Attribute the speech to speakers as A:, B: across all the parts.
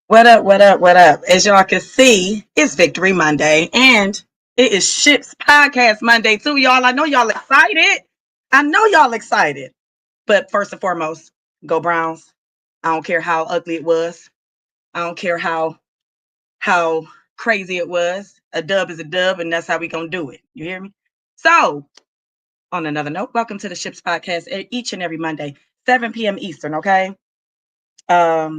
A: What up, what up, what up? As y'all can see, it's Victory Monday and it is Ships Podcast Monday too, y'all. I know y'all excited. I know y'all excited. But first and foremost, go Browns. I don't care how ugly it was. I don't care how crazy it was. A dub is a dub, and that's how we gonna do it. You hear me? So, on another note, welcome to the Ships Podcast each and every Monday, 7 p.m. Eastern, okay?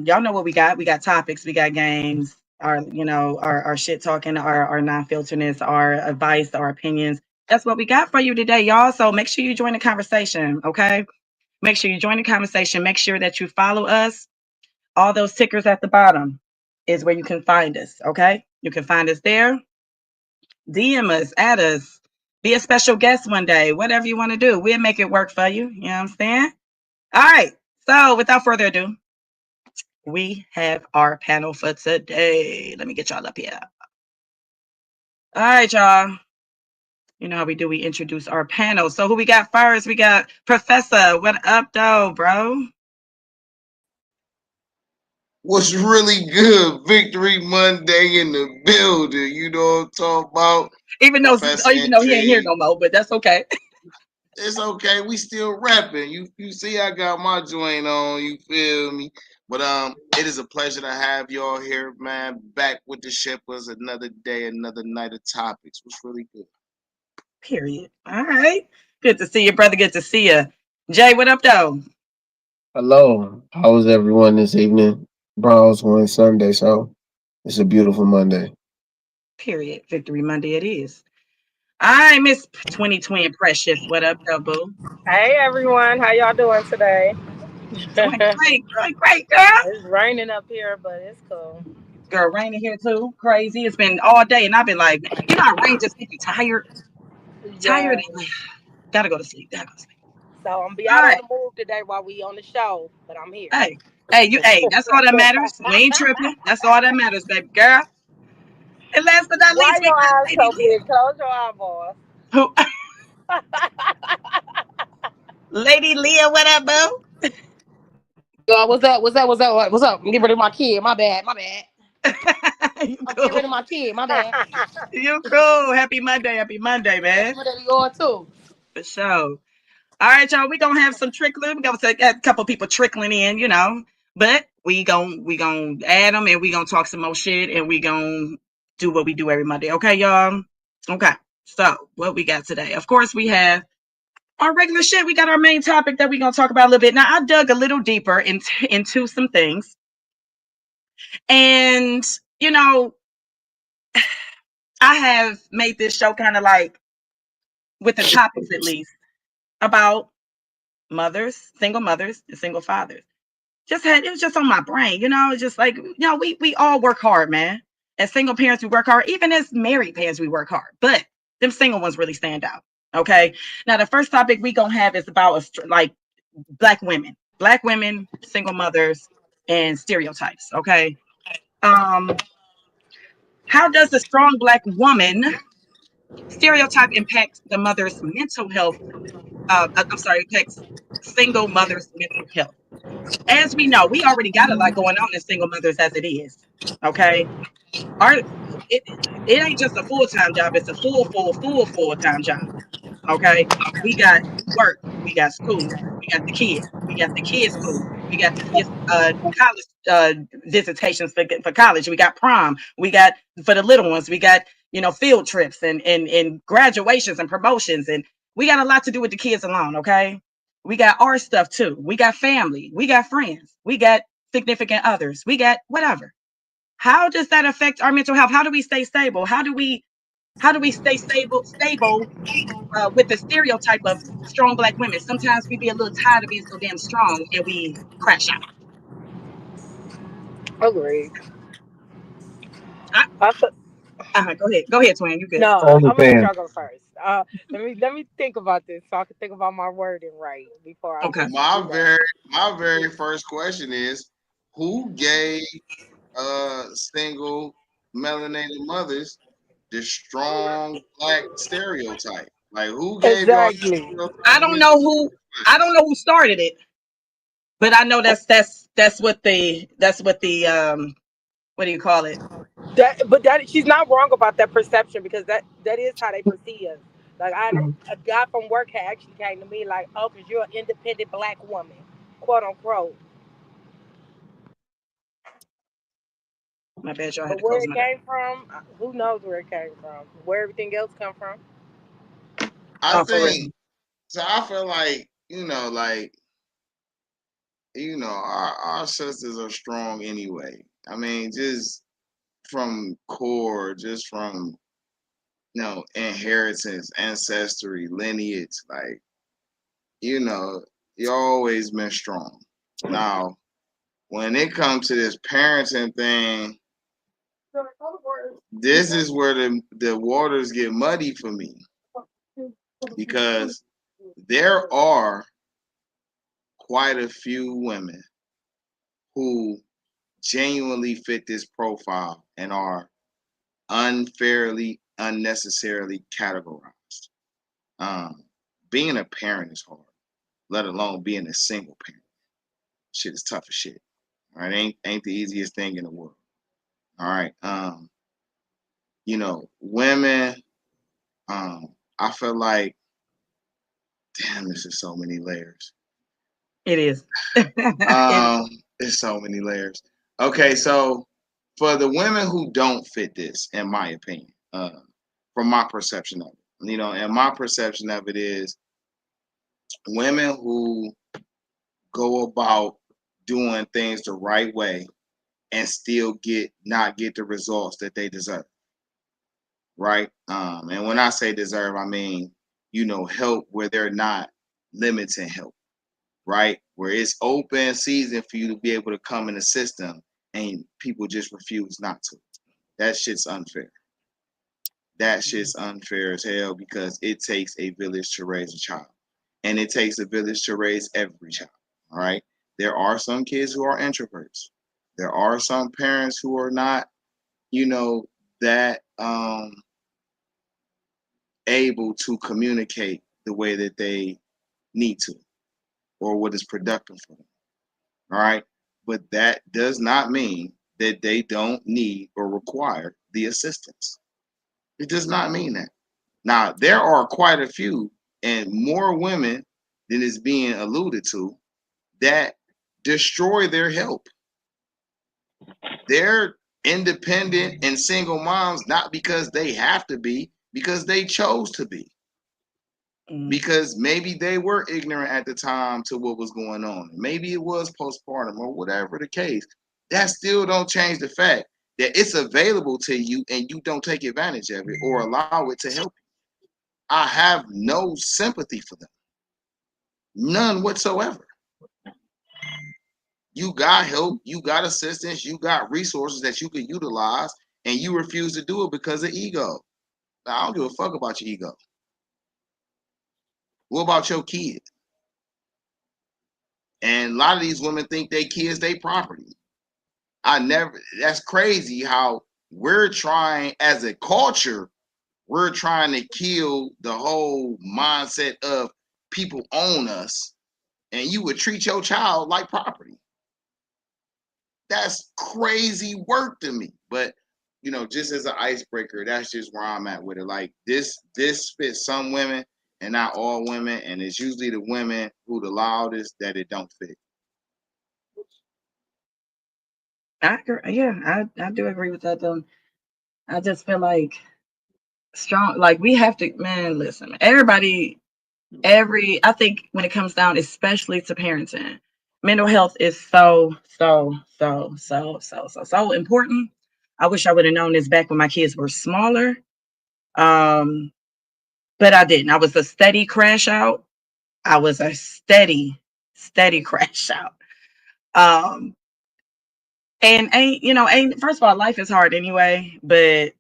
A: Y'all know what we got. We got topics, we got games, our shit talking, our non-filterness, our advice, our opinions. That's what we got for you today, y'all. So make sure you join the conversation, okay? Make sure you join the conversation. Make sure that you follow us. All those tickers at the bottom is where you can find us, okay? You can find us there. DM us, add us, be a special guest one day, whatever you want to do. We'll make it work for you. You know what I'm saying? All right. So without further ado, we have our panel for today. Let me get y'all up here. All right, y'all. You know how we do. We introduce our panel. So who we got first? We got Professor. What up, though, bro?
B: What's really good? Victory Monday in the building. You know what I'm talking about? Professor
A: Even though he ain't here
B: Intrigue.
A: no more, but that's okay.
B: It's okay. We still rapping. You see I got my joint on, you feel me? But it is a pleasure to have y'all here, man. Back with the shippers, another day, another night of topics. What's really good?
A: Period. All right. Good to see you, brother. Good to see you. Jay, what up, though?
C: Hello, how is everyone this evening? Browns won Sunday, so it's a beautiful Monday.
A: Period. Victory Monday it is. All right, Miss 2020 Precious. What up, though, boo?
D: Hey everyone, how y'all doing today?
A: Doing great. Doing great, girl.
D: It's raining up here, but it's cool.
A: Girl, raining here too. Crazy. It's been all day, and I've been like, how rain just make you tired. Tired
D: Yeah,
A: and like, gotta go to sleep. Gotta go to sleep.
D: so I'm gonna be
A: All
D: out on
A: right.
D: the move today while we on the show, but I'm here.
A: Hey, that's all that matters. We ain't tripping. That's all that matters, baby girl. And last but not
D: Why
A: least, we
D: your
A: got
D: eyes
A: Lady
D: so
A: Leah.
D: big? Close your eyeballs.
A: Who Lady Leah, what up, boo?
E: Yo, what's up? What's up? What's up? What's up? I'm getting rid of my kid. My bad. My bad.
A: You
E: I'm getting
A: cool.
E: rid of my kid. My bad.
A: You cool. Happy Monday,
E: Happy
A: man.
E: birthday to yours too.
A: For sure. All right, y'all. We gonna have some trickling. We gonna take a couple people trickling in, but we gonna add them and we gonna talk some more shit and we gonna do what we do every Monday. Okay, y'all. Okay. So what we got today? Of course, we have our regular shit. We got our main topic that we gonna talk about a little bit. Now, I dug a little deeper into some things, and you know, I have made this show kind of like with the topics at least about mothers, and single fathers. It was just on my brain, it's just like, we all work hard, man. As single parents, we work hard. Even as married parents, we work hard. But them single ones really stand out. Okay. Now, the first topic we gonna have is about like black women, single mothers, and stereotypes. Okay. Um, how does the strong black woman stereotype impact the mother's mental health? I'm sorry, impacts single mothers' mental health. As we know, we already got a lot going on in single mothers as it is. Okay. Our it, it ain't just a full-time job, it's a full-time job. Okay. We got work, we got school, we got the kids' school, we got the kids college visitations for college, we got prom, we got for the little ones, we got field trips and graduations and promotions, and we got a lot to do with the kids alone. Okay. We got our stuff too. We got family, we got friends, we got significant others, we got whatever. How does that affect our mental health? How do we stay stable? How do we stay stable with the stereotype of strong black women? Sometimes we be a little tired of being so damn strong and we crash out.
D: Agreed.
A: I,
D: I th-
A: go ahead, twin. You good?
D: no, I'm gonna let
C: OnlyFans.
D: y'all go first. Let me think about this so I can think about my wording right before I
A: Okay.
D: let you
B: My
D: do that.
B: very my very first question is who gave single melanated mothers the strong black stereotype? Like who gave y'all that
D: Exactly.
A: I
B: stereotype?
A: don't know who I don't know who started it, but I know that's what the what do you call it?
D: But she's not wrong about that perception because that is how they perceive us. Like a guy from work had actually came to me like, "Oh, because you're an independent black woman, quote unquote."
A: My bad, y'all had
D: But
A: to
D: where
A: close
D: it
A: my door.
D: came from, who knows where it came from? Where everything else come from?
B: I
A: Oh, for real.
B: think so. I feel like our sisters are strong anyway. I mean, just from core, just from inheritance, ancestry, lineage. Like you always been strong. Now, when it comes to this parenting thing, this is where the waters get muddy for me because there are quite a few women who genuinely fit this profile and are unfairly, unnecessarily categorized. Being a parent is hard, let alone being a single parent. Shit is tough as shit. All right, ain't the easiest thing in the world. All right. Women. I feel like, damn, this is so many layers.
A: It is.
B: There's so many layers. Okay, so for the women who don't fit this, in my opinion, from my perception of it, and my perception of it is women who go about doing things the right way and still not get the results that they deserve, right? And when I say deserve, I mean help where they're not limiting help, right? Where it's open season for you to be able to come in the system and people just refuse not to. That shit's unfair. That shit's unfair as hell because it takes a village to raise a child. And it takes a village to raise every child. All right. There are some kids who are introverts. There are some parents who are not, that able to communicate the way that they need to or what is productive for them. All right. But that does not mean that they don't need or require the assistance. It does not mean that. Now, there are quite a few and more women than is being alluded to that destroy their help. They're independent and single moms, not because they have to be, because they chose to be. Because maybe they were ignorant at the time to what was going on. Maybe it was postpartum or whatever the case. That still don't change the fact that it's available to you and you don't take advantage of it or allow it to help you. I have no sympathy for them. None whatsoever. You got help, you got assistance, you got resources that you can utilize, and you refuse to do it because of ego. Now, I don't give a fuck about your ego. What about your kid? And a lot of these women think they kids they property. That's crazy how we're trying as a culture, we're trying to kill the whole mindset of people own us and you would treat your child like property. That's crazy work to me. But just as an icebreaker, that's just where I'm at with it. Like this fits some women and not all women, and it's usually the women who the loudest that it don't fit.
A: I agree. Yeah, I do agree with that though. I just feel like strong, like we have to, man, listen, everybody, I think when it comes down, especially to parenting, mental health is so important. I wish I would have known this back when my kids were smaller. But I didn't. I was a steady crash out. I was a steady crash out. Um, and ain't first of all, life is hard anyway, but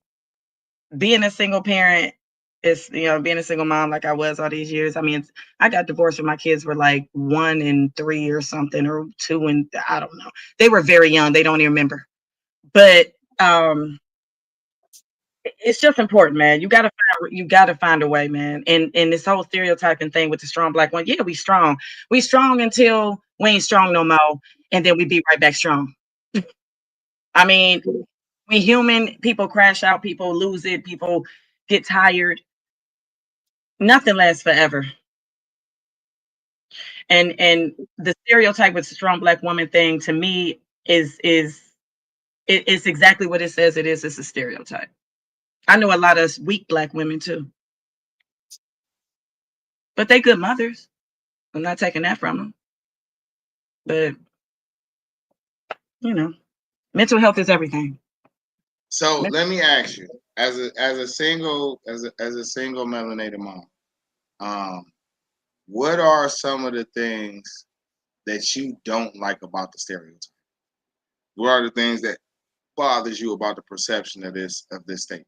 A: being a single parent is, being a single mom like I was all these years. I mean, I got divorced when my kids were like 1 and 3 or something, or 2 and I don't know. They were very young. They don't even remember. But it's just important, man. You gotta find a way, man. And this whole stereotyping thing with the strong black one, yeah, we strong. We strong until we ain't strong no more, and then we be right back strong. I mean, we human, people crash out, people lose it, people get tired. Nothing lasts forever. And the stereotype with the strong black woman thing to me it's exactly what it says it is. It's a stereotype. I know a lot of weak black women too, but they good mothers. I'm not taking that from them. But mental health is everything.
B: So let me ask you, as a single melanated mom, what are some of the things that you don't like about the stereotype? What are the things that bothers you about the perception of this statement?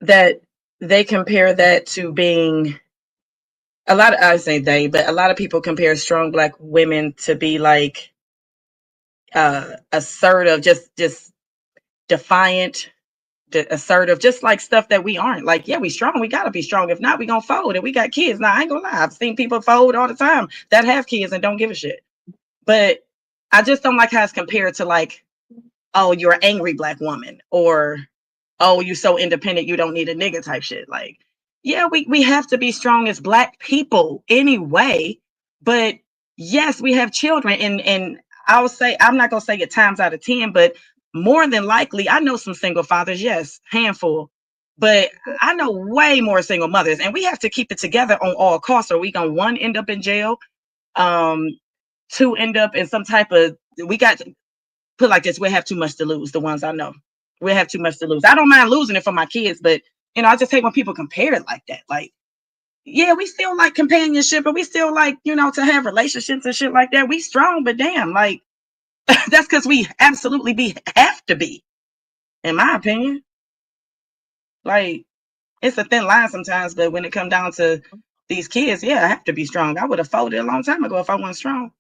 A: That they compare that to being I say they, but a lot of people compare strong black women to be like assertive, just defiant, assertive, just like stuff that we aren't. Like, yeah, we strong, we gotta be strong. If not, we gonna fold. And we got kids. Now, I ain't gonna lie, I've seen people fold all the time that have kids and don't give a shit. But I just don't like how it's compared to like, oh, you're an angry black woman, or oh, you're so independent you don't need a nigga type shit. Like, yeah, we have to be strong as black people anyway. But yes, we have children, and I'll say, I'm not gonna say it times out of 10, but more than likely, I know some single fathers, yes, handful, but I know way more single mothers, and we have to keep it together on all costs, or we gonna, one, end up in jail, two, end up in some type of, we got to put like this, we have too much to lose. The ones I know, we have too much to lose. I don't mind losing it for my kids, but I just hate when people compare it like that. Like, yeah, we still like companionship, and we still like, to have relationships and shit like that. We strong, but damn, like, that's because we absolutely have to be, in my opinion. Like, it's a thin line sometimes, but when it comes down to these kids, yeah, I have to be strong. I would have folded a long time ago if I wasn't strong.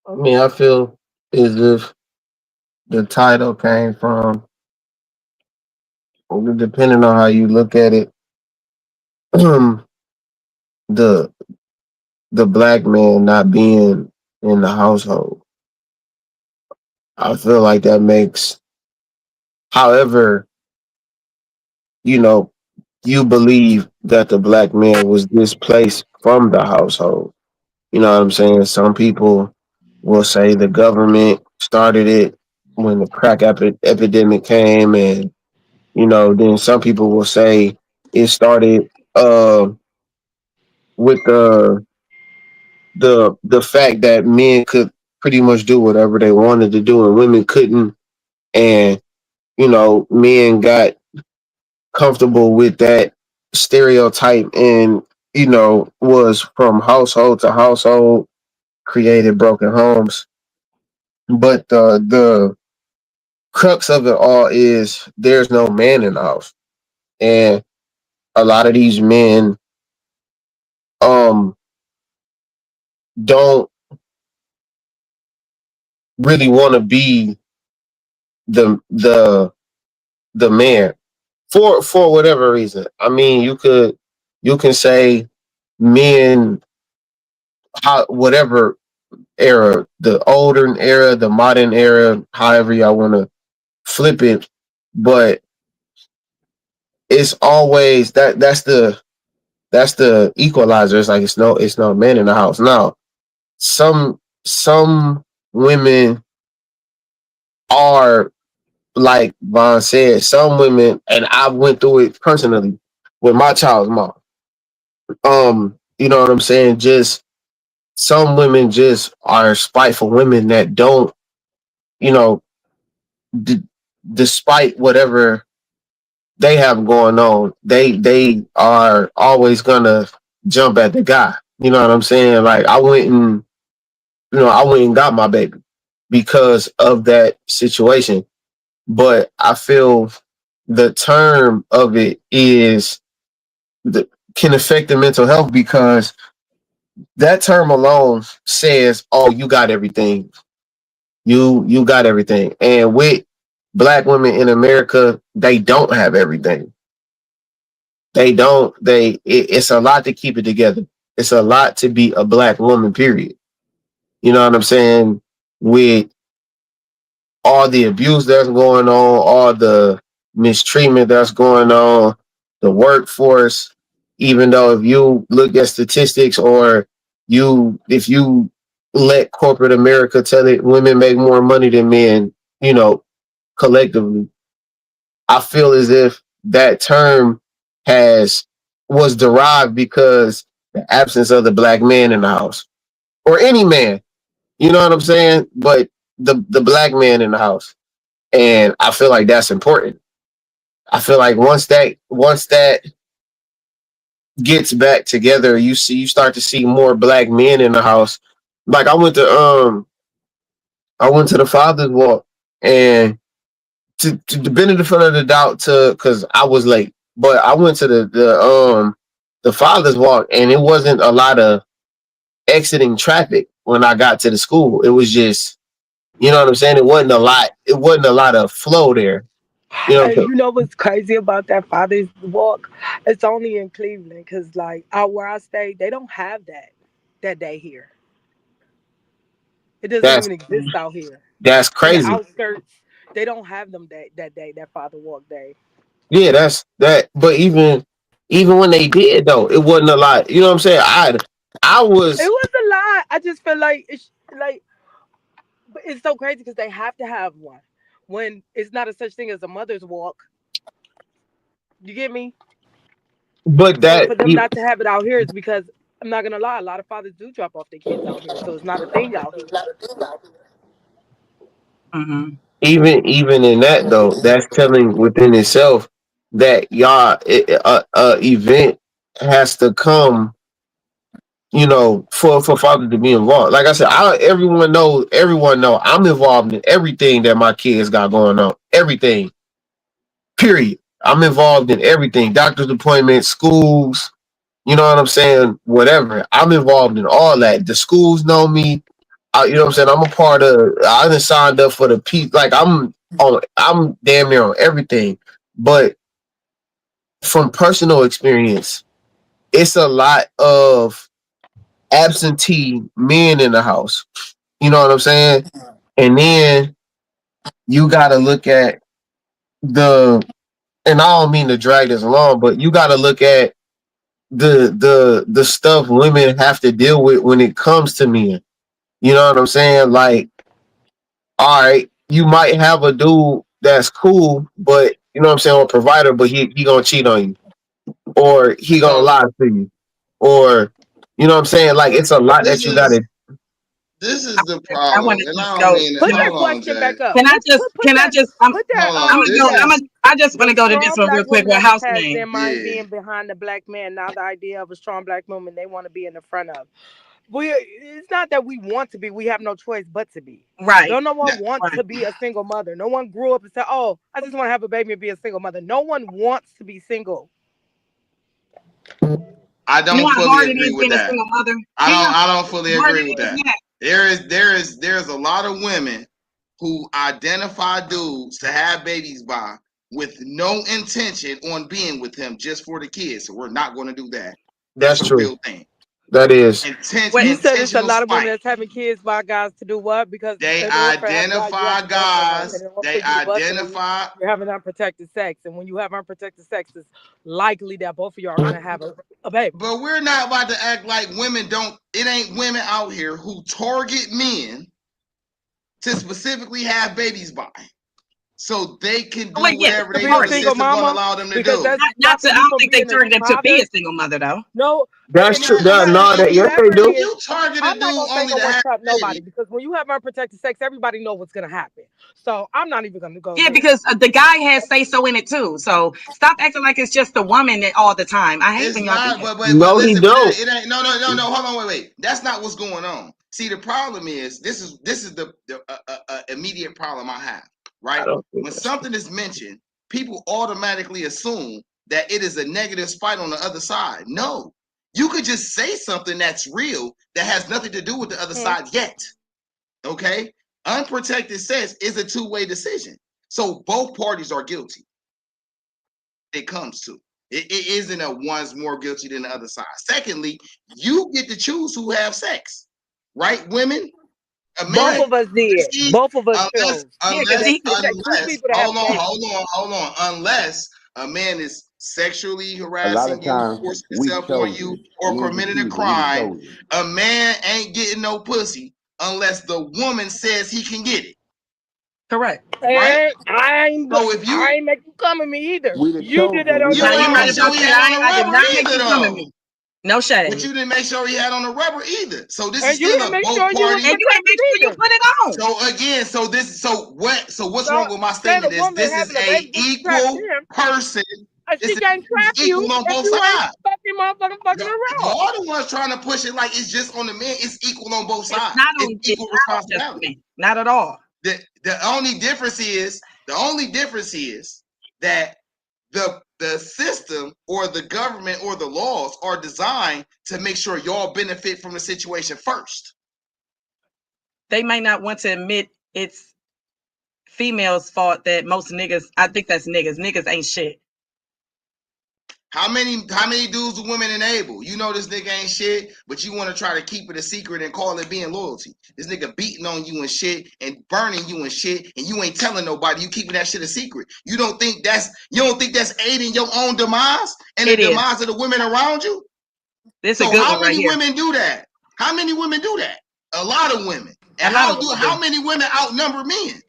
C: I mean, I feel as if the title came from, depending on how you look at it, the the black man not being in the household. I feel like that makes, however, you believe that the black man was displaced from the household. You know what I'm saying? Some people will say the government started it when the crack epidemic came, and then some people will say it started with the fact that men could pretty much do whatever they wanted to do and women couldn't, and men got comfortable with that stereotype, and was from household to household, created broken homes. But the crux of it all is there's no man in the house, and a lot of these men don't really want to be the man for whatever reason. I mean, you can say men, whatever era, the older era, the modern era, however y'all want to flip it, but it's always that's the equalizer. It's like it's no man in the house. Now, some women are, like Vaughn said, some women, and I went through it personally with my child's mom. You know what I'm saying? Just some women just are spiteful women that don't, you know, d- despite whatever they have going on, they are always gonna jump at the guy. You know what I'm saying? Like I went and got my baby because of that situation. But I feel the term of it can affect the mental health, because that term alone says, "Oh, you got everything. You got everything." And with black women in America, they don't have everything. They don't. It's a lot to keep it together. It's a lot to be a black woman. Period. You know what I'm saying? With all the abuse that's going on, all the mistreatment that's going on, the workforce, even though if you look at statistics or if you let corporate America tell it women make more money than men, you know, collectively, I feel as if that term has was derived because the absence of the black man in the house. Or any man. You know what I'm saying? But the black man in the house. And I feel like that's important. I feel like once that gets back together, you start to see more black men in the house. Like I went to the Father's Walk, and to the benefit of the doubt, to because I was late, but I went to the Father's Walk, and it wasn't a lot of exiting traffic when I got to the school. It was just, you know what I'm saying. It wasn't a lot. It wasn't a lot of flow there. You know.
D: And you know what's crazy about that Father's Walk? It's only in Cleveland, because like out where I stay, they don't have that day here. It doesn't
C: That's
D: even exist out here.
C: that's
D: In the
C: crazy.
D: outskirts, they don't have them that day, that Father Walk day.
C: Yeah, that's that. But even when they did though, it wasn't a lot. You know what I'm saying? I
D: It
C: was,
D: was a lot. I just feel like it's like, but it's so crazy because they have to have one when it's not a such thing as a mother's walk. You get me?
C: but
D: So
C: that
D: for them not to have it out here is because I'm not gonna lie, a lot of fathers do drop off their kids out here, so it's not a thing out here.
A: Mm-hmm.
C: even in that though, that's telling within itself that y'all event has to come. You know, for father to be involved. Like I said, everyone know I'm involved in everything that my kids got going on. Everything. Period. I'm involved in everything. Doctor's appointments, schools, you know what I'm saying? Whatever. I'm involved in all that. The schools know me. You know what I'm saying? I'm a part of. I done signed up for the P. Like I'm damn near on everything. But from personal experience, it's a lot of absentee men in the house. You know what I'm saying? And then you got to look at the. And I don't mean to drag this along, but you got to look at the stuff women have to deal with when it comes to men. You know what I'm saying? Like, all right, you might have a dude that's cool, but you know what I'm saying, or provider, but he gonna cheat on you, or he gonna
B: So
C: lie to you, or you know what I'm saying? Like, it's a lot
B: this
C: that you gotta.
B: is this is the
A: I want
B: problem,
A: to
B: and
A: just
B: I don't
A: go.
B: mean it.
D: Put
A: Can
D: that
B: Hold on,
D: question
B: Jay.
D: back up.
A: I just? Can I just?
D: Put that
B: Hold on. This
A: I'm
B: is
A: gonna. I just want to
D: the
A: go to this
D: strong
A: one real
D: black
A: quick.
D: woman
A: With
D: ever
A: house
D: passed
A: name.
D: their mind
B: yeah.
D: being behind the black man. Now the idea of a strong black woman they want to be in the front of. It's not that we want to be, we have no choice but to be.
A: Right.
D: No
B: Now,
D: one wants
A: Right.
D: to be a single mother. No one grew up and said, oh, I just want to have a baby and be a single mother. No one wants to be single.
B: I
A: You know
B: don't
A: how
B: fully
A: hard it
B: agree
A: is
B: with
A: being a
B: that.
A: single mother.
B: I
A: Do you know
B: don't. I don't fully
A: how hard
B: agree
A: it
B: with
A: is?
B: that.
A: Yeah.
B: There's a lot of women who identify dudes to have babies by with no intention on being with him just for the kids. So we're not going to do that. That's
C: That's
B: a
C: true.
B: real thing.
C: That is.
A: What?
D: You said it's a
B: Intentional
D: lot of women
B: spite.
D: that's having kids by guys to do what? Because
B: They
D: in order for to have a guy, you have
B: identify
D: to bust a nut. And
B: guys.
D: in order for
B: They
D: you to bust a nut,
B: identify.
D: you're having unprotected sex. And when you have unprotected sex, it's likely that both of you are going to have a baby.
B: But we're not about to act like women don't. It ain't women out here who target men to specifically have babies by, so they can
A: Oh,
B: do
A: wait. Yeah.
B: whatever
D: To
B: they
D: be a
B: know the
A: Targeted.
D: single
B: system's going to
D: mama,
B: allow them to
D: because
B: do.
D: that's
A: Not to. I
D: stopping you
A: don't
D: from
A: think they
D: being a good
A: targeted to be
D: father.
A: a single mother though.
D: No,
C: That's
D: and
C: true.
D: not
C: That,
D: not
C: no,
B: If
C: that
B: you
C: yes they
D: whatever it
C: do.
B: if
D: is.
B: you target a
D: I'm
B: dude
D: not gonna say
B: only
D: no
B: to
D: one
B: have
D: trap nobody,
B: babies,
D: because when you have unprotected sex, everybody know what's gonna happen. So I'm not even gonna go
A: Yeah,
D: there.
A: because the guy has say so in it too. So stop acting like it's just the woman that all the time. I hate
B: it's
A: when y'all do
B: not.
A: that.
B: But
C: No, he
B: listen, but
C: don't.
B: it ain't. No. Hold on, wait. That's not what's going on. See, the problem is this is the immediate problem I have.
C: I
B: Right
C: don't think
B: when
C: that's true.
B: something is mentioned, people automatically assume that it is a negative spite on the other side. No, you could just say something that's real that has nothing to do with the other
D: Hmm.
B: side yet. Okay, unprotected sex is a two-way decision, so both parties are guilty. It comes to it isn't a one's more guilty than the other side. Secondly, you get to choose who have sex, right? Women, A
D: Both
B: man,
D: of us did.
B: see,
D: Both of us
B: unless,
D: chose.
B: unless,
D: It takes two people to have sex.
B: hold on. Unless a man is sexually
F: A lot
B: harassing
F: of
B: you,
F: times
B: forcing
F: we
B: himself on
F: chose
B: you,
F: it.
B: or
F: We ain't just
B: committing a
F: choose it. We
B: crime,
F: chose it.
B: a man ain't getting no pussy unless the woman says he can get it.
A: Correct.
B: Right?
D: I ain't make you come at me either.
F: We the
D: You did that
F: chosen.
D: on
F: We
B: You
D: your
A: Now you
B: ain't
A: right
B: make
D: own.
B: sure
A: about
B: he
A: that.
B: had on the
A: I did
B: rubber
A: not make
B: either,
A: you come at
B: though.
A: me. No
B: But
A: shade.
B: you didn't make sure he had on the rubber either. So this is
D: And you
B: still
D: didn't
B: a
D: make
B: both
D: sure you was
B: party.
A: And you ain't make sure you
D: either.
A: put it on.
B: So again, so what's
D: So
B: wrong with my
D: saying a
B: statement is
D: woman
B: this is
D: having a
B: a
D: baby with you trapped
B: equal
D: in,
B: person.
D: she
B: This
D: can't trap
B: is
D: you
B: equal on
D: if
B: both
D: you ain't
B: sides.
D: fucking around.
B: Y'all the ones trying to push it like it's just on the men. It's equal on both
A: It's
B: sides.
A: not
B: It's
A: on. It's
B: equal
A: not on just
B: responsibility.
A: me. Not at all.
B: The only difference is that the system or the government or the laws are designed to make sure y'all benefit from the situation first.
A: They may not want to admit it's females' fault that most niggas. I think that's niggas. Niggas ain't shit.
B: How many dudes do women enable? You know this nigga ain't shit, but you want to try to keep it a secret and call it being loyalty. This nigga beating on you and shit and burning you and shit, and you ain't telling nobody. You keeping that shit a secret. You don't think that's aiding your own demise and the demise of the women around you?
A: This
B: So
A: a good
B: how
A: one right
B: many
A: here.
B: women do that? How many women do that? A lot of women. And how many women outnumber men?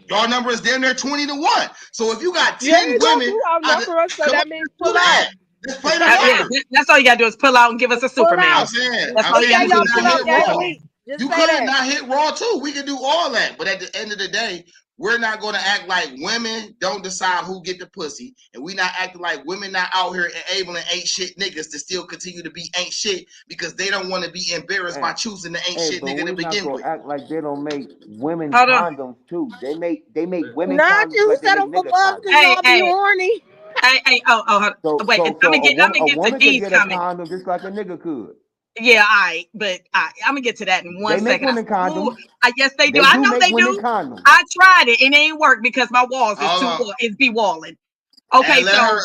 B: Y'all number is damn near 20 to 1. So if you got 10 women,
D: outnumber us, so
B: come
D: that
B: on,
D: means
B: do
D: pull
B: that.
D: out.
B: Let's play the
A: Yeah,
B: numbers.
A: that's all you gotta do is pull out and give us a
D: Pull
A: Superman.
D: out.
B: I'm saying
A: That's all you gotta
B: you
A: do
B: could
A: is
B: not
A: give us
B: hit
A: a
B: raw.
A: Superman.
D: Just
B: You
D: say
B: could
D: that.
B: not hit raw too. We could do all that, but at the end of the day, we're not going to act like women don't decide who get the pussy, and we not acting like women not out here enabling ain't shit niggas to still continue to be ain't shit because they don't want to be embarrassed by choosing the ain't shit
F: but
B: nigga to
F: we not
B: begin
F: gonna
B: with.
F: act like they don't make women
A: Hold on.
F: condoms too. They make women
D: Not
F: condoms
D: you
F: like they
D: settle
F: make
D: for
F: nigga
D: bums
F: condoms.
D: because y'all be
A: Hey,
D: horny.
A: wait. I'm gonna get to
F: woman could
A: D's
F: get a
A: comment.
F: condom just like a nigga could.
A: Yeah, I'm gonna get to that in one
F: They make
A: second.
F: women condoms.
A: Yes, they do.
F: They
A: I
F: do
A: know
F: make
A: they
F: women
A: do.
F: condoms.
A: I tried it and it ain't work because my walls
B: Hold on.
A: is be walling. Okay,
B: And let
A: so
B: her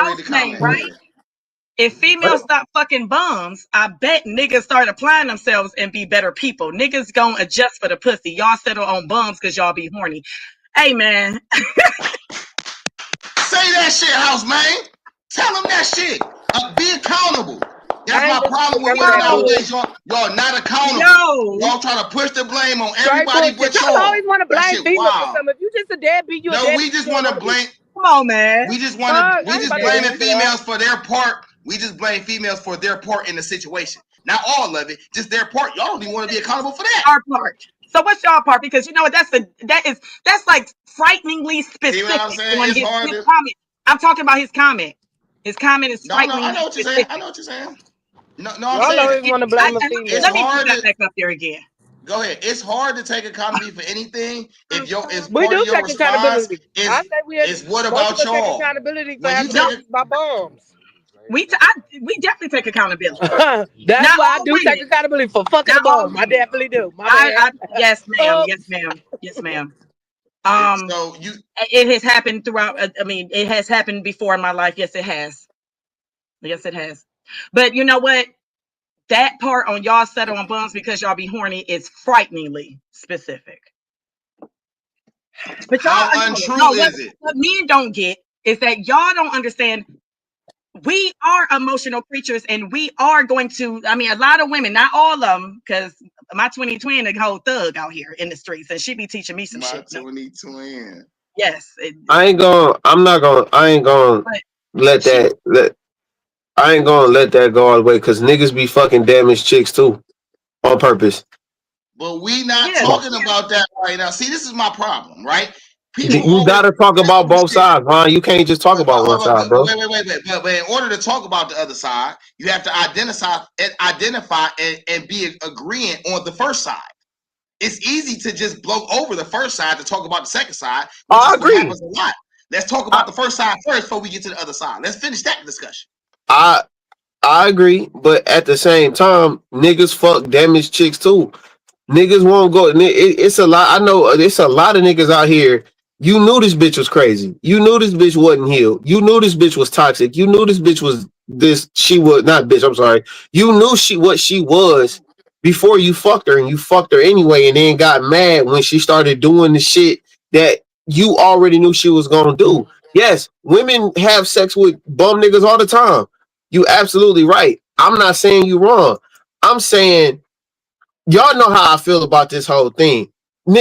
B: read the
A: house name,
B: comment.
A: right? If females stop fucking bums, I bet niggas start applying themselves and be better people. Niggas gonna adjust for the pussy. Y'all settle on bums because y'all be horny. Hey, man.
B: Say that shit, house man. Tell them that shit. Be accountable. That's my problem with women nowadays. Y'all not accountable. Y'all trying to push the blame on everybody but y'all.
D: Y'all always want to blame
B: shit
D: females for
B: wild.
D: something. If you just a deadbeat, you a
B: No,
D: deadbeat.
B: we just want to blame.
A: Come on, man.
B: We just
D: Fuck,
B: blaming females for their part. We just blame females for their part in the situation. Not all of it, just their part. Y'all don't even want to be accountable for that.
A: Our part. So what's y'all part? Because you know what? That's like frighteningly specific.
B: See what I'm saying?
A: On
B: It's
A: his
B: hard to.
A: comment. I'm talking about his comment. His comment is
B: No,
A: frighteningly
B: I know what you're saying.
A: specific.
B: I know what you're saying. No, I'm
D: Y'all
B: saying
D: always want to blame a female.
B: it's
A: Let me
B: hard
A: put that
B: to
A: back up there again.
B: go ahead. It's hard to take accountability for anything if
D: We
B: part
D: do
B: of your
D: take
B: response
D: accountability. I say
B: is what
D: most
B: about
D: of us take
B: y'all?
D: accountability for
B: When you
D: having
B: take
D: babies by bums.
A: We definitely take accountability.
D: That's
A: Not
D: why I
A: all
D: do take
A: women.
D: accountability for fucking a
A: Not all
D: bum. I
A: women.
D: definitely do. My bad.
A: Yes, ma'am. Yes, ma'am. Yes, ma'am.
B: so you
A: It has happened throughout. I mean, it has happened before in my life. Yes, it has. Yes, it has. But you know what? That part on y'all settle on bums because y'all be horny is frighteningly specific. But y'all,
B: how untrue is it?
A: what men don't get is that y'all don't understand. We are emotional creatures, and we are going to. I mean, a lot of women, not all of them, because my 20 twin, a whole thug out here in the streets, and she be teaching me some shit.
B: My 20 twin.
A: Yes,
C: I ain't gonna let that. I ain't gonna let that go all the way because niggas be fucking damaged chicks too on purpose.
B: But we not talking about that right now. See, this is my problem, right? People
C: You
B: always
C: gotta talk about both sides, man. You can't just talk about one side, bro.
B: Wait. But in order to talk about the other side, you have to identify and be agreeing on the first side. It's easy to just blow over the first side to talk about the second side, which is what happens a lot. Let's talk about the first side first before we get to the other side. Let's finish that discussion.
C: I agree, but at the same time, niggas fuck damaged chicks too. Niggas won't go. It's a lot. I know it's a lot of niggas out here. You knew this bitch was crazy. You knew this bitch wasn't healed. You knew this bitch was toxic. You knew this bitch was this. She was not bitch. I'm sorry. You knew what she was, before you fucked her, and you fucked her anyway, and then got mad when she started doing the shit that you already knew she was gonna do. Yes, women have sex with bum niggas all the time. You absolutely right. I'm not saying you wrong. I'm saying y'all know how I feel about this whole thing.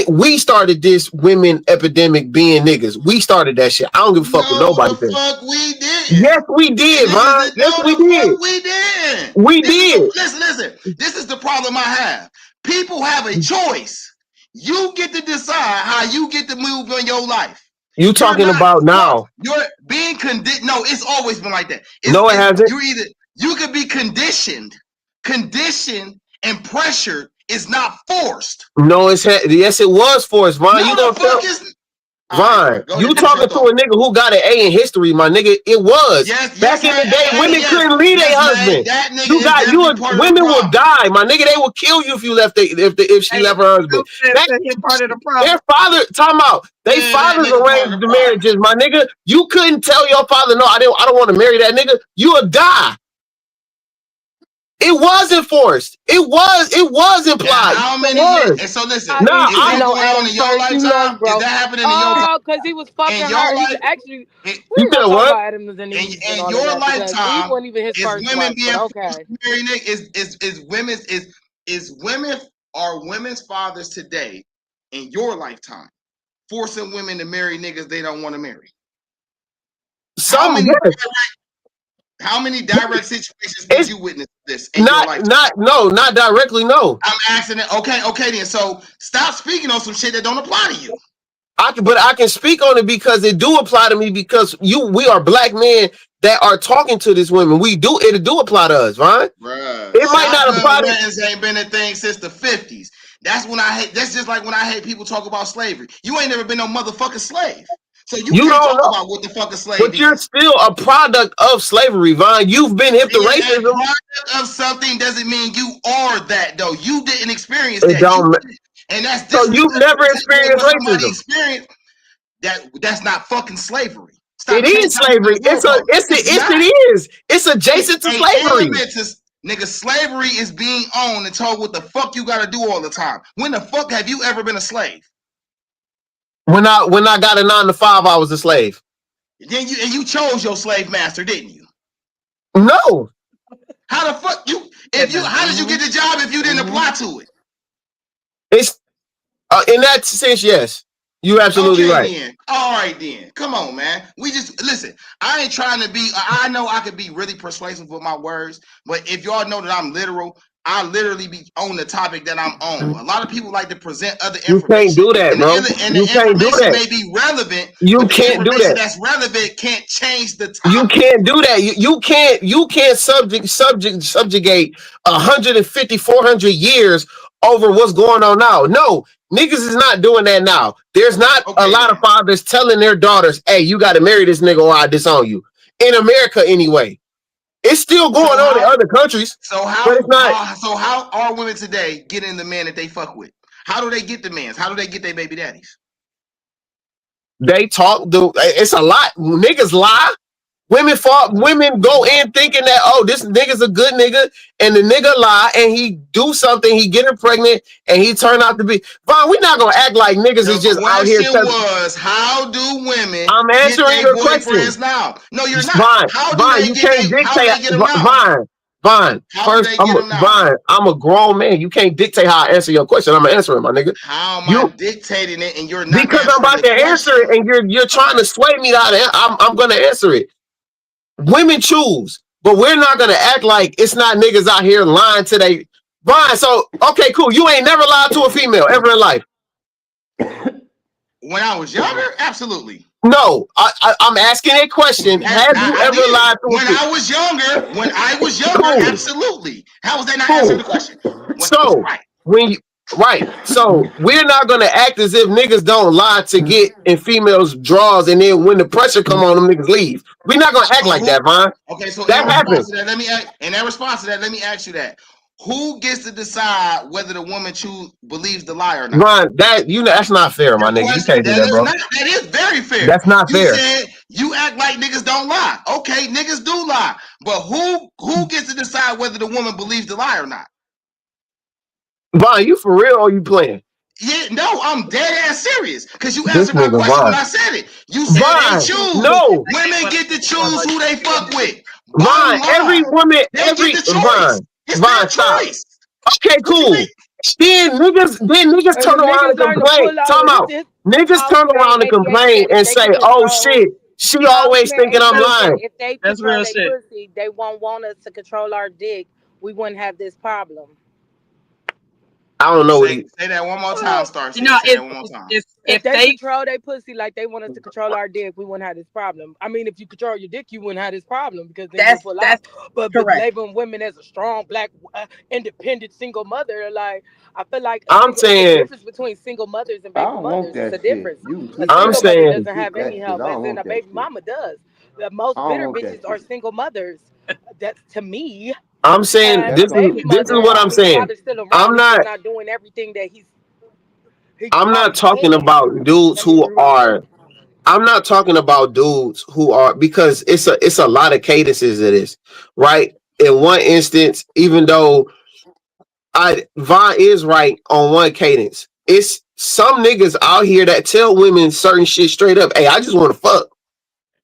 C: We started this women epidemic being niggas. We started that shit. I don't give a fuck with nobody.
B: The fuck we did.
C: Yes, we did, man. Yes, we did.
B: We did.
C: We did.
B: Listen. This is the problem I have. People have a choice. You get to decide how you get to move in your life.
C: You talking about now?
B: You're being conditioned. No, it's always been like that.
C: It hasn't.
B: You could be conditioned, and pressured. Is not forced.
C: No, yes, it was forced, Vaughn. You gonna tell Vaughn? You talking to a nigga who got an A in history, my nigga? It was. Back in the day, women couldn't leave their husband. Women will die, my nigga. They will kill you if you left if she left her husband. Their father, time out. They fathers arranged the marriages, my nigga. You couldn't tell your father, no, I don't want to marry that nigga. You would die. It wasn't forced. It was implied.
B: How many years? And so listen, is that going on in your lifetime? Is that happening in your lifetime?
D: because he was fucking her. He's actually,
C: you said what?
B: In your lifetime, are women's fathers today in your lifetime forcing women to marry niggas they don't want to marry? How many direct situations did you witness this in your lifetime?
C: Not directly, no.
B: I'm asking it. Okay then. So stop speaking on some shit that don't apply to you.
C: But I can speak on it because it do apply to me because we are black men that are talking to these women. It do apply to us, right?
B: Bruh.
C: It might not apply to
B: us. Ain't been a thing since the 50s. That's just like when I hate people talk about slavery. You ain't never been no motherfucking slave. So you can't talk about what the fuck is slavery.
C: But you're still a product of slavery, Vaughn. You've been hip to racism.
B: A product of something doesn't mean you are that, though. You didn't experience that. And that's
C: so you've never experienced racism.
B: That's not fucking slavery.
C: It is slavery. It's adjacent to slavery.
B: Nigga, slavery is being owned and told what the fuck you gotta do all the time. When the fuck have you ever been a slave?
C: When I got a 9 to 5, I was a slave.
B: Then you chose your slave master, didn't you?
C: No.
B: How the fuck how did you get the job if you didn't apply to it?
C: It's in that sense, yes. You're absolutely right.
B: Then. All right then. Come on, man. We just listen. I ain't trying to be. I know I could be really persuasive with my words, but if y'all know that I'm literal, I literally be on the topic that I'm on. A lot of people like to present other information.
C: You can't do that, bro.
B: You can't do that. May be relevant.
C: You can't do that.
B: That's relevant can't change the topic.
C: You can't do that. You can't subjugate 150, 400 years over what's going on now. No, niggas is not doing that now. There's not a lot of fathers telling their daughters, "Hey, you got to marry this nigga or I disown you." In America, anyway. It's still going on in other countries.
B: So how are women today getting the men that they fuck with? How do they get the men? How do they get their baby daddies?
C: They talk. It's a lot. Niggas lie. Women go in thinking that, oh, this nigga's a good nigga, and the nigga lie, and he do something, he get her pregnant, and he turn out to be. Vaughn, we're not gonna act like niggas is just out here.
B: The question was, how do women?
C: I'm answering your question
B: now. No, you're not.
C: Vaughn, you can't dictate. Vaughn, first, Vaun, I'm a grown man. You can't dictate how I answer your question. I'm gonna answer it, my nigga.
B: How am I dictating it, and you're not?
C: Because I'm about to answer it, and you're trying to sway me out. I'm gonna answer it. Women choose, but we're not gonna act like it's not niggas out here lying to they. Vaughn, so okay, cool. You ain't never lied to a female ever in life.
B: When I was younger, absolutely.
C: No, I'm asking a question. Have you ever lied to
B: a female? When I was younger, absolutely. How was that not answering the question?
C: So we're not gonna act as if niggas don't lie to get in females' draws, and then when the pressure come on them, niggas leave. We're not gonna act like that, Vaughn.
B: Okay, so
C: that happens.
B: In response to that, let me ask you that. Who gets to decide whether the woman believes the lie or not?
C: Vaughn, that's not fair, my nigga. You can't do that, bro.
B: That is very fair.
C: That's not fair.
B: Said you act like niggas don't lie. Okay, niggas do lie, but who gets to decide whether the woman believes the lie or not?
C: Vaughn, you for real or you playing?
B: Yeah, no, I'm dead ass serious. Because you
C: This
B: answered my
C: nigga
B: question when
C: Vaughn.
B: I said it. You said they
C: Vaughn,
B: choose.
C: no.
B: Women get to choose who they fuck with.
C: Vaughn,
B: Bottom
C: every
B: line,
C: woman,
B: they get the choice.
C: Vaughn,
B: It's their
C: Vaughn, stop.
B: choice.
C: Okay,
B: What you
C: cool.
B: mean?
C: Then niggas
D: And the
C: turn around
D: niggas
C: and
D: learn to
C: complain.
D: pull out.
C: Time
D: This
C: out.
D: is
C: Niggas
D: Paul
C: turn
D: Shay
C: around and
D: 88
C: complain
D: said if
C: and
D: they
C: say,
D: can
C: "Oh
D: control.
C: shit, she
D: Paul
C: always
D: Shay
C: thinking I'm
D: 88 said
C: lying."
D: if they
A: That's
D: control
A: real
D: their
A: shit.
D: pussy, they won't want us to control our dick. We wouldn't have this problem.
C: I don't know what he.
B: Say that one more time, Star
A: You know,
B: Shit. Say that one more time.
D: If
A: if
D: they
A: they
D: control their pussy like they want us to control our dick, we wouldn't have this problem. I mean, if you control your dick, you wouldn't have this problem because then you'll pull out.
A: that's
D: But
A: correct.
D: labeling women as a strong black, independent single mother, like I feel like
C: I'm
D: it's a
C: saying,
D: difference between single mothers and
F: I
D: baby
F: don't want
D: mothers. It's
F: that
D: a
F: shit.
D: difference.
F: You
D: A
C: I'm
D: single mother
C: saying,
D: doesn't have
F: that
D: any
F: shit. I
D: help, as
F: don't
D: in a
F: want that
D: baby
F: shit.
D: mama does. The
F: I
D: most
F: don't
D: bitter
F: want that
D: bitches are
F: shit.
D: single mothers. That's to me.
C: I'm saying
D: And
F: That's
D: a
C: this is
D: baby
F: completely
C: this is
D: mother,
C: what
F: different.
D: I
C: I'm
D: mean, the
C: saying.
D: father's still
C: I'm
D: around. He's just
C: not.
D: not doing everything that he
C: I'm
D: taught
C: not
D: him
C: talking
D: in.
C: about dudes
D: Let me
C: who
D: rewind.
C: are. I'm not talking about dudes who are because it's a lot of cadences of this, right? In one instance, even though Vaughn is right on one cadence, it's some niggas out here that tell women certain shit straight up. Hey, I just want to fuck.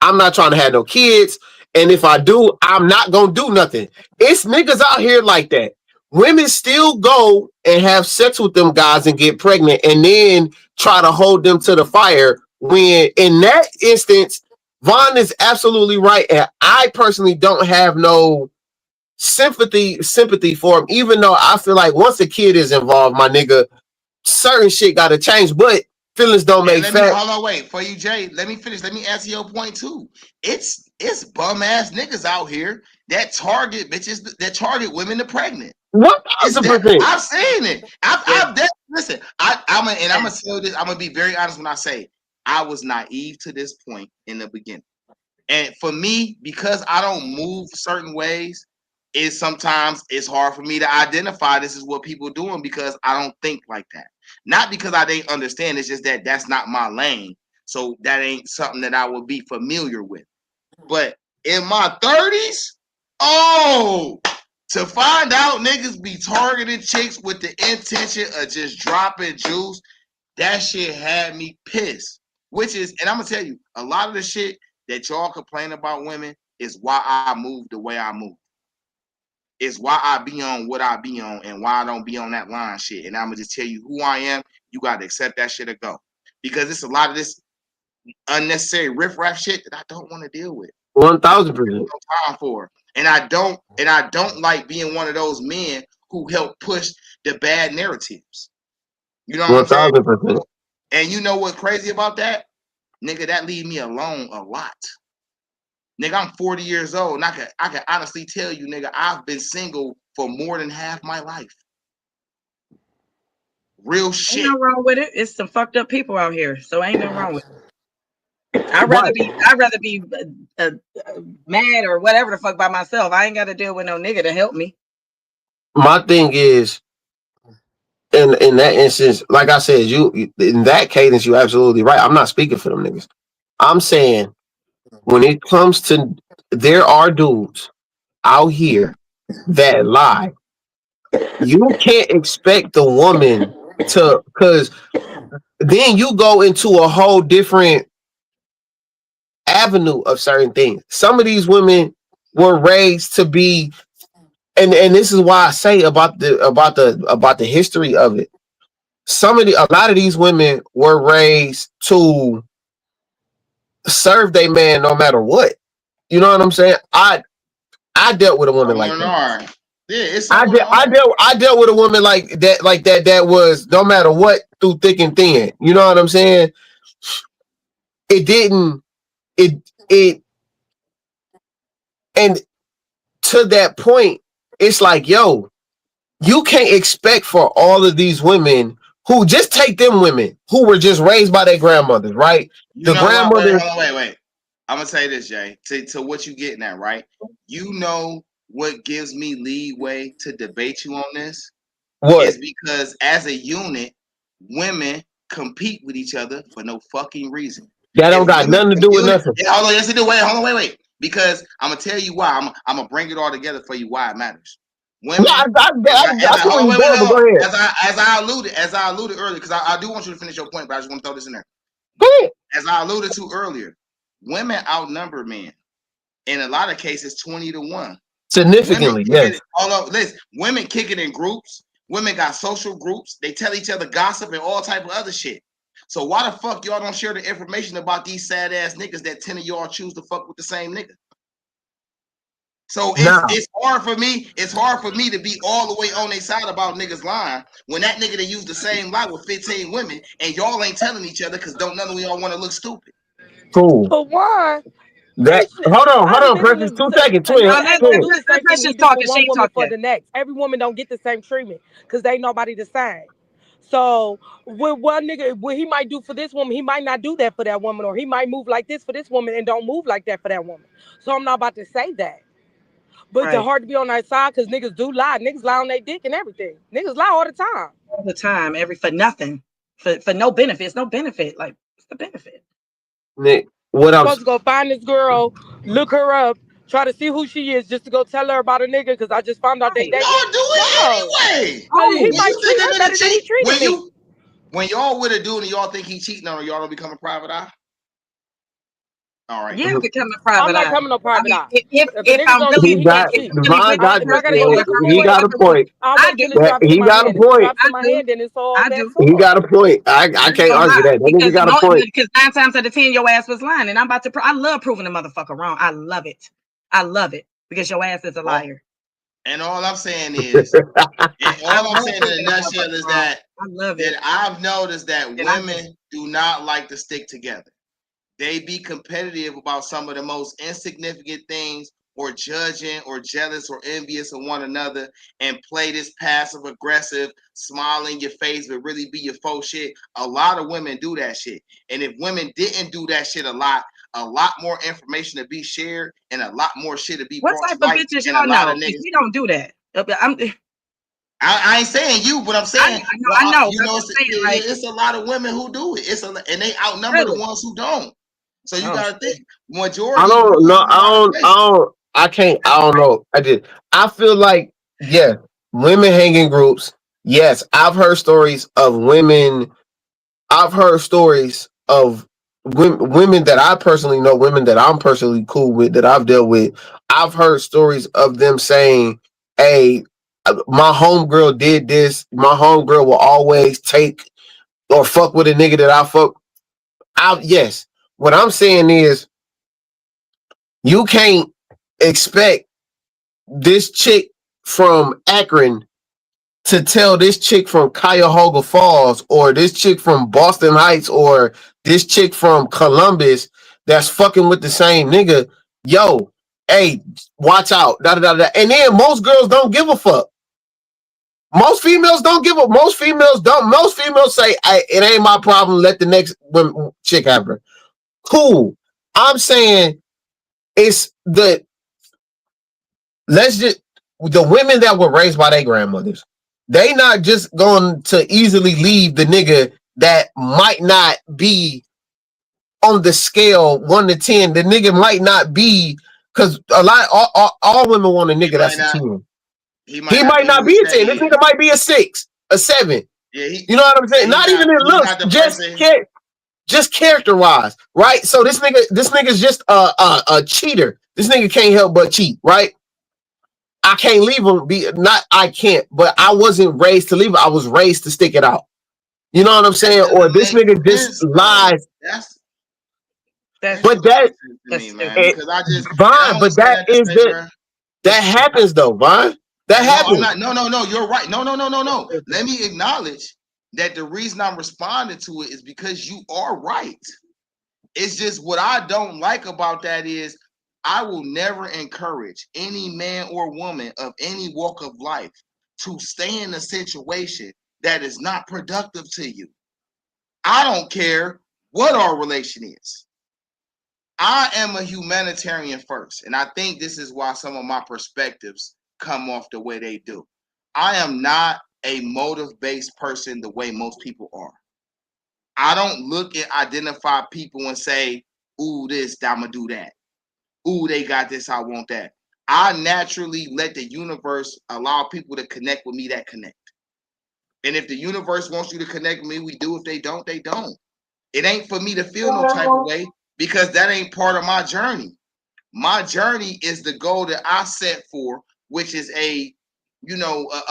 C: I'm not trying to have no kids. And if I do, I'm not gonna do nothing. It's niggas out here like that. Women still go and have sex with them guys and get pregnant and then try to hold them to the fire. When in that instance, Vaughn is absolutely right. And I personally don't have no sympathy for him, even though I feel like once a kid is involved, my nigga, certain shit gotta change. But feelings don't
B: And
C: make
B: let me
C: facts.
B: hold on, wait for you, Jay. Let me finish. Let me answer your point too. It's bum ass niggas out here that target bitches that target women to pregnant. It's that
C: 1000%.
B: I've seen it.
A: Yeah.
B: Listen. I'm gonna tell this. I'm gonna be very honest when I say I was naive to this point in the beginning. And for me, because I don't move certain ways, sometimes it's hard for me to identify this is what people are doing because I don't think like that. Not because I didn't understand, it's just that that's not my lane. So that ain't something that I would be familiar with. But in my 30s, oh, to find out niggas be targeting chicks with the intention of just dropping juice, that shit had me pissed. Which is, and I'm gonna tell you, a lot of the shit that y'all complain about women is why I move the way I move. It's why I be on what I be on and why I don't be on that line shit. And I'm gonna just tell you who I am. You gotta accept that shit or go. Because it's a lot of this unnecessary riffraff shit that I don't want to deal with.
C: 1000%.
B: Time for. And I don't like being one of those men who help push the bad narratives. You know what I'm saying?
C: 1000%.
B: And you know what's crazy about that? Nigga, that leave me alone a lot. Nigga, I'm 40 years old, and I can honestly tell you, nigga, I've been single for more than half my life. Real
A: Ain't
B: shit.
A: nothing wrong with it. It's some fucked up people out here, so ain't nothing wrong with it. I'd
C: Right.
A: rather be mad or whatever the fuck by myself. I ain't got to deal with no nigga to help me.
C: My thing is, in that instance, like I said, you in that cadence, you're absolutely right. I'm not speaking for them niggas. I'm saying when it comes to there are dudes out here that lie. You can't expect the woman to because then you go into a whole different avenue of certain things. Some of these women were raised to be and this is why I say about the history of it. A lot of these women were raised to serve their man no matter what. You know what I'm saying? I dealt with a woman like
B: Somewhere in
C: that.
B: R. Yeah, it's somewhere in R.
C: I dealt with a woman like that was no matter what through thick and thin. You know what I'm saying? It didn't it and to that point, it's like, yo, you can't expect for all of these women who just take them women who were just raised by their grandmothers, right?
B: You
C: The
B: know what? Wait,
C: grandmother,
B: hold on, wait. I'm gonna say this, Jay. To what you getting at, right? You know what gives me leeway to debate you on this
C: what?
B: is because as a unit, women compete with each other for no fucking reason.
C: That don't
B: If
C: got
B: women
C: nothing to do with
B: compute,
C: nothing.
B: yeah, hold on, yes, it do. Wait. Because I'm gonna tell you why. I'm gonna bring it all together for you why it matters. Women,
C: I see where
B: oh,
C: you're
B: wait,
C: going, but
B: hold
C: go
B: on.
C: ahead.
B: As I alluded earlier, because I do want you to finish your point, but I just want to throw this in there.
C: Go ahead.
B: As I alluded to earlier, women outnumber men in a lot of cases 20-1.
C: Significantly, yes.
B: Women kick it in groups. Women got social groups. They tell each other gossip and all type of other shit. So why the fuck y'all don't share the information about these sad ass niggas that 10 of y'all choose to fuck with the same nigga? So it's hard for me. It's hard for me to be all the way on their side about niggas lying when that nigga they use the same lie with 15 women and y'all ain't telling each other because don't none of y'all want to look stupid.
C: Cool.
D: For one,
C: Hold on,
D: literally
C: Precious. 2
D: a
C: seconds.
D: nigga
A: Let
D: ain't gonna do the same thing
A: Precious
D: he do
A: talk
D: for
A: and she
D: one
A: ain't
D: woman
A: talk
D: for
A: yet.
D: the next. Every woman don't get the same treatment because they ain't nobody the same. So when one nigga, what he might do for this woman, he might not do that for that woman, or he might move like this for this woman and don't move like that for that woman. So I'm not about to say that. But it's hard to be on that side because niggas do lie. Niggas lie on their dick and everything. Niggas lie all the time.
A: All the time, for nothing. For no benefits, no benefit. Like, what's the benefit?
C: Nick, what
D: I'm
C: I'm
D: supposed to go find this girl, look her up, try to see who she is, just to go tell her about a nigga because I just found out they dating.
B: Y'all do it anyway.
D: Oh, he
B: When
D: might
B: you
D: treat
B: think
D: her
B: that
D: better
B: nigga
D: than he
B: cheat,
D: treated me.
B: when y'all with a dude and y'all think he cheating on her, y'all don't become a private eye. All right.
A: Yeah, become a
D: I'm
A: private
D: not
A: eye.
D: coming no private eye.
A: If
D: If a nigga
A: I'm
D: gonna
A: really
D: cheat, he gonna
C: got
D: cheat.
C: Divine got
D: If I gotta go looking for
C: he
D: it,
C: got a point.
D: I'll
A: I
D: wait till
A: do.
D: it drops to
C: He
D: my
C: got a
D: hand. If it
C: point.
D: drops to my hand, then it's all
A: I
D: bets
A: do.
C: He
D: off.
C: got a point. I
A: I
C: can't
A: gonna
C: argue
A: lie
C: that. That nigga got a point.
A: because 9 times out of 10 your ass was lying, and I'm about to. I love proving a motherfucker wrong. I love it. I love it because your ass is a liar.
B: And all I'm saying is, in a
A: proving a
B: nutshell is
A: motherfucker
B: that
A: wrong. I love it.
B: I've noticed that
A: And I
B: women do not like to stick together. They be competitive about some of the most insignificant things, or judging or jealous or envious of one another, and play this passive aggressive, smile in your face, but really be your faux shit. A lot of women do that shit. And if women didn't do that shit a lot more information to be shared and a lot more shit to be
A: what
B: brought
A: type
B: to
A: of
B: light.
A: bitches
B: And a
A: y'all
B: lot
A: know?
B: of niggas.
A: We don't do that.
B: I ain't saying you, but I'm saying
A: I know.
B: it's a lot of women who do it. And they outnumber the ones who don't. So you gotta think majority.
C: I don't know. I feel like, yes, women hang in groups. Yes, I've heard stories of women. I've heard stories of women that I personally know, women that I'm personally cool with, that I've dealt with. I've heard stories of them saying, "Hey, my homegirl did this. My homegirl will always take or fuck with a nigga that I fuck." Yes, what I'm saying is, you can't expect this chick from Akron to tell this chick from Cuyahoga Falls, or this chick from Boston Heights, or this chick from Columbus that's fucking with the same nigga, yo, hey, watch out, da da da da. And then most girls don't give a fuck. Most females don't give a. Most females don't. Most females say, "It ain't my problem. Let the next chick have her." Cool. I'm saying it's the women that were raised by their grandmothers. They not just going to easily leave the nigga that might not be on the scale 1 to 10. The nigga might not be, because all women want a nigga that's a 10. He might not be a 10. This nigga might be a 6, a 7.
B: Yeah,
C: you know what I'm saying? Not even in looks, just character wise, right? So this nigga's just a cheater. This nigga can't help but cheat, right? I can't leave him. I can't, but I wasn't raised to leave him. I was raised to stick it out. You know what I'm saying? Or this nigga just lies. But that happens though, Vaughn. That happens.
B: No, you're right. No. Let me acknowledge that the reason I'm responding to it is because you are right. It's just what I don't like about that is I will never encourage any man or woman of any walk of life to stay in a situation that is not productive to you. I don't care what our relation is. I am a humanitarian first, and I think this is why some of my perspectives come off the way they do. I am not a motive-based person the way most people are. I don't look and identify people and say, ooh, this, I'ma do that. Ooh, they got this, I want that. I naturally let the universe allow people to connect with me that connect. And if the universe wants you to connect with me, we do. If they don't, they don't. It ain't for me to feel no type of way because that ain't part of my journey. My journey is the goal that I set for, which is a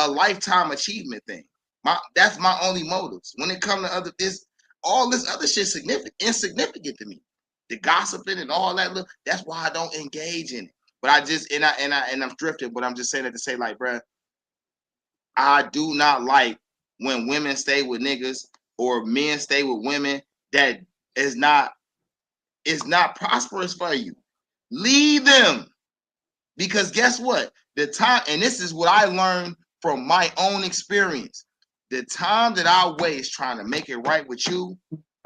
B: lifetime achievement thing. That's my only motives. When it comes to all this other shit insignificant to me. The gossiping and all that, that's why I don't engage in it. But I'm drifting, but I'm just saying it to say, like, bruh, I do not like when women stay with niggas or men stay with women that is not prosperous for you. Leave them. Because guess what? The time, and this is what I learned from my own experience. The time that I waste trying to make it right with you,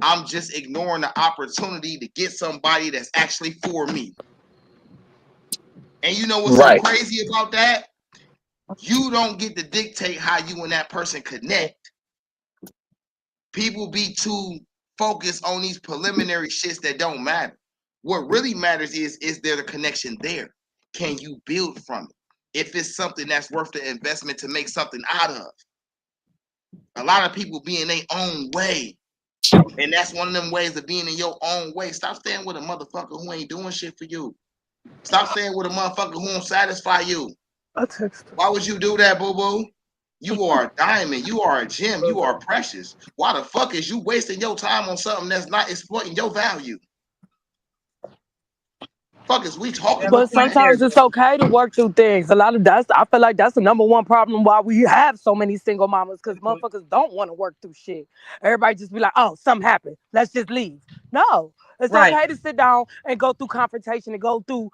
B: I'm just ignoring the opportunity to get somebody that's actually for me. And you know what's so crazy about that? You don't get to dictate how you and that person connect. People be too focused on these preliminary shits that don't matter. What really matters is there a connection there? Can you build from it? If it's something that's worth the investment to make something out of. A lot of people be in their own way. And that's one of them ways of being in your own way. Stop staying with a motherfucker who ain't doing shit for you. Stop staying with a motherfucker who won't satisfy you. Why would you do that, boo-boo? You are a diamond. You are a gem. You are precious. Why the fuck is you wasting your time on something that's not exploiting your value? Fuck is we talking
D: But
B: about?
D: sometimes it's okay to work through things. I feel like that's the number one problem why we have so many single mamas, because motherfuckers don't want to work through shit. Everybody just be like, oh, something happened, let's just leave. No, it's okay to sit down and go through confrontation and go through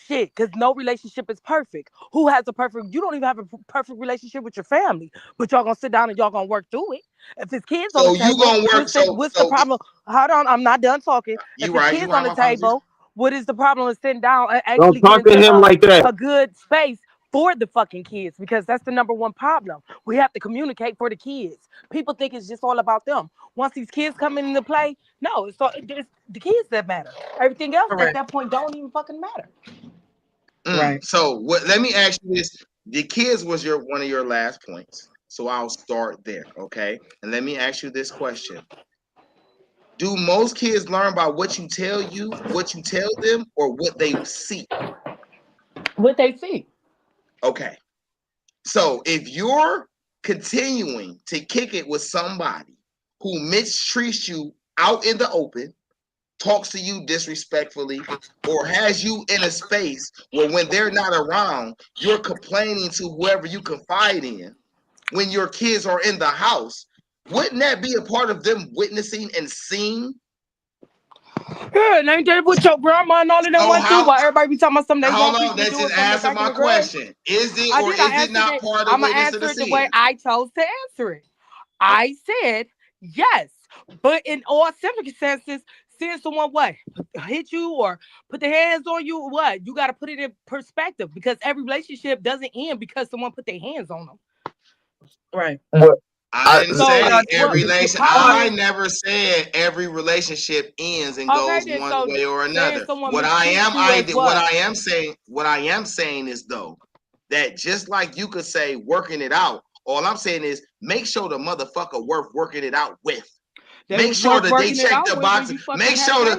D: shit, because no relationship is perfect. You don't even have a perfect relationship with your family, but y'all gonna sit down and y'all gonna work through it. If it's kids on the table,
B: you gonna work,
D: what's the problem? Hold on, I'm not done talking. If it's kids on the table, what is the problem with sitting down and actually
C: don't talk to him like that.
D: A good space for the fucking kids? Because that's the number one problem. We have to communicate for the kids. People think it's just all about them. Once these kids come into play, no, it's the kids that matter. Everything else at that point don't even fucking matter.
A: Right.
B: So let me ask you this. The kids was one of your last points. So I'll start there, okay? And let me ask you this question. Do most kids learn by what you tell them, or what they see?
D: What they see.
B: Okay. So if you're continuing to kick it with somebody who mistreats you out in the open, talks to you disrespectfully, or has you in a space where when they're not around, you're complaining to whoever you confide in when your kids are in the house, wouldn't that be a part of them witnessing and seeing?
D: Yeah, and ain't that what your grandma and all of them went through? While everybody be talking about something they want people to do
B: just answer my question. Is it or is it not part of witnessing and seeing?
D: The way I chose to answer it. I said yes, but in all circumstances, seeing someone hit you or put their hands on you, you got to put it in perspective, because every relationship doesn't end because someone put their hands on them.
A: Right.
B: I didn't say every relationship. I never said every relationship ends and goes one way or another. What I am saying is, though, that just like you could say working it out, all I'm saying is make sure the motherfucker worth working it out with. Make sure that they check the boxes. Make sure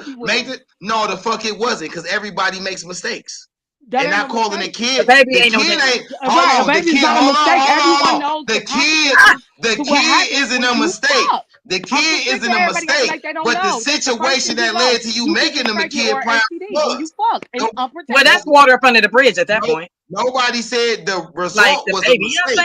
B: no, the fuck it wasn't, because everybody makes mistakes. And not calling the kid. The kid ain't. Hold on. The kid. Hold on. The kid isn't a mistake. The kid isn't a mistake. But the situation that led to you making them a kid prime was.
A: Well, that's water up under the bridge at that point.
B: Nobody said the result was a mistake.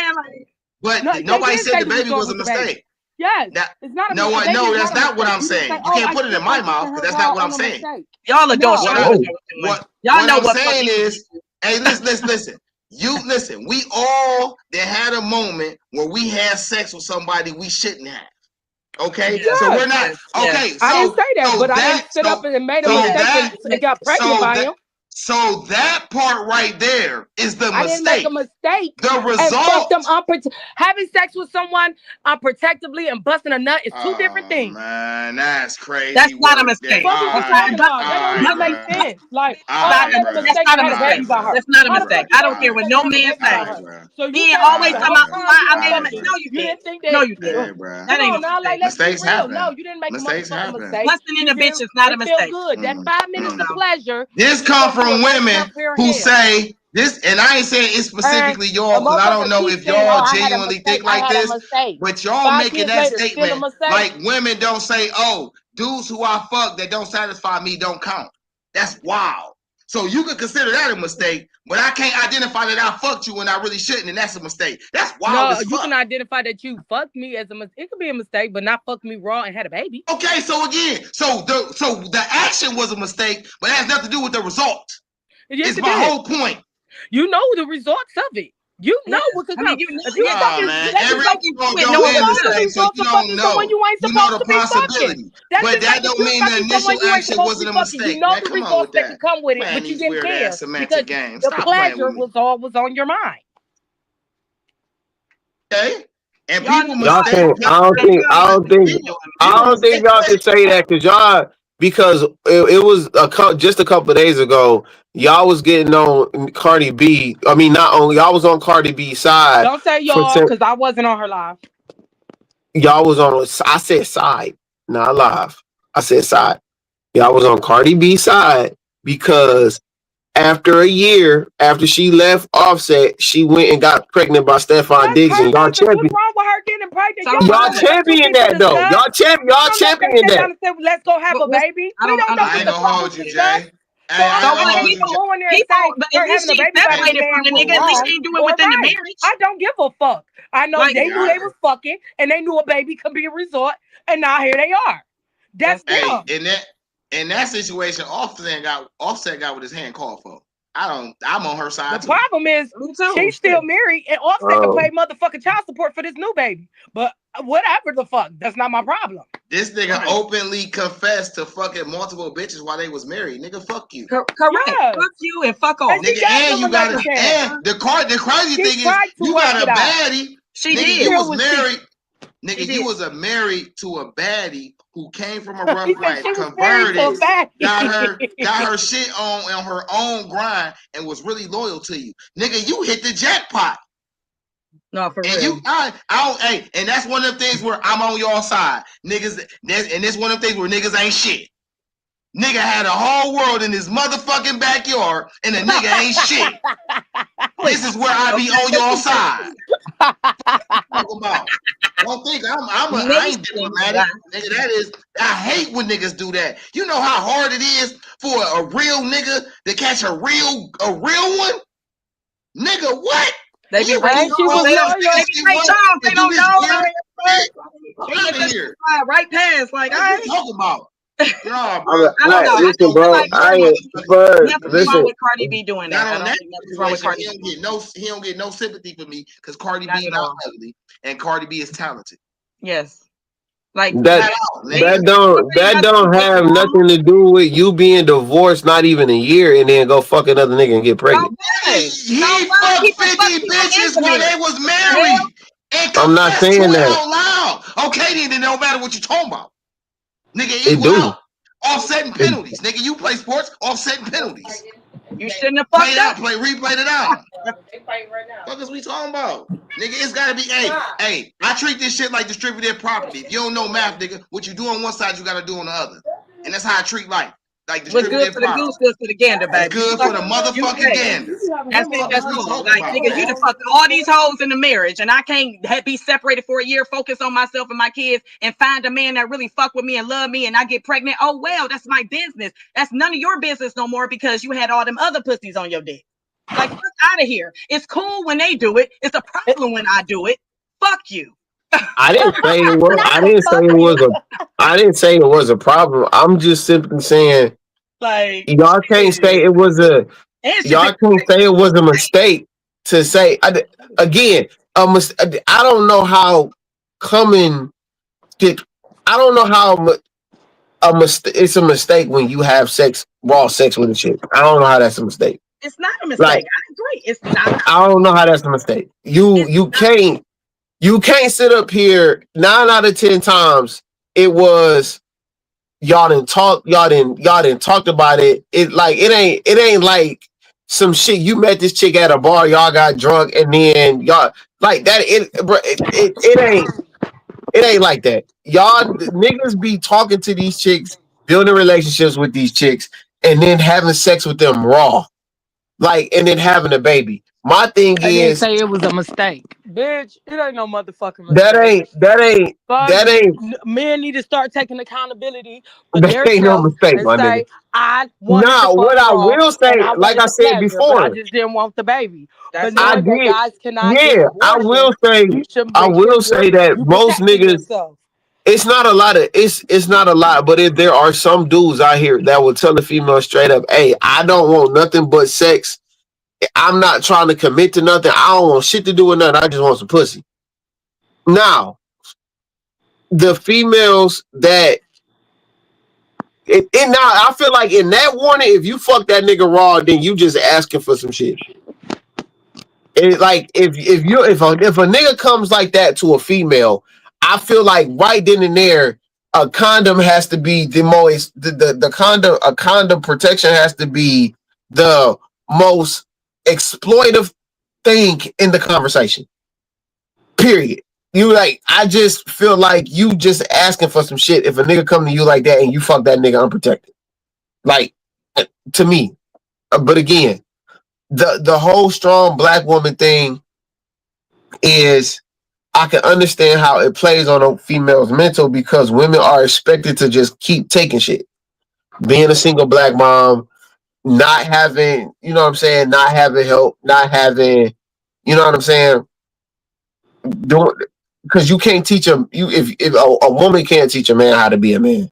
B: But nobody said the baby was a mistake.
D: Yes, it's not.
B: No, that's not what I'm saying. You can't put it in my mouth, because that's not what I'm saying.
A: Y'all adults.
B: What I'm saying is, hey, listen. Listen. We all had a moment where we had sex with somebody we shouldn't have. Okay, so we're not. Okay, so
D: I didn't say that, but I stood up and made a mistake and got pregnant by him.
B: So that part right there is the
D: I didn't make
B: mistake.
D: a mistake.
B: The
D: And fuck
B: result.
D: them having sex with someone unprotectively and busting a nut is two different
B: Oh
D: things.
B: man, that's crazy.
A: That's not a
B: work there.
A: mistake.
D: What is we
A: Okay,
D: talking
A: but
D: about? That don't even make sense. Like,
B: All
D: I
B: right,
D: made a
B: bro.
D: mistake
A: that's not
D: and
A: a
D: had a baby
A: mistake.
D: by her.
A: That's not a
D: How the
A: mistake.
D: fuck you
A: I
D: make
A: don't
D: a
A: care what
D: mistake
A: no
D: and have a
A: man
D: baby by
A: say.
B: Alright,
D: her?
B: bro.
D: So you
A: He ain't
D: came
A: always
D: out the
A: talking
D: whole
A: about
D: time
A: why
D: you
A: I
D: had
A: made
D: a
A: him.
D: baby.
A: No, you
D: You
A: didn't.
D: didn't think
A: No,
D: that.
A: you
B: Yeah,
A: didn't.
B: bro.
A: That
D: Come
A: ain't
D: on
A: a
D: now, like
A: mistake.
D: let's be
B: Mistakes
D: real.
B: happen.
D: No, you didn't make a
B: Mistakes
D: motherfucking
B: happen.
D: mistake.
A: Busting
D: You
A: into
D: feel?
A: bitches not a
D: It felt
A: mistake.
D: good. That 5 minutes of
A: No.
D: pleasure
B: This
D: is
B: come
D: gonna be a
B: from
D: nice
B: women
D: tough pair of
B: who
D: hands.
B: say this, and I ain't saying it's
D: And
B: specifically
D: a
B: y'all because I don't
D: motherfucker
B: know
D: keeps
B: if
D: saying, "Oh,
B: y'all
D: I had a
B: genuinely
D: mistake.
B: think
D: I
B: like
D: had a
B: this,
D: mistake."
B: but y'all
D: 5
B: making
D: years
B: that
D: later, still a
B: statement
D: mistake.
B: like women don't say, "Oh, dudes who I fuck that don't satisfy me don't count." That's wild. So you could consider that a mistake, but I can't identify that I fucked you when I really shouldn't, and that's a mistake. That's wild
D: No,
B: as
D: you
B: fuck.
D: can identify that you fucked me as a mistake. It could be a mistake, but not fuck me raw and had a baby.
B: Okay, so again, so the action was a mistake, but it has nothing to do with the result.
D: Yes,
B: It's
D: it
B: my
D: did.
B: whole point.
D: You know the results of it. You know
A: Yeah.
D: what could
A: I mean,
D: come.
A: you know,
D: If you
A: yeah,
B: Oh
D: fucking,
B: man,
D: that's just
B: every
D: like
A: you
B: don't
A: with
B: know
D: you
A: knowing
B: in
A: the
B: the
D: know the
A: stuff.
B: mistake, so
D: results
B: you
D: of fucking
B: don't
D: someone
B: know.
D: you ain't
B: You know
D: supposed
B: the
D: to be fucking.
B: possibility,
D: That's
B: but
D: just like
B: that
D: the
B: don't
D: truth
B: mean the
D: fucking someone
B: initial
D: you ain't
B: action
D: supposed to be
B: wasn't a
D: fucking. You
B: mistake.
D: know
B: Man,
D: the
B: come on
D: results
B: with
D: that
B: that.
D: could come with it,
B: Man,
D: but you
B: these
D: didn't
B: weird
D: care
B: ass
D: because
B: semantic games.
D: the
B: Stop playing with
D: pleasure
B: me.
D: was on your mind.
B: Okay? And
A: Y'all
B: people
A: know
C: Y'all
B: mistake
C: can't.
A: y'all
C: I
A: ain't
C: don't think.
A: doing
C: I
B: people
C: don't think
B: mistake
C: y'all can say that because it was just a couple of days ago. Y'all was getting on Cardi B. I mean, not only y'all was on Cardi B's side
D: Don't say
C: for
D: y'all, because I wasn't on her live.
C: y'all was on. I said side, not live. I said side. Y'all was on Cardi B's side because after a year after she left Offset, she went and got pregnant by Stephon
D: That's
C: Diggs,
D: her
C: and y'all
D: business. What's
C: champion.
D: wrong with her getting pregnant?
A: So
D: You don't
C: Y'all
D: know what
A: what?
D: them two
C: champion
D: people
C: that though.
D: discussed.
C: Y'all
D: You don't know if they
C: champion
D: sat down
C: that.
D: and said, let's go have a
A: What's
D: baby.
A: I
D: We
A: don't
D: don't know
B: I
D: what
B: ain't
D: the
A: understand.
B: gonna
D: fuck was
B: hold you,
D: discussed.
B: Jay.
D: So
B: Hey, I
D: all
B: ain't
A: So
D: of
B: gonna
A: what?
D: that
B: hold
D: shit
B: you,
D: to
B: Jay.
D: go in there and
A: People,
D: say
A: but at
D: her
A: least
D: having a
A: she
D: baby by another
A: separated from
D: man
A: the
D: was
A: nigga. At least
D: wrong
A: she ain't doing
D: or
A: within the
D: right.
A: marriage.
D: I don't give a fuck. I know
A: Like
D: they knew
B: Yeah,
D: they was fucking and they knew a baby could be a resort, and now here they are. That's
A: that's
B: hey,
D: them.
B: in that situation, Offset got what his hand called for. I'm on her
D: The
B: side too.
D: problem is
A: me too.
D: she's still married and Offset can pay motherfucking child support for this new baby. But whatever the fuck, that's not my problem.
B: This nigga
A: Right.
B: openly confessed to fucking multiple bitches while they was married. Nigga, fuck you.
A: Correct.
D: Yeah.
A: Fuck you and fuck
D: And
A: off.
D: she
B: Nigga,
D: gave
B: and
D: him
B: you got
D: another
B: it.
D: chance.
B: And the crazy
D: She
B: thing is,
D: tried to
B: you
D: work
B: got
D: it
B: a
D: out.
B: baddie.
A: She
B: Nigga,
A: did.
B: you
D: Still
B: was
D: was
B: married.
A: She
B: Nigga,
A: did.
B: you was married to a baddie who came from a
D: He
B: rough
D: said
B: life,
D: she was married to a
B: converted, got her shit on her own grind, and was really loyal to you. Nigga, you hit the jackpot.
A: No, for
B: And
A: real.
B: I don't, hey, and that's one of the things where I'm on your side, niggas. And this one of the things where niggas ain't shit. Nigga had a whole world in his motherfucking backyard, and the nigga ain't shit. This is where I be on your side. Talk about. Don't think I ain't diplomatic. Nigga, that is, I hate when niggas do that. You know how hard it is for a real nigga to catch a real one? Nigga, what?
A: They be
B: You
A: Ray
D: And
A: Charles.
D: she was
A: They don't.
D: loyal.
A: They be Ray Charles. They
B: to do
A: don't
B: this
A: know.
B: weird shit?
A: They
B: Out
A: let
B: of
A: that shit
B: here.
A: slide right past. Like, all
B: What you
A: right.
B: talking about? Nah,
C: I,
B: bro.
A: I don't know. I
C: listen,
A: just feel
C: bro.
A: like nothing's wrong
C: Listen.
A: with Cardi B doing
B: Not
A: that. I
B: on
A: don't
B: that
A: think nothing's wrong with
B: situation.
A: Cardi B.
B: He don't get no sympathy for me because Cardi
A: Not
B: B
A: at
B: not
A: all.
B: ugly and Cardi B is talented.
A: Yes. Like
C: That
B: Flat out,
A: they
B: nigga.
C: that don't have nothing to do with you being divorced not even a year and then go fuck another nigga and get
A: So
C: pregnant.
A: what?
B: He
A: So what?
B: fucked
A: People fuck
B: 50
A: people in
B: bitches
A: the
B: while
A: marriage.
B: they was
A: What the hell?
B: married and
C: I'm not
B: confessed to
C: saying
B: it
C: that.
B: out loud. Okay, then it don't matter what you talking about. Nigga,
C: It
B: equal
C: do.
B: out. Offsetting
C: It,
B: penalties. Nigga, you play sports, offsetting penalties.
A: You shouldn't have
B: Play
A: fucked
B: it out,
A: up.
B: replay it out. What is we talking about? Nigga, it's gotta be, hey, I treat this shit like distributed property. If you don't know math, nigga, what you do on one side, you gotta do on the other. And that's how I treat life. Like
A: What's good
B: distributed
A: for the
B: property.
A: goose, good for the gander,
B: It's
A: baby.
B: good for the
A: You
B: motherfucking
A: pay.
B: gander.
A: That's it.
B: Fuck is
A: That's
B: we
A: all.
B: talking
A: Like,
B: about,
A: nigga, you
B: man?
A: done fucked all these hoes in the marriage, and I can't be separated for a year, focus on myself and my kids, and find a man that really fuck with me and love me, and I get pregnant. Oh well, that's my business. That's none of your business no more because you had all them other pussies on your dick. Like, fuck out of here. It's cool when they do it. It's a problem when I do it. Fuck you.
C: I didn't say it was.
D: Not
C: I
D: the
C: didn't say
D: fuck
C: it was
D: you.
C: a. I didn't say it was a problem. I'm just simply saying
A: Like,
C: y'all can't say it was a.
A: and she
C: Y'all
A: picked
C: can't say it was a mistake to say again. I don't know how coming. I don't know how much. a mistake. It's a mistake when you have raw sex with a chick. I don't know how that's a mistake.
A: It's not a
C: Like
A: mistake. I agree. It's not.
C: I don't know how that's a mistake.
A: It's
C: You can't sit up here 9 out of 10 times. It was y'all didn't talked about it. It ain't like some shit. You met this chick at a bar, y'all got drunk, and then y'all like that. It ain't like that. Y'all niggas be talking to these chicks, building relationships with these chicks, and then having sex with them raw, like, and then having a baby. My thing
E: I didn't
C: is
E: say it was a mistake.
D: Bitch, it ain't no motherfucking
C: that
D: mistake. Men need to start taking accountability for
C: that
D: their
C: ain't no
D: self
C: mistake,
D: and
C: my nigga.
D: say, I wanted to
C: Now,
D: fuck
C: what I
D: raw
C: will say,
D: and I
C: like I
D: wanted
C: said
D: pleasure, but I
C: before,
D: just didn't want the baby.
A: That's
D: But
C: I
D: knowing that
C: did.
D: guys cannot get
C: Yeah,
D: abortion, you should
C: I
D: make sure
C: will say that
D: you
C: most
D: protecting
C: niggas.
D: yourself.
C: It's not a lot of it's not a lot, but if there are some dudes out here that will tell a female straight up, "Hey, I don't want nothing but sex. I'm not trying to commit to nothing. I don't want shit to do with nothing. I just want some pussy." Now, the females that now I feel like in that warning, if you fuck that nigga raw, then you just asking for some shit. Like if a nigga comes like that to a female, I feel like right then and there, a condom has to be the most the condom a condom protection has to be the most exploitive thing in the conversation. Period. You like I just feel like you just asking for some shit if a nigga come to you like that and you fuck that nigga unprotected. Like to me. But again, the whole strong black woman thing is I can understand how it plays on a female's mental because women are expected to just keep taking shit. Being a single black mom, not having, you know what I'm saying, not having help, not having, you know what I'm saying, doing because you can't teach a you if a woman can't teach a man how to be a man.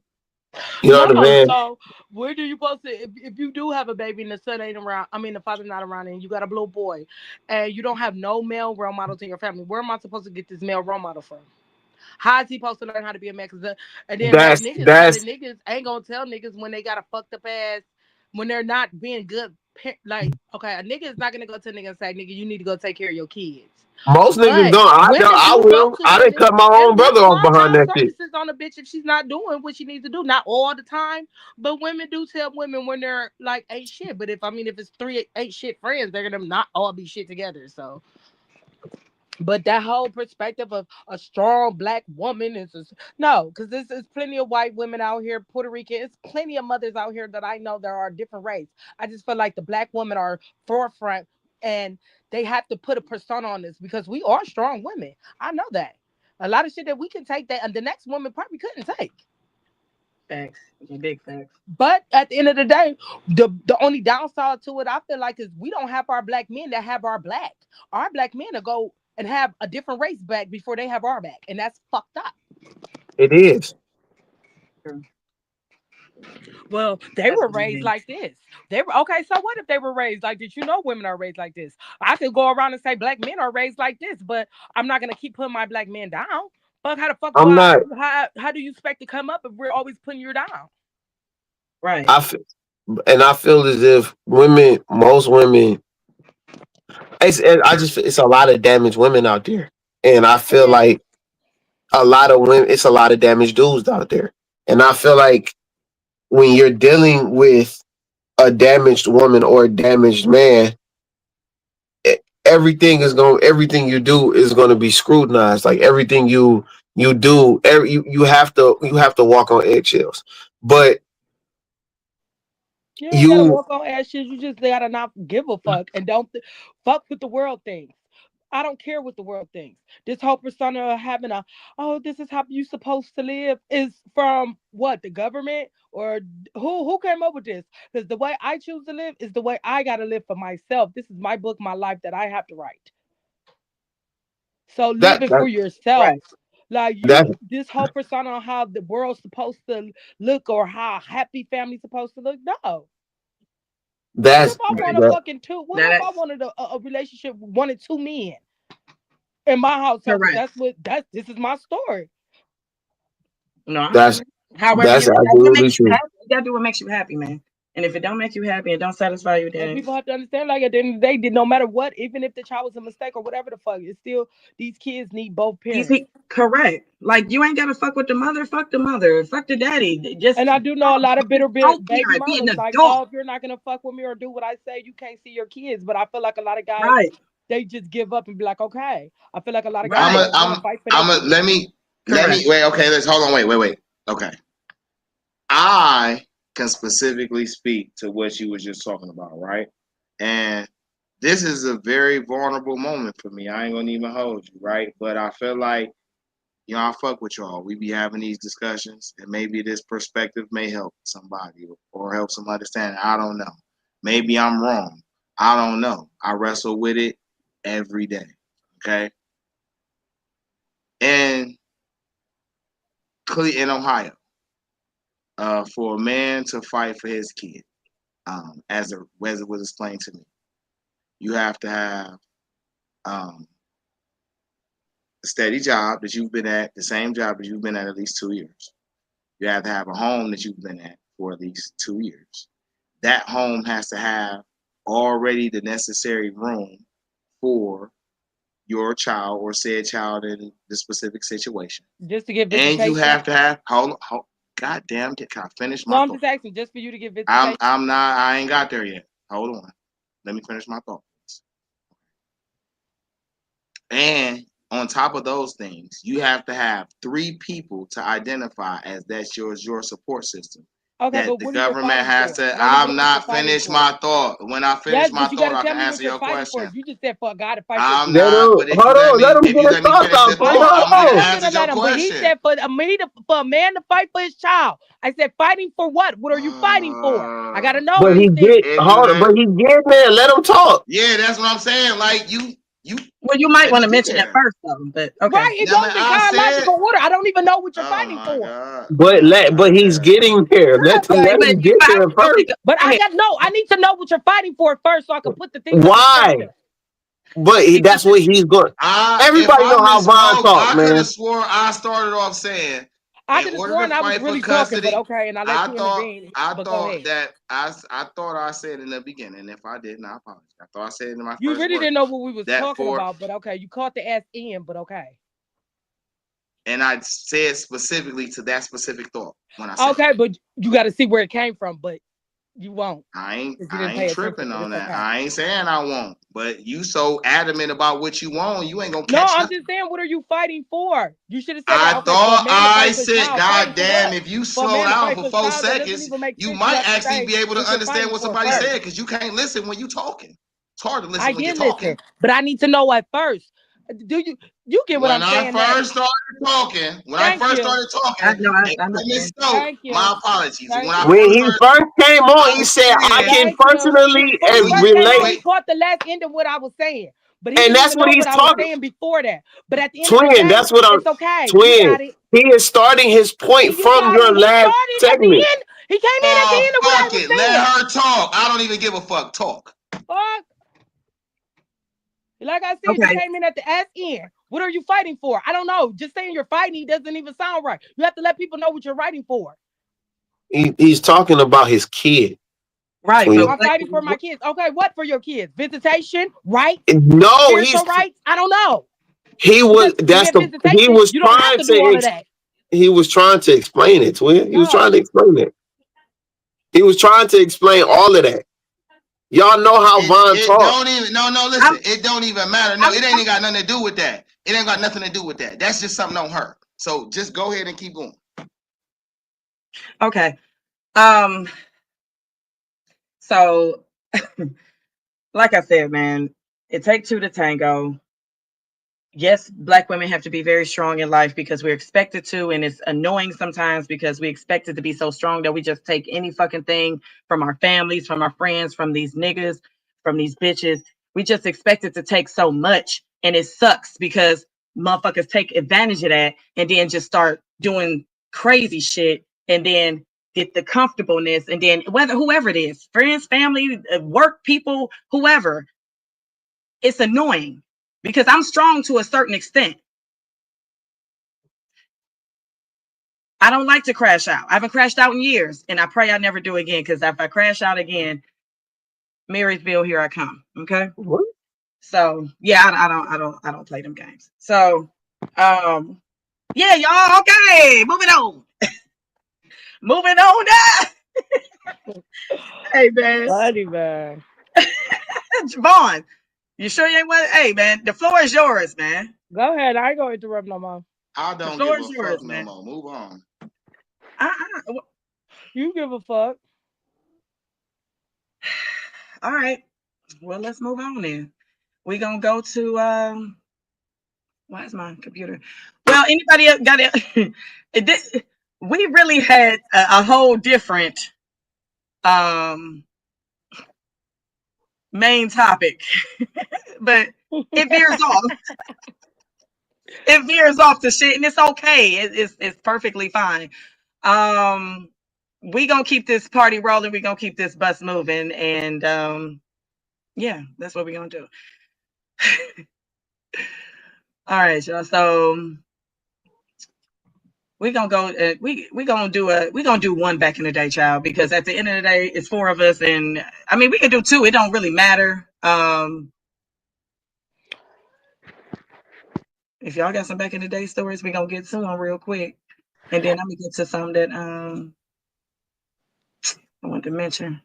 C: You know what I'm
D: No,
C: saying?
D: so where do you supposed to if you do have a baby and the son ain't around, I mean the father's not around and you got a little boy and you don't have no male role models in your family, where am I supposed to get this male role model from? How is he supposed to learn how to be a man? And then like
C: That's
D: niggas ain't gonna tell niggas when they got a fucked up ass, when they're not being good. Like, okay, a nigga is not gonna go to a nigga and say, nigga, you need to go take care of your kids.
C: most niggas
D: But
C: don't.
D: women
C: I
D: do go
C: will.
D: to
C: I didn't
D: niggas
C: cut my own
D: and will
C: brother off
D: slide
C: behind
D: down
C: that shit.
D: services on a bitch if she's not doing what she needs to do. Not all the time, but women do tell women when they're like ain't shit. But if it's three ain't shit friends, they're gonna not all be shit together. So but that whole perspective of a strong black woman is just, no, because this is plenty of white women out here, Puerto Rican. It's plenty of mothers out here that I know there are different race. I just feel like the black women are forefront and they have to put a persona on this because we are strong women. I know that. A lot of shit that we can take that and the next woman probably couldn't take.
A: facts. Big facts.
D: But at the end of the day, the only downside to it, I feel like, is we don't have our black men that have our black. Our black men will go and have a different race back before they have our back, and that's fucked up.
C: It is.
A: True.
D: Well, they
A: That's
D: were
A: what it
D: raised
A: is.
D: like this. They were okay. So what if they were raised like this? You know, women are raised like this. I could go around and say black men are raised like this, but I'm not gonna keep putting my black men down. Fuck, how the fuck do
C: I'm
D: I?
C: not.
D: How do you expect to come up if we're always putting you down?
A: Right.
C: I feel, and I feel as if most women, it's a lot of damaged women out there, and I
D: It
C: feel
D: is.
C: like a lot of women, it's a lot of damaged dudes out there, and I feel like when you're dealing with a damaged woman or a damaged man, everything you do is going to be scrutinized. Like everything you do, you have to walk on eggshells. But
D: You ain't gotta
C: you
D: walk on ass shit. You just gotta not give a fuck and don't fuck with the world things. I don't care what the world thinks. This whole persona of having oh, this is how you supposed to live is from what, the government or who came up with this? Because the way I choose to live is the way I gotta live for myself. This is my book, my life that I have to write. So live
C: that
D: it
C: that
D: for yourself.
A: Right.
D: Like
C: that
D: this whole persona on how the world's supposed to look or how a happy family's supposed to look. No. What if
C: that's
D: I want a
A: Right.
C: that,
D: fucking two? What
A: Now
D: if I
A: that's
D: wanted a relationship with one and two men in my household? Because
A: correct.
D: this is my story.
A: No, I
C: that's
A: agree. However,
C: That's
A: you gotta do what
C: absolutely
A: makes you
C: true.
A: happy. You gotta do what makes you happy, man. And if it don't make you happy and don't satisfy you,
D: And
A: then
D: people have to understand, like at the end of the day, no matter what, even if the child was a mistake or whatever the fuck, it's still these kids need both
A: these
D: parents.
A: correct. Like you ain't gotta fuck with the mother, fuck the daddy. Just
D: And I do know a lot of bitter baby
A: be an
D: mamas like,
A: adult.
D: oh, if you're not gonna fuck with me or do what I say, you can't see your kids. But I feel like a lot of guys,
A: Right.
D: they just give up and be like, okay. I feel like a lot of
A: Right.
D: guys don't want to fight for their kids.
B: let me
A: Correct.
B: wait. Okay, let's hold on. Wait. Okay, I can specifically speak to what you was just talking about, right? And this is a very vulnerable moment for me. I ain't gonna even hold you, right? But I feel like, you know, I fuck with y'all. We be having these discussions, and maybe this perspective may help somebody or help some understanding. I don't know. Maybe I'm wrong. I don't know. I wrestle with it every day. Okay. And in Ohio, for a man to fight for his kid, as it was explained to me, you have to have a steady job that you've been at, the same job that you've been at least 2 years. You have to have a home that you've been at for at least 2 years. That home has to have already the necessary room for your child or said child in the specific situation.
D: Just to get
B: And
D: visitation.
B: you have to have hold God damn it, can I finish my
D: No, I'm
B: thought?
D: just asking, just for you to get visitation.
B: I ain't got there yet. Hold on. Let me finish my thought. And on top of those things, you have to have 3 people to identify as that's your support system.
D: Okay,
B: That
D: but
B: the
D: what are you
B: government
D: fighting
B: has
D: for?
B: to.
D: I want to know
B: I'm
D: what you're
B: not
D: fighting
B: finished
D: for.
B: my thought. When I finish
D: Yes,
B: my
D: but you
B: thought,
D: gotta
B: I
D: tell
B: can
D: me what
B: answer
D: you're
B: your
D: fighting for.
B: question.
D: You just said for a guy to fight for
B: I'm
D: kids.
B: not, but if
C: Hold
B: you let
C: on, let
B: me,
C: him get his thoughts
B: finish the
C: out.
B: thought, I'm
D: I
B: gonna
D: know
B: answer
D: you're
B: your
D: gonna let him, but he
B: question.
D: said for a man to fight for his child. I said fighting for what? What are you fighting for? I gotta know
C: But
D: these
C: he
D: things.
C: get
B: If you
C: hold on,
B: let,
C: but he get there. Let him talk.
B: yeah, that's what I'm saying. Like you
A: Well, you might
B: let me
A: want to
B: get
A: mention it
B: there.
A: first, though. But okay.
D: Right, it
B: Yeah, man,
D: goes in
B: I said.
D: chronological order. I don't even know what you're
B: Oh
D: fighting
B: my
D: for.
B: god.
C: But he's getting there.
A: Okay,
C: Let
A: but
C: him get there first.
D: But
A: go
D: I
A: ahead.
D: got no. I need to know what you're fighting for first, so I can put the things in
C: Why?
D: perspective.
C: But
A: Because
C: that's what he's going.
B: If
C: Everybody
B: I
C: know how Von
B: misspoke,
C: talk,
B: I could have
C: man.
B: swore I started off saying,
D: I
B: in
D: could have
B: order to
D: sworn I was
B: fight for
D: really talking, but
B: custody,
D: okay, and I let you intervene. But go ahead.
B: I thought I said in the beginning. If I didn't, I apologize. I thought I said it in my
D: You
B: first
D: really
B: word
D: didn't know what we was
B: that
D: talking about, but okay, you caught the ass in, but okay.
B: and I said specifically to that specific thought when I said
D: Okay, but you got to see where it came from, but you won't
B: I
D: because you
B: ain't
D: didn't pay attention.
B: tripping
D: But
B: on
D: it's
B: that.
D: okay.
B: I ain't saying I won't, but you so adamant about what you want, you ain't gonna
D: No,
B: catch
D: I'm
B: nothing.
D: just saying, what are you fighting for? You should have said
B: I
D: that. Okay, for a
B: thought
D: man to
B: I
D: fight for his
B: said,
D: child, fighting
B: God
D: for
B: damn,
D: what?
B: if you
D: For a
B: slow
D: man to
B: down
D: fight
B: for
D: for his
B: 4
D: child, that doesn't
B: seconds,
D: even make
B: you
D: sense. You
B: might
D: have to
B: actually
D: say
B: be able to
D: what you're
B: understand
D: fighting
B: what
D: for
B: somebody
D: first.
B: said because you can't listen when you talking. It's hard to listen
D: I
B: when you're
D: can listen,
B: talking.
D: but I need to know at first. Do you get what
B: When
D: I'm
B: I
D: saying now?
B: first started talking,
D: Thank you.
A: I know,
B: if
A: I
B: I
A: understand.
B: misspoke,
D: Thank you.
B: my apologies. When
D: Thank
B: I
C: When
D: you.
B: first
C: he
B: started,
C: first came on,
B: I
C: he
B: was
C: said, "I
B: saying,
C: can
D: Thank you.
C: personally
D: When he
B: when
D: first
B: you
D: came on,
C: relate,"
D: he caught the last end of what I was saying. But he
C: and
D: didn't
C: that's
D: even
C: what
D: know
C: he's
D: what I was
C: talking.
D: saying before that. But at the end of the
C: Twin,
D: day,
C: that's what I'm.
D: it's okay. You
C: Twin,
D: got it.
C: he is starting his point
D: You
C: from
D: got it.
C: your
D: He
C: last
D: started at the
C: segment.
D: end. He came in at the
B: oh
D: end of what I
B: fuck
D: was
B: it, let
D: saying.
B: her talk. I don't even give a fuck. Talk.
D: Fuck. Like I said, you
A: Okay.
D: came in at the ass end. What are you fighting for? I don't know. Just saying you're fighting doesn't even sound right. You have to let people know what you're fighting for.
C: He's talking about his kid.
A: Right, but
C: Twin.
D: I'm fighting for my kids. Okay, what for your kids? Visitation, rights,
C: No,
D: parental rights? I don't know.
C: he was.
D: Because to
C: That's
D: get
C: the. He
D: visitation,
C: was
D: you don't have
C: trying
D: to do
C: to.
D: all of that.
C: He was trying to explain it, Twin. He was trying
D: No.
C: to explain it. He was trying to explain all of that. Y'all know how Von
B: It
C: talk.
B: don't even no
A: I'm,
B: listen. It don't even matter. No,
A: I'm,
B: it ain't even got nothing to do with that. It ain't got nothing to do with that. That's just something on her. So just go ahead and keep going.
A: okay. Um. So, like I said, man, it takes 2 to tango. Yes, Black women have to be very strong in life because we're expected to, and it's annoying sometimes because we expect it to be so strong that we just take any fucking thing from our families, from our friends, from these niggas, from these bitches. We just expect it to take so much, and it sucks because motherfuckers take advantage of that and then just start doing crazy shit and then get the comfortableness, and then whoever it is, friends, family, work people, whoever, it's annoying because I'm strong to a certain extent. I don't like to crash out. I haven't crashed out in years, and I pray I never do again. Because if I crash out again, Marysville, here I come. Okay.
C: What?
A: So yeah, I don't play them games. So, yeah, y'all. Okay, moving on. Moving on now. Hey man,
D: Bloody man.
A: Vaughn, you sure you ain't what? Hey man, the floor is yours, man.
D: Go ahead. I ain't gonna interrupt no more.
B: I don't
A: floor
B: give
A: is
B: a
A: yours,
B: fuck no
A: man.
B: more. Move on.
D: You give a fuck.
A: All right. Well, let's move on then. We're gonna go to why is my computer? Well, anybody else got it? We really had a whole different main topic, but it veers off. It veers off the shit, and it's okay. It's perfectly fine. We gonna keep this party rolling. We gonna keep this bus moving, and yeah, that's what we're gonna do. All right, y'all. So we're gonna go. We gonna do one back in the day, child. Because at the end of the day, it's 4 of us, and I mean we can do 2. It don't really matter. If y'all got some back in the day stories, we gonna get to them real quick, and then I'm gonna get to some that I want to mention.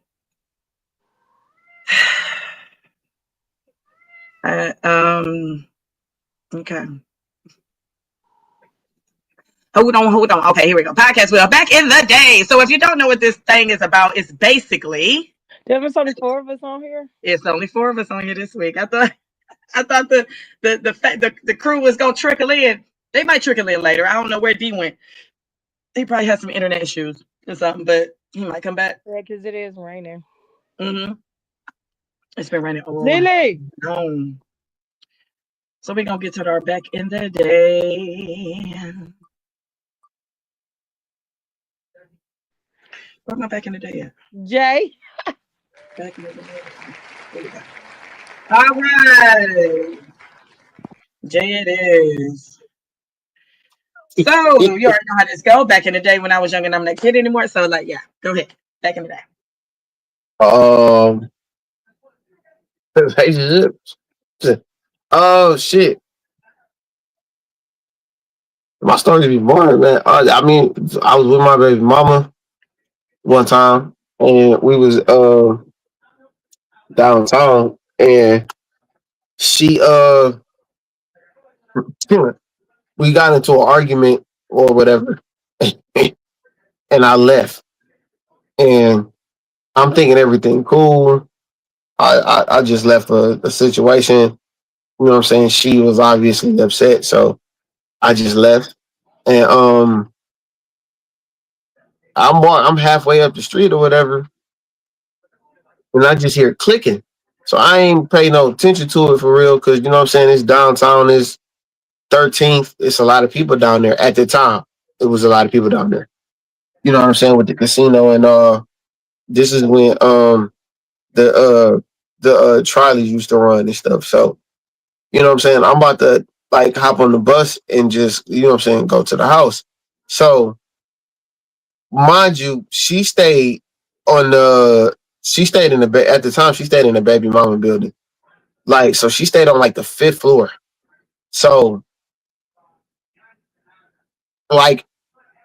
A: Okay. Hold on. Okay, here we go. Podcast Wheel back in the day. So if you don't know what this thing is about, it's basically
D: There's only 4 of us on here.
A: it's only 4 of us on here this week. I thought the crew was gonna trickle in. They might trickle in later. I don't know where D went. He probably has some internet issues or something, but he might come back.
D: Yeah, because it is raining.
A: Mm-hmm. It's been raining all
D: Lily.
A: long. So we're gonna get to our back in the day. Where's my back in the day at?
D: Jay.
A: Back in the day. There we go. All right. Jay it is. So you already know how this go. Back in the day when I was young and I'm not a kid anymore. So like, yeah, go ahead. Back in the day.
C: Relationships. Oh shit. My story be boring, man. I mean, I was with my baby mama one time, and we was downtown, and she we got into an argument or whatever, and I left, and I'm thinking everything cool. I just left a situation. You know what I'm saying? She was obviously upset, so I just left, and I'm halfway up the street or whatever, and I just hear clicking. So I ain't pay no attention to it for real, because you know what I'm saying, it's downtown, it's 13th, it's a lot of people down there. At the time, it was a lot of people down there. You know what I'm saying, with the casino, and this is when the trolleys used to run and stuff. So, you know what I'm saying, I'm about to like hop on the bus and just, you know what I'm saying, go to the house. So mind you, she stayed in the at the time she stayed in the baby mama building. Like, so she stayed on like the 5th floor. So like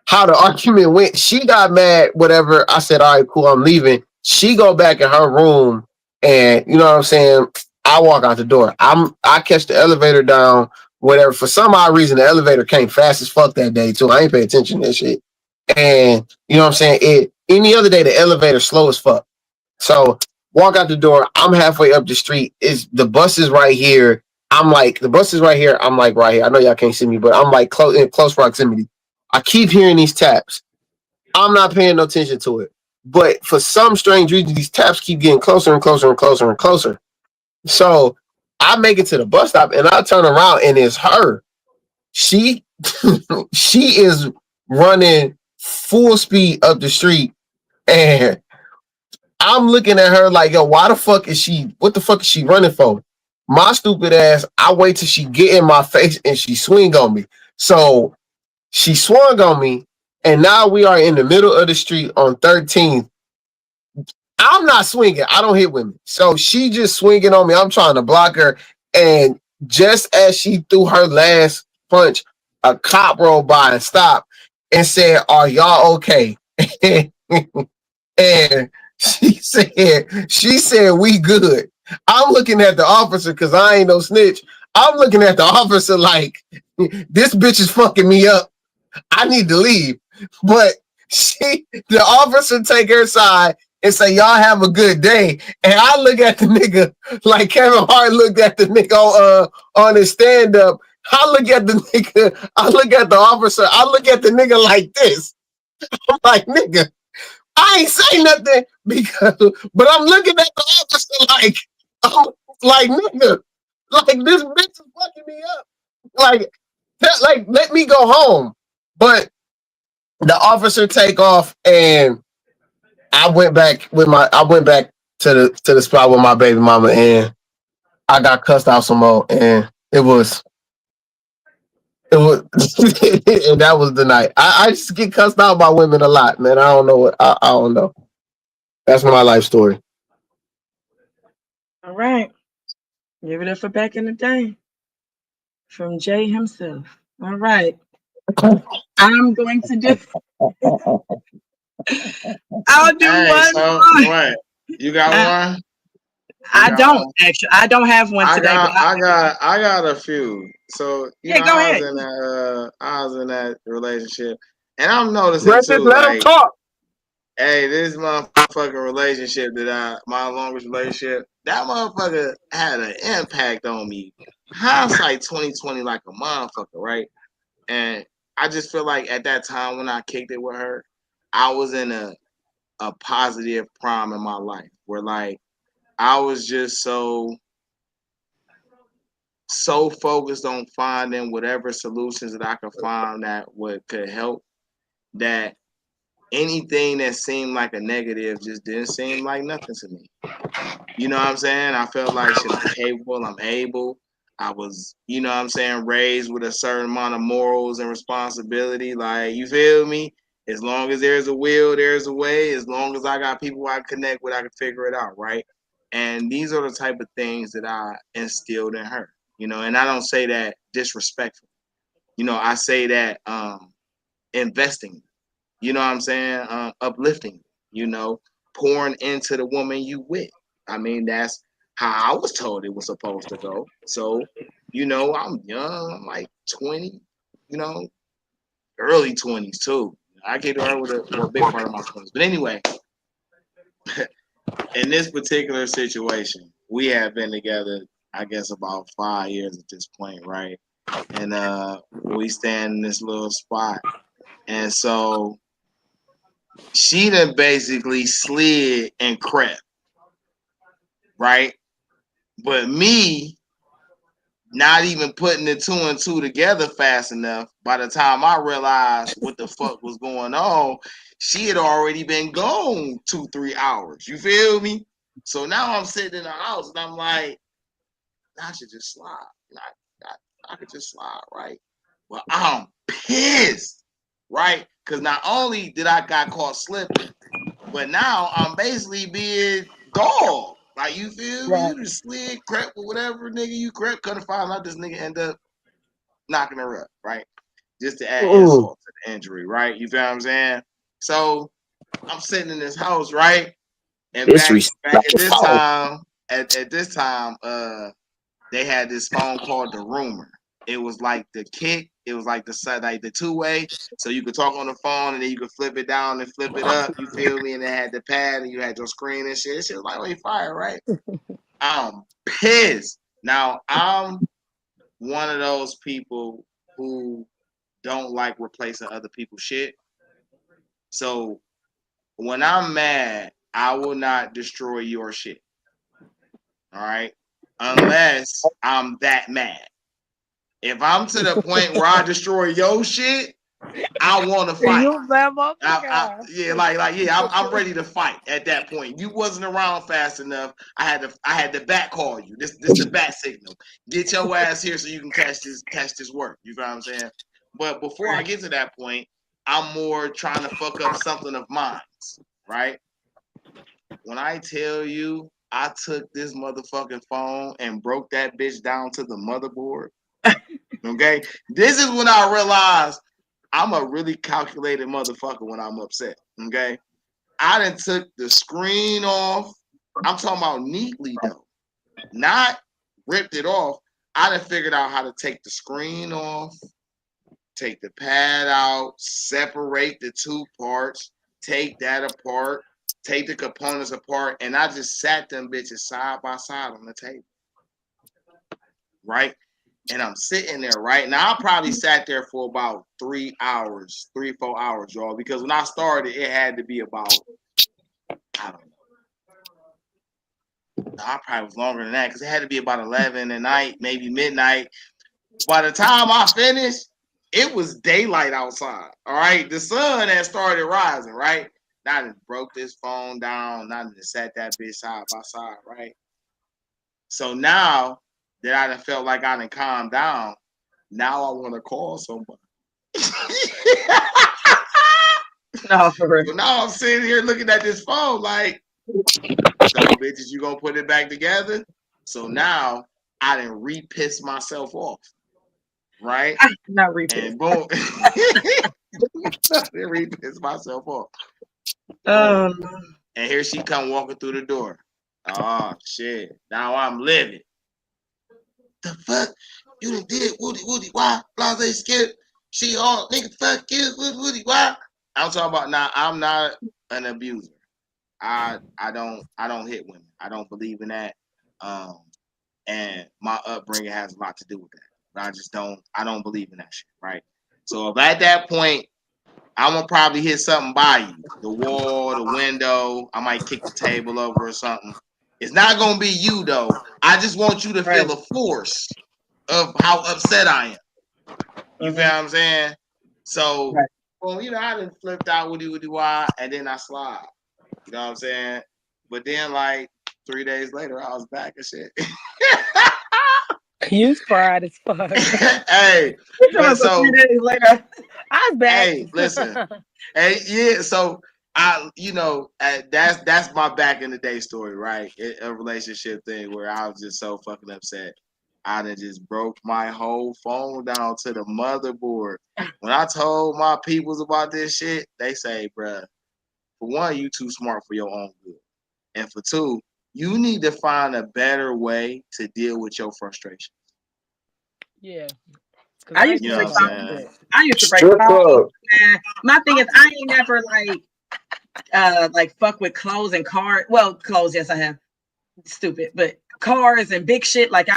C: how the argument went, she got mad, whatever. I said, all right, cool, I'm leaving. She go back in her room, and you know what I'm saying, I walk out the door. I catch the elevator down, whatever. For some odd reason, the elevator came fast as fuck that day too. I ain't pay attention to that shit. And you know what I'm saying? Any other day, the elevator slow as fuck. So walk out the door. I'm halfway up the street. The bus is right here. I'm like, the bus is right here. I'm like right here. I know y'all can't see me, but I'm like in close proximity. I keep hearing these taps. I'm not paying no attention to it. But for some strange reason, these taps keep getting closer and closer and closer and closer. So I make it to the bus stop, and I turn around, and it's her. She is running full speed up the street, and I'm looking at her like, yo, why the fuck is she? What the fuck is she running for? My stupid ass, I wait till she get in my face and she swing on me. So she swung on me, and now we are in the middle of the street on 13th. I'm not swinging. I don't hit women. So she just swinging on me. I'm trying to block her. And just as she threw her last punch, a cop rolled by and stopped and said, "Are y'all okay?" And she said, "We good." I'm looking at the officer because I ain't no snitch. I'm looking at the officer like, this bitch is fucking me up. I need to leave. But the officer take her side and say, "Y'all have a good day." And I look at the nigga like Kevin Hart looked at the nigga on his stand-up. I look at the nigga, I look at the officer, I look at the nigga like this. I'm like, nigga, I ain't say nothing but I'm looking at the officer like, I'm like, nigga, like this bitch is fucking me up. Like, let me go home. But the officer take off, and I went back to the spot with my baby mama, and I got cussed out some more, and it was and that was the night. I just get cussed out by women a lot, man. I don't know what I don't know. That's my life story.
A: All right. Give it up for back in the day. From Jay himself. All right. I'm going to do I'll do
B: Hey,
A: one
B: so
A: more.
B: what? You got one?
A: I don't actually. I don't have one today.
B: I got a few. So
A: Yeah, go ahead.
B: I was in that relationship, and I'm noticing
C: Let
B: too,
C: him
B: like,
C: talk.
B: hey, this motherfucking relationship my longest relationship, that motherfucker had an impact on me. Hindsight 2020 like a motherfucker, right? And I just feel like at that time when I kicked it with her, I was in a positive prime in my life where, like, I was just so focused on finding whatever solutions that I could find that could help, that anything that seemed like a negative just didn't seem like nothing to me. You know what I'm saying? I felt like, shit, I'm capable, I'm able. I was, you know what I'm saying, raised with a certain amount of morals and responsibility. Like, you feel me? As long as there's a will, there's a way. As long as I got people I connect with, I can figure it out, right? And these are the type of things that I instilled in her, you know, and I don't say that disrespectful. You know, I say that investing, you know what I'm saying? Uplifting, you know, pouring into the woman you with. I mean, that's how I was told it was supposed to go. So, you know, I'm young, I'm like 20, you know, early 20s too. I came to her with a big part of my 20s. But anyway, in this particular situation, we have been together, I guess, about 5 years at this point, right? And we stand in this little spot. And so she done basically slid and crept, right? But me not even putting the two and two together fast enough, by the time I realized what the fuck was going on, she had already been gone 2-3 hours. You feel me? So now I'm sitting in the house and I'm like, I should just slide. I could just slide, right? Well, I'm pissed, right? Because not only did I got caught slipping, but now I'm basically being dog. Like, you feel me?
D: Right.
B: You just slid, crap, or whatever, nigga, you crap. Couldn't find out this nigga end up knocking her up, right? Just to add insult to the injury, right? You feel what I'm saying? So I'm sitting in this house, right? And back at this time, they had this phone called the Rumor. It was like the kick. It was like the two-way, so you could talk on the phone and then you could flip it down and flip it up. You feel me? And it had the pad and you had your screen and shit. Shit was like, wait, fire, right? I'm pissed. Now I'm one of those people who don't like replacing other people's shit. So when I'm mad, I will not destroy your shit. All right, unless I'm that mad. If I'm to the point where I destroy your shit, I want to fight.
D: You bad motherfucker.
B: I'm ready to fight at that point. You wasn't around fast enough. I had to back call you. This the bat signal. Get your ass here so you can catch this work. You know what I'm saying? But before I get to that point, I'm more trying to fuck up something of mine, right? When I tell you I took this motherfucking phone and broke that bitch down to the motherboard, okay? This is when I realized I'm a really calculated motherfucker when I'm upset, okay? I done took the screen off. I'm talking about neatly, though. Not ripped it off. I done figured out how to take the screen off, take the pad out, separate the two parts, take that apart, take the components apart, and I just sat them bitches side by side on the table. Right? And I'm sitting there, right? Now I probably sat there for about 3 hours, 4 hours, y'all, because when I started, it had to be about, I don't know. I probably was longer than that because it had to be about 11 at night, maybe midnight. By the time I finished, it was daylight outside. All right. The sun had started rising, right? Now I just broke this phone down. Now I just sat that bitch side by side, right? So now that I done felt like I done calmed down, now I want to call somebody.
A: No, for real.
B: So now I'm sitting here looking at this phone like, so bitches, you gonna put it back together? So now I done re-pissed myself off. Right?
A: Not repeat.
B: And boom. Re-pissed myself off.
A: No.
B: And here she come walking through the door. Oh shit. Now I'm living. The fuck? You done did woody woody why? Blase skip. She all nigga fuck you woody woody why? I'm talking about now. I'm not an abuser. I don't hit women. I don't believe in that. And my upbringing has a lot to do with that. But I don't believe in that shit, right? So if at that point, I'm gonna probably hit something by you, the wall, the window. I might kick the table over or something. It's not gonna be you though. I just want you to feel the force of how upset I am. You feel what I'm saying? So, well, you know, I done flipped out woody why, and then I slide. You know what I'm saying? But then, like 3 days later, I was back and shit.
D: You fried as fuck.
B: Hey, but so
A: 3 days later,
D: I was back.
B: hey, listen, hey, yeah. So that's my back in the day story, right? A relationship thing where I was just so fucking upset. I done just broke my whole phone down to the motherboard. When I told my peoples about this shit, they say, bruh, for one, you too smart for your own good. And for two, you need to find a better way to deal with your frustration.
D: Yeah.
A: I used to break phones. I used to break
C: Strip
A: phones.
C: club.
A: My thing is, I ain't never like fuck with clothes and cars. Well, clothes, yes, I have. Stupid, but cars and big shit like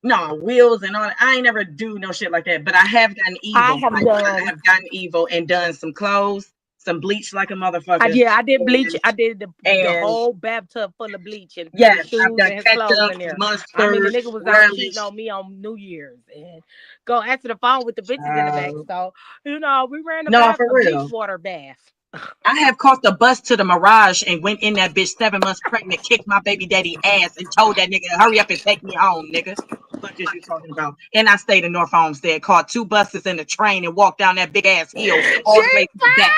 A: no wheels and all that. I ain't never do no shit like that. But I have gotten evil. I have gotten evil and done some clothes, some bleach like a motherfucker.
D: I did bleach. I did the whole bathtub full of bleach and
A: yes,
D: shoes and his clothes in there.
A: Mustard,
D: I mean, the nigga was out cheating on me on New Year's and go answer the phone with the bitches in the back. So you know, we ran a bleach water bath.
A: I have caught the bus to the Mirage and went in that bitch 7 months pregnant, kicked my baby daddy ass and told that nigga, hurry up and take me home, nigga. What is you talking about? And I stayed in North Homestead, caught 2 buses in the train and walked down that big ass hill all the way to the back.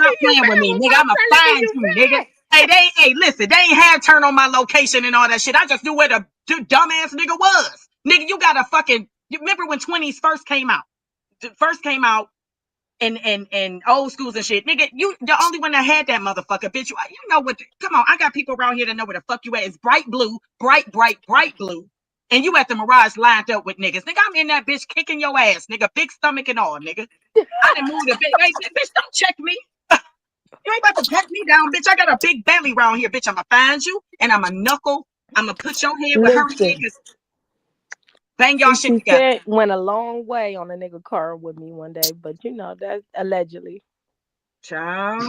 A: Stop playing with me, nigga. I'ma find you, nigga. Hey, listen, they ain't had turn on my location and all that shit. I just knew where the dumbass nigga was. Nigga, you got a fucking, you remember when 20s first came out? And old schools and shit. Nigga, you the only one that had that motherfucker, bitch. You know what? Come on, I got people around here that know where the fuck you at. It's bright blue. And you at the Mirage lined up with niggas. Nigga, I'm in that bitch kicking your ass, nigga. Big stomach and all, nigga. I done moved a bit. Hey, bitch, don't check me. You ain't about to pat me down, bitch. I got a big belly around here, bitch. I'ma find you and I'ma knuckle. I'ma put your head with her niggas. Bang y'all shit together.
D: Went a long way on a nigga car with me one day, but you know, that's allegedly.
A: Child.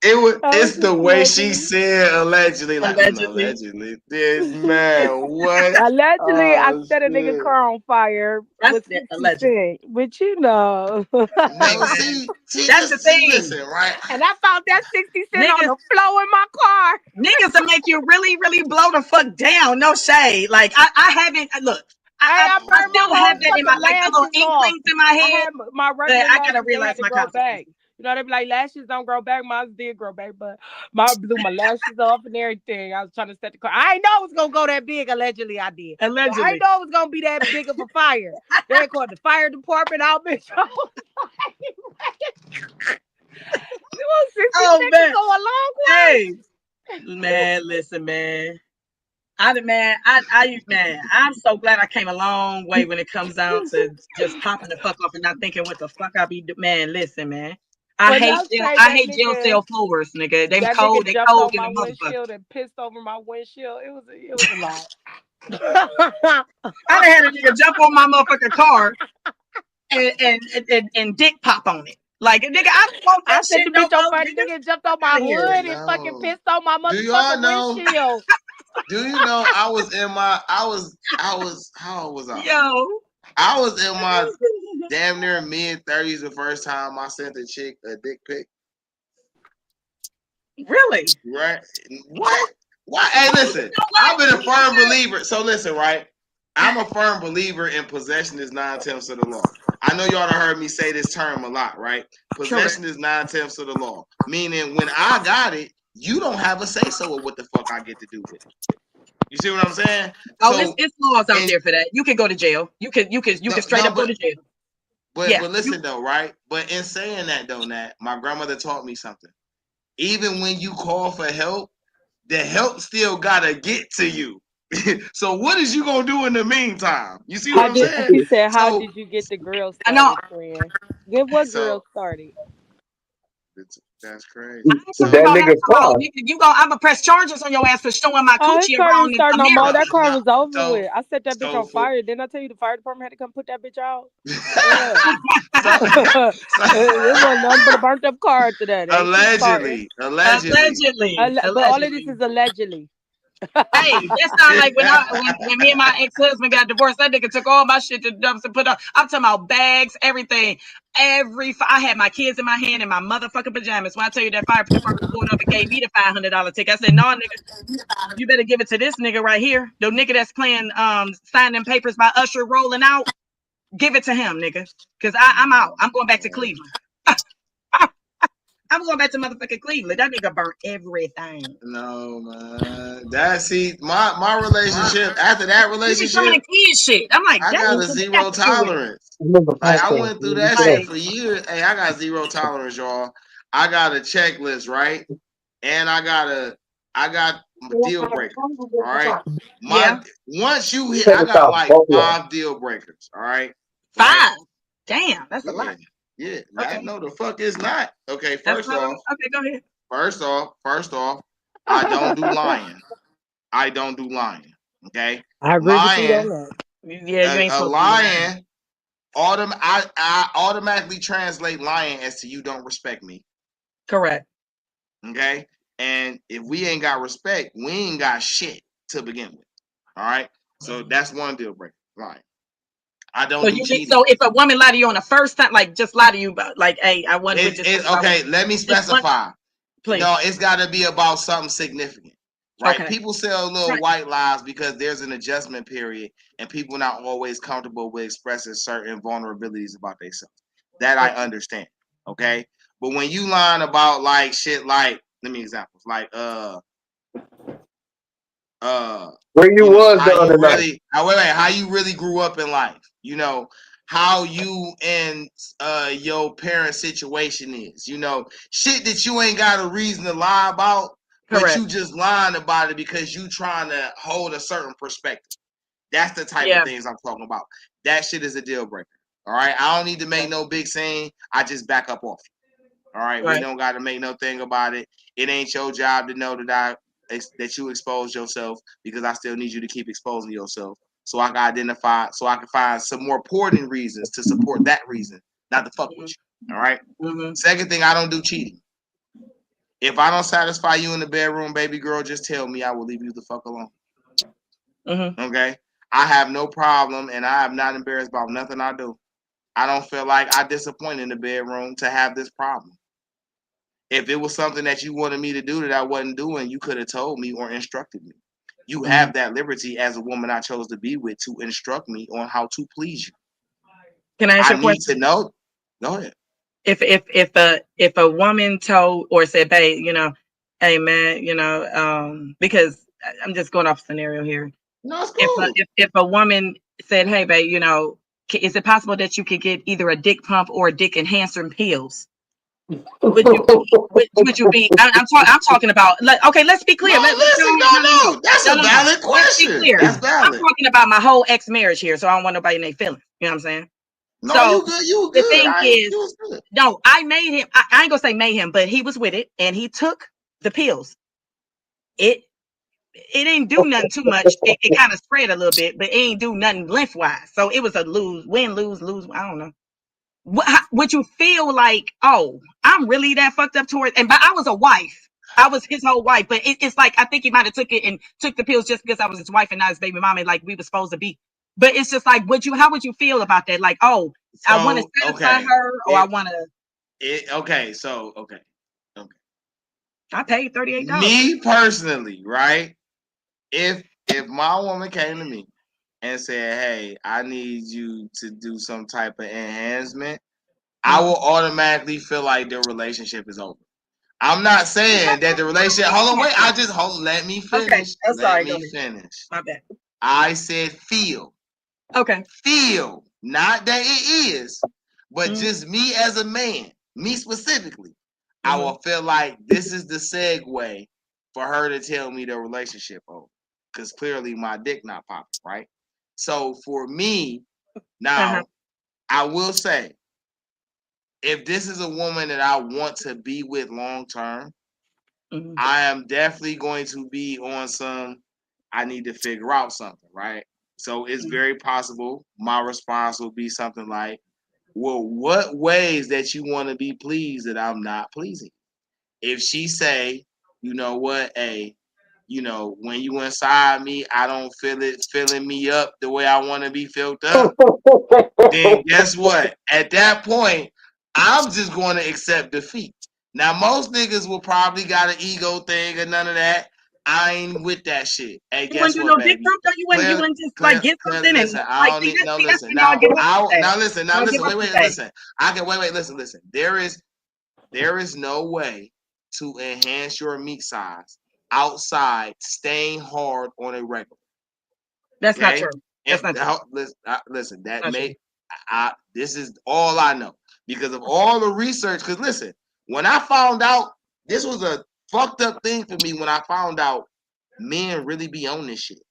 B: It's the way she
D: Allegedly.
B: said allegedly, like
A: Allegedly.
B: allegedly. This man, what?
D: Allegedly, I
B: Oh
D: set a nigga
B: shit!
D: car on fire
A: That's
D: with
A: the
D: 60
A: allegedly.
D: cents. But you know.
A: Hey
B: No,
A: man,
B: see,
A: that's the thing.
B: listen, right?
D: And I found that 60 cent on
A: Niggas,
D: the floor in my car.
A: niggas to make you really, really blow the fuck down. No shade. Like I haven't look.
D: Hey, I
A: I
D: burned my
A: still have that in my
D: motherfucking
A: like the little
D: lashes off.
A: inklings in my
D: I
A: head.
D: had my
A: But
D: regular
A: I gotta
D: lashes, they
A: realize
D: had to
A: my
D: grow back.
A: consequences.
D: You know, they be like, lashes don't grow back. Mine did grow back, but I blew my lashes off and everything. I was trying to set the car. I ain't know it was going to go that big. Allegedly, I did. But I
A: Allegedly.
D: ain't know it was going to be that big of a fire. They called the fire department out, bitch. You want 60
A: Oh
D: cents
A: man.
D: to go a long way.
A: Hey. Man, listen, man. I'm so glad I came a long way when it comes down to just popping the fuck off and not thinking what the fuck I be doing. Man, listen, man.
D: When I say
A: I
D: that
A: hate jail
D: nigga,
A: cell floors, nigga. They
D: that
A: cold,
D: nigga
A: they
D: jumped
A: cold
D: on
A: in
D: my
A: the motherfucker.
D: windshield and pissed over my windshield. It was a lot.
A: I done had a nigga jump on my motherfucking car and dick pop on it. Like nigga, I don't want
D: I
A: that
D: said
A: shit
D: the
A: no
D: bitch on
A: more,
D: fire.
A: nigga.
D: Nigga jumped on my
A: Out of here.
D: hood and fucking
B: No.
D: pissed on my
B: Do y'all
D: motherfucking
B: know?
D: windshield.
B: Do you know? I was in my. I was. How old was I?
A: Yo.
B: I was in my damn near mid-30s the first time I sent a chick a dick pic.
A: Really?
B: Right? What? Why? Hey, listen. I've been a firm believer. So listen, right? I'm a firm believer in possession is 9/10 of the law. I know y'all done heard me say this term a lot, right? Possession is 9/10 of the law. Meaning when I got it, you don't have a say-so of what the fuck I get to do with it. You see what I'm saying?
A: Oh,
B: So
A: it's laws out
B: and
A: there for that. You can go to jail. You can straight up go to jail. Yeah.
B: but listen though, right? But in saying that though, Nat, my grandmother taught me something. Even when you call for help, the help still gotta get to you. So what is you gonna do in the meantime? You see what
D: How
B: I'm
D: did
B: saying?
D: he said? How
B: So
D: did you get the grill
A: I know.
D: started, friend? Get what grill
B: so
D: started?
B: that's crazy.
A: I ain't
B: So
A: talking
C: That
A: about
C: nigga car.
A: nigga, I'm gonna press charges on your ass for showing my
D: Oh, his
A: coochie
D: car didn't
A: around
D: start
A: a
D: no more.
A: mirror.
D: That car
B: no,
D: was over
B: so
D: with. I set that bitch
B: so
D: on
B: for
D: fire. Didn't I tell you the fire department had to come put that bitch out? Yeah.
B: so,
D: It wasn't nothing but a burnt up car after that. Ain't shit starting.
B: allegedly.
D: But all of this is allegedly.
A: Hey, that sound like when me and my ex-husband got divorced, that nigga took all my shit to dumps and put up. I'm talking about bags, everything. I had my kids in my hand in my motherfucking pajamas. When I tell you that fire department pulled up and gave me the $500 ticket, I said, "No, nigga, you better give it to this nigga right here. The nigga that's playing signing papers by Usher rolling out. Give it to him, nigga. Cause I'm out. I'm going back to Cleveland. I'm going back to motherfucking Cleveland. That nigga burnt everything.
B: No man, my relationship after that
A: He be some of
B: relationship,
A: the kid shit. I'm like,
B: I
A: damn,
B: got
A: what
B: a
A: you got
B: zero
A: to do with it?
B: tolerance. Like I went through that shit
A: Like,
B: for years. Hey, I got zero tolerance, y'all. I got a checklist, right? And I got deal breakers. All right.
A: yeah,
B: Once you hit,
C: Check
B: I
C: this
B: got
C: out,
B: like
C: both of y'all.
B: 5 deal breakers. All right. Right.
A: 5. Damn, that's a
B: Yeah.
A: lot.
B: Yeah.
A: Okay,
B: No, the fuck is not. Okay.
A: that's not. Okay, go ahead.
B: First off, I don't do lying. I don't do lying. Okay.
D: I agree with you on
B: Lying,
D: that.
A: Yeah, you ain't
B: a
A: supposed to be lying.
B: lying, I automatically translate lying as to you don't respect me.
A: Correct.
B: Okay. And if we ain't got respect, we ain't got shit to begin with. All right. So that's one deal breaker. Lying. I don't do cheating.
A: So if a woman lie to you on the first time, like just lie to you about like, hey, I wasn't with this.
B: Okay, let me specify.
A: Please.
B: No, it's got to be about something significant, right?
A: Okay.
B: People sell little
A: Right.
B: white lies because there's an adjustment period and people not always comfortable with expressing certain vulnerabilities about themselves. That I understand, okay? But when you lying about like shit like, let me examples, like
C: Where you was
B: how
C: the
B: you
C: other night?
B: really how you really grew up in life, how you and your parent situation is, shit that you ain't got a reason to lie about, but
A: Correct.
B: you just lying about it because you trying to hold a certain perspective. That's the type of things I'm talking about. That shit is a deal breaker. All right, I don't need to make no big scene. I just back up off you. All right, we don't got to make no thing about it. It ain't your job to know that you expose yourself, because I still need you to keep exposing yourself, so I can find some more important reasons to support that reason, not to fuck with you. All right.
A: Mm-hmm.
B: Second thing, I don't do cheating. If I don't satisfy you in the bedroom, baby girl, just tell me. I will leave you the fuck alone.
A: Mm-hmm.
B: Okay? I have no problem, and I am not embarrassed about nothing I do. I don't feel like I disappoint in the bedroom to have this problem. If it was something that you wanted me to do that I wasn't doing, you could have told me or instructed me. You have that liberty as a woman I chose to be with to instruct me on how to please you.
A: Can I ask
B: I
A: you a
B: need
A: question?
B: to know. Go ahead.
A: If a woman told or said, babe, hey man, because I'm just going off scenario here.
B: No, it's cool.
A: If a woman said, hey babe, is it possible that you could get either a dick pump or a dick enhancer pills? Would you be? I'm talking about. Okay, let's be clear.
B: No, listen, no. That's a valid question.
A: Let's be clear.
B: That's valid.
A: I'm talking about my whole ex marriage here, so I don't want nobody in their feelings. You know what I'm saying?
B: No,
A: So
B: you good. You
A: the
B: good.
A: thing is,
B: you was good.
A: no, I made him. I ain't gonna say made him, but he was with it, and he took the pills. It ain't do nothing too much. It kind of spread a little bit, but it ain't do nothing lengthwise. So it was a win, lose. I don't know. Would you feel like, oh, I'm really that fucked up towards? But I was a wife. I was his whole wife. But it's like I think he might have took the pills just because I was his wife and not his baby mama, like we were supposed to be. But it's just like, how would you feel about that? Like, oh,
B: So,
A: I want to satisfy her, or I want to.
B: Okay.
A: I paid $38.
B: Me personally, right? If my woman came to me and said, "Hey, I need you to do some type of enhancement," I will automatically feel like the relationship is over. I'm not saying that the relationship. Hold on, wait. Let me finish.
A: Okay, I'm sorry.
B: Let me finish.
A: My bad.
B: I said feel.
A: Okay.
B: Feel, not that it is, but just me as a man, me specifically. I will feel like this is the segue for her to tell me the relationship over, because clearly my dick not popping, right? So for me, now I will say, if this is a woman that I want to be with long term, I am definitely going to be on some. I need to figure out something, right? So it's very possible my response will be something like, well, what ways that you want to be pleased that I'm not pleasing? If she say, you know what, hey, when you inside me, I don't feel it filling me up the way I want to be filled up, then guess what? At that point, I'm just going to accept defeat. Now, most niggas will probably got an ego thing or none of that. I ain't with that shit. Hey, guess what, baby?
A: You wouldn't just like get something
B: listen,
A: and
B: I
A: like
B: don't need no
A: that's
B: listen.
A: when y'all give up.
B: Now listen. Wait,
A: Wait.
B: listen. I can wait, listen. There is no way to enhance your meat size outside staying hard on a regular.
A: That's not true.
B: That's not true. Listen, this is all I know because of all the research. Because listen, when I found out, this was a fucked up thing for me when I found out men really be on this shit.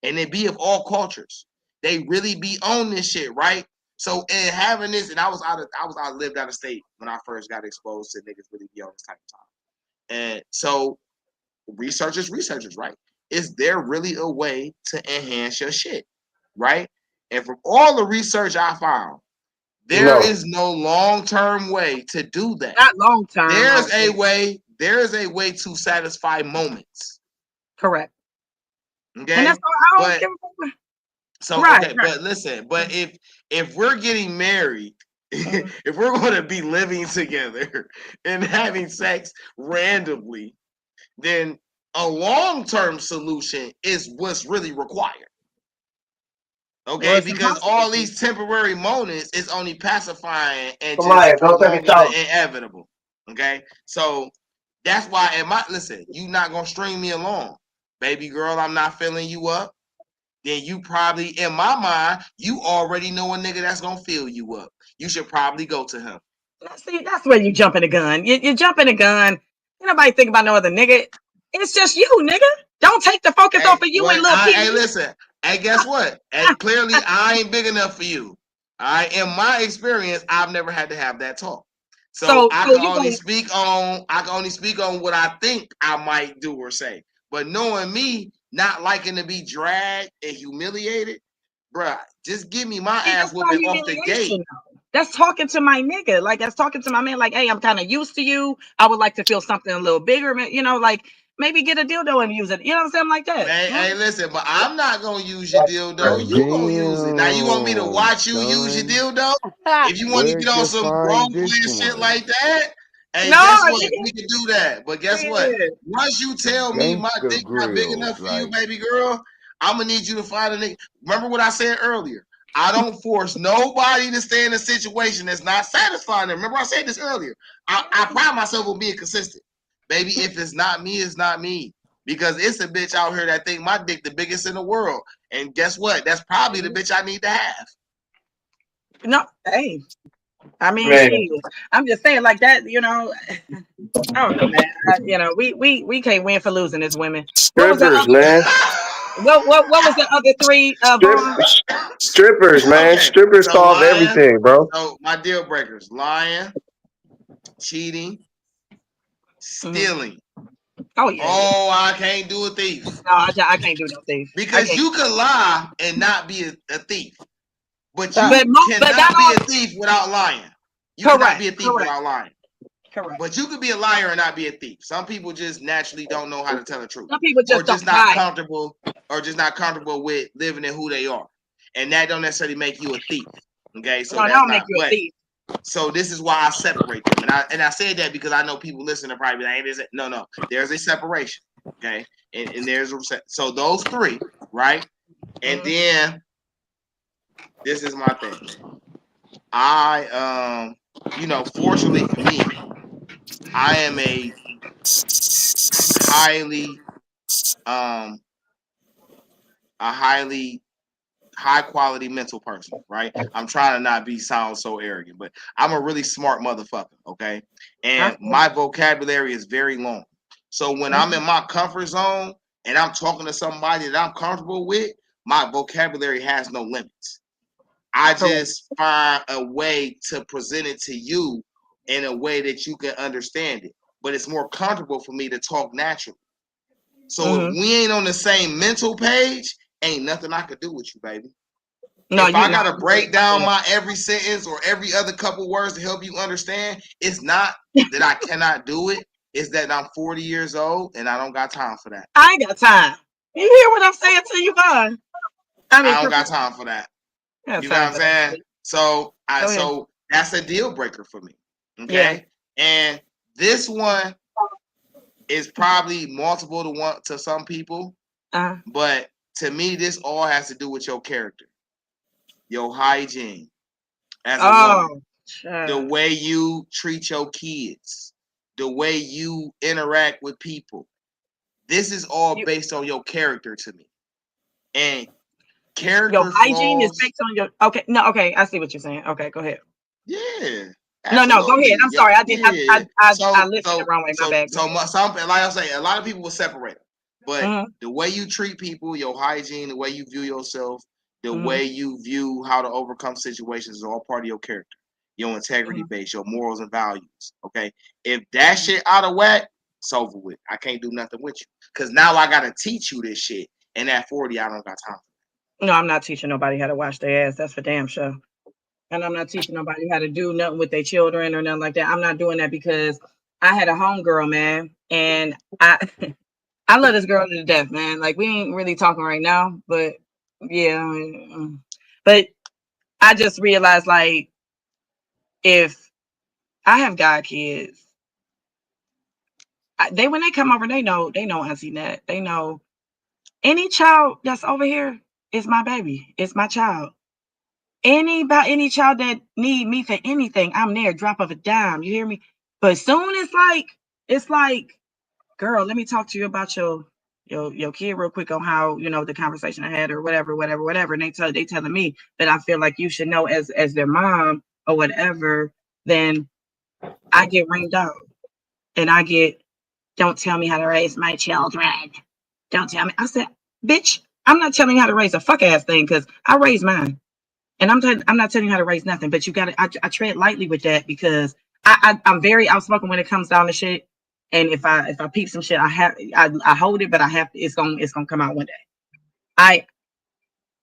B: And they be of all cultures. They really be on this shit, right? So and having this, and I lived out of state when I first got exposed to niggas really be on this type of time. And so researchers, right? Is there really a way to enhance your shit? Right? And from all the research I found, there is no long-term way to do that.
A: Not long-term.
B: There is a way to satisfy moments.
A: Correct.
B: Okay.
A: And that's all I don't give a fuck.
B: So right. But listen, but if we're getting married, if we're going to be living together and having sex randomly, then a long-term solution is what's really required. Okay, well, because all these temporary moments is only pacifying and just inevitable. Okay, so that's why you not gonna string me along, baby girl. I'm not filling you up. Then you probably, in my mind, you already know a nigga that's gonna fill you up. You should probably go to him.
A: See, that's where you jumping the gun. You jumping the gun. Ain't nobody think about no other nigga. It's just you, nigga. Don't take the focus off of you and little people.
B: Hey, listen. Hey, guess what? And clearly, I ain't big enough for you. All right. In my experience, I've never had to have that talk. So I can only speak on what I think I might do or say. But knowing me, not liking to be dragged and humiliated, bruh, just give me my ass whooping off the gate.
A: that's talking to my nigga. Like that's talking to my man. Like, hey, I'm kind of used to you. I would like to feel something a little bigger, you know, like maybe get a dildo and use it. You know what I'm saying? Like that.
B: Man, hey, listen, but I'm not gonna use your dildo. You gonna use it. Now you want me to
F: Damn,
B: watch you use your
F: son.
B: dildo? If you want to
F: Where'd
B: get on
F: you
B: some
F: find
B: grown
F: this
B: player shit
F: one?
B: like that, hey,
A: No,
B: guess what?
A: nigga.
B: We can do that. But guess
A: Yeah.
B: what? Once you tell me my
F: Gangsta
B: dick not big
F: grills,
B: enough for you,
F: like
B: baby girl, I'm gonna need you to find a nigga. Remember what I said earlier? I don't force nobody to stay in a situation that's not satisfying them. Remember I said this earlier. I pride myself on being consistent. Baby, if it's not me, it's not me. Because it's a bitch out here that think my dick the biggest in the world. And guess what? That's probably the bitch I need to have.
A: No, hey. I mean,
C: Man.
A: shit. I'm just saying, like that. You know, I don't know, man. You know, we can't win for losing as women. What was the
C: Strippers,
A: other?
C: man.
A: What was the other three? Vaughn?
C: Strippers, man.
B: Okay,
C: Strippers
B: so
C: solve
B: lying.
C: everything, bro.
B: So my deal breakers: lying, cheating, stealing.
A: Oh yeah.
B: Oh, I can't do a thief.
A: No, I can't do no thief.
B: Because you could lie and not be a thief. But you
A: But
B: cannot
A: not
B: be
A: all.
B: a thief without lying. You cannot
A: Correct.
B: be a thief
A: Correct.
B: without lying.
A: Correct.
B: But you could be a liar and not be a thief. Some people just naturally don't know how to tell the truth.
A: Some people
B: Or
A: just
B: just
A: don't
B: not
A: lie.
B: comfortable, or just not comfortable with living in who they are. And that don't necessarily make you a thief. Okay, so
A: No, that
B: that's
A: don't make
B: not.
A: you a
B: But
A: thief.
B: so this is why I separate them. And I said that because I know people listening to probably be like, hey, no. There's a separation. Okay. And there's a so those three, right? And then this is my thing. I you know, fortunately for me, I am a highly high quality mental person, right? I'm trying to not sound so arrogant, but I'm a really smart motherfucker, okay? And my vocabulary is very long. So when I'm in my comfort zone and I'm talking to somebody that I'm comfortable with, my vocabulary has no limits. I just find a way to present it to you in a way that you can understand it. But it's more comfortable for me to talk naturally. So if we ain't on the same mental page, ain't nothing I could do with you, baby.
A: No,
B: if I gotta break down my every sentence or every other couple words to help you understand, it's not that I cannot do it. It's that I'm 40 years old and I don't got time for that.
A: I ain't got time. You hear what I'm saying to you, Vaughn?
B: I don't got time for that. You know what I'm saying? So so that's a deal breaker for me. Okay. Yeah. And this one is probably multiple to some people. But to me, this all has to do with your character, your hygiene as a woman, the way you treat your kids, the way you interact with people. This is all based on your character to me. And character
A: your hygiene
B: flaws,
A: is based on your okay. I see what you're saying. Okay, go ahead.
B: Yeah.
A: Absolutely. No, go ahead. I'm sorry. I did.
B: Yeah.
A: I listened the wrong way. My bad.
B: So some, like I say, a lot of people will separate them. But the way you treat people, your hygiene, the way you view yourself, the way you view how to overcome situations is all part of your character, your integrity base, your morals and values. Okay. If that shit out of whack, it's over with. I can't do nothing with you. Because now I gotta teach you this shit. And at 40, I don't got time.
A: No, I'm not teaching nobody how to wash their ass. That's for damn sure. And I'm not teaching nobody how to do nothing with their children or nothing like that. I'm not doing that because I had a homegirl, man, and I love this girl to death, man. Like we ain't really talking right now, but yeah. But I just realized, like, if I have god kids, when they come over, they know Auntie Nat. They know any child that's over here is my baby. It's my child. Any child that need me for anything, I'm there, drop of a dime. You hear me? But soon it's like, girl, let me talk to you about your kid real quick on how, the conversation I had or whatever. And they telling me that I feel like you should know as their mom or whatever, then I get ringed out and I get, don't tell me how to raise my children. Don't tell me. I said, bitch, I'm not telling you how to raise a fuck ass thing because I raised mine. And I'm not telling you how to raise nothing, but you got to. I tread lightly with that because I'm very outspoken when it comes down to shit. And if I peep some shit, I hold it, but I have to. It's gonna come out one day.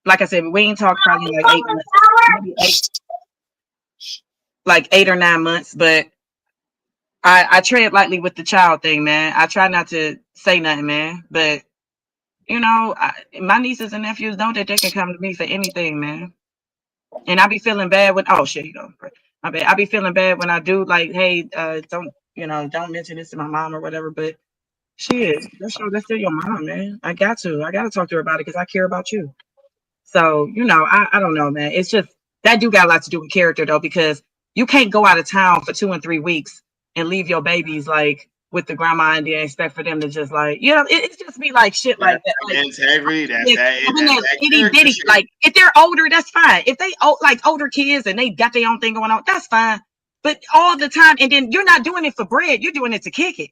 A: Like I said, we ain't talked probably like 8 months, maybe 8. like 8 or 9 months, but I tread lightly with the child thing, man. I try not to say nothing, man. But you know, my nieces and nephews know that they can come to me for anything, man. And I be feeling bad when you go. My bad. I be feeling bad when I do like, hey, don't mention this to my mom or whatever. But shit, that's still your mom, man. I got to talk to her about it because I care about you. So, I don't know, man. It's just that do got a lot to do with character though, because you can't go out of town for 2 and 3 weeks and leave your babies like with the grandma and then expect for them to just like, it's just be like shit like
B: That's
A: that. Like,
B: integrity. That's
A: yeah,
B: that.
A: I mean,
B: That's
A: that
B: that
A: itty
B: character
A: bitty.
B: shit.
A: Like, if they're older, that's fine. If they like older kids and they got their own thing going on, that's fine. But all the time, and then you're not doing it for bread. You're doing it to kick it.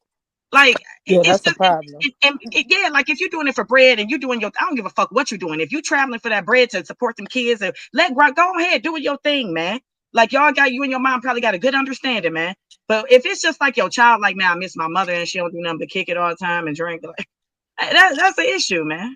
A: Like,
D: Yeah,
A: it's
D: that's the
A: just,
D: problem.
A: yeah. Like, if you're doing it for bread and you're doing I don't give a fuck what you're doing. If you're traveling for that bread to support them kids, and go ahead, do your thing, man. Like, you and your mom probably got a good understanding, man. But if it's just like your child, like, man, I miss my mother and she don't do nothing but kick it all the time and drink, like, that's the issue, man.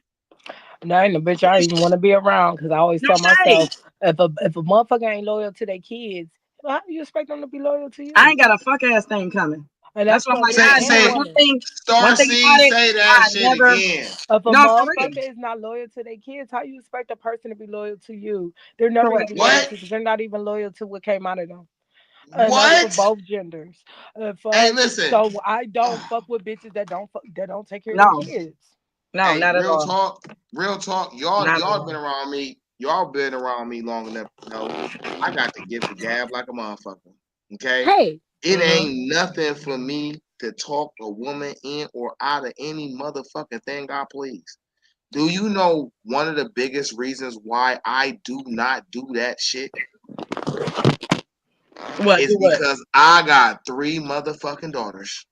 D: Now ain't a bitch I even want to be around because I always
A: No
D: tell
A: shade.
D: myself if a motherfucker ain't loyal to their kids, how do you expect them to be loyal to
A: I
D: you?
A: ain't got a fuck ass thing coming.
D: And
A: That's
D: that's
A: what I'm
D: for a
A: like.
D: man
A: I
D: and a
B: Say,
A: never
D: woman.
A: one thing
B: Starseed,
A: about it.
B: say that
A: I
B: shit
A: never.
B: again.
D: If a
A: No, for real.
D: motherfucker is not loyal to their kids, how you expect a person to be loyal to you? They're never gonna
A: Correct.
D: be loyal
B: What?
D: to because they're not even loyal to what came out of them. And that's for
B: What?
D: both genders.
B: Hey,
D: Fuck.
B: listen.
D: So I don't fuck with bitches that don't take care of their
A: No,
D: kids.
A: no,
B: Hey,
A: not at all.
B: real talk. Y'all,
A: Not at
B: y'all been
A: all.
B: around me. Y'all been around me long enough to know I got to gift the gab like a motherfucker. Okay,
D: Hey,
B: it
A: Mm-hmm.
B: ain't nothing for me to talk a woman in or out of any motherfucking thing I please. Do you know one of the biggest reasons why I do not do that shit
A: What?
B: is
A: Do what?
B: because I got 3 motherfucking daughters.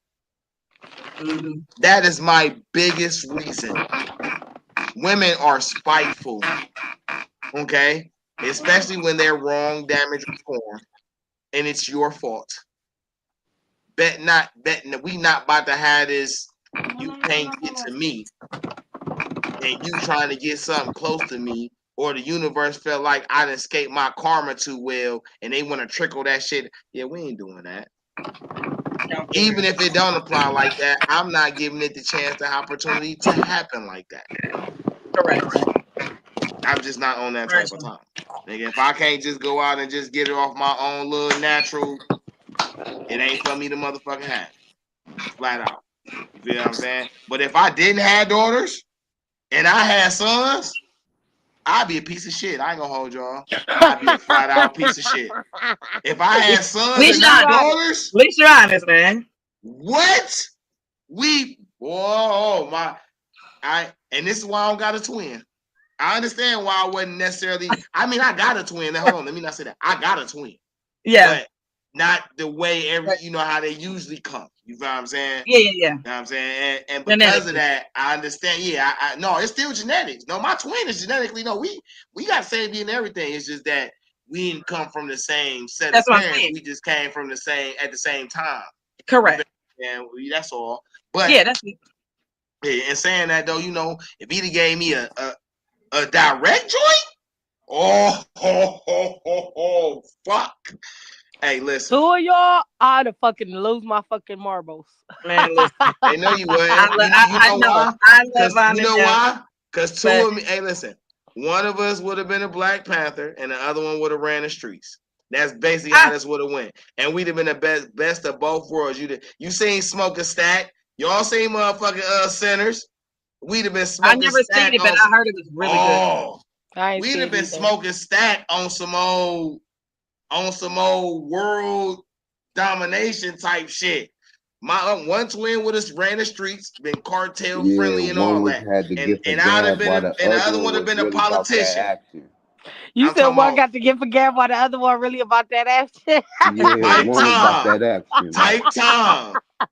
A: Mm-hmm.
B: That is my biggest reason. Women are spiteful, okay? Especially when they're wrong, damaged, or torn, and it's your fault. Betting that we not about to have this. You can't get to me, and you trying to get something close to me, or the universe felt like I didn't escape my karma too well, and they want to trickle that shit. Yeah, we ain't doing that.
A: No, for
B: Even
A: real.
B: if it don't apply like that, I'm not giving it the chance, the opportunity to happen like that.
A: Correct.
B: I'm just not on that
A: Very
B: type of
A: true.
B: time. Nigga, if I can't just go out and just get it off my own little natural, it ain't for me to motherfucking have. Flat out. You feel what I'm saying? But if I didn't have daughters and I had sons, I'd be a piece of shit. I ain't gonna hold y'all. I'd be a flat out piece of shit. If I
A: At
B: had sons and
A: least
B: not
A: you're honest.
B: daughters,
A: At least you're honest, man.
B: what? Whoa, my, and this is why I don't got a twin. I understand why I wasn't necessarily. I mean, I got a twin. Now, hold on, let me not say that. I got a twin,
A: Yeah.
B: but not the way
A: Right.
B: you know how they usually come. You feel what I'm saying?
A: Yeah.
B: You know what I'm saying? And because
A: Genetically.
B: of that, I understand. Yeah, I no, it's still genetics. No, my twin is genetically. No, we got same DNA and everything. It's just that we didn't come from the same set
A: That's
B: of
A: what I'm
B: parents.
A: saying.
B: We just came from the same at the same time.
A: Correct.
B: And that's all. But
A: Yeah, that's
B: and saying that though, if he'd have gave me a direct joint, oh, fuck. Hey, listen.
D: 2 of y'all, I'd have fucking lose my fucking marbles.
A: man. Listen,
B: They know you wouldn't. You
A: I
B: know
A: know.
B: why?
A: I love
B: Because you
A: Von and
B: know
A: them,
B: why? Because 2
A: but
B: of me. Hey, listen. One of us would have been a Black Panther, and the other one would have ran the streets. That's basically how this would have went, and we'd have been the best of both worlds. You seen Smoke a Stack? Y'all seen motherfucking Sinners? We'd have been
A: I
B: smoking
A: never seen
B: Stack
A: it, but
B: on.
A: I heard it was really good.
B: Oh,
D: I ain't
B: we'd
D: see
B: have
D: it
B: been
D: either.
B: smoking Stack on some old world domination type shit. My one twin would have ran the streets, been cartel
F: Yeah,
B: friendly and
F: one
B: all
F: was
B: that,
F: had the
B: and
F: gift of
B: I'd have
F: gab
B: been
F: while
B: and
F: the
B: the
F: other
B: other
F: one
B: would have
F: was
B: been a
F: really about that
B: politician.
F: action.
D: You
B: I'm
D: said
B: talking
D: one
B: about
D: got to give a gab while the other one really about that action.
F: Yeah,
B: type
F: one was about
B: time,
F: that action.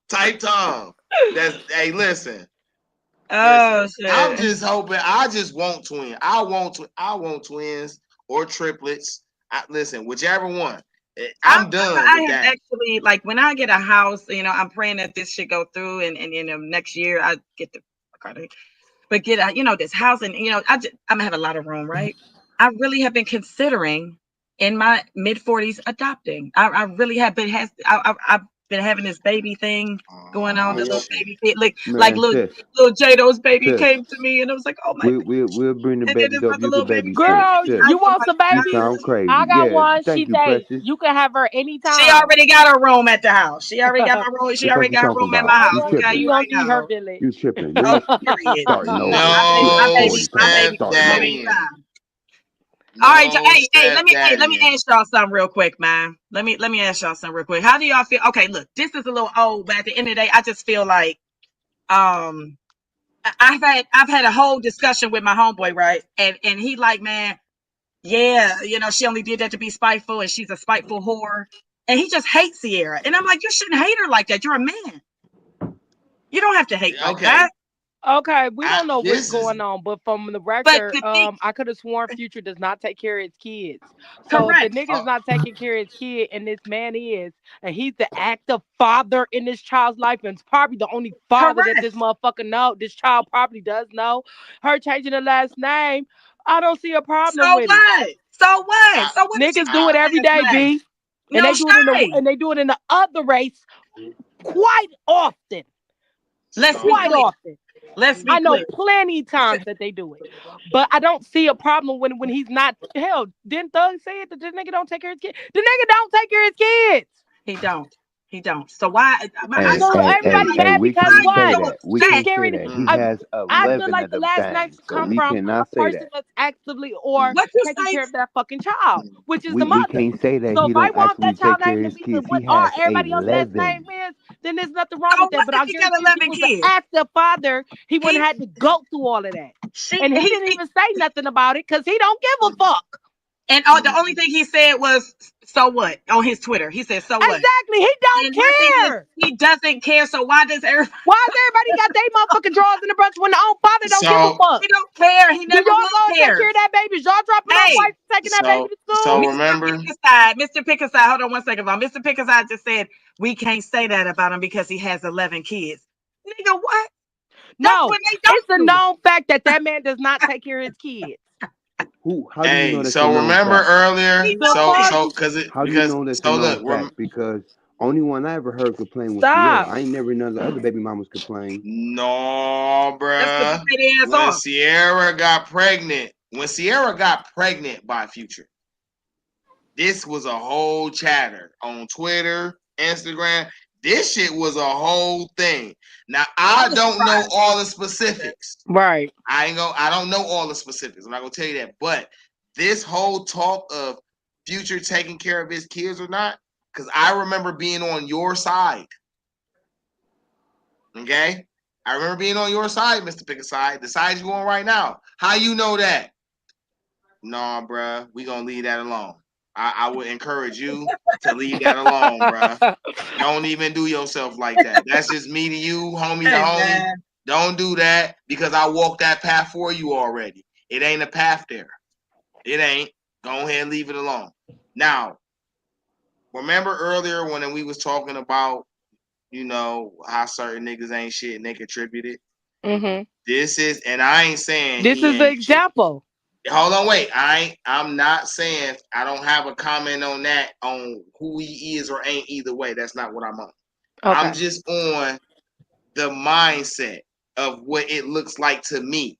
B: type time. That's hey, listen.
A: Oh
B: I'm
A: shit.
B: just hoping. I just want twins. I want twins or triplets. Listen, whichever one. I'm done
A: I
B: with
A: have
B: that.
A: actually, like, when I get a house, I'm praying that this should go through, and next year I get the but get this house, and I'm gonna have a lot of room, right? I really have been considering in my mid-40s adopting. I really have been I've been having this baby thing going on. The
B: Oh,
A: little
B: shit.
A: baby kid, like
F: Man,
A: little
F: sis,
A: J-Do's baby
F: sis.
A: came to me, and I was like, oh my God.
F: We'll bring the
A: And then
F: babies
A: this
F: up.
A: other
F: You
A: little
F: can
A: baby
F: babysit.
A: came.
D: Girl,
F: Sis,
A: I
D: you
A: was
D: want some
A: like,
F: you
D: babies?
F: sound crazy.
D: I got
F: Yeah,
D: one.
F: thank
D: She
F: you,
D: say
F: precious.
D: you can have her anytime.
A: she already got a room at the house. She already got my room. She
F: The fuck
A: already
F: you
A: got a
F: talking
A: room at
F: about?
A: my
D: All
A: house.
F: You
A: I'm
D: right,
A: telling
F: tripping?
D: she
A: you
D: gonna
A: right
D: need her
A: now.
D: village.
F: You tripping? You
A: Oh,
F: ain't
A: period.
F: starting over.
A: My
B: No,
A: baby,
F: Starting
A: my
F: over.
A: baby
B: stepdaddy.
A: fine. All right,
B: No
A: let me
B: stepdaddy.
A: ask y'all something real quick, man. Let me ask y'all something real quick. How do y'all feel? Okay, look, this is a little old, but at the end of the day, I just feel like um I've had a whole discussion with my homeboy, right? And he like, man, yeah, she only did that to be spiteful, and she's a spiteful whore. And he just hates Sierra. And I'm like, you shouldn't hate her like that. You're a man. You don't have to hate like
B: Okay,
A: that.
D: Okay, we don't know what's
B: this is
D: going on, but from the
A: But
D: record,
A: the thing,
D: I could have sworn Future does not take care of his kids. So if the
A: correct,
D: nigga's
B: uh,
D: not taking care of his kid, and this man is, and he's the active father in this child's life, and it's probably the only father that this
A: correct.
D: motherfucker know, this child probably does know. Her changing the last name, I don't see a problem
A: So
D: with it.
A: what? So what?
B: I,
A: So what if she
D: Niggas
A: changed
D: do it
B: I,
D: every
A: her
D: day,
A: last name?
D: B, and
A: No shade.
D: they do it in the other race quite often,
A: Let's be
D: quite
B: so
A: clear.
D: often.
A: Let's be
D: I know
A: clear.
D: plenty times that they do it, but I don't see a problem when he's not. Hell, didn't Thug say it that the nigga don't take care of his kids? The nigga don't take care of his kids.
A: He don't. He don't. So why? I
F: Hey,
A: told
D: So
A: him,
F: hey, hey,
D: everybody
F: hey,
D: mad
F: we
D: because
F: can't
A: why
F: say
A: you
D: what?
A: so
F: that. We
D: She's
A: upset?
F: can't say
D: carrying it.
F: that. He
B: mm,
F: has
D: I feel
F: 11
D: like
F: of
D: the
F: them
D: last names
F: things, so
D: come
F: we
D: from a
F: cannot say
D: person
F: that.
D: that's actively or
A: What you
D: taking
A: say?
D: care of that fucking child, which is the
F: We
D: mother.
F: can't say that
D: So
F: he
D: if I
F: don't
D: want
F: actually
D: that child
F: take
D: name
F: care of
D: to
F: his
D: be
F: kids.
D: what
F: He
D: our
F: has
D: everybody else's last name
F: 11.
D: is, then there's nothing wrong
A: So
D: with that.
A: what
D: But
A: if
D: I
A: he got
D: guarantee if he
A: 11
D: was an
A: kids?
D: active father, he wouldn't
A: He
D: have had to go through all of that.
A: she
D: And he didn't
A: he
D: even say nothing about it because he don't give a fuck.
A: and the only thing he said was so what on his Twitter. He said so what.
D: Exactly. He don't
A: And my thing is
D: care.
A: he doesn't care. So why does everybody?
D: Why does everybody got their motherfucking drawers in the brush when the own father don't give a
B: so
D: fuck?
A: He don't care. He
D: Do
A: never
D: y'all
A: will
D: go and take care
A: care.
D: of that baby? Is y'all dropping off
A: Hey,
D: white taking that baby
B: so
D: to school?
B: so
A: Mr.
B: remember,
A: Pickaside, hold on one second, Mom. Mr. Pickaside just said we can't say that about him because he has 11 kids. Nigga, what? That's
D: No,
A: when they
D: it's a
A: don't do
D: known fact that that man does not take care of his kids.
F: Who? How do you know
B: hey,
F: that's a
B: so
F: known
B: remember
F: fact?
B: earlier,
A: He
D: The
A: know
D: fuck?
A: that.
F: How do you
B: because
F: know that's a
B: so
F: known
B: look,
F: fact? Because only one I ever heard complain was Sierra.
D: Stop.
F: I ain't never none of the other baby mamas complain.
B: no,
A: That's because you
B: bruh.
A: pay their ass off.
B: When Sierra got pregnant by Future, this was a whole chatter on Twitter, Instagram. This shit was a whole thing. Now
A: I
B: I
A: was
B: don't know
A: surprised.
B: all the specifics.
D: Right.
B: I don't know all the specifics. I'm not gonna tell you that. But this whole talk of Future taking care of his kids or not, because I remember being on your side. Okay? I remember being on your side, Mr. Pickaside. The side you on right now. How you know that? Nah, bruh. We gonna leave that alone. I would encourage you to leave that alone, bruh. Don't even do yourself like that. That's just me to you, homie to
A: Hey
B: homie.
A: man,
B: Don't do that because I walked that path for you already. It ain't a path there. It ain't. Go ahead and leave it alone. Now, remember earlier when we was talking about, how certain niggas ain't shit and they contributed?
D: hmm
B: This is, and I ain't saying
D: This
B: he
D: is the
B: ain't shit.
D: example.
B: Hold on, wait. I'm not saying I don't have a comment on that, on who he is or ain't either way. That's not what I'm on. I'm
D: Okay.
B: just on the mindset of what it looks like to me.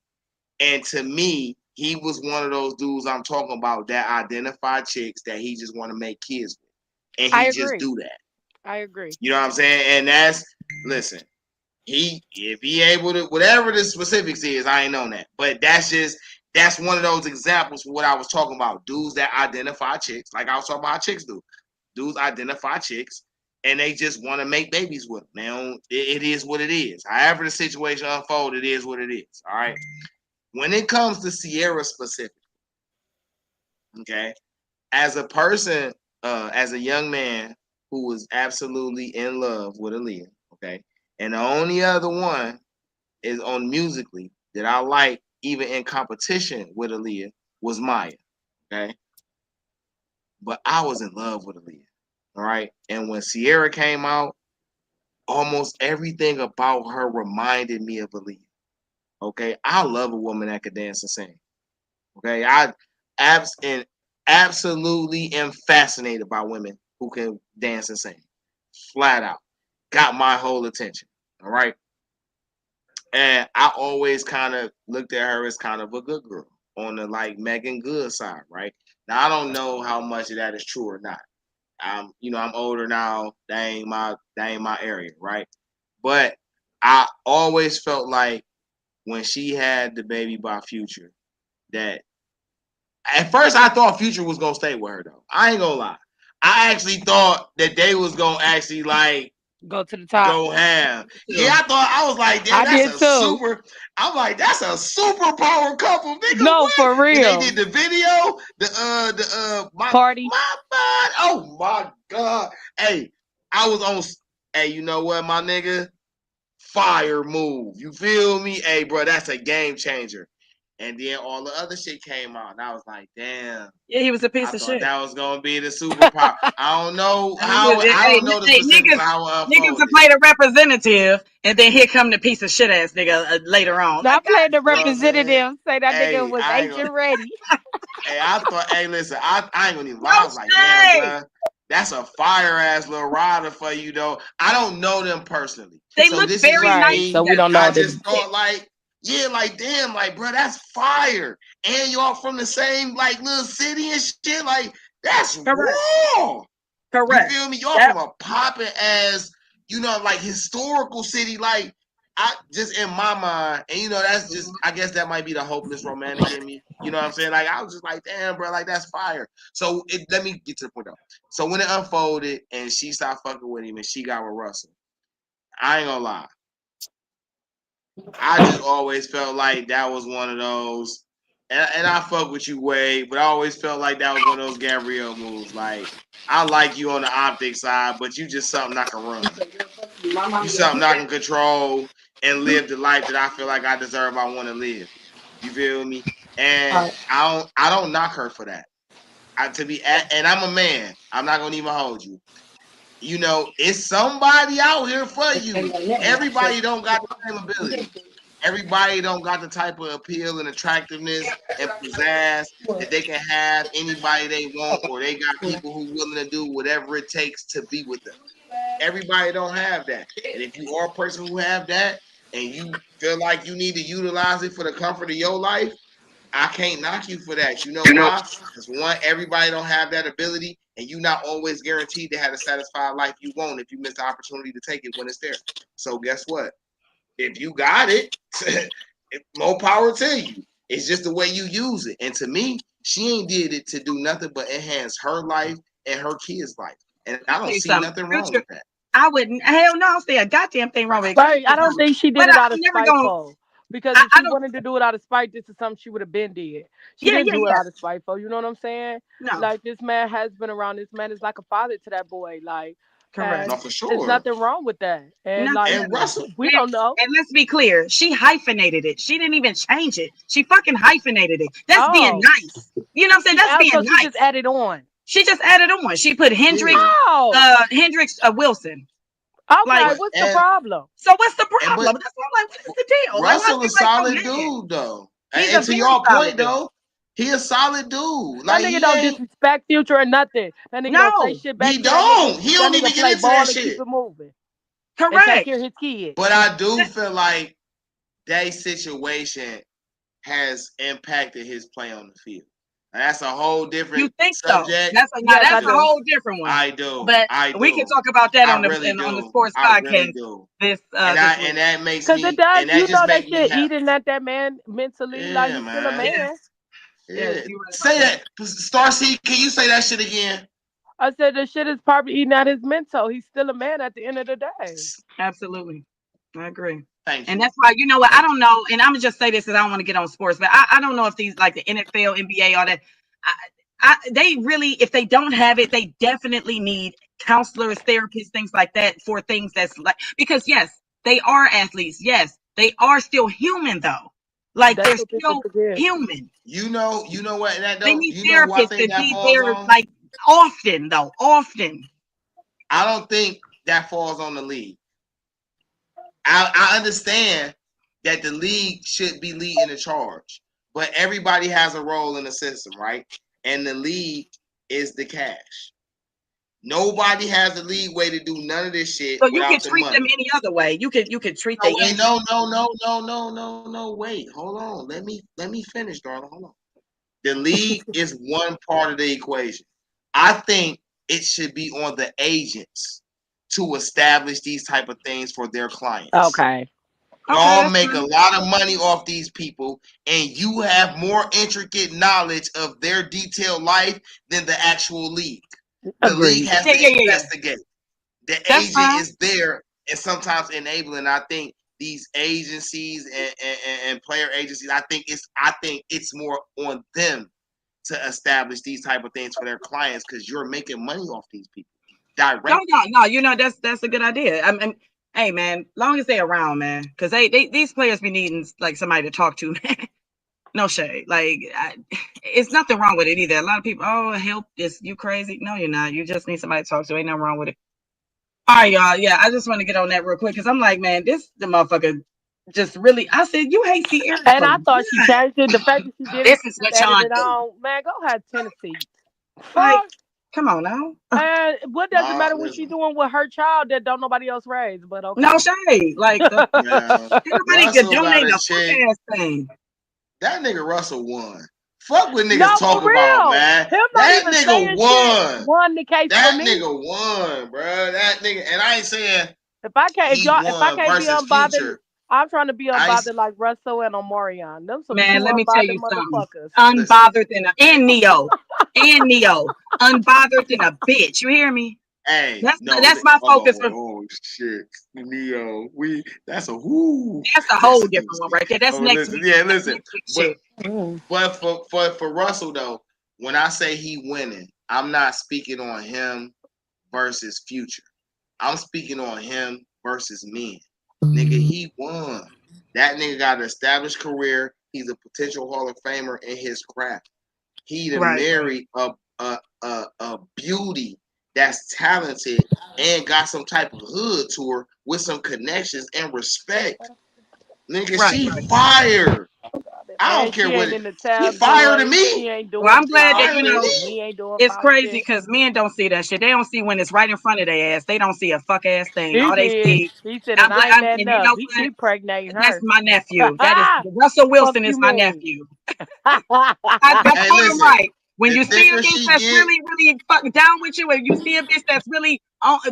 B: And to me, he was one of those dudes I'm talking about that identify chicks that he just want to make kids with. And
D: I
B: he just
D: agree.
B: do that.
D: I agree.
B: You know what I'm saying? And listen, if he able to, whatever the specifics is, I ain't on that. But that's one of those examples for what I was talking about. Dudes that identify chicks, like I was talking about how chicks do. Dudes identify chicks and they just want to make babies with them. Now, it is what it is. However the situation unfolds, it is what it is. All right. When it comes to Sierra specific, okay, as a person, as a young man who was absolutely in love with Aaliyah, okay, and the only other one is on musically that I like, even in competition with Aaliyah, was Maya, okay, but I was in love with Aaliyah, all right, and when Sierra came out, almost everything about her reminded me of Aaliyah, okay. I love a woman that could dance and sing, okay. I abs and absolutely am fascinated by women who can dance and sing. Flat out. Got my whole attention. All right. And I always kind of looked at her as kind of a good girl on the like Megan Good side, right? Now I don't know how much of that is true or not. I'm older now. That ain't my area, right? But I always felt like when she had the baby by Future, that at first I thought Future was gonna stay with her though. I ain't gonna lie. I actually thought that they was gonna actually like
E: Go to the top.
B: go ham. Yeah, I was like, damn,
E: I did
B: that's a
E: too.
B: super. I'm like, that's a super power couple, nigga.
E: No,
B: what?
E: for
B: And
E: real.
B: they did the video,
E: Party.
B: my bad. Oh my god. Hey, I was on. Hey, you know what, my nigga? Fire move. You feel me? Hey, bro, that's a game changer. And then all the other shit came out, and I was like, damn.
A: Yeah, he was a piece
B: I
A: of
B: thought
A: shit.
B: that was gonna be the superpower. I don't know how.
A: Hey,
B: I don't know the specifics
A: niggas,
B: of how it
A: niggas
B: unfolded.
A: to play the representative, and then here come the piece of shit ass nigga later on.
E: Now I
A: Like,
E: played the
B: You know what I'm saying?
E: representative. Say that
B: Hey,
E: nigga was
B: I ain't
E: agent
B: gonna.
E: ready.
B: Hey, I thought. Hey, listen, I ain't gonna even lie. I
A: no
B: was like, damn,
A: shade.
B: bro, that's a fire ass little rider for you, though. I don't know them personally,
A: They
B: so
A: look
B: this
A: very
B: is just
E: Right.
A: nice
B: me.
E: So we don't know
B: I
E: them.
B: just thought like, yeah, like damn, like bro, that's fire, and y'all from the same like little city and shit, like that's
A: Correct.
B: raw.
A: Correct.
B: You feel me? Y'all
A: Yep.
B: from a popping ass, like historical city, like. I just in my mind, and that's just I guess that might be the hopeless romantic in me. You know what I'm saying? Like I was just like, damn, bro, like that's fire. So let me get to the point though. So when it unfolded and she stopped fucking with him and she got with Russell, I ain't gonna lie. I just always felt like that was one of those, and I fuck with you, Wade, but I always felt like that was one of those Gabrielle moves. Like I like you on the optic side, but you just something I can run. You something I can control and live the life that I feel like I deserve. I want to live. You feel me? And I don't knock her for that. And I'm a man. I'm not gonna even hold you. It's somebody out here for you. Everybody don't got the same ability. Everybody don't got the type of appeal and attractiveness and pizzazz that they can have anybody they want, or they got people who willing to do whatever it takes to be with them. Everybody don't have that. And if you are a person who have that and you feel like you need to utilize it for the comfort of your life, I can't knock you for that. You know why? Because one, everybody don't have that ability, and you're not always guaranteed to have a satisfied life you want if you miss the opportunity to take it when it's there. So guess what? If you got it, more power to you. It's just the way you use it. And to me, she ain't did it to do nothing but enhance her life and her kids' life. And I don't see nothing wrong with that.
A: I wouldn't. Hell no, I don't see a goddamn thing wrong with it.
E: Right. I don't think she did
A: But
E: it out
A: I'm
E: of
A: never gonna.
E: spiteful. Because
A: I
E: if she
A: don't.
E: wanted to do it out of spite, this is something she would have been did. She
A: Yeah,
E: didn't
A: yeah,
E: do it
A: yeah.
E: out of spiteful. You know what I'm saying?
A: No,
E: Like this man has been around. This man is like a father to that boy. Like,
A: correct.
B: No,
E: and
B: for
E: there's
B: sure.
E: nothing wrong with that. And
A: Nothing.
E: like,
B: And Russell,
E: we don't know.
A: And let's be clear, she hyphenated it. She didn't even change it. She fucking hyphenated it. That's being
E: Oh,
A: nice. You know what I'm saying? That's being
E: so she just
A: nice.
E: added on.
A: She just added on. She put Hendrix,
B: yeah.
E: Oh,
A: Wilson.
E: okay.
A: Like,
E: What's the problem?
A: so what's the
B: but
A: problem? That's why I'm like, what is the deal? Like, why
B: Russell
A: is
B: a
A: everybody
B: solid
A: so mad?
B: dude though.
A: He's
B: And
A: a
B: to
A: very
B: your
A: solid
B: point
A: dude.
B: though, he a solid dude.
E: That
B: Like
E: nigga
B: he
E: don't
B: ain't.
E: disrespect Future or nothing. That nigga don't say
A: No,
E: shit back
B: He
E: to that nigga.
B: don't. He
E: That
B: don't
E: nigga
B: even get
E: play
B: into
E: ball
B: that
E: and keep
B: shit.
E: it moving and take
A: correct.
E: care of his kids.
B: But I do feel like that situation has impacted his play on the field. And that's a whole
A: You
B: different
A: think so?
B: subject.
A: That's
E: Yes, I
A: a
E: do.
A: whole different one.
B: I do.
A: But
B: I
A: we can
B: do.
A: talk about that
B: I
A: on the
B: really
A: on the
B: do.
A: sports
B: I
A: podcast
B: really do.
A: this
B: And
A: week.
B: that makes
E: Cause
B: me,
E: it does,
B: and that
E: you
B: just
E: know, that
B: make me
E: shit
B: happy.
E: eating at that man mentally. Like
B: Yeah,
E: he's still a
B: man.
E: man.
B: Yeah.
A: You were
B: Say that. Starseed, can you say that shit again?
E: I said the shit is probably eating at his mental. He's still a man at the end of the day.
A: absolutely. I agree.
B: Thank
A: And
B: you.
A: that's why, you know what, I
B: Thank
A: don't know, and I'm gonna just say this because I don't want to get on sports, but I don't know if these like the NFL, NBA, all that, they really, if they don't have it, they definitely need counselors, therapists, things like that for things that's like, because yes, they are athletes. Yes, they are still human though. Like
E: That's
A: they're
E: what people
A: still
E: forget.
A: human.
B: You know what that
A: They
B: don't
A: need
B: you know who I
A: therapists
B: think
A: to
B: that
A: be
B: falls
A: there
B: on?
A: like often though, often.
B: I don't think that falls on the league. I understand that the league should be leading the charge, but everybody has a role in the system, right? and the league is the cash. Nobody has the leeway to do none of this shit
A: So you
B: without
A: can
B: the
A: treat them
B: money.
A: any other way. You can treat
B: No,
A: the
B: wait, no. Wait, hold on. Let me finish, darling. Hold on. The league is one part of the equation. I think it should be on the agents to establish these type of things for their clients.
D: Okay.
B: Y'all make a lot of money off these people, and you have more intricate knowledge of their detailed life than the actual league. The league has to investigate. The agent is there and sometimes enabling. I think these agencies and player agencies, I think it's more on them to establish these type of things for their clients because you're making money off these people directly.
A: No. You know that's a good idea. I mean, hey man, long as they're around, man, because these players be needing like somebody to talk to. No shade. Like, it's nothing wrong with it either. A lot of people, oh, help this. You crazy? No, you're not. You just need somebody to talk to. Ain't nothing wrong with it. All right, y'all. Yeah, I just want to get on that real quick because I'm like, man, the motherfucker just really. I said, you hate Ciara.
D: And I thought she changed it. The fact that she did
A: this is what y'all
D: do. Man, go ahead, Tennessee.
A: Like, come on now.
D: And what does it matter what she's doing with her child that don't nobody else raise? But okay.
A: No shade. Like, everybody can donate a fuck ass thing.
B: That nigga Russell won. Fuck what niggas talk about, man. That nigga won.
D: Won the case
B: that
D: for me.
B: Nigga won, bro. That nigga, and I ain't saying
D: if I can't be unbothered,
B: Future.
D: I'm trying to be unbothered like Russell and Omarion. Them some
A: man, let me tell you
D: motherfuckers.
A: Something. Unbothered and Neo. Unbothered than a bitch. You hear me?
B: Hey,
A: that's my focus.
B: Oh shit, Neo. That's a whoo.
A: That's a whole different one right there. That's next week.
B: Yeah, listen. But for Russell though, when I say he winning, I'm not speaking on him versus Future. I'm speaking on him versus men. Nigga, he won. That nigga got an established career. He's a potential Hall of Famer in his craft. He married a beauty that's talented and got some type of hood to her with some connections and respect. Nigga, she fired. I don't care what she fired to me.
A: Well, I'm glad that it's crazy because men don't see that shit. They don't see when it's right in front of their ass. They don't see a fuck ass thing. All they see.
D: He said, I ain't enough. He pregnating her.
A: That's my nephew. That is Russell Wilson is my nephew. I told him right. When you see a bitch that's really, really fucking down with you, and you see a bitch that's really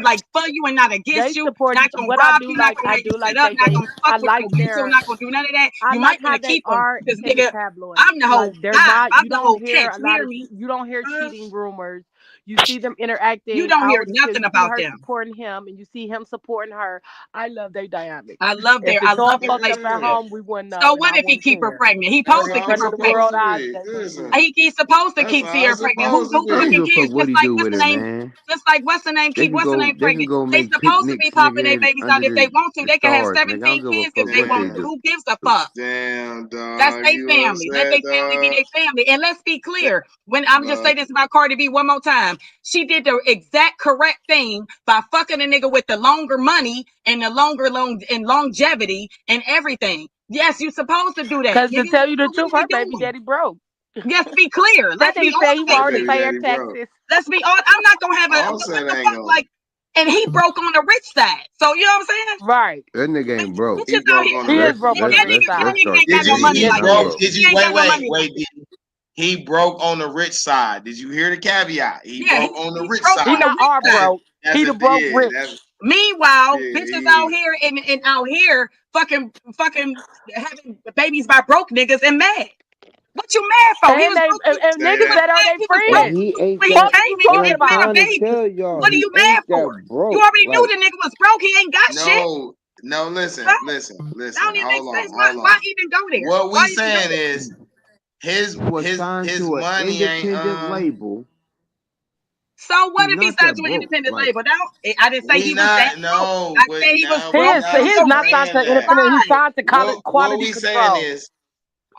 A: like for you and not against you, not gonna rob you, not gonna make you sit up, not gonna fuck with your mental, not gonna do none of that. You might want to keep them because nigga, I'm the whole vibe. I'm the whole catch. You hear me?
D: You don't hear cheating rumors. You see them interacting.
A: You don't hear nothing about them
D: supporting him, and you see him supporting her. I love their dynamic.
A: I love their relationship.
D: At home, we wouldn't know.
A: So what if he keep her pregnant? He supposed to keep her pregnant. He's supposed to keep Ciara pregnant. Who fucking cares? Just like what's the name? Keep what's the name pregnant? They supposed to be popping their babies out if they want to. They can have 17 kids if they want to. Who gives a fuck?
B: Damn, dog.
A: That's their family. Let their family be their family. And let's be clear. When I'm just say this about Cardi B one more time. She did the exact correct thing by fucking a nigga with the longer money and the longer longevity and everything. Yes, you're supposed to do that.
D: Because to tell you the truth, her baby daddy broke.
A: Yes, be clear. Let's be
D: already pay her taxes.
A: Let's be on. I'm not gonna have a what the fuck like. And he broke on the rich side. So you know what I'm saying?
D: Right.
F: That nigga ain't broke.
B: He is broke on the rich side. Wait. He broke on the rich side. Did you hear the caveat? He broke on the rich side.
D: He not broke. He the broke rich.
A: Meanwhile, bitches out here and out here fucking having babies by broke niggas and mad. What you mad for?
D: And niggas that are their friends.
F: He ain't
A: What are you mad for? You already knew the nigga was broke. He ain't got shit.
B: No, listen.
A: Don't even make sense. Why even go there?
B: What we saying is his money ain't
F: label.
A: So what if he signed to an independent label? No, I didn't say he was that.
B: No,
A: I said he was broke.
D: He's not signed to independent. He signed to quality control.
B: What we saying is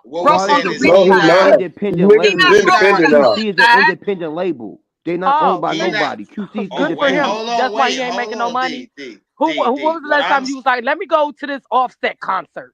F: QC is an independent label. They're not owned by nobody. QC is
D: good for him. That's why he ain't making no money. Who was the last time you was like, let me go to this Offset concert?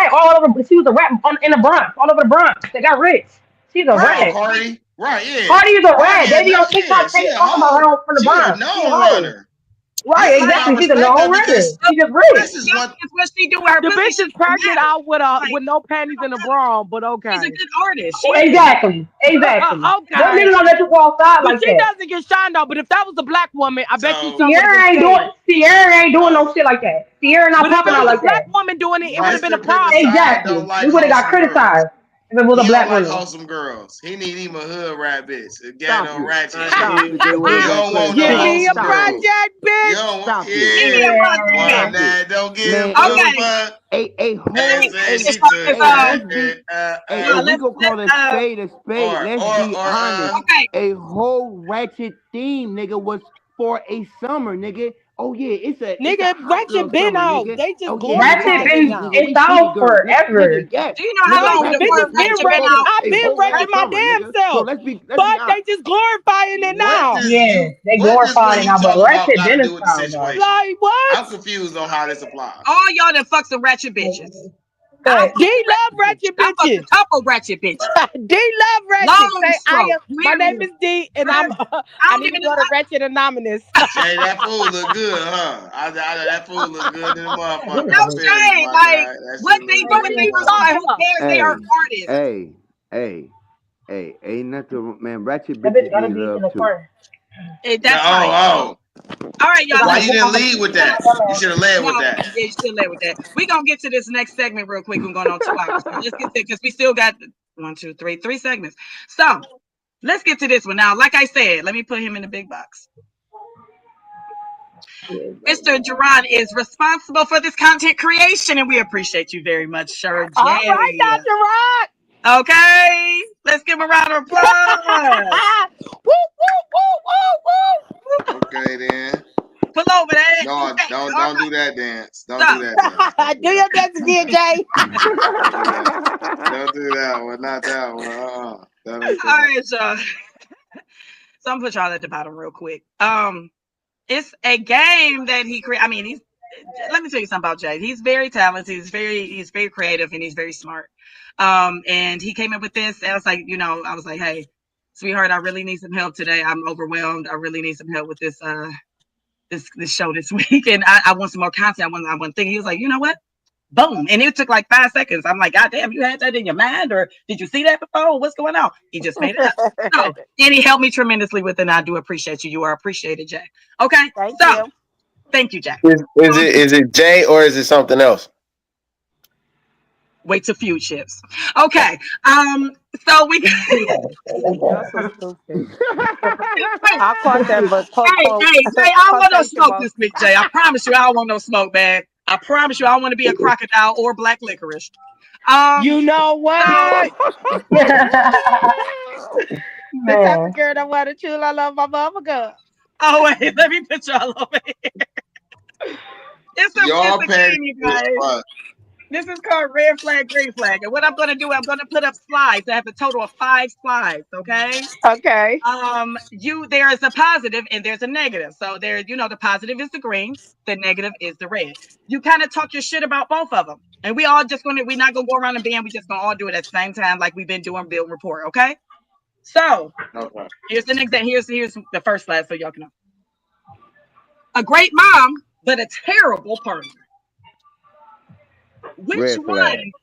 E: Right, all over. She was a rap in the Bronx, all over the Bronx. They got rich. She's a
B: Wow,
E: rat.
B: Cardi. Right, yeah.
G: Cardi is a
B: Cardi
G: rat.
B: is
G: They be on
B: not, yeah,
G: TikTok
B: she
G: saying
B: a
G: talking about her
B: hoe.
G: from the
B: She a
G: bottom. She a
B: known
G: hoe.
B: runner.
G: Right,
B: Like, I
G: exactly. She's a
B: respect her
G: known runner.
B: because
G: She just
A: What's
G: rich.
B: this is
A: young
B: what
A: is what she do with her
D: The
A: pussy.
D: bitch is
A: She
D: pregnant
A: matter.
D: out with
A: Like,
D: no panties in a bra, but
A: she's a
D: okay.
A: good artist. She is.
G: Exactly. Exactly. What
D: Okay.
G: nigga gonna let you go outside
D: But
G: like
D: she
G: that?
D: doesn't get shined on. But if that was a black woman, I bet you
B: so
D: some would have been scared.
G: Sierra ain't doing no shit like that. Sierra not
D: But if it
G: popping out
D: was a
G: like
D: black
G: that.
D: woman doing it, it would have been a
B: Mr.
D: problem.
B: Pickaside
G: Exactly.
B: don't like
G: We would have got
B: wholesome girls.
G: criticized if it was a
B: He
G: black
B: don't like
G: woman.
B: wholesome girls. He need him a hood rat bitch, a
F: Stop
B: ghetto
F: it.
B: ratchet
F: Stop
B: shit.
F: it. They
B: You
F: would
B: don't want no
D: Give me a
B: wholesome girls.
D: project,
B: You
D: bitch.
B: don't want,
F: Stop it.
A: Give me
B: yeah,
A: a project.
B: one
F: Stop it.
B: that don't give
F: Man,
B: a
A: Okay.
B: fuck.
F: a
A: Let
F: whole
A: me
B: Say
A: finish
B: she
A: this up
B: took
A: because
F: let's be
B: it,
F: if we
A: let's
F: gonna call a spade, let's be honest.
A: okay.
F: A whole ratchet theme, nigga, was for a summer, nigga. Oh yeah, it's a
D: Nigga,
F: hot girl
D: Ratchet been
F: summer,
D: out.
F: nigga.
D: They just
F: Oh yeah, nigga,
G: Ratchet
D: glorified it
G: been
D: now.
F: nigga, we
G: it's out
F: city girls,
G: forever.
F: nigga, yes.
A: Do you know how
F: Nigga,
A: long the
F: ratchet
A: word
D: Bitches been
A: ratchet been
F: for
D: ratchet.
A: out?
D: I've
F: a
D: been
F: whole
D: ratchet my
F: summer,
D: damn
F: nigga. So
D: self.
F: let's be
D: But they
F: honest.
D: just glorifying it now.
G: What
B: what
G: you
B: you talking about
G: Ratchet
B: got
G: been
B: to
G: a
B: do with the
G: style though.
B: situation?
D: Like what?
B: I'm confused on how this applies.
A: All y'all that fuck some ratchet bitches. I
G: But
A: fuck
D: D
A: a
D: love ratchet
A: I fucked a
D: bitches.
A: couple ratchet bitches.
D: D love ratchet.
A: Long
D: Say
A: stroke.
D: my name is D, and
A: I
D: I
A: don't
D: need to
A: even
D: go to Ratchet Anonymous.
B: Jay, that fool look good, huh? That fool look good in the motherfucker.
A: no
B: I'm feeling it,
A: shade.
B: my
A: Like
B: guy. That
A: what
B: shit
A: they
B: look
A: do
B: good
A: with
B: in
A: their
B: the
A: personal life,
B: motherfucker.
A: who cares? They are artists.
F: Hey, ain't nothing, man. Ratchet
G: that bitch
F: bitches
G: gotta
F: need
G: be in
F: love
G: the
F: too.
G: corner.
A: That's fine.
B: Oh.
A: All right, y'all.
B: Why
A: Let's
B: you
A: get
B: didn't lead with that? You should have led with that.
A: yeah, still led with that. We're gonna get to this next segment real quick. We're going on 2 hours. So let's get to it because we still got 3 segments. So let's get to this one. Now, like I said, let me put him in the big box. Mr. Jerron is responsible for this content creation, and we appreciate you very much, Sir Jay.
D: All right, Dr. Rock.
A: Okay, let's give him a round of applause.
D: Woo, woo, woo, woo, woo.
B: Okay then.
A: Pull over that.
B: No,
A: Okay.
B: don't do that dance. Don't
A: Stop.
B: do that dance. Don't
D: Do your dance again, Jay.
B: Don't do that one. Not that one. That ain't the
A: All
B: one.
A: right, y'all. So I'm gonna put y'all at the bottom real quick. It's a game that he created. I mean, let me tell you something about Jay. He's very talented. He's very creative, and he's very smart. And he came up with this. And I was like, I was like, hey, sweetheart, I really need some help today. I'm overwhelmed. I really need some help with this this show this week, and I want some more content. I want thing. He was like, you know what? Boom. And it took like 5 seconds. I'm like, God damn, you had that in your mind, or did you see that before? What's going on? He just made it up. So, and he helped me tremendously with it. And I do appreciate you. You are appreciated, Jay. Okay. Thank you, Jay.
C: Is it Jay or is it something else?
A: Wait till few chips. Okay. So we
D: Y'all so stupid. I caught that, but
A: Hey, Jay, I don't want no smoke this week, Jay. I promise you I don't want no smoke, man. I promise you I don't want to be a crocodile or black licorice.
D: You know what? The type of girl that want to chill. I love my mama girl.
A: Oh wait, let me put y'all over here. It's a game, you guys. This is called Red Flag, Green Flag. And what I'm going to do, I'm going to put up slides. I have a total of 5 slides, okay?
D: Okay.
A: There is a positive and there's a negative. So there, the positive is the green, the negative is the red. You kind of talk your shit about both of them. And we're not going to go around and band. We just going to all do it at the same time like we've been doing Build Report, okay? So here's the next. Here's the first slide so y'all can know. A great mom, but a terrible partner. Which one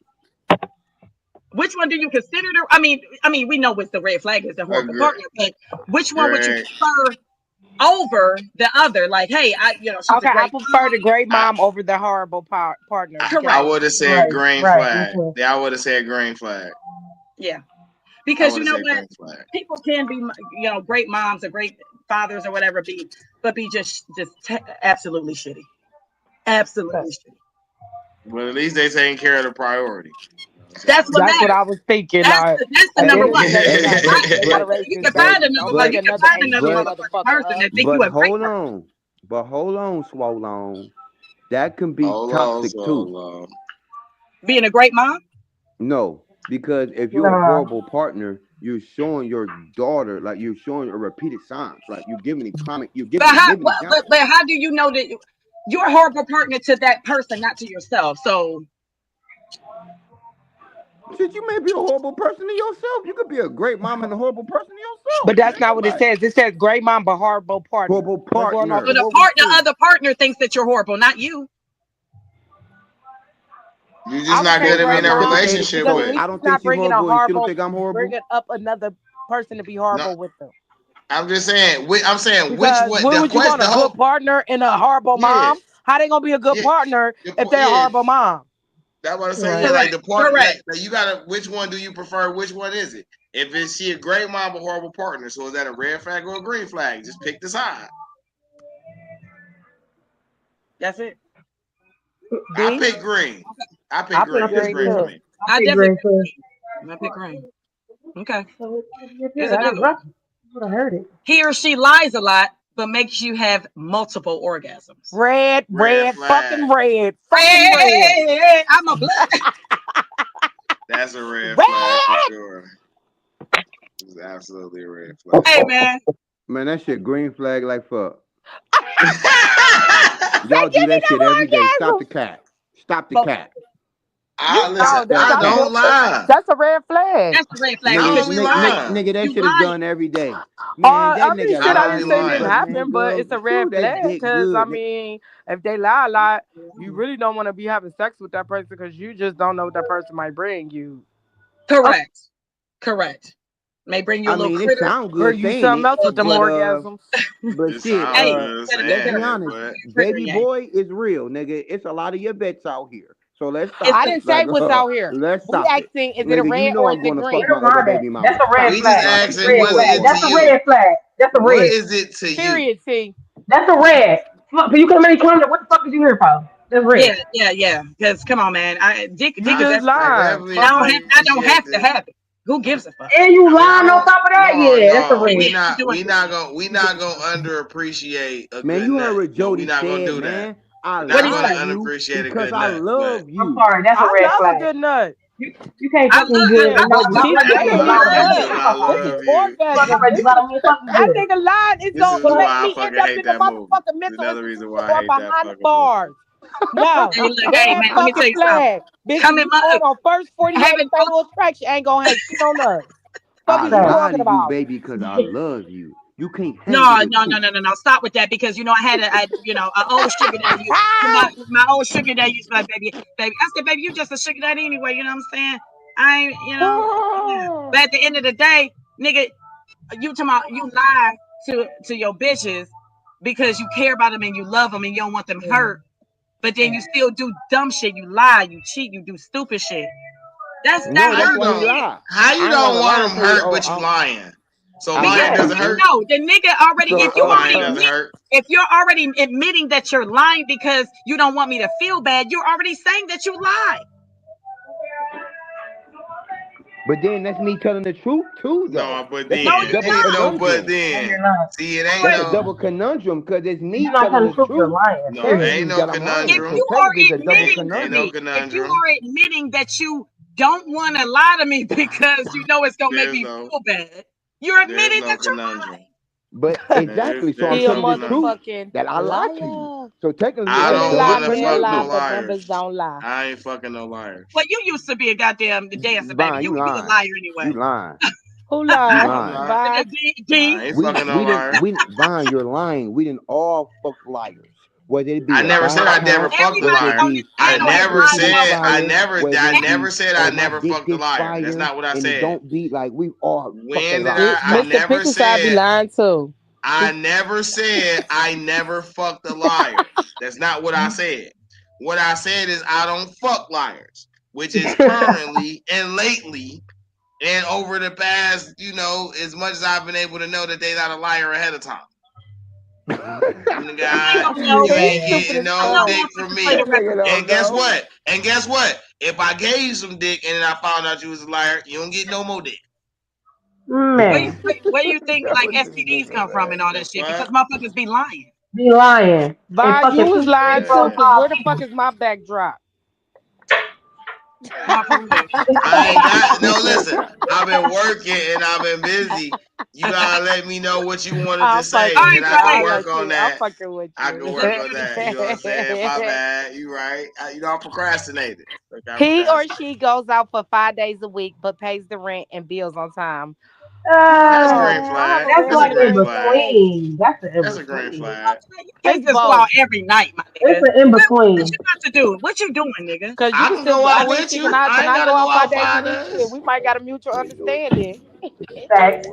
A: do you consider? I mean, we know what the red flag is, the horrible partner, but which one would you prefer over the other? Like, hey, I
D: prefer the great mom over the horrible partner.
B: I would have said green flag. Yeah, I would have said green flag.
A: Yeah, because you know what, people can be, great moms or great fathers or whatever, but be just absolutely shitty, absolutely shitty.
B: But at least they taking care of the priority.
A: That's what
D: I was thinking.
A: That's the number one. You can find another one. You can find another person that think you a great person.
F: But hold on, Swolon. That can be toxic too.
A: Being a great mom?
F: No, because if you're a horrible partner, you're showing your daughter, like you're showing her repeated signs, like you're giving it comment. You're giving.
A: But how do you know that you're a horrible partner to that person, not to yourself? So
F: Shit, you may be a horrible person to yourself. You could be a great mom and a horrible person to yourself.
D: But that's not what it says. It says great mom, but horrible partner.
F: Horrible
D: We're going off
F: partner.
A: But
D: of what we
A: the
D: see.
A: other partner thinks that you're horrible, not you.
B: You
D: I
B: just
D: would
B: not
D: say
B: good at
D: great
B: being in a
D: mom
B: relationship
D: because at
B: with.
D: least
F: I
D: it's
F: don't think
D: not
F: she's
D: bringing a
F: horrible, and she don't
D: horrible,
F: think I'm horrible.
D: bringing up another person to be
B: No,
D: horrible with them.
B: I'm just saying. I'm saying which
D: Because
B: one.
D: what
B: The
D: would you want,
B: question,
D: a
B: the
D: good
B: whole,
D: partner and a horrible
B: yeah,
D: mom? How they gonna be a good
B: yeah,
D: partner if they're a
B: yeah.
D: horrible mom?
B: That's what I say. Yeah,
G: Right.
B: like
A: Correct.
B: the part
A: Correct.
B: that you gotta. Which one do you prefer? Which one is it? If it's she a great mom but horrible partner, so is that a red flag or a green flag? Just pick the side.
A: That's it.
B: I
D: D?
B: pick green. I pick
D: I
B: green.
D: pick
B: It's
D: green
B: green for
D: too.
B: me.
A: I
G: I pick
A: definitely
G: green
A: pick
G: too.
A: green. I pick green. Okay.
G: So,
A: Here's another one.
G: that's what I heard it.
A: He or she lies a lot, but makes you have multiple orgasms.
D: Red,
B: Red
D: fucking
B: flag.
D: red, fucking red.
A: Hey, I'm a blood.
B: That's a red
D: Red!
B: flag for sure. It's absolutely a red flag.
A: Hey, man.
F: Man, that shit green flag like fuck.
D: Say,
F: Y'all do
D: give me
F: that shit
D: them
F: every day. Stop
D: orgasms.
F: the cat. Stop the
A: But
F: cat.
B: Listen,
D: that's
B: I
D: a
B: don't
D: good,
B: lie.
D: that's a red flag.
A: That's the red flag
B: I
F: Nigga,
A: because
B: don't be
A: you
B: lying.
F: nigga, that
A: You
F: shit is
A: lying.
F: done every day. Man, that
D: I mean,
F: nigga
D: shit,
B: I
D: I
B: don't
D: didn't
B: be
D: say it
B: lying.
D: didn't
F: good,
D: happen, but
F: nigga.
D: it's a red
F: Shoot that
D: flag
F: dick
D: because, I
F: good.
D: mean, if they lie a lot, you really don't want to be having sex with that person because you just don't know what that person might bring you.
A: Correct. Correct. May bring you a
F: I
A: little
F: mean, it
A: critter.
F: sound good
D: Bring you
F: saying
D: something
F: it,
D: else with them
F: but
D: orgasms.
F: but
B: It
F: shit,
B: sounds
A: Hey,
B: good
A: better
F: let's
B: saying
F: be
B: it,
F: honest.
B: but
A: critter,
F: Baby
A: yeah.
F: boy is real, nigga. It's a lot of your bets out here. So let's
A: It's
F: stop
D: I
A: the,
F: it.
D: didn't say
F: Like,
D: what's out here.
F: let's
D: We
F: stop it.
D: asking, is it a
F: Nigga, you
D: red
F: know
D: or
F: I'm
D: is it
F: gonna fuck
D: green?
G: Where
F: my
G: the
F: other
G: line at?
F: baby
G: That's
F: mama.
G: a red
B: we just
G: flag.
F: Stop it.
B: asking
G: Red
B: what is
G: flag.
B: it
G: That's
B: to
G: a
B: you?
G: red flag. That's a
B: What
G: red.
B: is it to you?
D: Period, T.
G: That's a red. Fuck, you come in come what the fuck is you here for? That's red.
A: yeah. Because come on, man. Dick
D: You
A: is
D: just
B: I
A: everywhere.
D: lying.
B: definitely
A: I
D: Fucker.
A: don't
B: appreciate
A: have to
B: this.
A: have it. Who gives a fuck?
G: And you
B: I mean, I
G: lying on
B: don't.
G: top of that? Yeah, that's a
B: No,
G: red.
B: we
A: Yeah,
B: not.
A: you doing
B: We not gonna underappreciate a
F: Man,
B: good
F: you heard
B: nut.
F: what
B: No,
F: Jody
B: we not gonna
F: said,
B: do that.
F: man. I
B: We're
A: What
B: not
A: he
B: gonna
A: say?
F: like you
B: underappreciate a
F: because
B: good
F: I
B: nut. But
F: love
G: I'm
F: you.
G: sorry, that's a
D: I
G: red
D: love a
G: flag.
D: good nut.
G: You can't
A: I
G: fucking good
A: love
G: and no my
D: She
A: good
G: friend
D: that
G: ain't
D: ain't
G: gonna
B: I
G: lie
D: even
G: on
B: love
G: that
B: you
G: shit.
B: and
D: good.
G: You
B: I
G: fucking
D: This
G: good.
D: is
B: love you.
G: Fuck
D: orgasm.
G: already, you got me fucking
D: That
G: good.
D: nigga lying is
B: This is
D: gonna make
B: why I
D: me end
B: fucking
D: up
B: hate
D: in the
B: that movie.
D: motherfucking
B: It's
D: mental
B: another reason
D: institution
B: why I
D: or
B: hate that
D: behind the
B: fucking movie.
D: bars. No,
A: Hey, look, hey,
D: red
A: man, let me tell
D: fucking
A: you something.
D: flag. Bitch,
A: Come
D: if
A: in
D: you
A: my
D: going on first 48
A: having
D: fatal attraction, ain't gonna have shit on us. Fuck
F: I
D: is you
G: Fact.
F: lie
D: talking
F: to you,
D: about?
F: baby, because I love you. You can't
A: no,
F: handle the
A: no, no,
F: truth.
A: no, no, no. Stop with that because I had an old sugar daddy. My old sugar daddy used to be like, baby. I said, baby, you just a sugar daddy anyway. You know what I'm saying? I ain't, yeah. But at the end of the day, nigga, you lie to your bitches because you care about them and you love them and you don't want them hurt. But then you still do dumb shit. You lie, you cheat, you do stupid shit. That
F: No,
B: How
F: that's
B: you
A: hurts
F: why
A: the
F: he
B: don't?
A: nigga.
F: lie.
B: How you
F: I ain't
B: don't
F: gonna
B: want
F: lie and
B: them
F: tell you,
B: hurt, but you lying? So
F: I
B: lying
A: Because
B: doesn't hurt.
A: no, the nigga already.
F: so
A: If you
B: Lying
A: already
B: doesn't
A: admit,
B: hurt.
A: if you're already admitting that you're lying because you don't want me to feel bad, you're already saying that you lie.
F: but then that's me telling the truth too, though.
B: No, but
F: That's
A: No,
F: a
B: then
A: you're
F: double
B: ain't
A: not.
B: no but
F: conundrum.
G: No, you're
B: then.
G: not.
B: See, it ain't
F: That's
A: But
F: a
B: no.
F: double conundrum because it's
G: If
F: me
G: you're not
F: telling
G: telling
F: the
G: the truth, you're
F: truth.
G: lying.
B: No,
F: That
G: Period.
B: ain't
F: means
B: no
F: that I'm lying.
A: if
B: conundrum.
A: you
F: So
A: are
F: technically, it's a double
A: admitting,
B: Ain't no
F: conundrum.
A: if you
B: conundrum.
A: are admitting that you don't want to lie to me because you know it's gonna make
B: There's
A: me
B: no
A: feel bad, you're
B: there's
A: admitting
B: no
A: that you're
B: conundrum.
A: lying.
F: But exactly, so I'm
B: There's
D: He a
B: no
F: telling the truth
B: conundrum.
D: motherfucking
F: that I lie to you.
D: liar.
F: So technically,
B: I
F: it's a
D: Men
B: don't
F: double
D: lie,
B: want to
D: men
B: fuck no
D: lie,
F: conundrum.
D: but numbers
B: liars.
D: don't lie.
B: I ain't fucking no liars.
A: Well, you used to be a goddamn dancing baby.
F: Vine, you
A: You a
F: lying.
A: liar
F: You
A: anyway.
F: lying.
D: Who
F: You
B: No,
D: lie?
B: I'm
F: lying.
B: not.
D: Bye.
A: D.
B: I ain't
F: We
B: fucking no
F: we didn't
B: liar.
F: we Vine, you're lying. We didn't all fuck liars. Whether it be
B: I
F: a
B: never said
F: bad
B: I never
F: count,
B: fucked a
F: whether
A: Everybody
F: it
B: liar.
A: on
F: be
A: this
B: I
F: oh
A: panel
F: my
A: has
B: never
F: dick
A: lied
F: is
B: said
A: multiple
F: fire,
A: times.
F: whether
B: I
F: it
B: never
F: be
B: said
F: oh
B: I
F: my
B: never
F: dick
B: fucked a
F: is
B: liar. That's
F: fire
B: not what I
F: and it
B: said.
F: don't beat like we all fucking
B: When did
F: liars.
B: I
D: Mr.
B: never
D: Pickens side be
B: said
D: lying too.
B: I never said I never fucked a liar. That's not what I said. What I said is I don't fuck liars, which is currently and lately and over the past, as much as I've been able to know that they're not a liar ahead of time. Nigga,
A: I ain't gonna
B: you
A: tell
D: He's
B: ain't
A: man.
D: stupid
B: getting
D: as
A: I'm
B: no
A: not
D: fuck.
B: dick
A: one for
B: from
A: to play
B: me.
A: the
F: Nigga
A: record.
F: don't
B: And guess
F: know.
B: what? If I gave you some dick and then I found out you was a liar, you don't get no more dick.
G: Man,
A: Where you think like
F: Yo, this
A: STDs come
F: nigga,
A: from
F: man.
A: and all
B: The
A: that shit? Because
B: fuck?
A: motherfuckers be lying.
G: be lying and
D: Vine, you
G: fucking
D: was
G: two, three,
D: lying
B: Yeah.
D: too,
G: four,
D: cause
G: five
D: where the fuck
G: people.
D: is my backdrop?
A: No, for real.
B: I ain't got no. Listen, I've been working and I've been busy. You gotta let me know what you wanted
E: I'm
B: to say,
E: fucking
B: and
E: with
B: I
E: you.
B: can
E: I
B: work
E: like
B: on
E: you. I'm
B: that.
E: fucking with
B: I can
E: you.
B: work on that. You know what I'm saying? My bad. You right. I'm procrastinated.
E: He or she goes out for 5 days a week, but pays the rent and bills on time.
B: That's a
G: Uh,
B: green
E: I have
B: flag.
E: a
G: that's
B: That's
E: real
B: a
G: like
E: nigga
G: in
B: green
E: red
B: flag.
E: flag.
G: between. That's an in
B: That's a green
G: between.
B: flag.
A: You
E: It's
A: can't just go out
E: both.
A: every night, my
G: It's
A: nigga.
G: an in
A: What
G: between.
A: you got to do? What you doing, nigga?
E: Cause you
B: I
E: can
B: can
E: still.
B: go
E: I
B: out
E: mean,
B: with
E: shit.
B: you.
E: Can
B: I ain't
E: I
B: gotta
E: go
B: go
E: out
B: out
E: 5 days a
B: 5
E: week? Shit,
B: days.
E: we might got a mutual understanding.
G: Facts.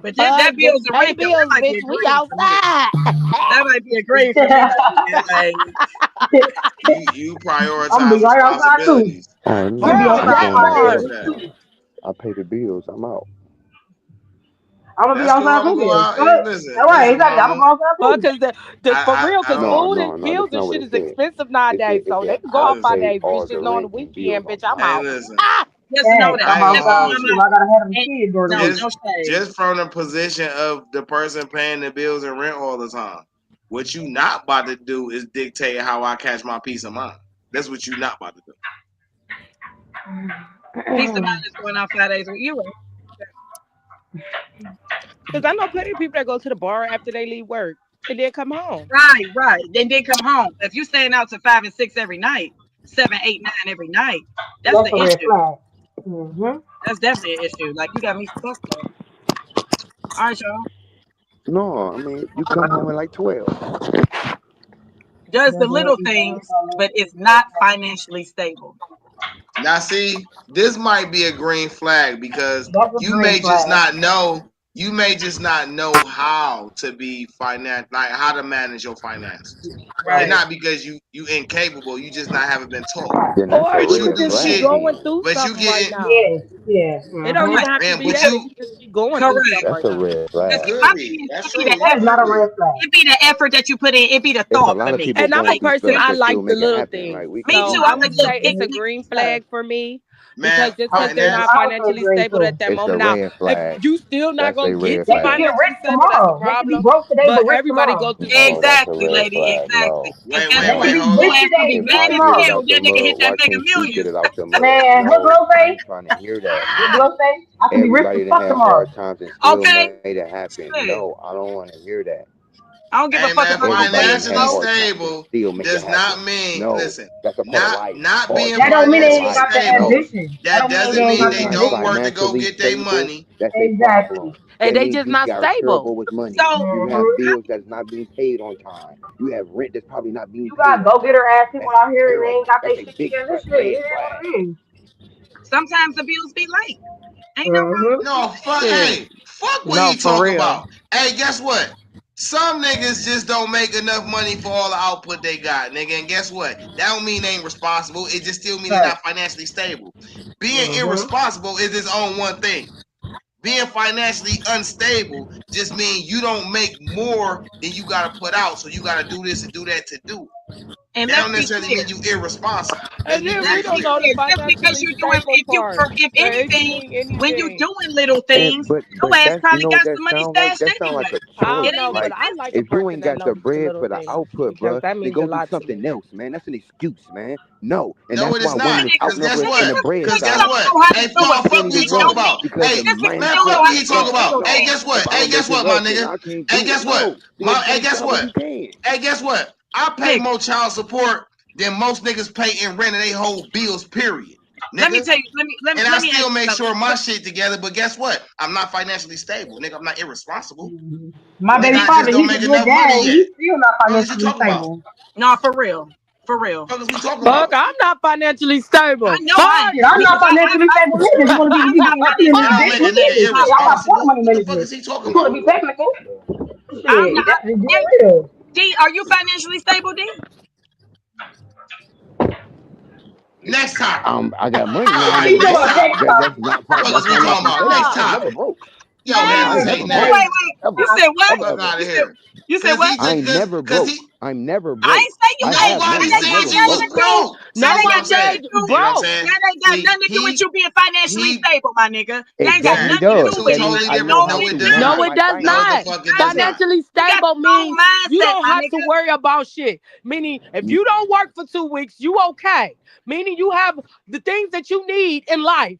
A: But that
E: Just
A: bills and
E: pay the
A: rent though, that
E: bills,
A: might be
E: bitch.
A: a
E: We
A: green for me.
E: outside.
A: That might be a green for me right there. Like,
B: You
G: I'm gonna be
B: prioritize
G: right outside too.
B: responsibilities.
F: I
G: I'm gonna
F: know.
G: be
E: Girl,
F: I'm
G: outside
E: that
F: going
G: 5 days a
E: part.
F: ahead.
G: week
B: That.
G: too.
F: I pay the bills. I'm out.
G: I'm gonna be
B: That's cool.
G: outside
B: I'm gonna
G: too
B: go
G: then.
B: out. Hey,
G: Fuck.
B: listen,
G: All right,
B: listen,
G: exactly. I'm
B: mama.
G: gonna go outside
E: But
G: too.
E: cause the for real, cause
B: I
F: No,
E: food
F: no,
E: and
F: no. That's
E: bills and
F: not what
E: shit
F: it
E: is
F: said.
E: expensive
F: It
E: nowadays. So they
F: said
E: can go
F: I'll
E: out
G: Facts.
E: 5
F: pay
E: days, bitch.
F: all the
E: Just know on the
F: rent and bills
E: weekend,
F: on
E: bitch, I'm
B: hey,
E: out.
F: time.
B: listen.
E: Ah!
A: just know
G: Facts.
A: that.
G: I'm
B: I ain't
A: Just
B: gonna
A: know,
G: outside
B: hold
G: too.
B: you.
A: mama.
G: I gotta have them
A: And
G: kids during the
A: no,
G: week.
A: no shade.
B: Just from the position of the person paying the bills and rent all the time. What you not about to do is dictate how I catch my peace of mind. That's what you not about to do.
A: Peace of mind is going out 5 days a week. You right.
E: Cause I know plenty of people that go to the bar after they leave work and then come home.
A: Right, right. Then come home. If you staying out to 5 and 6 every night, 7, 8, 9 every night, that's
G: That's
A: the
G: a red
A: issue.
G: flag. Mm-hmm.
A: That's definitely an issue. Like you got me fucked up. All right, y'all.
F: No, I mean you come home at like 12.
A: Does the
G: That's
A: little things, but it's not financially stable.
B: Now, see, this might be a green flag because
G: a
B: you
G: green
B: may just
G: flag.
B: not know. You may just not know how to be like how to manage your finances, and
A: Right.
B: not because you incapable. You just not haven't been taught.
F: Then that's
E: Or
F: a
B: But
E: you
B: you
E: could
F: red
B: do
E: just be
F: flag
B: shit.
E: going
F: then.
E: through
B: But you
E: something right
B: getting
E: now.
G: Yes. Yeah.
E: It don't
G: Mm-hmm.
E: even have to
B: man.
E: be
B: But
E: that.
B: you
E: You just be going through
A: Correct.
E: something
F: That's
E: right
F: a
E: now.
F: red
A: Because
F: flag.
B: could be. That's
A: it be the
B: true.
G: That is
A: effort.
G: not
B: Could
G: a
B: be.
G: red flag.
A: It be the effort that you put in. It be the
F: It's a
A: thought
F: lot
A: for
F: of
A: me.
F: people
E: And I'm a
F: going
A: Like
F: through
E: person,
A: you
F: stuff
A: know,
E: I
F: that still
E: like the
F: make it
E: little
F: happen.
E: things.
F: Like we
A: me
F: come
E: So
A: too.
F: on,
A: I'm
E: I'm
A: a
E: gonna
F: man.
A: little
E: say it's a
A: picky.
E: green flag for me
B: Man,
E: because just because they're
G: I
B: finance.
E: not
G: would say
E: financially
G: green
E: stable
G: too.
E: at that
F: It's a
E: moment. Now,
F: red
E: if
F: flag.
E: you still not
F: That's a
E: gonna
F: red
E: get
G: They could
F: flag.
G: get
E: financially
G: rich
E: stable, that's the
G: tomorrow. They could be
E: problem.
G: broke today, but
E: But
G: rich
E: everybody
G: tomorrow.
E: go through
F: No,
E: something.
F: that's a
A: Exactly,
F: red
A: lady.
F: flag.
A: Exactly.
F: No.
A: And
B: Wait,
A: guess
B: wait,
G: They
A: what?
G: could
B: wait.
G: be
B: Hold
A: Your
G: rich
B: on.
A: ass gonna
G: today,
A: be
G: but
F: If
G: rich
A: mad
F: I
A: as
F: get it
G: tomorrow.
A: hell
F: out the
A: when that nigga hit
F: mud,
A: that
F: watch
A: mega
F: when she get
A: million.
F: it out the mud.
G: Man, what
F: No,
G: Glow
F: I
G: say?
F: ain't trying to hear that.
G: What Glow say? I could be rich as
F: Everybody that
G: fuck
F: had hard
G: tomorrow.
F: times and still
A: Okay?
F: made it happen.
A: Shit.
F: No, I don't want to hear that.
A: I don't give a
B: Hey
A: fuck
B: man,
A: about nobody
F: Everybody
A: else,
F: that had
B: financially
A: bro.
F: hard times and
B: stable
F: still make it
B: does not
F: happen.
B: mean,
F: No,
B: listen,
F: that's a part of life.
B: not
F: Hard
B: being
G: That
F: times
G: don't
F: is
G: mean
F: part of
G: they ain't
B: financially
F: life.
G: got the
B: stable.
F: No,
G: ambition. That
B: That
G: don't mean they
B: doesn't
G: ain't
F: if
B: mean
G: got
F: they
G: the
B: they
F: not
B: don't
G: ambition.
B: work to go
F: financially
B: get their
F: stable,
B: money.
F: that's a
G: Exactly.
F: problem.
E: And
F: That
E: they
F: means
E: just
F: you
E: not
F: got
E: stable.
F: trouble with money.
A: So
F: You
G: hmm
F: have bills that's not being paid on time. You have rent that's probably not being
G: You
F: paid
G: got
F: on
G: go getter
F: time.
G: ass people
F: That's
G: out here and they ain't
F: terrible.
G: got their
F: That's a
G: shit
F: big
G: together. This shit, it
F: red
G: is
F: flag.
G: what it is.
A: sometimes the bills be late. Ain't nothing wrong
G: Mm-hmm.
A: with the
B: No,
A: late.
B: fuck,
E: Shit.
B: hey, fuck what
E: No,
B: he
E: for
B: talk
E: real.
B: about. Hey, guess what? Some niggas just don't make enough money for all the output they got, nigga. And guess what? That don't mean they ain't responsible. It just still mean they're
G: Right.
B: not financially stable. Being
G: Mm-hmm.
B: irresponsible is its own one thing. Being financially unstable just means you don't make more than you gotta put out. So you gotta do this and do that to do it.
A: And
B: That
A: let's
B: don't
A: be
B: necessarily
A: clear.
B: mean you irresponsible. Let's
E: And
B: be
E: then
B: clear
E: we
A: Let's
B: to
E: don't
A: be
B: that.
E: know the
A: clear. Just because
E: financially
A: you're doing,
E: stable part.
A: if
E: That it could
A: anything,
E: mean
A: when you
E: anything.
A: doing little
F: And
A: things, your
F: but
A: ass
F: that's, you
A: probably
F: know what
A: got
F: that
A: some money
F: sound like?
A: stashed
F: That sound like
A: anyway.
F: a
E: I
A: It
E: don't
F: trope.
E: know,
A: ain't
E: but
F: Like
E: I
A: expensive.
E: like a
F: if you
E: person
F: ain't
E: that
F: got the
E: notices the
F: bread
E: little
F: for the
E: things
F: output,
E: because
F: bruh,
E: that
F: then
E: means a
F: go do
E: lot to
F: something
E: me.
F: else, man. That's an excuse, man. No, and
B: No,
F: that's
B: it
F: why
B: is
F: women
B: not.
F: is
B: Cause guess
F: outnumbered in
B: what?
F: the bread
B: Cause
A: Just
B: guess
F: side.
A: don't
B: what?
A: know how to
B: Hey,
A: do it.
B: fuck what you talk
F: 2021
A: Don't
B: about.
F: because
B: Hey,
F: of
A: just because you
B: man,
A: don't
F: mindset.
A: know
B: fuck
A: how
B: what
A: to
B: he
A: do
B: talk
F: No,
A: the
B: about.
A: little
B: Hey,
F: no.
B: guess
A: things.
B: what?
F: If I
B: Hey,
F: don't
B: guess
F: make it
B: what, my
F: work, then
B: nigga?
F: I can't
B: Hey,
F: do it.
B: guess what?
F: No, then
B: Hey,
F: then
B: guess
F: tell me
B: what?
F: you can.
B: Hey, guess what? I pay
A: Nigga,
B: more child support than most niggas pay in rent and they whole bills, period.
A: let me
B: Nigga.
A: tell you,
B: And I
A: let me ask
B: still
A: you
B: make
A: something.
B: sure my shit together, but guess what? I'm not financially stable, nigga. I'm not irresponsible.
G: Mm-hmm. My
B: Nigga,
G: baby
B: I just
G: father,
B: don't
G: he's a
B: make
G: good
B: enough money
G: dad.
B: yet.
G: He's still not
B: What is you
G: financially
B: talking about?
G: stable.
A: No, for real. For real.
B: What is we talking
E: Fuck,
B: about?
E: I'm not financially
A: I
E: stable.
A: know I
E: Fuck.
A: am
G: Shit, I'm not
A: because
G: financially stable either. You want to be,
A: I'm not
G: I'm in
B: That
G: this
A: financially
B: don't
G: bitch
B: make a
A: stable
G: with
B: nigga
A: either.
G: you.
A: Like,
G: I'm a porta
B: irresponsible.
G: money
B: What the fuck
G: manager.
B: is he talking
G: You want to
B: about?
G: be technical?
A: I'm
G: Shit,
A: not.
G: that's just
A: D,
G: real.
A: D, are you financially stable, D?
B: Next topic.
F: I got money.
B: All
F: I ain't
B: right,
F: never
G: He's talking
B: next
F: broke.
G: about sex
B: topic.
F: That's
G: talk.
F: not
B: Fuck
F: that's
B: is we talking
F: financially
B: about?
F: stable.
B: Next
E: Ah,
F: I ain't never
B: topic.
F: broke.
B: Yo,
F: I
B: man,
F: ain't
B: this
F: never
B: ain't
A: Wait,
F: broke.
B: that.
A: wait. You
F: Ever.
A: said what?
B: Fuck
F: Ever.
B: out
A: You
B: of
A: said
B: here.
A: You said what?
F: I ain't never broke.
B: He,
F: I'm never broke.
A: I ain't say you
F: I
A: ain't.
F: have
B: nobody
F: money.
A: That
F: I
B: said
A: ain't
F: never
B: you
A: got
B: was
A: nothing
F: broke.
A: to do.
B: broke.
A: That
B: See
A: ain't
B: what
A: got
B: I'm saying?
A: nothing to
B: You
A: do.
B: know what I'm
E: Bro,
B: saying?
A: That ain't got
B: See,
A: nothing to do with you being financially stable, my nigga. That ain't got
F: Exactly
B: exactly.
A: nothing to
F: does.
A: do
B: Two
A: with
F: That
A: it.
F: means
B: totally
F: I
B: different.
F: know
A: No,
F: how
B: No,
A: it
B: it
F: to
B: does
A: does.
F: manage
E: no,
B: not.
E: it
F: my
E: does
B: No, the
E: not.
F: finances.
B: fuck it does not.
E: Financially
A: You got
E: stable
A: the wrong
E: means you
A: mindset,
E: don't
A: my
E: have to
A: nigga.
E: worry about shit. Meaning, if you don't work for 2 weeks, you okay. Meaning you have the things that you need in life.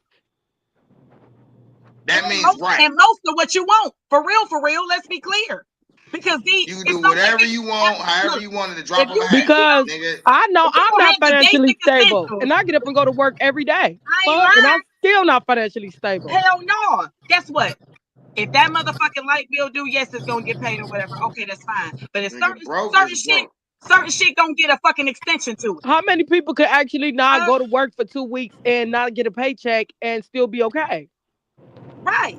B: That means right.
A: And most of what you want. For real, let's be clear. Because
B: You can
A: it's
B: do
A: no way
B: whatever you want, however
A: look,
B: you want at the drop
A: if
B: of
A: you
B: a hat,
E: Because
B: nigga.
E: I know
A: if you
E: I'm
A: don't
E: not
A: have the
E: financially
A: basic
E: stable.
A: essentials,
E: And I get up and go to work every day.
A: I ain't
E: And I'm
A: lying.
E: still not financially stable.
A: Hell no. Guess what? If that motherfucking light bill due, yes, it's gonna get paid or whatever. Okay, that's fine. But if
B: Nigga, broke is broke.
A: certain shit gonna get a fucking extension to it.
E: How many people could actually not go to work for 2 weeks and not get a paycheck and still be okay?
A: Right.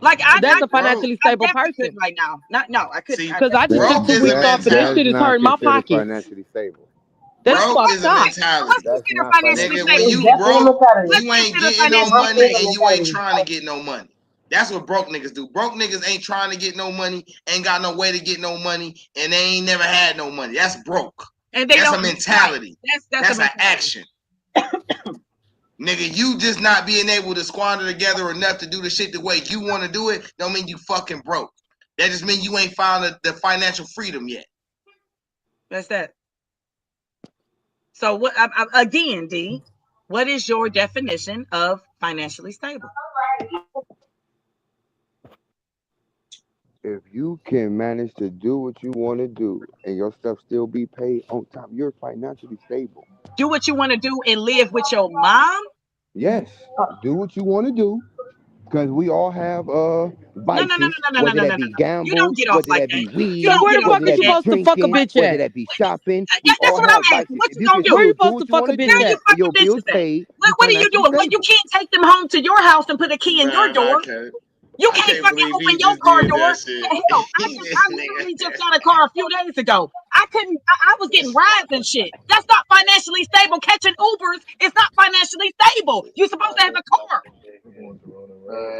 A: Like
E: That's a
B: Nigga, broke.
E: financially
A: I
E: stable
A: definitely
E: person.
A: couldn't right now. No, I couldn't.
B: See,
E: Because I just took
B: broke
E: 2
B: is a
E: weeks off, but this
F: That is
E: shit is
B: mentality.
F: not
E: hurting my
F: considered
E: pockets.
F: financially stable.
E: That's
B: Broke
E: fucked
B: is a
E: up.
A: What's
B: mentality.
F: That's
A: considered
F: not
A: financially
B: Nigga,
F: financially
B: when
A: stable?
G: It's
B: you
F: stable.
G: definitely a
B: broke,
G: mentality.
A: What's
B: you ain't
A: considered
B: getting no
A: financially
G: Broke
B: money
G: is a
B: and
A: stable?
B: you ain't
G: mentality.
B: trying to get no money. That's what broke niggas do. Broke niggas ain't trying to get no money, ain't got no way to get no money, and they ain't never had no money. That's broke.
A: And they
B: That's
A: don't
B: a mentality.
A: That's
B: That's
A: a
B: an
A: mentality.
B: action. Nigga, you just not being able to squander together enough to do the shit the way you want to do it don't mean you fucking broke. That just means you ain't found the financial freedom yet.
A: That's that. So what again, D, what is your definition of financially stable?
F: If you can manage to do what you want to do and your stuff still be paid on time, you're financially stable.
A: Do what you want to do and live with your mom?
F: Yes, do what you want to do because we all have
A: No.
F: vices, whether that be
A: You don't
F: gamble,
A: get off
F: whether
A: like
F: that
A: that.
F: be
A: You
E: So
F: weed,
A: don't
E: where
A: get
E: the
A: off
E: fuck
F: whether
E: is
A: like
E: you
F: that be
A: that.
E: supposed to fuck a
F: drinking,
E: bitch
F: whether
E: at?
F: that be shopping. We
A: That's
F: all
A: what
F: have
A: I'm asking.
F: vices.
A: What
F: If
A: you
F: you
A: gonna
F: can
E: Where
A: do?
E: you
F: do
E: supposed to
F: what you
E: fuck
F: want
E: a
F: to
E: bitch
A: Where
F: do
A: are you
E: at?
F: and your
A: fucking
F: bills
A: bitches at?
F: paid, you
A: What are you
F: financially
A: doing? What, you
F: stable.
A: can't take them home to your house and put a key in your
B: Man, I
A: door.
B: can't.
A: You
B: I
A: can't
B: can't
A: fucking
B: believe
A: open
B: he
A: your
B: just
A: car
B: did
A: door.
B: that shit.
A: Hell, I
B: This
A: literally just
B: nigga.
A: got a car a few days ago. I couldn't. I was getting rides and shit. That's not financially stable. Catching Ubers is not financially stable. You're supposed to have a car.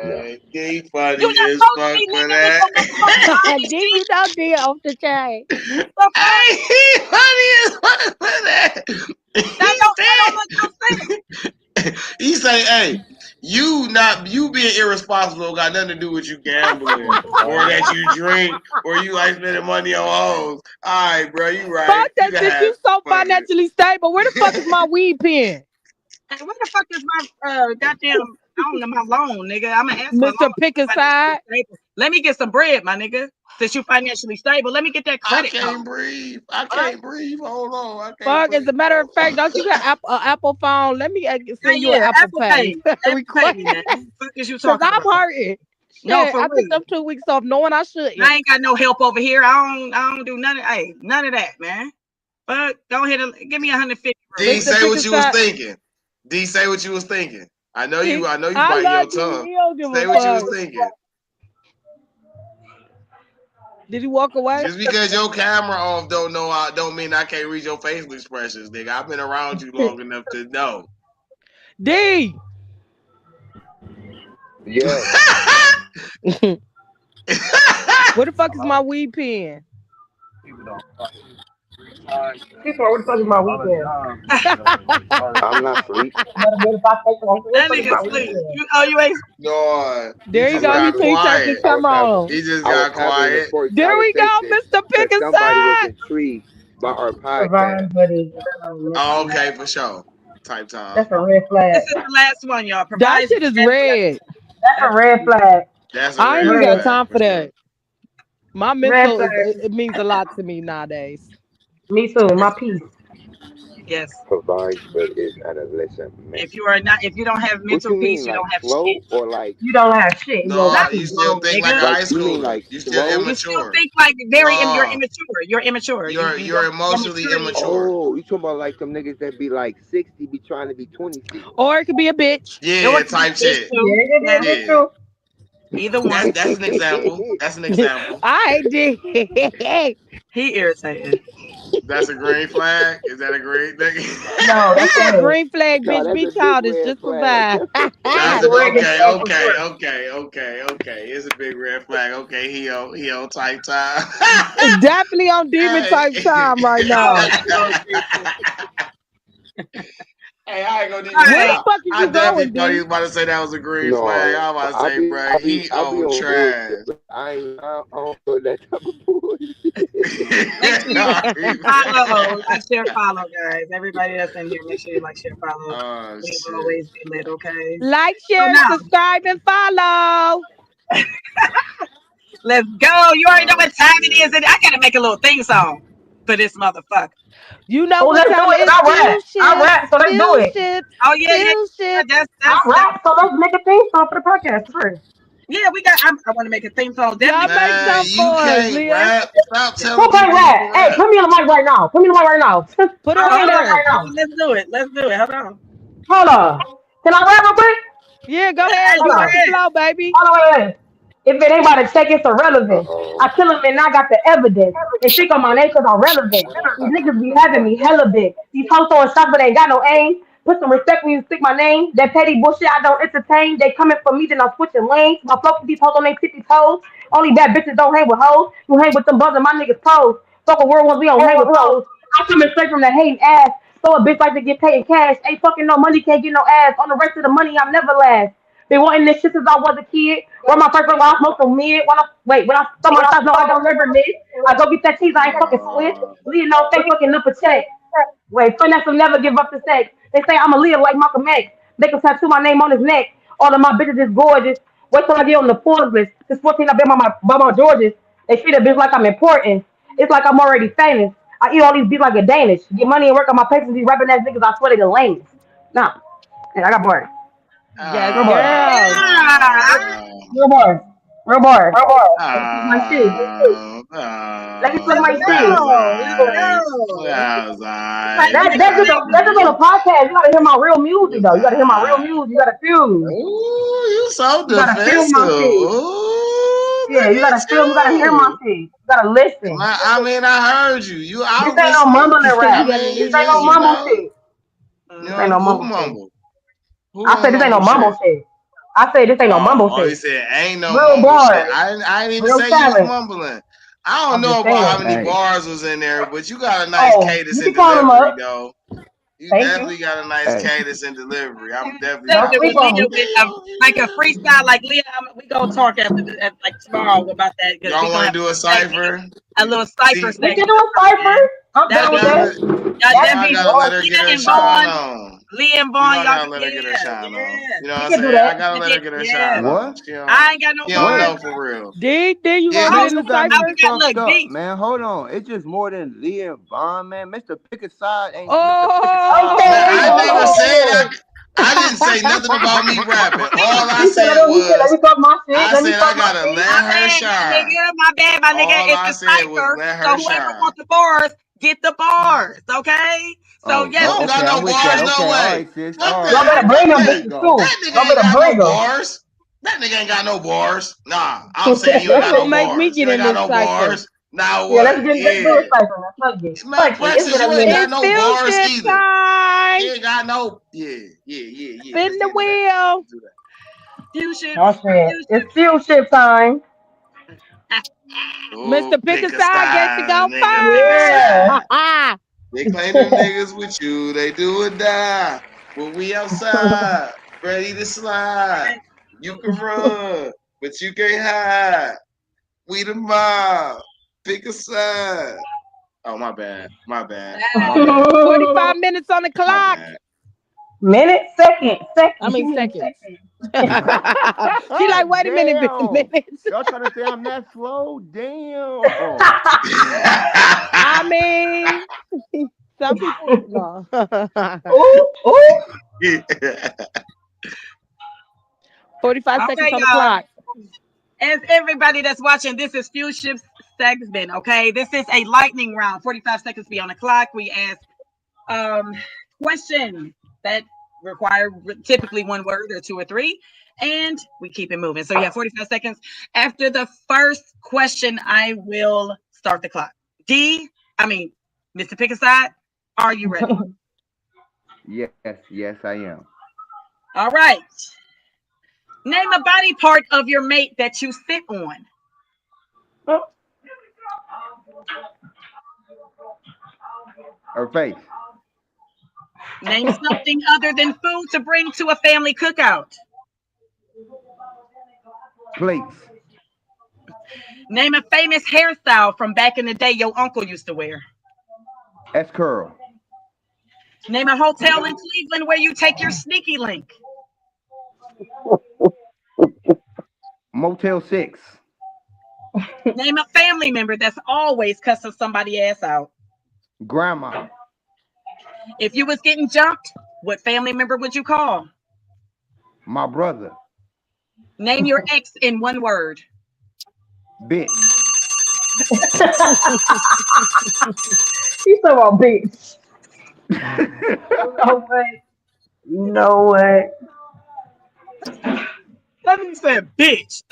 F: Yeah.
B: He funny
A: You're not
B: as
A: supposed to
B: fuck
A: be
B: for
A: living with
B: that.
A: your motherfucking mom and
E: D,
A: shit.
E: you know D off the chain.
A: The fuck?
B: Hey, he funny as fuck for that.
A: That don't make no sense.
B: He say, hey, you being irresponsible got nothing to do with you gambling or that you drink or you like spending money on hoes. All right, bro, you right.
E: Fuck
B: You
E: that
B: can
E: shit. You
B: have
E: so
B: fuck it.
E: financially stable. Where the fuck is my weed pen?
A: Hey, where the fuck is my goddamn? I don't know my loan, nigga. I'm gonna ask for a
E: Mr.
A: loan.
E: Pick a
A: Financially
E: side.
A: stable. Let me get some bread, my nigga. Since you financially stable, let me get that
B: I
A: credit card.
B: can't breathe. I
A: Huh?
B: can't breathe. Hold on. I can't
E: Fuck, as
B: breathe.
E: a matter of fact, don't you got Apple phone? Let me
A: Yeah,
E: send you an Apple
A: Apple
E: Pay
A: Pay. Apple Pay
E: request.
A: me, man. Fuck is you
E: Because
A: talking
E: I'm
A: about?
E: hurting.
A: No,
E: Shit,
A: for
E: I took
A: real.
E: them 2 weeks off knowing I shouldn't.
A: I ain't got no help over here. I don't do none of none of that, man. But go ahead and give me 150.
B: D,
E: Mr.
B: say
E: Pick
B: what
E: a
B: you was
E: side.
B: thinking. D, say what you was thinking. I know you
E: I
B: biting your
E: love D.
B: tongue.
E: He don't give
B: Say
E: a
B: what you was
E: fuck.
B: thinking.
E: Did he walk away?
B: Just because your camera off don't mean I can't read your facial expressions, nigga. I've been around you long enough to know.
E: D.
F: Yeah.
E: Where the fuck is my weed pen?
G: People, where the fuck is my weekend?
F: I'm not sleep.
G: Where the fuck
A: That
G: is
A: nigga
G: my
A: sleep.
G: weekend?
A: You ain't.
B: No, he
E: There you
B: just
E: go. He
B: got
E: turned his
B: quiet.
E: camera on.
B: He just
F: I was
B: got
F: having an
B: quiet.
F: important
E: There we go,
F: conversation
E: Mr. Pick
F: because
E: a
F: somebody was
E: side.
F: intrigued by our podcast.
G: Divine, buddy.
B: Oh, okay, for sure. Type time.
G: That's a red flag.
A: This is the last one, y'all.
E: That
A: Provides
E: shit is
A: red flag.
E: red.
G: That's a red flag.
B: That's a
E: I ain't
B: red
E: even got
G: Red.
B: flag
E: time
B: for
E: for
B: sure.
E: that. My
G: Red
E: mental
G: flag.
E: it means a lot to me nowadays.
G: Me too. My piece.
A: Yes.
F: Provides, but is adolescent
A: If
F: messy.
A: you don't have
F: What
A: mental
F: you
A: peace,
F: mean,
A: you
F: like
A: don't have
F: slow
A: shit.
F: or like
G: You don't have shit. You don't
B: No,
G: got
A: Not
B: you
G: peace.
B: still
A: slow,
B: think like a
A: nigga.
B: high
F: you mean
B: schooler.
F: like
B: You still
F: slow?
A: You still
B: immature.
A: think like you're
B: No,
A: immature. You're immature.
B: you're
A: Your
B: emotionally
A: maturity is
B: immature.
F: Oh, you talking about like them niggas that be like 60 be trying to be 26.
E: Or it could be a bitch.
A: or
B: Yeah,
A: it could be
B: type
A: this
B: shit.
A: too.
G: Yeah, it
A: Yeah.
G: is. It's
B: Yeah,
G: true.
A: Either one.
B: that's an example. That's an example.
E: I did.
A: He irritated.
B: That's a green flag. Is that a green thing?
G: No,
E: He
G: that's
E: said
G: red.
E: green flag,
F: No,
E: bitch.
F: that's
E: Be
F: a big
E: childish.
F: red
E: Just
F: flag.
E: survive.
B: That's
G: The
B: a,
G: red
B: okay,
G: flag for sure.
B: okay. It's a big red flag. Okay, he on type time.
E: Definitely on demon
B: Hey.
E: type time right now.
A: Oh, Jesus.
B: Hey, I ain't gonna do
A: All
B: this
E: Where the
A: right.
B: now.
E: fuck is
B: I
E: you going,
B: definitely thought he
E: D?
B: was about to say that was a green flag.
F: No,
B: I was about to say, bro, he
F: I be
B: on
F: on
B: trash.
F: bullshit, but I don't do that type of bullshit.
A: Make sure you follow, like, share, follow, guys. Everybody that's in here, make sure you like, share, follow.
B: Oh
A: We
B: shit.
A: always be lit, okay?
E: Like,
A: So
E: share,
A: now,
E: subscribe, and follow.
A: let's go. You already know
B: Oh
A: what time it
B: shit.
A: is. And I gotta make a little theme song for this motherfucker.
E: You know
G: Oh,
E: what
G: let's do
E: time
G: it.
E: it is?
G: I rap.
E: Fuel
G: I
E: ships.
G: rap, so let's do
E: Fuel
G: it.
E: ships.
A: Oh yeah,
E: Fuel ships.
G: I
A: that's
G: rap, so let's make a theme song for the podcast. Sure.
A: yeah. We got. I want to make a theme song.
E: Y'all
A: Definitely.
E: make
B: Man,
E: some for
B: you
E: us,
B: can't
E: Leah.
B: rap. Stop
A: Yeah.
G: Who
B: telling
G: can't
B: people you
G: rap?
B: can
G: Hey,
B: rap.
G: put me on the mic right now. Put me on the mic right now.
E: Put
A: Oh,
E: her
G: Put me
E: on
G: on
A: hold
G: the
A: on.
G: mic
E: there.
G: right now.
A: Let's do it. Let's do it. Hold on.
G: Hold on. Can I rap real quick?
E: Yeah, go
A: Hey,
E: ahead.
G: Hold
E: You
A: go
E: got
G: on.
E: the
A: ahead.
E: flow, baby.
G: Hold on, wait. If it ain't about to check, it's irrelevant.
F: Uh-oh.
G: I kill him and I got the evidence. They speak on my name because I'm relevant. These niggas be having me hella big. These hoes throwing shots but ain't got no aim. Put some respect when you speak my name. That petty bullshit I don't entertain. They coming for me, then I'm switching lanes. My flow with these hoes on their 50 toes. Only bad bitches don't hang with hoes. You hang with them buzzing my niggas pros. Fuck a world ones, we don't hang with pros. I'm coming straight from the hating ass. So a bitch like to get paid in cash. Ain't fucking no money, can't get no ass. On the rest of the money, I'm never last. Been wanting this shit since I was a kid. Where my first one, I smoke some mid. When I throw my shots, no, I don't never miss. I go get that cheese, I ain't fucking switch.
B: Uh,
G: Leave no fake fucking up a check. Wait, finesse will never give up the sex. They say I'm a leader like Malcolm X. They can tattoo my name on his neck. All of my bitches is gorgeous. Wait till I get on the Forbes list. Since 14, I've been by my Georges. They treat a bitch like I'm important. It's like I'm already famous. I eat all these beats like a Danish. Get money and work on my papers. These rapping ass niggas, I swear they the lamest. Nah, and I got bored.
E: Yes,
G: Real bars.
E: girl.
A: Yeah.
G: Real bars. Real bars. Let me suck my shit. Let me suck
A: Let's
G: my
A: go.
G: shit.
A: Let's go. Type
G: That's
A: make a
G: just
A: theme
G: that's just on
A: song.
G: a podcast. You gotta hear my real music though. You gotta hear my real music. You gotta feel.
B: Ooh, you so
G: You gotta feel
B: defensive.
G: my shit.
B: Ooh,
G: Yeah,
B: look
G: you
B: at
G: gotta feel. You gotta hear my
B: you.
G: shit. You gotta listen.
B: I mean, I heard you. I
G: This
B: was
G: ain't no
B: listening.
G: mumbling
B: I
E: You
G: rap.
E: gotta
B: mean,
G: This
B: you
E: listen.
G: ain't
B: just,
G: no mumble shit. This ain't no
B: who
G: mumble shit.
B: mumble? Who
G: I
B: on
G: said this ain't no
B: mumble
G: mumble
B: shit?
G: shit. I said this ain't no mumble
B: Oh, you
G: shit.
B: said ain't no
G: Real
B: mumble shit.
G: bars.
B: I didn't even
G: Real
B: say you was
G: talent.
B: mumbling. I don't
G: I'm
B: know
G: just
B: about how
G: saying.
B: many
F: Hey,
B: bars was in there, but you got a nice
G: Oh,
B: cadence
G: you
B: and
G: can count them
B: delivery,
G: up.
B: though. You
G: Thank you.
B: definitely got a nice
F: hey,
B: cadence and delivery. I'm definitely.
G: Don't
A: Something
G: sleep
A: with
G: on
A: Leah
G: me.
A: with like a freestyle. Like Leah, we gonna talk after like tomorrow about that because we
B: Y'all
A: gonna
B: want
A: have
B: to do a cipher?
A: a little cipher
B: See,
G: We can
A: segment
G: do
A: or
G: a
A: something,
G: cipher.
A: man.
G: I'm
A: That'll
B: y'all
G: down with
A: be
B: gotta
G: that.
B: let
A: cool. Y'all
G: That's
B: y'all
A: definitely
B: gotta
G: easy.
B: let her get
A: Leah
B: her
A: and
B: shine
A: Vaughn,
B: on.
A: Leah and
B: You
A: Vaughn,
B: know I
A: y'all
B: gotta
A: can
B: let her get her shine on. You know what
G: We
B: I'm
G: can do
B: saying? I
G: that.
B: gotta let her get her
A: Yeah.
B: shine on.
F: what?
A: I ain't got no
B: She don't
A: bars.
B: know for real.
E: D, you
B: Yeah,
E: gonna
A: Oh,
E: get in the
F: Niggas got me
A: we
E: cipher?
A: got
F: fucked
A: look
F: up,
A: D.
F: man. Hold on. It's just more than Leah and Vaughn, man. Mr. Pick a Side ain't Mr. Pick a Side
B: Man,
F: ain't
G: Okay.
B: I
F: rapping
B: never
F: no
B: said
F: more.
E: Oh!
B: I didn't say nothing about me rapping. All I
G: He said,
B: said
G: let me
B: was
G: talk my shit.
B: I
G: Let me
B: said I
G: talk my
B: gotta
G: shit.
A: My
B: let her
A: bad, my
B: shine.
A: nigga. My bad, my nigga.
B: All
A: It's
B: I
A: the
B: said was
A: cipher.
B: let
A: So
B: her
A: whoever
B: shine.
A: wants the bars, get the bars. Okay. So
F: Oh,
B: You
A: yes,
F: oh,
B: don't got
F: okay. I'm
B: no
F: with that.
B: bars, no
F: Okay, all
B: way.
F: right, sis.
B: Fuck
F: All
G: Y'all
F: right,
B: that.
G: better
F: sis.
G: bring them
F: There you
G: bitches
F: go.
G: too.
B: That nigga
G: Y'all
B: ain't
G: better
B: got
G: bring
B: no
G: them.
B: bars. That nigga ain't got no bars. Nah, I'm saying you ain't
E: Who
B: got no
E: gonna make me
B: bars.
E: get
B: You ain't
E: in
B: got
E: this
B: no
E: cipher?
B: bars. Now
G: Yeah,
B: what?
G: let's do a
B: Yeah.
G: cipher, man. Fuck it.
B: Man,
G: Fuck it. It's
B: Plexus,
G: been
B: you
G: a
B: ain't
G: minute.
B: got
E: It's
B: no
E: fuel
B: bars
E: ship
B: either.
E: time.
B: You ain't got no. Yeah.
E: Spin
B: Let's
E: the
B: get into that.
E: wheel.
B: Let's do that.
A: few shit,
G: Oh shit.
A: few
G: It's fuel ship time.
B: Oh,
E: Mr. Pick
B: pick
E: a
B: a
E: side gets to
B: side,
E: go
B: nigga. Pick a
G: Yeah.
B: side.
E: first.
B: They claim them niggas with you. They do or die. When we outside, ready to slide. You can run, but you can't hide. We the mob. Pick a side. Oh, my bad. My bad. My bad.
E: 45 minutes on the
B: My
E: clock.
B: bad.
G: Minute, second,
E: I
G: second. Give
E: mean
G: me a
E: seconds.
G: second.
E: She like, wait a minute,
F: Damn.
E: minutes.
F: Y'all trying to say I'm that slow? Damn.
E: I mean, some people no.
G: Ooh, ooh.
E: 45 seconds
A: Okay,
E: on the
A: y'all.
E: clock.
A: As everybody that's watching, this is Few Ships segment. Okay, this is a lightning round. 45 seconds be on the clock. We ask um questions that require typically one word or two or three, and we keep it moving. So yeah, 45 seconds. After the first question, I will start the clock. Mr. Pick a Side, are you ready?
F: Yes, yes, I am.
A: All right. Name a body part of your mate that you sit on.
F: Her face,
A: Name something other than food to bring to a family cookout.
F: plates,
A: Name a famous hairstyle from back in the day your uncle used to wear.
F: S curl,
A: Name a hotel in Cleveland where you take your sneaky link.
F: Motel 6,
A: Name a family member that's always cussing somebody ass out.
F: grandma,
A: If you was getting jumped, what family member would you call?
F: my brother,
A: Name your ex in one word.
F: bitch.
G: He's talking about bitch. No way. No way.
A: That nigga said, bitch.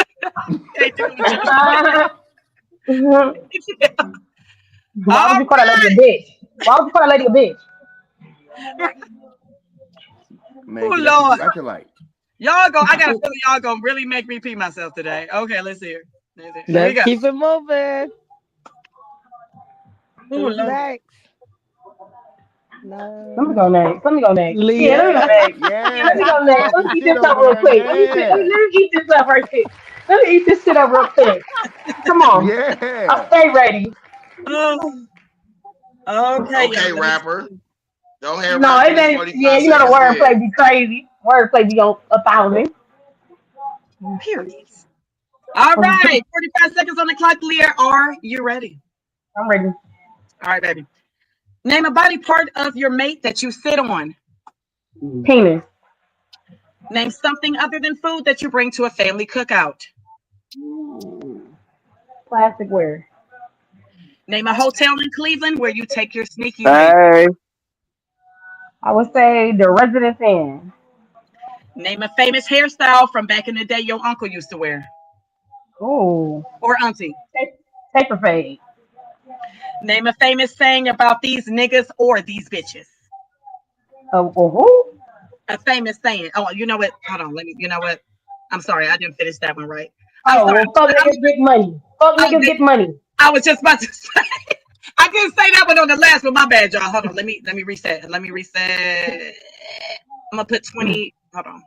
A: Can't do what
G: Why
A: you say.
G: would
A: All
G: you call that lady a
A: right.
G: bitch? Why would you call that lady a bitch?
F: Man,
A: Oh,
F: that's what
A: Lord.
F: you acting like.
A: Y'all go. I got a feeling y'all gonna really make me pee myself today. Okay, let's hear. Here we
E: Let's
A: go.
E: keep it moving.
A: Oh,
E: Who's
A: Lord.
E: next?
G: Let me
E: No.
G: go next. Let me go next.
E: Leah.
G: Yeah, let me go next.
F: Yeah,
G: Let me go next. Let me
F: talking
G: eat
F: shit
G: this up
F: over
G: real
F: there.
G: quick. Let me eat this up right quick. Let me eat this shit up real quick. Come on.
F: Yeah.
G: I'll stay ready.
A: Oh, okay,
B: Okay,
A: y'all.
B: rapper. Go ahead,
G: No,
B: rap for
G: it
B: this
G: ain't.
B: 45
G: Yeah, you know the
B: seconds
G: wordplay
B: bid.
G: be crazy. Wordplay be on 1,000.
A: Period. All right, 45 seconds on the clock, Leah. Are you ready?
G: I'm ready.
A: All right, baby. Name a body part of your mate that you sit on.
G: Penis.
A: Name something other than food that you bring to a family cookout.
G: Plasticware.
A: Name a hotel in Cleveland where you take your sneaky link.
C: Hey,
G: I would say the Residence Inn.
A: Name a famous hairstyle from back in the day your uncle used to wear.
G: Ooh.
A: Or auntie.
G: Paper fade.
A: Name a famous saying about these niggas or these bitches.
G: Who?
A: A famous saying. Oh, you know what? Hold on. You know what? I'm sorry. I didn't finish that one right. I'm
G: Oh,
A: sorry.
G: well, fuck niggas get money. Fuck niggas get money.
A: I was just about to say. I didn't say that one on the last one. My bad, y'all. Hold on. Let me reset. I'm gonna put 20. Hold on.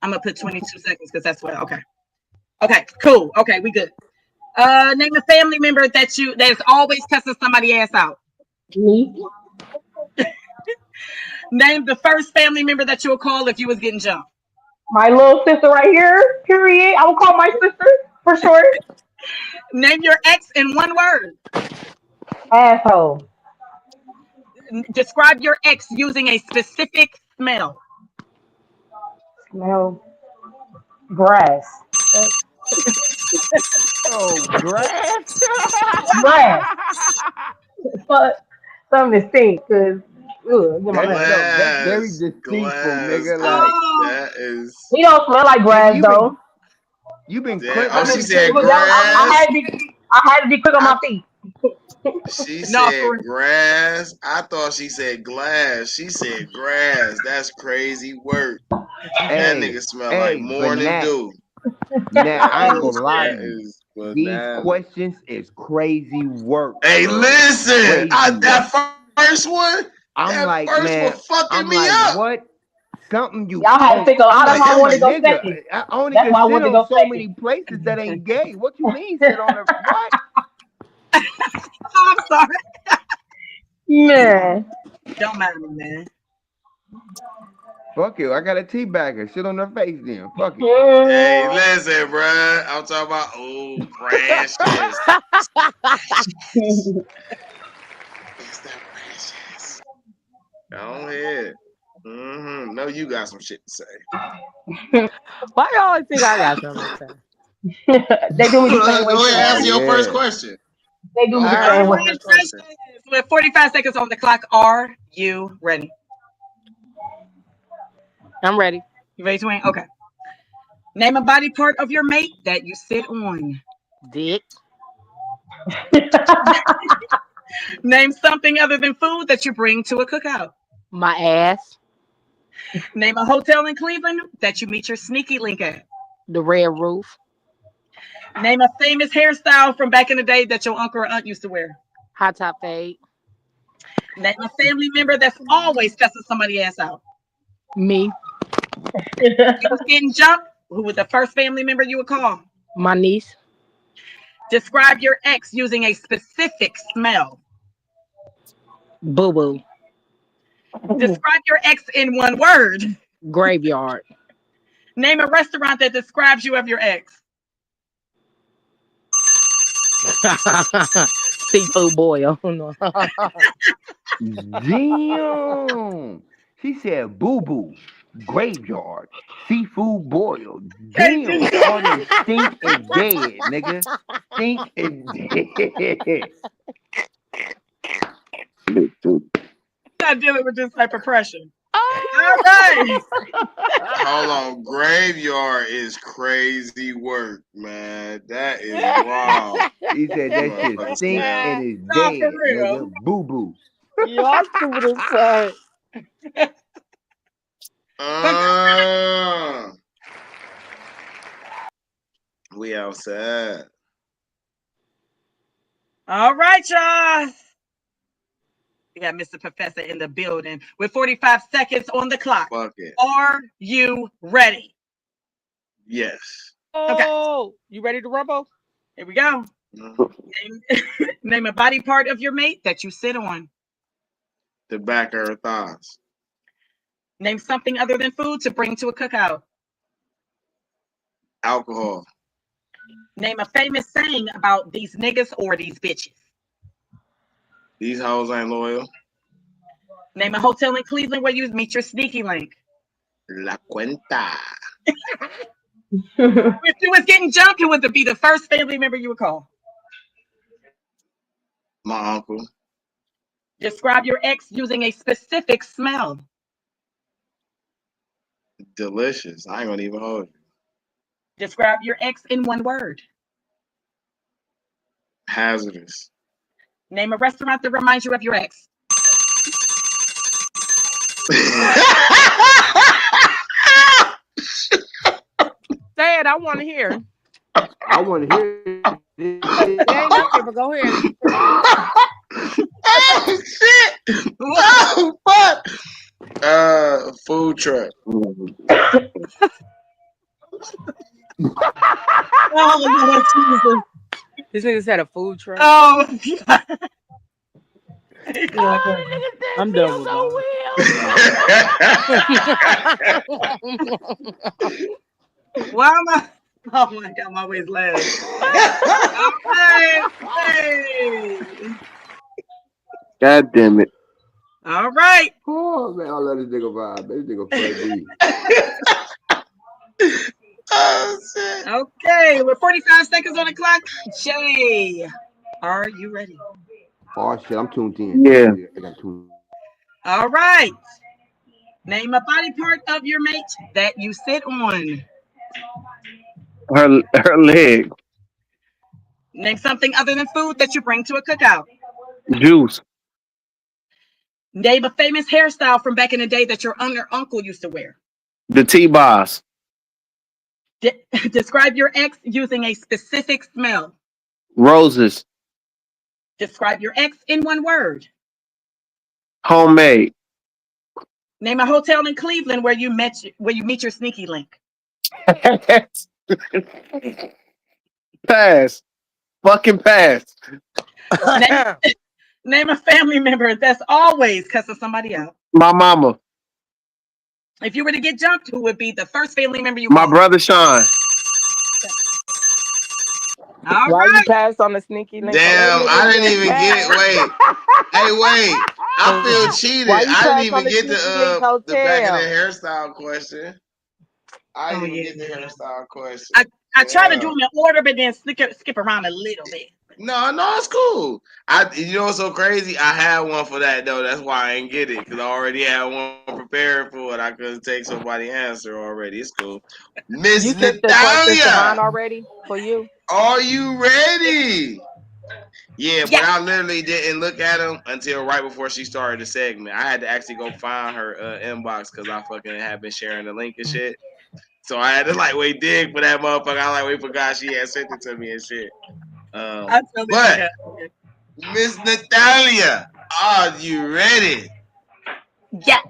A: I'm gonna put 22 seconds because that's what. Okay. Okay. Cool. Okay. We good. Name a family member that's always cussing somebody ass out.
G: Me.
A: Name the first family member that you'll call if you was getting jumped.
G: My little sister right here. Period. I will call my sister for sure.
A: Name your ex in one word.
G: Asshole.
A: Describe your ex using a specific smell.
G: Smell grass.
F: Oh, grass.
G: Grass. Fuck. Something to stink, cause get my
F: That's
G: nerves.
F: that's very
B: Glass.
F: deceitful,
B: Glass.
F: nigga. Like,
B: That is.
G: He don't smell like
F: nigga,
G: grass though.
F: you been
B: That,
F: quick.
B: oh,
F: I've
B: she
F: been
B: said
G: It was that,
B: grass.
G: I had to be quick on
B: I
G: my feet.
B: She
A: No,
B: said
A: for
B: grass. I thought she said glass. She said grass. That's crazy work. That
F: Hey,
B: nigga smell like
F: hey, but
B: morning dew.
F: Nat, I ain't
B: That
F: gonna lie to
B: that
F: you.
B: is
F: These
B: bananas.
F: questions is crazy work,
B: Hey,
F: bro.
B: listen.
F: Crazy work.
B: That first one.
F: I'm
B: That
F: like,
B: first one
F: man,
B: fucking
F: I'm
B: me
F: like,
B: up.
F: what? Something you
G: Y'all had to pick a
F: I'm
G: lot. That's
F: like,
G: why I
F: I'm
G: wanted to
F: like,
G: go
F: nigga,
G: second.
F: I only
G: That's
F: can
G: why I
F: sit
G: wanted to
F: on
G: go
F: so
G: second.
F: many places that ain't gay. What you mean sit on a what?
A: I'm sorry.
G: Man.
A: Don't matter, man.
F: Fuck it. I got a teabagger. Sit on her face then. Fuck it.
B: Hey,
G: Mm.
B: listen, bruh. I'm talking about precious. It's that precious. Go ahead. No, you got some shit to say.
E: Why you always think I got something to say?
G: They do me the same way
B: Go ahead,
G: too.
F: Oh
B: answer your first
F: yeah.
B: question.
G: They do
B: Go
G: me
B: ahead,
G: the
E: All
B: answer
G: same
E: right.
B: your
G: way.
A: 45
B: first question.
A: seconds. With 45 seconds on the clock, are you ready?
E: I'm ready.
A: You ready, Dwayne? Okay. Name a body part of your mate that you sit on.
E: Dick.
A: Name something other than food that you bring to a cookout.
E: My ass.
A: Name a hotel in Cleveland that you meet your sneaky link at.
E: The red roof.
A: Name a famous hairstyle from back in the day that your uncle or aunt used to wear.
E: Hot top fade.
A: Name a family member that's always cussing somebody ass out.
E: Me.
A: You was getting jumped. Who was the first family member you would call?
E: My niece.
A: Describe your ex using a specific smell.
E: Boo boo.
A: Describe your ex in one word.
E: Graveyard.
A: Name a restaurant that describes you of your ex.
E: Seafood boil. No.
F: Damn. She said boo boo, graveyard, seafood boil.
A: Hey,
F: Damn, all this stink and dead, nigga. Stink and dead.
A: Not dealing with this type of pressure. All right.
B: Hold on, graveyard is crazy work, man. That is wrong.
F: He said that shit stink and is
A: Nah,
F: dead,
A: for real.
F: nigga. Boo boo.
E: Y'all stupid as fuck.
B: We outside.
A: All right, y'all. We got Mr. Professor in the building with 45 seconds on the clock.
B: Fuck it.
A: Are you ready?
B: Yes.
E: Oh, you ready to rumble?
A: Here we go. Name a body part of your mate that you sit on.
B: The back of her thighs.
A: Name something other than food to bring to a cookout.
B: Alcohol.
A: Name a famous saying about these niggas or these bitches.
B: These hoes ain't loyal.
A: Name a hotel in Cleveland where you meet your sneaky link.
B: La Cuenta.
A: If you was getting jumped, who would be the first family member you would call?
B: My uncle.
A: Describe your ex using a specific smell.
B: Delicious. I ain't gonna even hold you.
A: Describe your ex in one word.
B: Hazardous.
A: Name a restaurant that reminds you of your ex.
E: Say it. I want to hear.
F: I want to hear this.
E: It ain't nothing, but go ahead.
B: Oh shit! Oh fuck! Food truck.
A: Oh, Lord Jesus.
E: This nigga said a food truck.
A: Oh,
E: I'm done with that.
A: why am I? Oh my God, my waist laughing. All right. Hey.
C: God damn it.
A: All right.
F: Oh man, I love this nigga vibe. This nigga funny.
B: Oh shit!
A: Okay, with 45 seconds on the clock, Jay, are you ready?
F: Oh shit, I'm tuned in.
C: Yeah.
F: I got tuned.
A: All right. Name a body part of your mate that you sit on.
C: Her leg.
A: Name something other than food that you bring to a cookout.
C: Juice.
A: Name a famous hairstyle from back in the day that your aunt or uncle used to wear.
C: The T-Boss.
A: Describe your ex using a specific smell.
C: Roses.
A: Describe your ex in one word.
C: Homemade.
A: Name a hotel in Cleveland where you meet your sneaky link.
C: Pass. Fucking pass.
A: Name a family member that's always cussing somebody out.
C: My mama.
A: If you were to get jumped, who would be the first family member you
C: My
A: call?
C: brother Sean.
A: All
E: Why you
A: right.
E: passed on the sneaky link?
B: Damn, I didn't even get. Wait, hey, wait. I feel cheated.
E: Why you
B: I
E: pass
B: didn't
E: on
B: even
E: the
B: get
E: Sneaky
B: the
E: Link
B: the back of the
E: Hotel?
B: hairstyle question. I
A: Oh,
B: didn't
A: yeah.
B: even get the hairstyle question.
A: I try to do
B: Yeah.
A: them in order, but then skip around a little bit.
B: No, it's cool. You know what's so crazy? I had one for that though. That's why I didn't get it because I already had one prepared for it. I couldn't take somebody's answer already. It's cool. Miss
E: You sent the questions to mine
B: Natalia,
E: already for you?
B: are you ready? Yeah, but
A: Yeah.
B: I literally didn't look at him until right before she started the segment. I had to actually go find her inbox because I fucking had been sharing the link and shit. So I had to like wait dig for that motherfucker. I like wait forgot she had sent it to me and shit.
A: I totally
B: But
A: forgot.
B: Miss Natalia, are you ready?
A: Yes.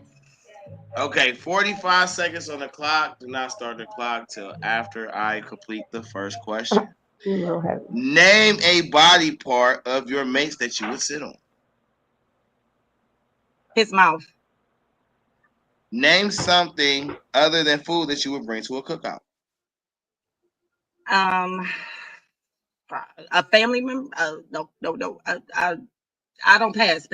B: Okay, 45 seconds on the clock. Do not start the clock till after I complete the first question.
G: Real heavy.
B: Name a body part of your mates that you would sit on.
A: His mouth.
B: Name something other than food that you would bring to a cookout.
A: A family member. No. I don't pass.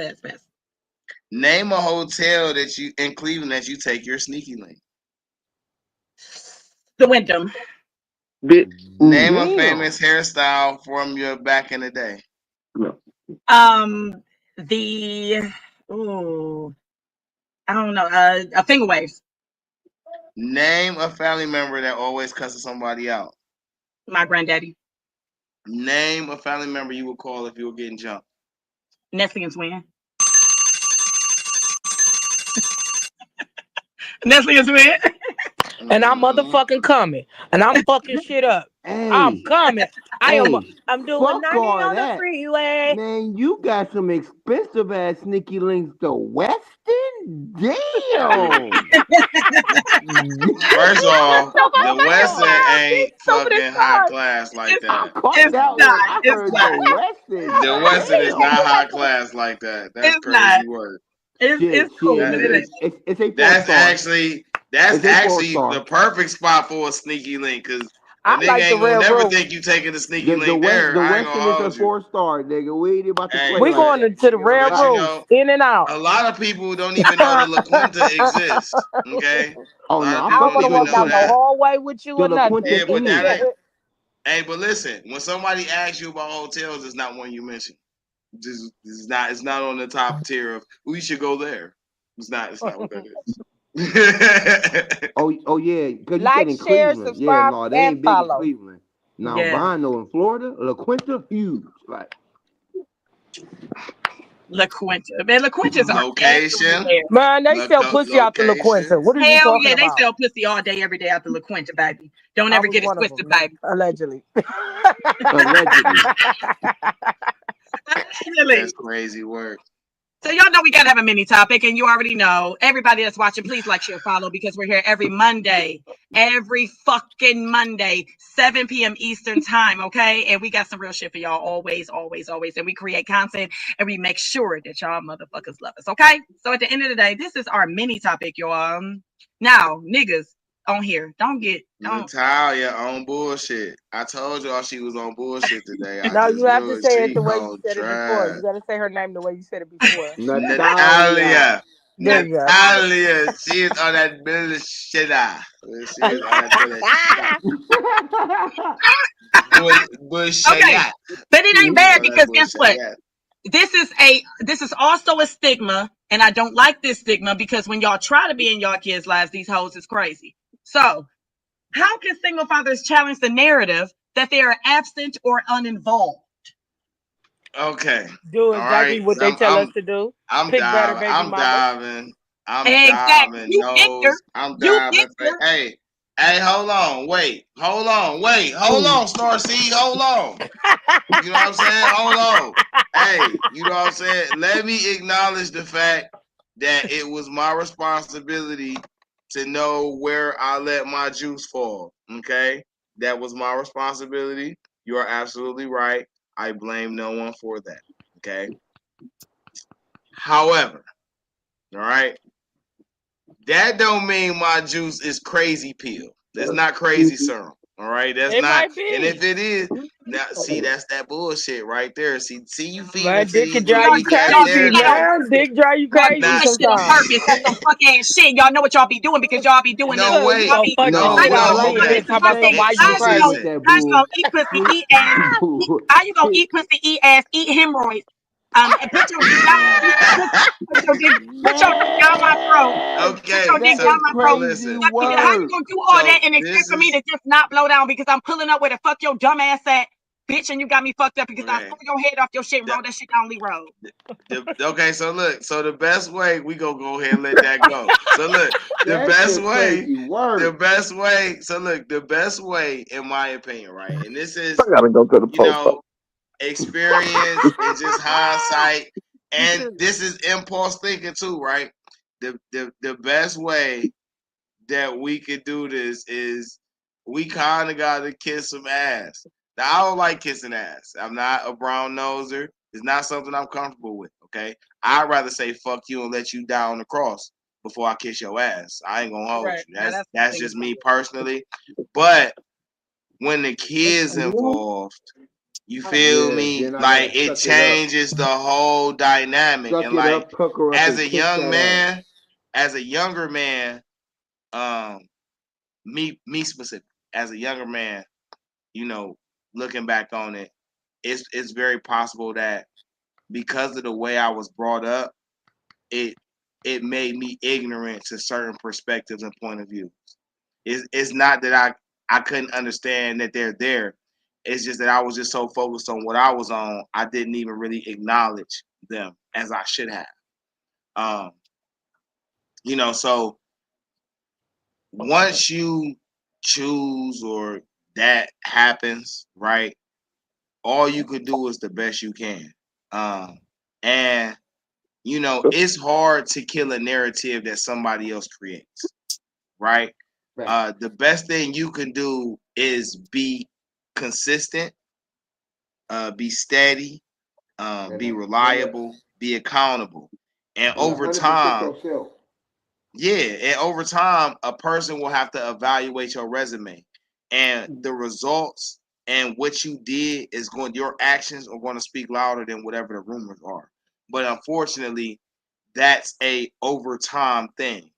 B: Name a hotel that you in Cleveland that you take your sneaky link.
A: The Wyndham.
B: Name a
F: Damn.
B: famous hairstyle from your back in the day.
A: I don't know. A finger waves.
B: Name a family member that always cusses somebody out.
A: My granddaddy.
B: Name a family member you would call if you were getting jumped.
A: Nestle and Swin. Nestle and Swin.
E: And I'm motherfucking coming. And I'm fucking shit up. I'm
F: Hey,
E: coming. I'm doing
F: fuck
E: 90
F: all
E: on the
F: that.
E: freeway.
F: Man, you got some expensive ass sneaky links to Weston? Damn.
B: First off, the Weston ain't
E: Stupid as
B: fucking high
E: fuck.
B: class like
F: I
B: that.
F: caught
A: It's
F: that
A: not.
F: one. I
A: It's
F: heard
A: not.
F: the Weston.
B: The Weston is
F: Damn.
B: not high class like that. That's
A: It's not.
B: crazy work.
A: It's cool,
F: Shit,
A: but it ain't.
F: it's a 4
B: That's
F: star.
B: actually
F: It's a 4 star.
B: the perfect spot for a sneaky link because a
E: I
B: nigga
E: like the
B: ain't gonna
E: Red
B: never
E: Rose.
B: think you taking the sneaky
F: The
B: link there. I ain't
F: Weston
B: gonna
F: is
B: hold
F: a
B: you.
F: 4 star, nigga. We ain't about to
B: Hey,
F: play
E: We
F: like
E: going
F: that.
E: into the Red
B: But you
E: Rose.
B: know,
E: In and out.
B: a lot of people don't even know the La Quinta exists. Okay, a
F: Oh
B: lot
F: no,
B: of
F: I
E: I
B: people
E: don't
F: fuck
B: don't
E: want to
F: with the
B: even
E: walk
F: La
B: know
E: down the
F: Quinta.
B: that.
E: hallway with you
F: The
E: or
F: La
E: nothing.
F: Quinta
B: Yeah, but that
F: in.
B: ain't. Hey, but listen, when somebody asks you about hotels, it's not one you mention. Just it's not on the top tier of we should go there. It's not what that is.
F: Oh yeah, because you
E: Like,
F: said in
E: share,
F: Cleveland. Yeah,
E: subscribe,
F: no, they
E: and
F: ain't big in
E: follow.
F: Cleveland. Now
A: Yeah.
F: Vino in Florida, La Quinta, huge. Like
A: La Quinta. Man, La Quinta's are
B: Location.
A: everywhere.
E: Man, they sell pussy out the La Quinta.
B: Location.
E: What are you
A: Hell
E: talking
A: yeah, they
E: about?
A: sell pussy all day, every day out the La Quinta, baby. Don't
E: I
A: ever
E: was
A: get it
E: one of
A: twisted,
E: them,
A: baby.
E: allegedly.
F: allegedly.
A: Allegedly.
B: That's crazy work.
A: So y'all know we gotta have a mini topic, and you already know. Everybody that's watching, please like, share, follow, because we're here every Monday, every fucking Monday, 7 p.m. Eastern time, okay? And we got some real shit for y'all always. And we create content, and we make sure that y'all motherfuckers love us, okay? So at the end of the day, this is our mini topic, y'all. Now, niggas on here, don't
B: Natalia on bullshit. I told y'all she was on bullshit today. I
E: No,
B: just
E: you have
B: knew
E: to
B: it.
E: say
B: She
E: it the way you
B: on
E: said it before.
B: trash.
E: You got to say her name the way you said it before.
F: Natalia.
E: There you go.
B: Natalia, she is on that bullshit. She is on that bullshit.
A: Okay, but it ain't bad because guess what?
B: Yeah.
A: This is also a stigma, and I don't like this stigma because when y'all try to be in y'all kids' lives, these hoes is crazy. So, how can single fathers challenge the narrative that they are absent or uninvolved?
B: Okay.
E: Do exactly what they tell us to do.
B: I'm
E: Pick better
B: diving.
E: baby
B: I'm
E: mamas.
B: diving. I'm
A: Exactly.
B: diving.
A: You picked her.
B: Nose. I'm
A: You
B: diving.
A: picked her.
B: Hey, hold on. Wait. Hold on, Star C. Hold on. You know what I'm saying? Hold on. Hey, you know what I'm saying? Let me acknowledge the fact that it was my responsibility to know where I let my juice fall. Okay? That was my responsibility. You are absolutely right. I blame no one for that. Okay? However, all right, that don't mean my juice is crazy peel. That's not crazy serum. All right, that's
E: It
B: not.
E: might be.
B: And if it is, now see, that's that bullshit right there. See you feeding
E: Man,
B: to
E: dick
B: these
E: can drive
B: little
E: you
B: weak ass
E: crazy,
B: narratives.
E: man. Dick drive you
A: Y'all
E: crazy
A: do that shit on
E: sometimes.
A: purpose. That's some fucking ass shit. Y'all know what y'all be doing because y'all be doing
B: No,
A: this.
B: wait.
A: Y'all be,
E: Fuck
F: No,
E: the shit
A: how
E: out
A: you
E: of
A: gonna
E: me.
A: do
F: like
E: Then
A: this?
E: talk about
A: How
E: some why you
F: Shay
E: crazy.
F: with that
A: how you
F: bull.
A: gonna eat pussy, eat ass? How you gonna eat pussy, eat ass, eat hemorrhoids? And put your dick down my throat.
B: Okay,
A: Put your dick
F: That
A: down
F: is
A: my throat.
F: crazy
B: listen.
A: How you
F: word.
A: gonna do all
B: So
A: that and expect
B: this
A: for me
B: is
A: to just not blow down because I'm pulling up where the fuck your dumb ass at? bitch, and you got me fucked up because I
B: Okay.
A: threw your head off your shit and
B: The-
A: rolled that shit down Lee Road.
B: Okay, so look, so the best way we gonna go ahead and let that go. So look, the
F: That
B: best
F: shit
B: way,
F: crazy work.
B: the best way. So look, the best way, in my opinion, right, and this is,
C: I gotta go to the
B: you
C: post.
B: know, experience and just hindsight, and this is impulse thinking too, right? The best way that we could do this is we kind of got to kiss some ass. Now, I don't like kissing ass. I'm not a brown noser. It's not something I'm comfortable with. Okay, I'd rather say fuck you and let you die on the cross before I kiss your ass. I ain't gonna hold
A: Right.
B: you.
A: Now,
B: That's just me personally. But when the kids involved, you feel
F: Yeah,
B: me?
F: then I gotta
B: Like it
F: suck it up.
B: changes the whole dynamic.
F: Suck
B: And
F: it
B: like
F: up, pucker up,
B: as
F: and
B: a
F: kiss
B: young
F: that ass.
B: man, as a younger man, um, me specific, as a younger man, you know, looking back on it, it's very possible that because of the way I was brought up, it made me ignorant to certain perspectives and point of views. It's not that I couldn't understand that they're there. It's just that I was just so focused on what I was on, I didn't even really acknowledge them as I should have. Um, so once you choose or that happens, right? All you could do is the best you can. And it's hard to kill a narrative that somebody else creates, right?
F: Right.
B: The best thing you can do is be consistent, be steady, be reliable, be accountable. And
F: And
B: over
F: 100%
B: time,
F: yourself.
B: a person will have to evaluate your resume and the results, and what you did your actions are going to speak louder than whatever the rumors are. But unfortunately, that's a over time thing.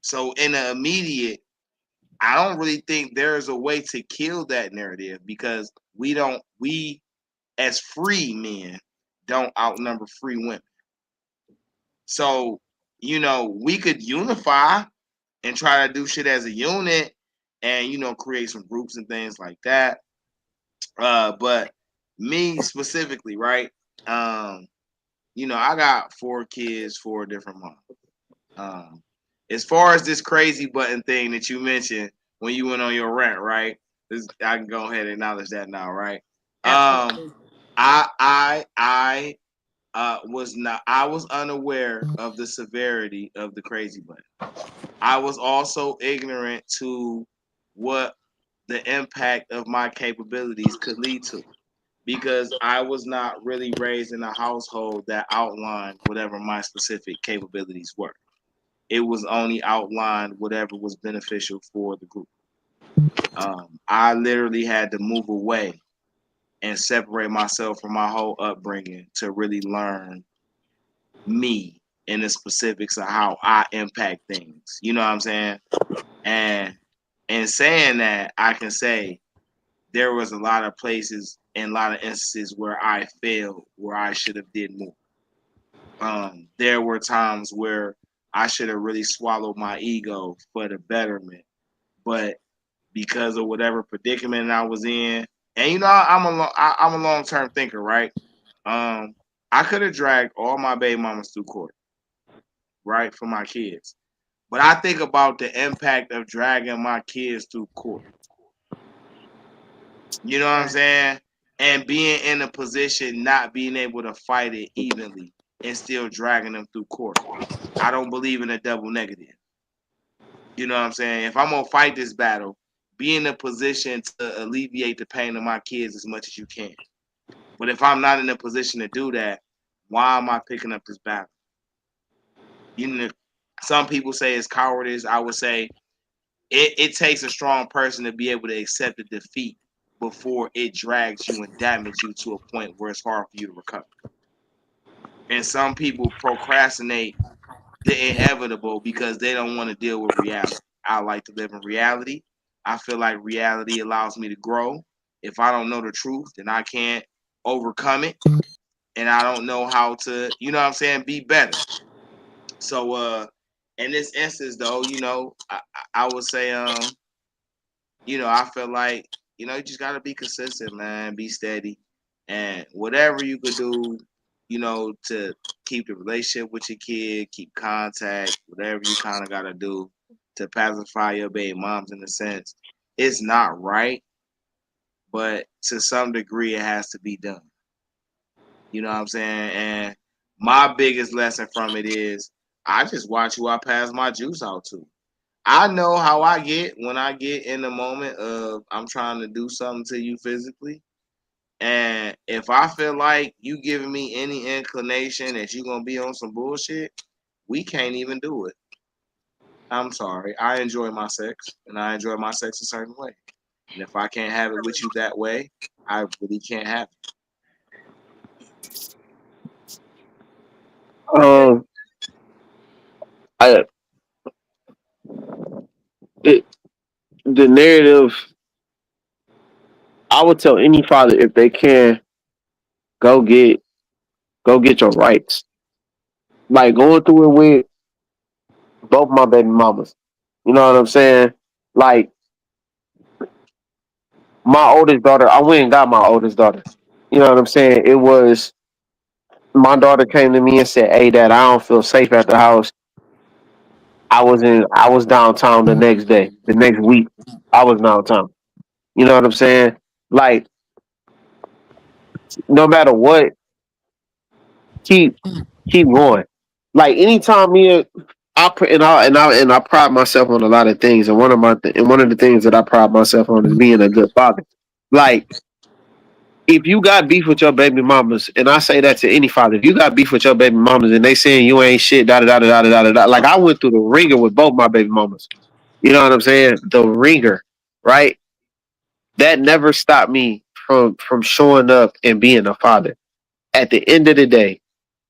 B: So in the immediate, I don't really think there's a way to kill that narrative because we as free men don't outnumber free women. So, we could unify and try to do shit as a unit and, create some groups and things like that. But me specifically, right? I got 4 kids, 4 different moms. As far as this crazy button thing that you mentioned when you went on your rant, right? I can go ahead and acknowledge that now, right?
A: Absolutely.
B: I was unaware of the severity of the crazy button. I was also ignorant to what the impact of my capabilities could lead to because I was not really raised in a household that outlined whatever my specific capabilities were. It was only outlined whatever was beneficial for the group. I literally had to move away and separate myself from my whole upbringing to really learn me and the specifics of how I impact things. You know what I'm saying? And in saying that, I can say there was a lot of places and a lot of instances where I failed, where I should have did more. There were times where I should have really swallowed my ego for the betterment, but because of whatever predicament I was in, and I'm a long term thinker, right? I could have dragged all my baby mamas through court, right, for my kids. But I think about the impact of dragging my kids through court. You know what I'm saying? And being in a position not being able to fight it evenly and still dragging them through court. I don't believe in a double negative. You know what I'm saying? If I'm gonna fight this battle, be in a position to alleviate the pain of my kids as much as you can. But if I'm not in a position to do that, why am I picking up this battle? Some people say it's cowardice. I would say it takes a strong person to be able to accept the defeat before it drags you and damages you to a point where it's hard for you to recover. And some people procrastinate the inevitable because they don't want to deal with reality. I like to live in reality. I feel like reality allows me to grow. If I don't know the truth, then I can't overcome it. And I don't know how to, be better. So in this instance though, I would say I feel like You just gotta be consistent, man. Be steady, and whatever you could do, to keep the relationship with your kid, keep contact, whatever you kind of gotta do to pacify your baby moms in a sense. It's not right, but to some degree, it has to be done. You know what I'm saying? And my biggest lesson from it is I just watch who I pass my juice out to. I know how I get when I get in the moment of I'm trying to do something to you physically. And if I feel like you giving me any inclination that you're gonna be on some bullshit, we can't even do it. I'm sorry. I enjoy my sex and I enjoy my sex a certain way. And if I can't have it with you that way, I really can't have it.
C: Um, I it, the narrative. I would tell any father if they can go get go get your rights. Like going through it with both my baby mamas. You know what I'm saying? Like my oldest daughter, I went and got my oldest daughter. You know what I'm saying? It was my daughter came to me and said, "Hey, Dad, I don't feel safe at the house." I was downtown the next day, the next week. I was downtown. You know what I'm saying? Like no matter what, keep keep going. Like anytime me I put and I pride myself on a lot of things, and one of the things that I pride myself on is being a good father. Like if you got beef with your baby mamas, and I say that to any father, if you got beef with your baby mamas and they saying you ain't shit, da da da da da da da da, like I went through the ringer with both my baby mamas. You know what I'm saying? The ringer, right? That never stopped me from showing up and being a father. At the end of the day,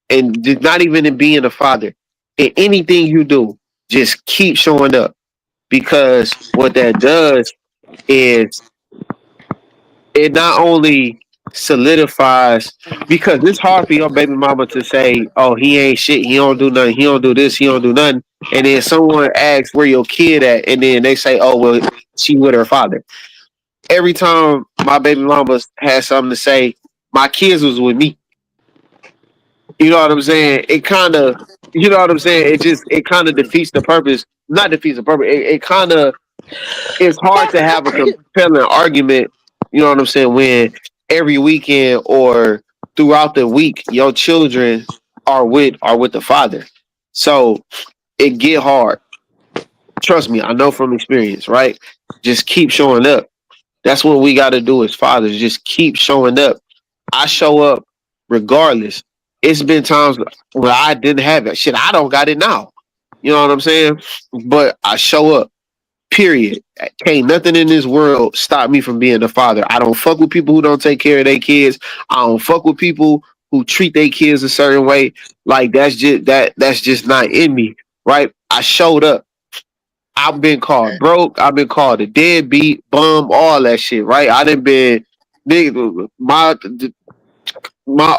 C: and not even in being a father, in anything you do, just keep showing up because what that does is it not only solidifies because it's hard for your baby mama to say, "Oh, he ain't shit. He don't do nothing. He don't do this. He don't do nothing." And then someone asks where your kid at, and then they say, "Oh, well, she with her father." Every time my baby mama had something to say, my kids was with me. You know what I'm saying? It kind of, you know what I'm saying? It kind of defeats the purpose. Not defeats the purpose. It kind of, it's hard to have a compelling argument. You know what I'm saying? When every weekend or throughout the week, your children are with the father. So it get hard. Trust me, I know from experience. Right? Just keep showing up. That's what we got to do as fathers. Just keep showing up. I show up regardless. It's been times where I didn't have it. Shit, I don't got it now. You know what I'm saying? But I show up. Period. Can't nothing in this world stop me from being a father. I don't fuck with people who don't take care of their kids. I don't fuck with people who treat their kids a certain way. Like that's just not in me. Right? I showed up. I've been called broke. I've been called a deadbeat, bum, all that shit. Right? I done been nigga, my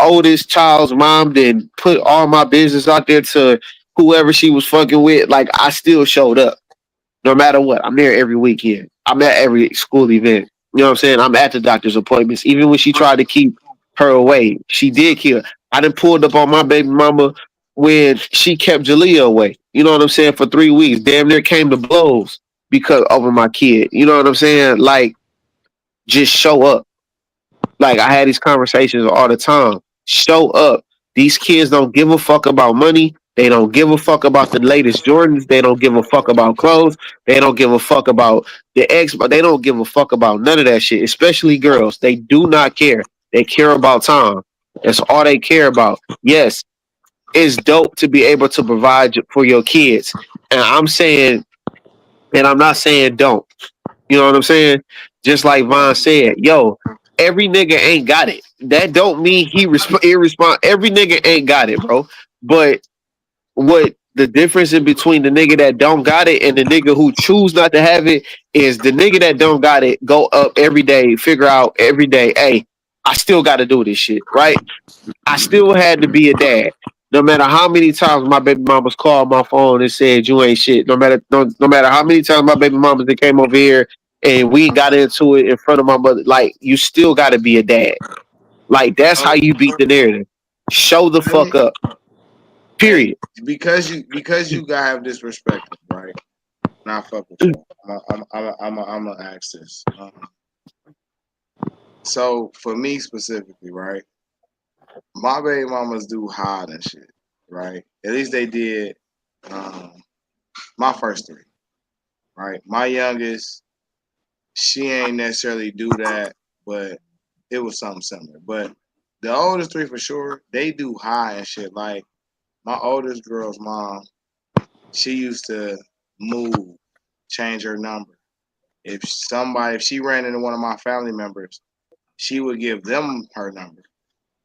C: oldest child's mom didn't put all my business out there to whoever she was fucking with. Like I still showed up no matter what. I'm there every weekend. I'm at every school event. You know what I'm saying? I'm at the doctor's appointments. Even when she tried to keep her away, she did kill. I done pulled up on my baby mama when she kept Jalea away. You know what I'm saying? For 3 weeks, damn near came to blows because over my kid. You know what I'm saying? Like, just show up. Like I had these conversations all the time. Show up. These kids don't give a fuck about money. They don't give a fuck about the latest Jordans. They don't give a fuck about clothes. They don't give a fuck about the ex. They don't give a fuck about none of that shit. Especially girls. They do not care. They care about time. That's all they care about. Yes, it's dope to be able to provide for your kids. And I'm saying, and I'm not saying don't. You know what I'm saying? Just like Von said, yo, every nigga ain't got it. That don't mean he irresponsible. Every nigga ain't got it, bro. But what the difference in between the nigga that don't got it and the nigga who choose not to have it is the nigga that don't got it go up every day, figure out every day, hey, I still got to do this shit, right? I still had to be a dad. No matter how many times my baby mamas called my phone and said you ain't shit. No matter how many times my baby mamas that came over here and we got into it in front of my mother. Like, you still got to be a dad. Like, that's how
B: So
C: you beat the narrative. Show the
B: let me
C: fuck up.
B: hey,
C: Period.
B: because you gotta have this perspective, right? Not fuck with you. I'm gonna ask this. So for me specifically, right? My baby mamas do hide and shit, right? At least they did. Um, my first three, right? My youngest, she ain't necessarily do that, but it was something similar. But the oldest three for sure, they do high and shit. Like my oldest girl's mom, she used to move, change her number. If she ran into one of my family members, she would give them her number.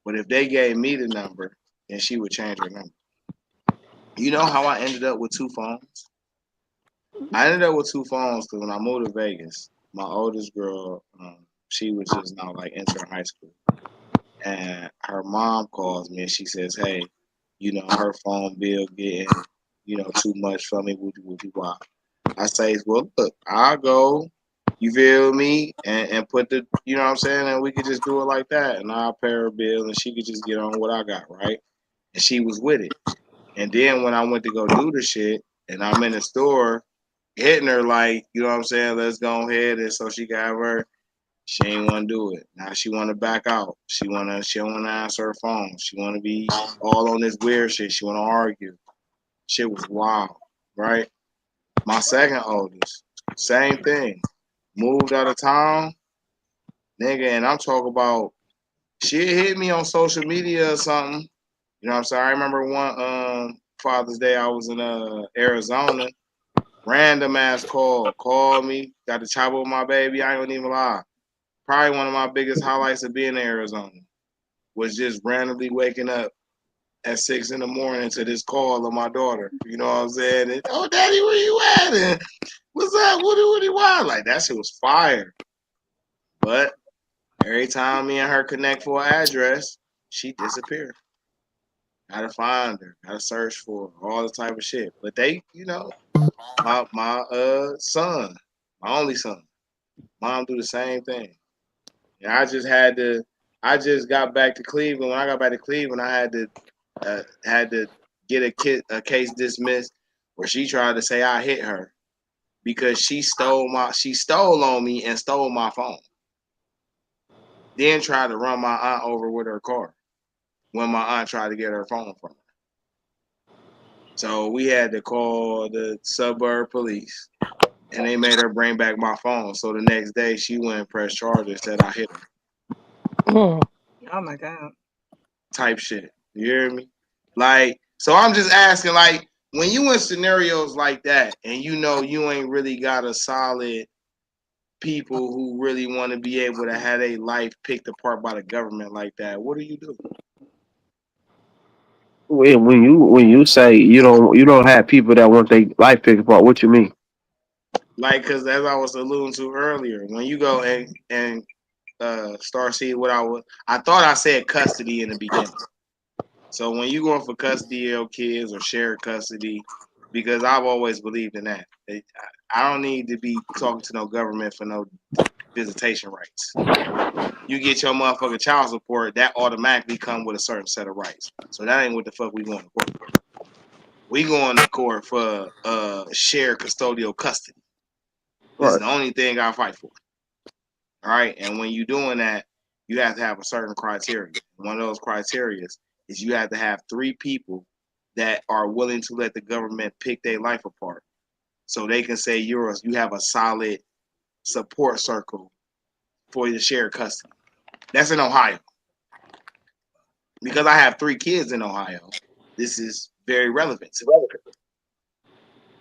B: But if they gave me the number, then she would change her number. You know how I ended up with two phones? I ended up with two phones because when I moved to Vegas, my oldest girl, she was just now like entering high school, and her mom calls me and she says, "Hey, her phone bill getting, too much for me. Would you why?" I say, "Well, look, I'll go. You feel me? And put the, you know what I'm saying, and we could just do it like that, and I'll pay her bill, and she could just get on what I got, right?" And she was with it. And then when I went to go do the shit, and I'm in the store hitting her like, you know what I'm saying, let's go ahead, and so she got her. She ain't want to do it. Now she want to back out. She don't want to answer her phone. She want to be all on this weird shit. She want to argue. Shit was wild, right? My second oldest, same thing. Moved out of town, nigga, and I'm talking about she hit me on social media or something. You know what I'm saying? I remember one Father's Day I was in Arizona. Random ass called me, got to chop with my baby. I ain't gonna even lie. Probably one of my biggest highlights of being in Arizona was just randomly waking up at 6 in the morning to this call of my daughter. You know what I'm saying? And, oh, daddy, where you at? And, what's up? What do you want? Like, that shit was fire. But every time me and her connect for an address, she disappeared. Gotta find her, gotta search for her, all the type of shit. But they, my son, my only son, mom do the same thing. And I just got back to Cleveland. When I got back to Cleveland, I had to get a case dismissed where she tried to say I hit her because she stole on me and stole my phone. Then tried to run my aunt over with her car when my aunt tried to get her phone from her. So we had to call the suburb police and they made her bring back my phone. So the next day she went and pressed charges, said I hit her.
A: Oh my God.
B: Type shit. You hear me? Like, so I'm just asking, like, when you in scenarios like that and you ain't really got a solid people who really want to be able to have a life picked apart by the government like that, what do you do?
C: When you say you don't have people that want their life picked apart, what you mean?
B: Like, because as I was alluding to earlier, when you go and start seeing I thought I said custody in the beginning. So when you going for custody of your kids or shared custody, because I've always believed in that. I don't need to be talking to no government for no visitation rights. You get your motherfucking child support, that automatically come with a certain set of rights. So that ain't what the fuck we going to court for. We going to court for shared custodial custody. This is the only thing I fight for. All right, and when you're doing that, you have to have a certain criteria. One of those criteria is you have to have 3 people that are willing to let the government pick their life apart, so they can say you have a solid support circle for your shared custody. That's in Ohio. Because I have 3 kids in Ohio, this is very relevant to me.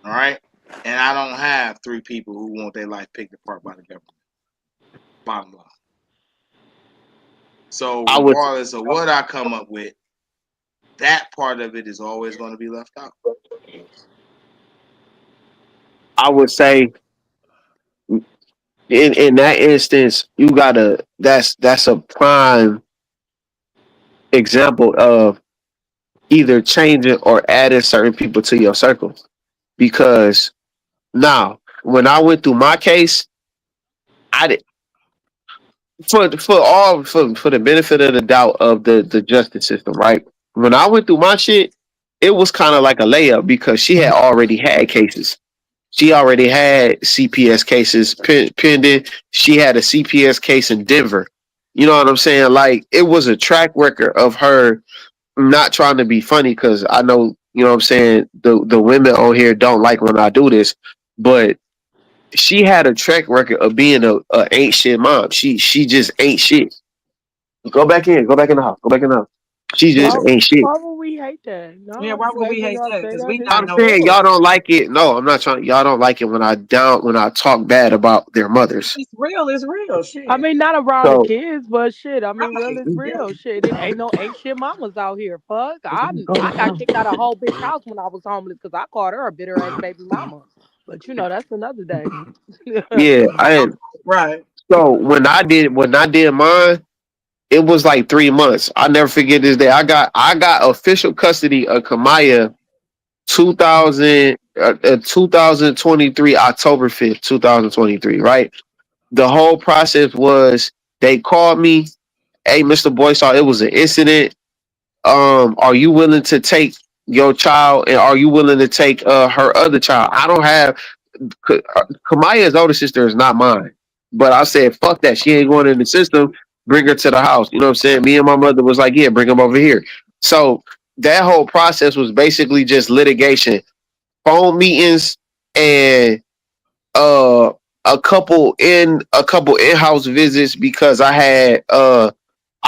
B: All right, and I don't have 3 people who want their life picked apart by the government. Bottom line. So regardless of what I come up with, that part of it is always going to be left out.
C: I would say in that instance, you gotta that's a prime example of either changing or adding certain people to your circle. Because now, when I went through my case, I did for the benefit of the doubt of the justice system, right? When I went through my shit, it was kind of like a layup because she had already had cases. She already had CPS cases pending. She had a CPS case in Denver. You know what I'm saying? Like it was a track record of her not trying to be funny because I know, you know what I'm saying, the women on here don't like when I do this, but she had a track record of being a ain't shit mom. She just ain't shit. Go back in. Go back in the house. Go back in the house. She just
E: Why,
C: ain't shit.
E: why would we hate that?
A: Yeah,
E: No,
A: why
E: you
A: would
E: hate
A: we
E: when
A: hate
E: y'all
A: that?
E: say
A: Because
E: that.
A: we
E: It's
A: not
C: I'm
A: no
C: saying
A: bull.
C: y'all don't like it. No, I'm not trying. Y'all don't like it when I talk bad about their mothers.
A: It's real. It's real. Shit.
E: I mean, not around the
C: So
E: kids, but shit. I mean, real
A: Right.
E: is
A: Yeah.
E: real. Shit, it ain't shit mamas out here. Fuck, I got kicked out of whole bitch house when I was homeless because I called her a bitter ass baby mama. But you know, that's another day.
C: yeah, I
A: Right.
C: so when I did mine, it was like 3 months. I never forget this day. I got official custody of Kamaya 2023 October 5th, 2023. Right. The whole process was they called me. Hey, Mr. Boysaw, it was an incident. Are you willing to take your child and are you willing to take her other child? I don't have Kamaya's older sister is not mine. But I said, fuck that. She ain't going in the system. Bring her to the house. You know what I'm saying? Me and my mother was like, yeah, bring them over here. So that whole process was basically just litigation, phone meetings, and uh a couple in-house visits because I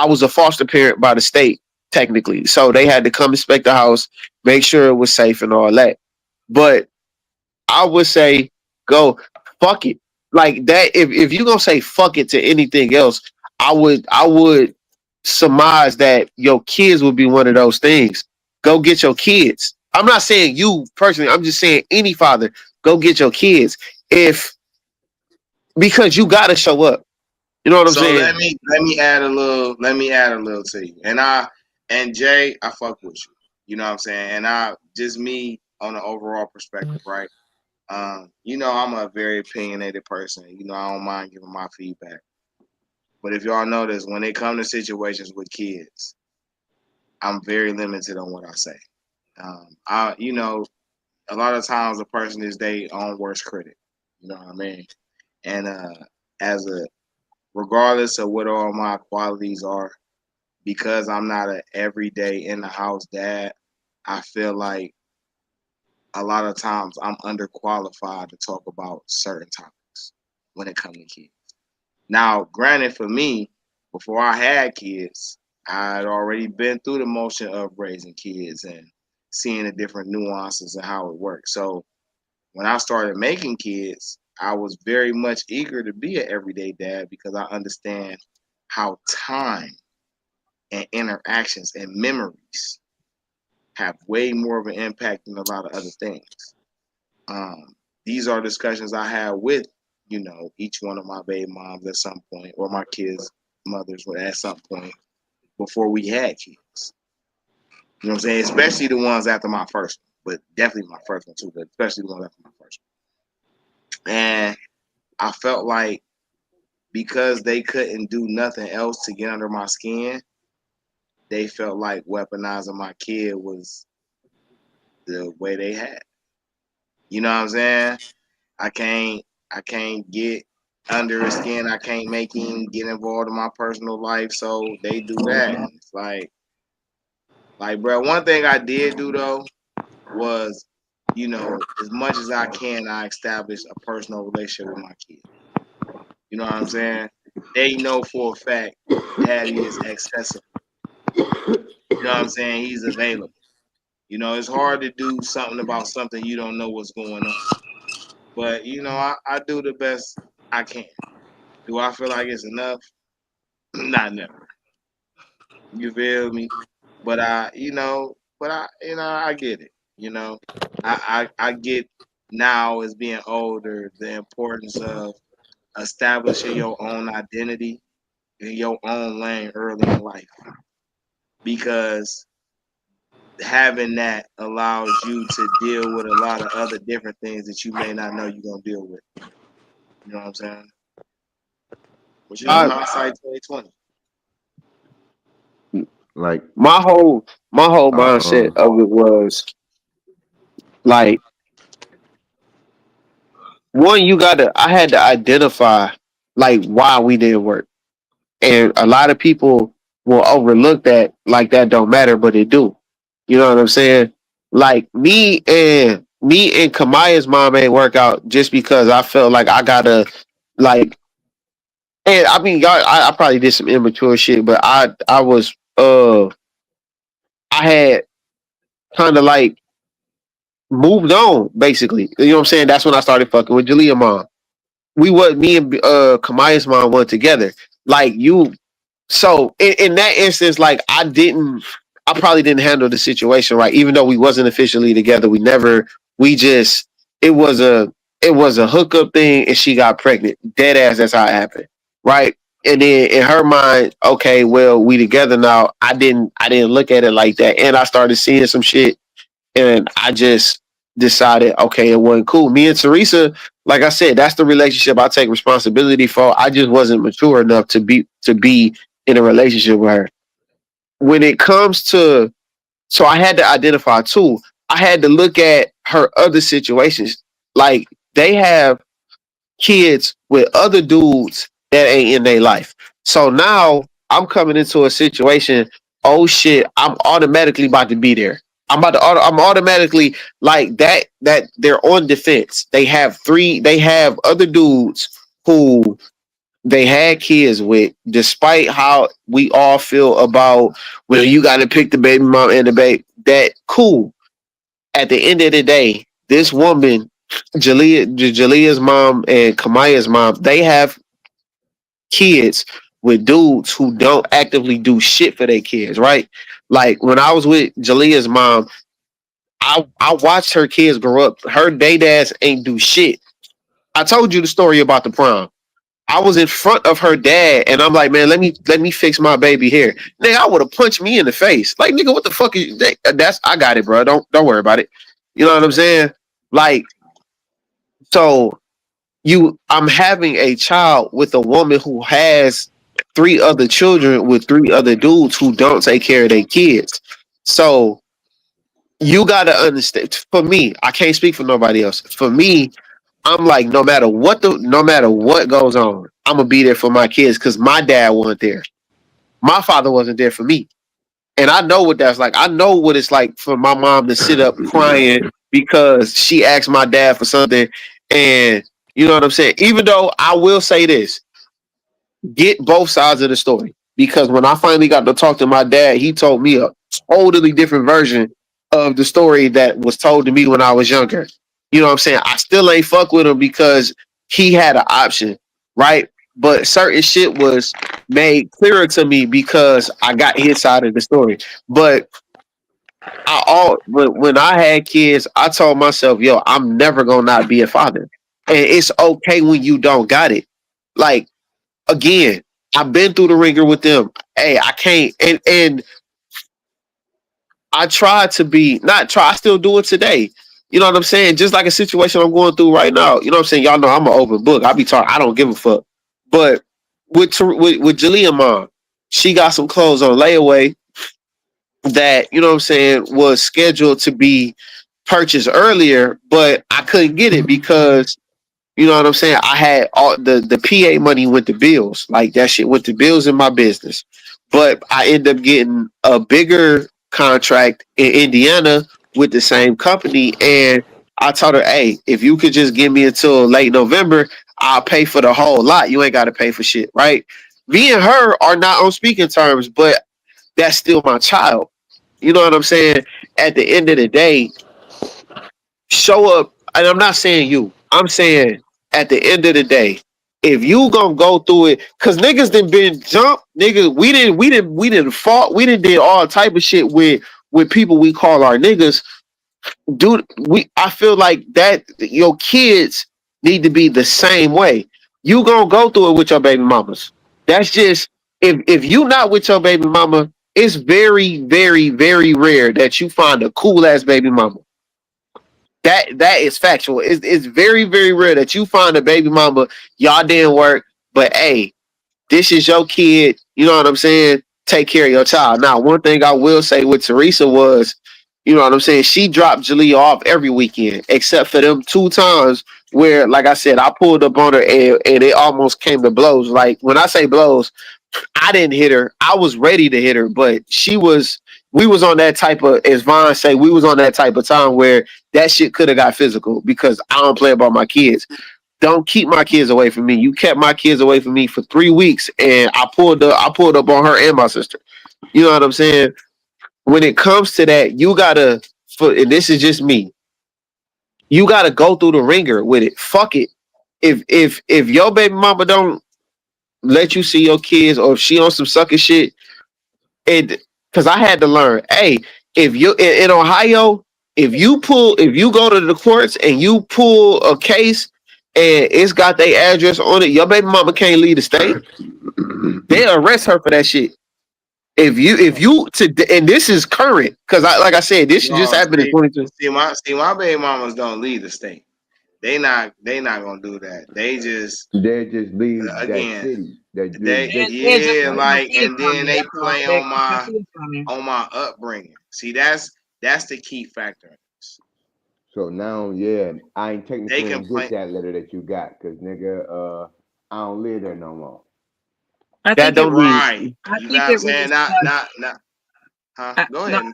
C: was a foster parent by the state technically. So they had to come inspect the house, make sure it was safe and all that. But I would say go fuck it. Like that if you're gonna say fuck it to anything else, I would surmise that your kids would be one of those things. Go get your kids. I'm not saying you personally, I'm just saying any father, go get your kids. If because you gotta show up. You know what I'm
B: So
C: saying?
B: let me add a little to you. And Jay, I fuck with you. You know what I'm saying? And I just me on an overall perspective, right? I'm a very opinionated person. I don't mind giving my feedback. But if y'all notice, when it comes to situations with kids, I'm very limited on what I say. A lot of times a person is their own worst critic. You know what I mean? And as a regardless of what all my qualities are, because I'm not an everyday in the house dad, I feel like a lot of times I'm underqualified to talk about certain topics when it comes to kids. Now, granted, for me, before I had kids, I had already been through the motion of raising kids and seeing the different nuances and how it works. So when I started making kids, I was very much eager to be an everyday dad because I understand how time and interactions and memories have way more of an impact than a lot of other things. These are discussions I had with, each one of my baby moms at some point, or my kids' mothers at some point before we had kids. You know what I'm saying? Especially the ones after my first one, but definitely my first one too, but especially the ones after my first one. And I felt like because they couldn't do nothing else to get under my skin, they felt like weaponizing my kid was the way they had. You know what I'm saying? I can't I can't get under his skin. I can't make him get involved in my personal life. So they do that. And it's bro, one thing I did do though was, as much as I can, I establish a personal relationship with my kid. You know what I'm saying? They know for a fact daddy is accessible. You know what I'm saying? He's available. It's hard to do something about something you don't know what's going on. But I do the best I can. Do I feel like it's enough? Not never. You feel me? But I get it. I get now as being older the importance of establishing your own identity in your own lane early in life, because having that allows you to deal with a lot of other different things that you may not know you're gonna deal with. You know what I'm saying? What's your
C: I
B: hindsight 2020?
F: Like,
C: my whole
F: uh,
C: mindset of it was like one, I had to identify like why we didn't work. And a lot of people will overlook that, like that don't matter, but it do. You know what I'm saying? Like me and Kamaya's mom ain't work out just because I felt like I gotta like, and I mean y'all, I probably did some immature shit, but I was I had kind of like moved on basically. You know what I'm saying? That's when I started fucking with Jalea mom. Me and Kamaya's mom were together. Like you, so in that instance, like I probably didn't handle the situation right. Even though we wasn't officially together, we just, it was a hookup thing, and she got pregnant. Dead ass. That's how it happened, right? And then in her mind, okay, well, we together now. I didn't look at it like that, and I started seeing some shit, and I just decided, okay, it wasn't cool. Me and Teresa, like I said, that's the relationship I take responsibility for. I just wasn't mature enough to be in a relationship with her. When it comes to, so I had to identify too. I had to look at her other situations. Like they have kids with other dudes that ain't in their life. So now I'm coming into a situation. Oh shit! I'm automatically about to be there. I'm automatically like that. That they're on defense. They have three. They have other dudes who they had kids with, despite how we all feel about, well, you got to pick the baby mom and the baby. That cool. At the end of the day, this woman, Jalea's mom and Kamaya's mom, they have kids with dudes who don't actively do shit for their kids, right? Like when I was with Jalea's mom, I watched her kids grow up. Her day dads ain't do shit. I told you the story about the prom. I was in front of her dad, and I'm like, man, let me fix my baby hair. Nigga, I would have punched me in the face. Like, nigga, what the fuck is that's? I got it, bro. Don't worry about it. You know what I'm saying? Like, so I'm having a child with a woman who has three other children with three other dudes who don't take care of their kids. So you gotta understand. For me, I can't speak for nobody else. For me, I'm like, no matter what goes on, I'm gonna be there for my kids because my dad wasn't there. My father wasn't there for me. And I know what that's like. I know what it's like for my mom to sit up crying because she asked my dad for something. And you know what I'm saying? Even though I will say this, get both sides of the story. Because when I finally got to talk to my dad, he told me a totally different version of the story that was told to me when I was younger. You know what I'm saying? I still ain't fuck with him because he had an option, right? But certain shit was made clearer to me because I got his side of the story. But when I had kids, I told myself, yo, I'm never gonna not be a father. And it's okay when you don't got it. Like again, I've been through the ringer with them. Hey, I can't, and I try to be not try. I still do it today. You know what I'm saying? Just like a situation I'm going through right now. You know what I'm saying? Y'all know I'm an open book. I be talking. I don't give a fuck. But with Jalea mom, she got some clothes on layaway that, you know what I'm saying, was scheduled to be purchased earlier, but I couldn't get it because, you know what I'm saying, I had all the PA money went to bills. Like that shit went to bills in my business. But I ended up getting a bigger contract in Indiana with the same company. And I told her, hey, if you could just give me until late November, I'll pay for the whole lot. You ain't got to pay for shit, right? Me and her are not on speaking terms, but that's still my child. You know what I'm saying? At the end of the day, show up. And I'm not saying you. I'm saying at the end of the day, if you gonna go through it, cause niggas done been jumped, niggas, we didn't fought, we didn't did all type of shit with people we call our niggas. Dude, I feel like that your kids need to be the same way. You gonna go through it with your baby mamas. That's just if you not with your baby mama, it's very, very, very rare that you find a cool ass baby mama. That is factual. It's very, very rare that you find a baby mama, y'all didn't work, but hey, This is your kid. You know what I'm saying? Take care of your child. Now, one thing I will say with Teresa was, you know what I'm saying? She dropped Jalea off every weekend, except for them 2 times where, like I said, I pulled up on her and it almost came to blows. Like when I say blows, I didn't hit her. I was ready to hit her, but we was on that type of, as Vaughn say, we was on that type of time where that shit could have got physical because I don't play about my kids. Don't keep my kids away from me. You kept my kids away from me for 3 weeks, and I pulled up on her and my sister. You know what I'm saying? When it comes to that, you gotta. And this is just me. You gotta go through the ringer with it. Fuck it. If your baby mama don't let you see your kids, or if she on some sucker shit, because I had to learn. Hey, if you in Ohio, if you go to the courts and you pull a case and it's got their address on it, your baby mama can't leave the state. They arrest her for that shit. If you and this is current, because like I said, this just happened in 22.
B: See, my baby mamas don't leave the state. They not gonna do that. They just
F: leave
B: again.
F: that
B: city. Like, and then they play on my upbringing. See, that's the key factor.
F: So now, I ain't technically gonna get that letter that you got, cause nigga, I don't live there no more.
A: That don't
B: right. You know what I'm saying? Not. Huh? Go ahead.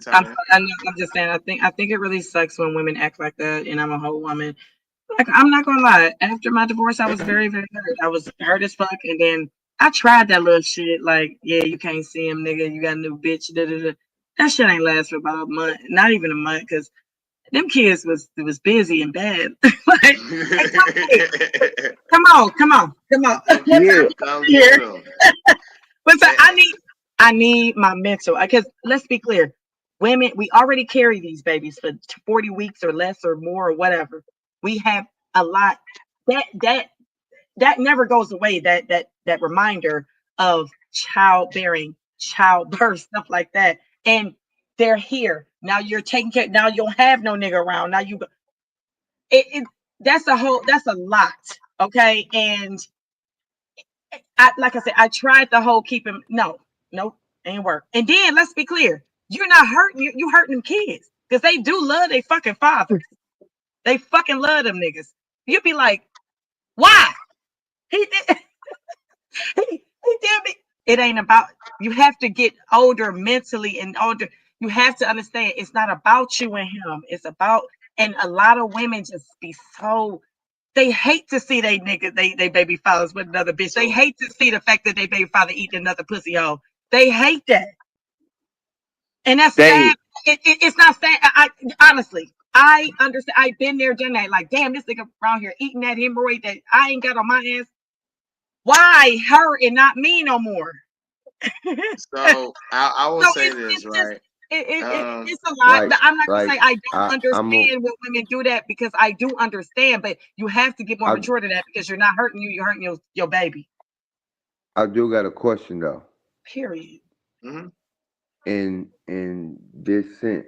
A: I'm just saying. I think it really sucks when women act like that, and I'm a whole woman. Like, I'm not gonna lie. After my divorce, I was very, very hurt. I was hurt as fuck, and then I tried that little shit. Like, yeah, you can't see him, nigga. You got a new bitch. Da, da, da. That shit ain't last for about a month, not even a month, because them kids was busy and bad. Like, hey, come on.
C: Yeah.
A: Here. But so I need my mental, because let's be clear, women, we already carry these babies for 40 weeks or less or more or whatever. We have a lot that never goes away. That reminder of childbearing, childbirth, stuff like that. And they're here now. You're taking care. Now you don't have no nigga around. Now you. That's a lot. Okay, and like I said, I tried the whole keep him. Nope, ain't work. And then let's be clear, you're not hurting you hurting them kids, because they do love their fucking fathers. They fucking love them niggas. You'd be like, why? He did me. It ain't about, you have to get older mentally and older. You have to understand it's not about you and him. It's about, and a lot of women just be so, they hate to see they nigga, they baby fathers with another bitch. They hate to see the fact that they baby father eating another pussy hole. They hate that. And that's sad. It's not sad. I honestly, I understand. I've been there, done that. Like, damn, this nigga around here eating that hemorrhoid that I ain't got on my ass. Why her and not me no more?
B: So I will say this, right?
A: It's a lot. I'm not gonna say I don't understand when women do that, because I do understand, but you have to get more mature to that, because you're not hurting you, you're hurting your baby.
F: I do got a question though.
A: Period.
B: Mm-hmm.
F: In this sense,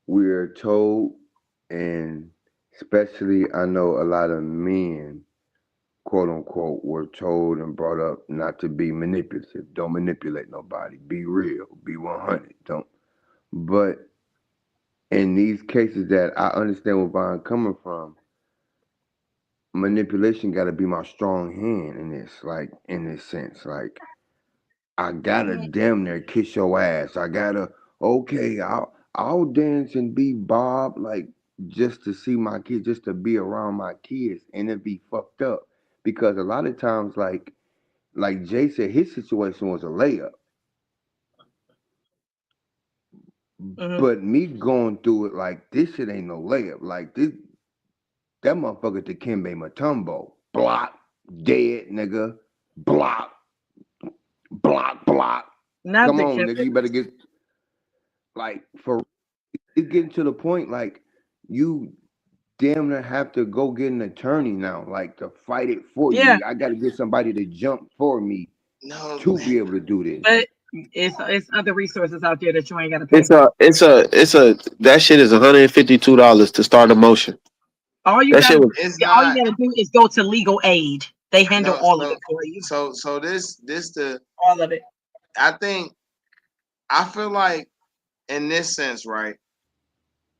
F: we're told, and especially I know a lot of men, quote unquote, were told and brought up not to be manipulative. Don't manipulate nobody. Be real. Be 100. Don't. But in these cases that I understand where Vaughn coming from, manipulation got to be my strong hand in this. Like, in this sense, like, I gotta damn near kiss your ass. I gotta, okay, I'll dance and be Bob, like, just to see my kids, just to be around my kids, and it be fucked up. Because a lot of times, like Jay said, his situation was a layup. But me going through it, like, this shit ain't no layup. Like, that motherfucker Dikembe Mutombo. Block, dead, nigga. Block.
A: Not
F: Come on, nigga, you better get, like, it's getting to the point, like, you damn near have to go get an attorney now, like, to fight it for you. I got to get somebody to jump for me to be able to do this.
A: But it's other resources out there that you ain't got to pay.
C: That shit is $152 to start a motion.
A: All you gotta do is go to legal aid. They handle
B: No,
A: all of it for you.
B: so this the
A: All of it.
B: I think I feel like in this sense, right,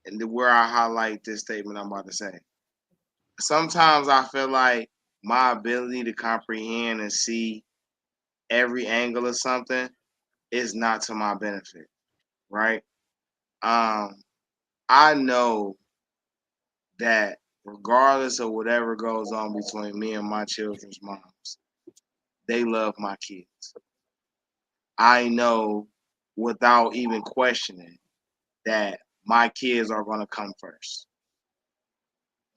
B: and where I highlight this statement I'm about to say. Sometimes I feel like my ability to comprehend and see every angle of something is not to my benefit, right? Um, I know that regardless of whatever goes on between me and my children's moms, they love my kids. I know without even questioning that my kids are going to come first.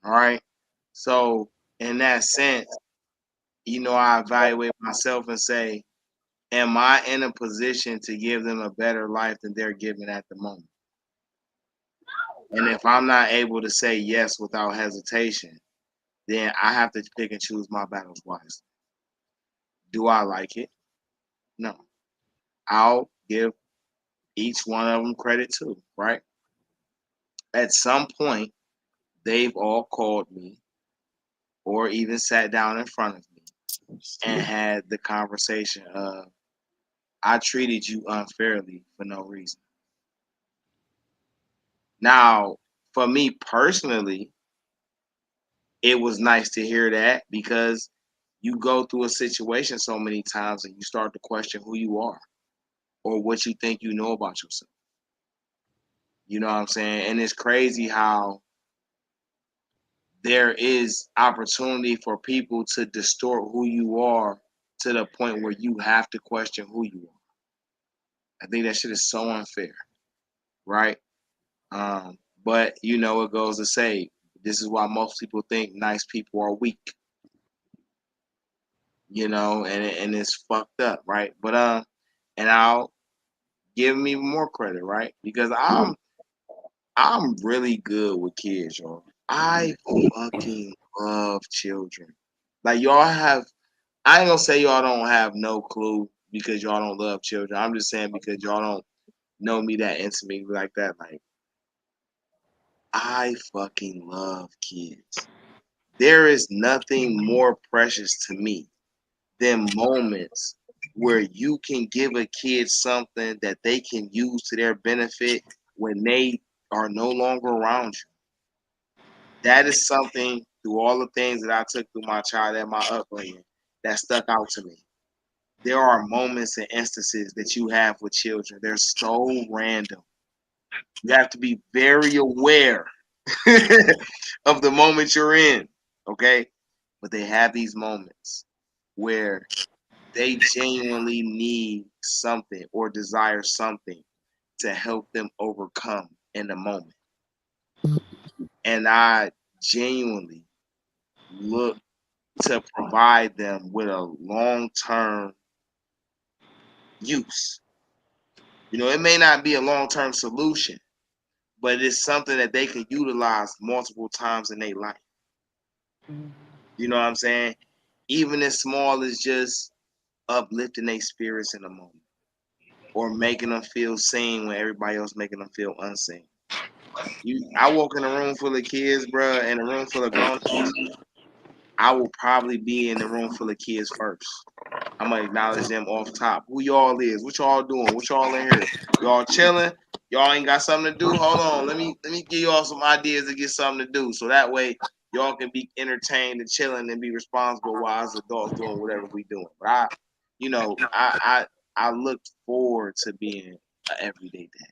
B: All right. So, in that sense, I evaluate myself and say, am I in a position to give them a better life than they're given at the moment? And if I'm not able to say yes without hesitation, then I have to pick and choose my battles wisely. Do I like it? No. I'll give each one of them credit too, right? At some point, they've all called me or even sat down in front of me and had the conversation of, I treated you unfairly for no reason. Now, for me personally, it was nice to hear that because you go through a situation so many times and you start to question who you are or what you think you know about yourself. You know what I'm saying? And it's crazy how there is opportunity for people to distort who you are to the point where you have to question who you are. I think that shit is so unfair, right? But it goes to say this is why most people think nice people are weak, and it's fucked up, right? But and I'll give me more credit, right? Because I'm really good with kids, y'all. I fucking love children. Like y'all have, I ain't gonna say y'all don't have no clue because y'all don't love children. I'm just saying because y'all don't know me that intimately like that. Like I fucking love kids. There is nothing more precious to me than moments where you can give a kid something that they can use to their benefit when they are no longer around you. That is something through all the things that I took through my child and my upbringing that stuck out to me. There are moments and instances that you have with children. They're so random. You have to be very aware of the moment you're in, okay? But they have these moments where they genuinely need something or desire something to help them overcome in the moment. And I genuinely look to provide them with a long-term use. It may not be a long-term solution, but it's something that they can utilize multiple times in their life. You know what I'm saying? Even as small as just uplifting their spirits in a moment or making them feel seen when everybody else making them feel unseen. I walk in a room full of kids, bro, and a room full of grown-ups. I will probably be in the room full of kids first. I'm gonna acknowledge them off top. Who y'all is? What y'all doing? What y'all in here? Y'all chilling? Y'all ain't got something to do? Hold on. Let me give y'all some ideas to get something to do. So that way y'all can be entertained and chilling and be responsible while as adults doing whatever we doing. But I look forward to being an everyday dad.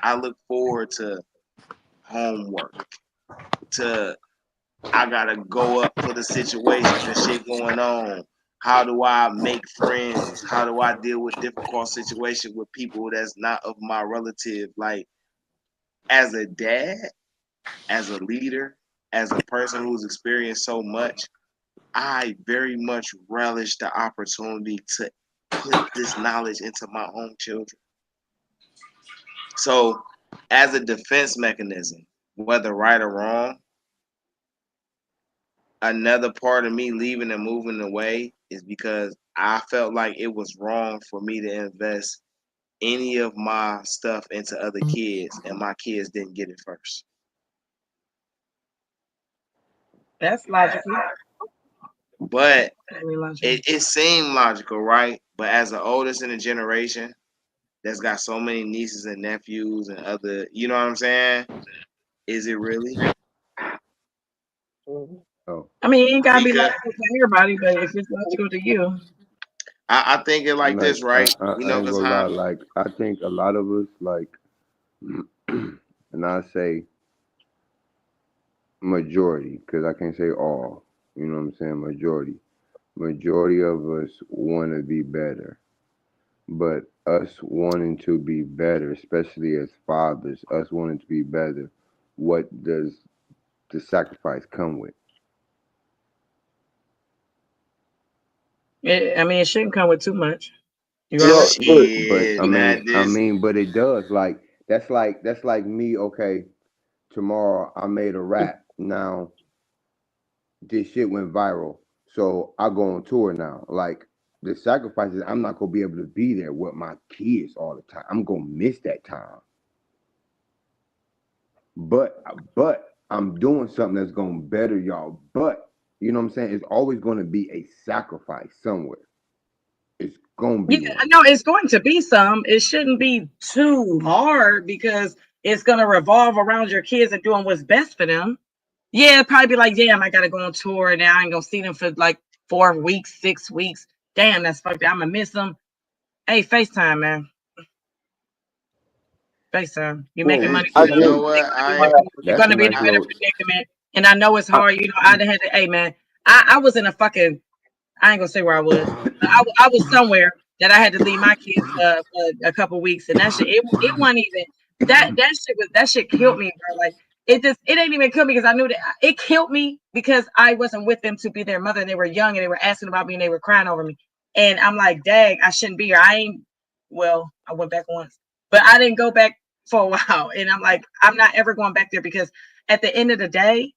B: I look forward to homework, to I gotta go up for the situations and shit going on. How do I make friends? How do I deal with difficult situations with people that's not of my relative? Like, as a dad, as a leader, as a person who's experienced so much, I very much relish the opportunity to put this knowledge into my own children. So, as a defense mechanism, whether right or wrong, another part of me leaving and moving away is because I felt like it was wrong for me to invest any of my stuff into other kids and my kids didn't get it first.
A: That's logical.
B: But
A: Very logical.
B: it seemed logical, right? But as the oldest in the generation that's got so many nieces and nephews and other, you know what I'm saying? Is it really?
F: Oh,
A: I mean, it ain't gotta be
B: Because
A: logical to everybody, but if it's logical to you,
B: I think it like
F: like
B: this, right? You
F: I
B: know,
F: ain't
B: because
F: gonna lie.
B: how
F: Like I think a lot of us, like, and I say majority, because I can't say all. You know what I'm saying? Majority. Majority of us want to be better. But us wanting to be better, especially as fathers, us wanting to be better, what does the sacrifice come with?
A: I mean, it shouldn't come with too much. You
C: You
A: all
C: know,
A: right?
C: look,
F: But
B: shit, man, this
F: but it does. Like that's like me. Okay, tomorrow I made a rap. Now this shit went viral, so I go on tour now. Like the sacrifices, I'm not gonna be able to be there with my kids all the time. I'm gonna miss that time. But I'm doing something that's gonna better y'all. But you know what I'm saying? It's always gonna be a sacrifice somewhere. It's gonna
A: Yeah,
F: be
A: I
F: one.
A: know it's going to be some. It shouldn't be too hard because it's gonna revolve around your kids and doing what's best for them. Yeah, probably be like, damn, I gotta go on tour and I ain't gonna see them for like 4 weeks, 6 weeks. Damn, that's fucked up. I'm gonna miss them. Hey, FaceTime, man. FaceTime. You're making
C: look,
A: money
C: I
A: for
B: you
A: them.
B: know
C: agree.
B: what?
A: You're
F: That's a
A: gonna be in
F: nice
A: a better
F: little.
A: predicament. And I know it's hard. You know, I'd have had to. Hey, man, I was in a fucking. I ain't gonna say where I was. But I was somewhere that I had to leave my kids for a couple weeks, and that shit. It wasn't even that shit killed me, bro. Like it ain't even killed me because I knew that it killed me because I wasn't with them to be their mother, and they were young and they were asking about me and they were crying over me, and I'm like, dang, I shouldn't be here. I ain't. Well, I went back once, but I didn't go back for a while, and I'm like, I'm not ever going back there because at the end of the day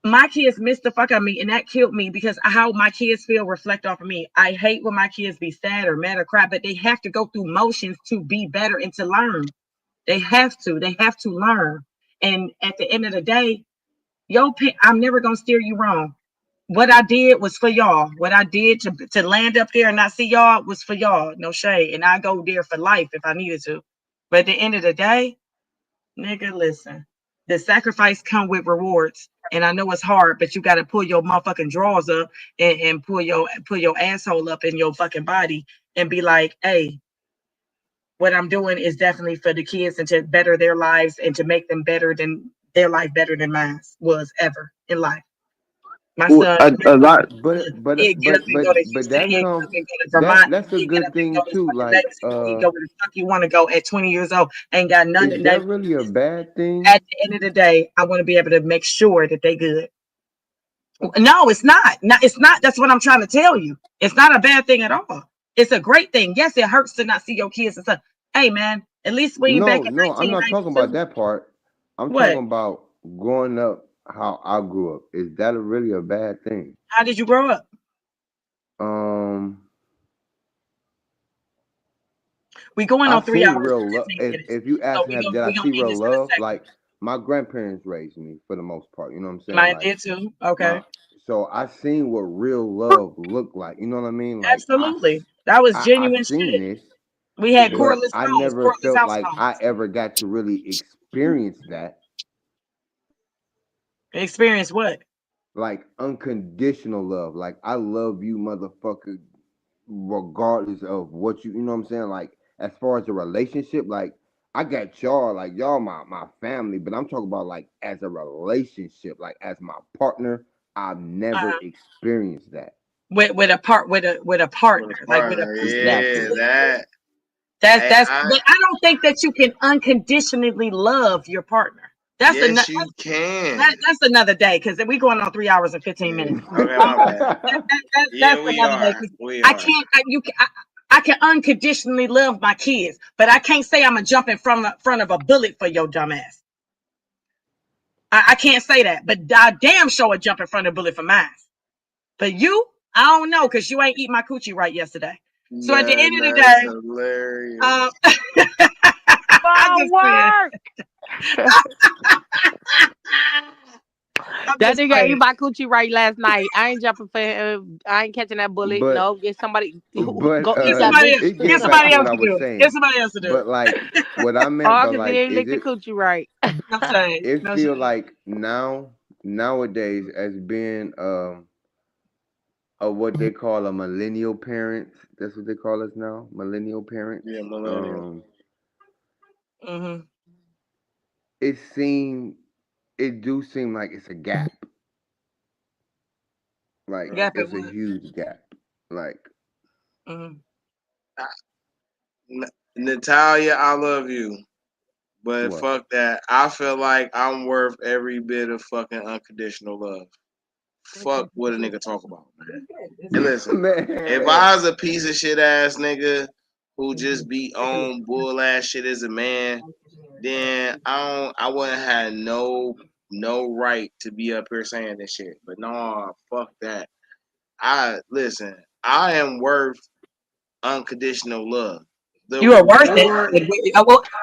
A: my kids missed the fuck out of me, and that killed me because how my kids feel reflect off of me. I hate when my kids be sad or mad or cry, but they have to go through motions to be better and to learn. They have to. They have to learn. And at the end of the day, I'm never gonna steer you wrong. What I did was for y'all. What I did to land up there and not see y'all was for y'all. No shade. And I go there for life if I needed to. But at the end of the day, nigga, listen. The sacrifice come with rewards. And I know it's hard, but you gotta pull your motherfucking drawers up and pull your asshole up in your fucking body and be like, hey, what I'm doing is definitely for the kids and to better their lives and to make them better than their life better than mine was ever in life. My
C: Well,
A: son,
C: a lot.
A: he get up and go to
F: But
A: Houston.
F: that
A: He get
F: come
A: up and go to Vermont.
F: that's a
A: He get up
F: good
A: and
F: thing
A: go to
F: too.
A: fucking
F: Like
A: Mexico. He go where the fuck you want to go at 20 years old. Ain't got none
F: is
A: of
F: that
A: that.
F: really a bad thing?
A: At the end of the day, I want to be able to make sure that they good. No, it's not. No, it's not. That's what I'm trying to tell you. It's not a bad thing at all. It's a great thing. Yes, it hurts to not see your kids and stuff. Hey, man, at least when you back in
F: No, I'm not talking about
A: 1992,
F: that part. I'm
A: what?
F: talking about growing up how I grew up. Is that really a bad thing?
A: How did you grow up?
F: Um,
A: We going
F: I
A: on 3
F: seen
A: hours
F: real
A: and
F: love.
A: 15 minutes.
F: If you
A: So
F: ask me, did I
A: we gonna
F: see
A: end
F: real
A: this in a
F: love?
A: second.
F: Like my grandparents raised me for the most part. You know what I'm saying?
A: Mine
F: Like
A: did too. Okay.
F: my, so I seen what real love looked like. You know what I mean? Like
A: Absolutely. That was
F: I
A: genuine
F: seen
A: shit.
F: this,
A: We had
B: yeah.
F: but
A: cordless
F: I
A: phones,
F: never
A: cordless
F: felt
A: house
F: like I
A: phones.
F: ever got to really experience that.
A: Experience what?
F: Like unconditional love. Like I love you, motherfucker, regardless of what you know what I'm saying? Like as far as the relationship, like I got y'all, like y'all my family, but I'm talking about like as a relationship, like as my partner, I've never
A: Uh,
F: experienced that.
A: with a
B: With a
A: partner, like with a
B: partner,
A: person that you
B: yeah,
F: Exactly.
A: live with.
B: that. Hey,
A: That's. But I don't think that you can unconditionally love your partner. That's another.
B: yes, you can.
A: That's another day because we going on 3 hours and 15
B: Yeah.
A: minutes.
B: Okay, my bad.
A: That's
B: Yeah, we
A: another day
B: are.
A: because
B: We
A: I
B: are.
A: can't. I can unconditionally love my kids, but I can't say I'm gonna jump in front of a bullet for your dumb ass. I can't say that, but I damn sure would jump in front of a bullet for mine. But you, I don't know because you ain't eat my coochie right yesterday. So at the end
B: Man,
A: of the
B: that's
A: day,
B: hilarious.
A: I just said,
E: Forward.
A: I'm
E: That
A: just
E: nigga ate
A: playing.
E: my coochie right last night. I ain't jumping for him. I ain't catching that bullet.
F: But
E: No, get somebody who
F: but
E: go
A: Get
E: eat that
A: somebody else.
E: booty.
F: it
A: Get
F: get back
A: somebody
F: to
A: else
F: what I
A: to
F: was
A: do it. Get
F: saying.
A: somebody else to do it.
F: But like what I meant
E: Oh,
F: by
E: cause he
F: like
E: ain't
F: is
E: licked the
F: it
E: coochie right.
A: No shade.
F: it
A: No
F: feel
A: shade.
F: like nowadays as being of what they call a millennial parents. That's what they call us now, millennial parents.
B: Yeah, millennial.
A: Mm-hmm.
F: It do seem like it's a gap. Like
A: Gap at
F: it's a
A: what?
F: huge gap. Like
A: Mm-hmm.
B: Natalia, I love you, but
F: what?
B: fuck that. I feel like I'm worth every bit of fucking unconditional love. Fuck what a nigga talk about, man. And listen, if
F: Man.
B: I was a piece of shit ass nigga who just be on bull ass shit as a man, then I wouldn't have no right to be up here saying this shit. But no, fuck that. I am worth unconditional love. The
A: You are worth it.
B: reward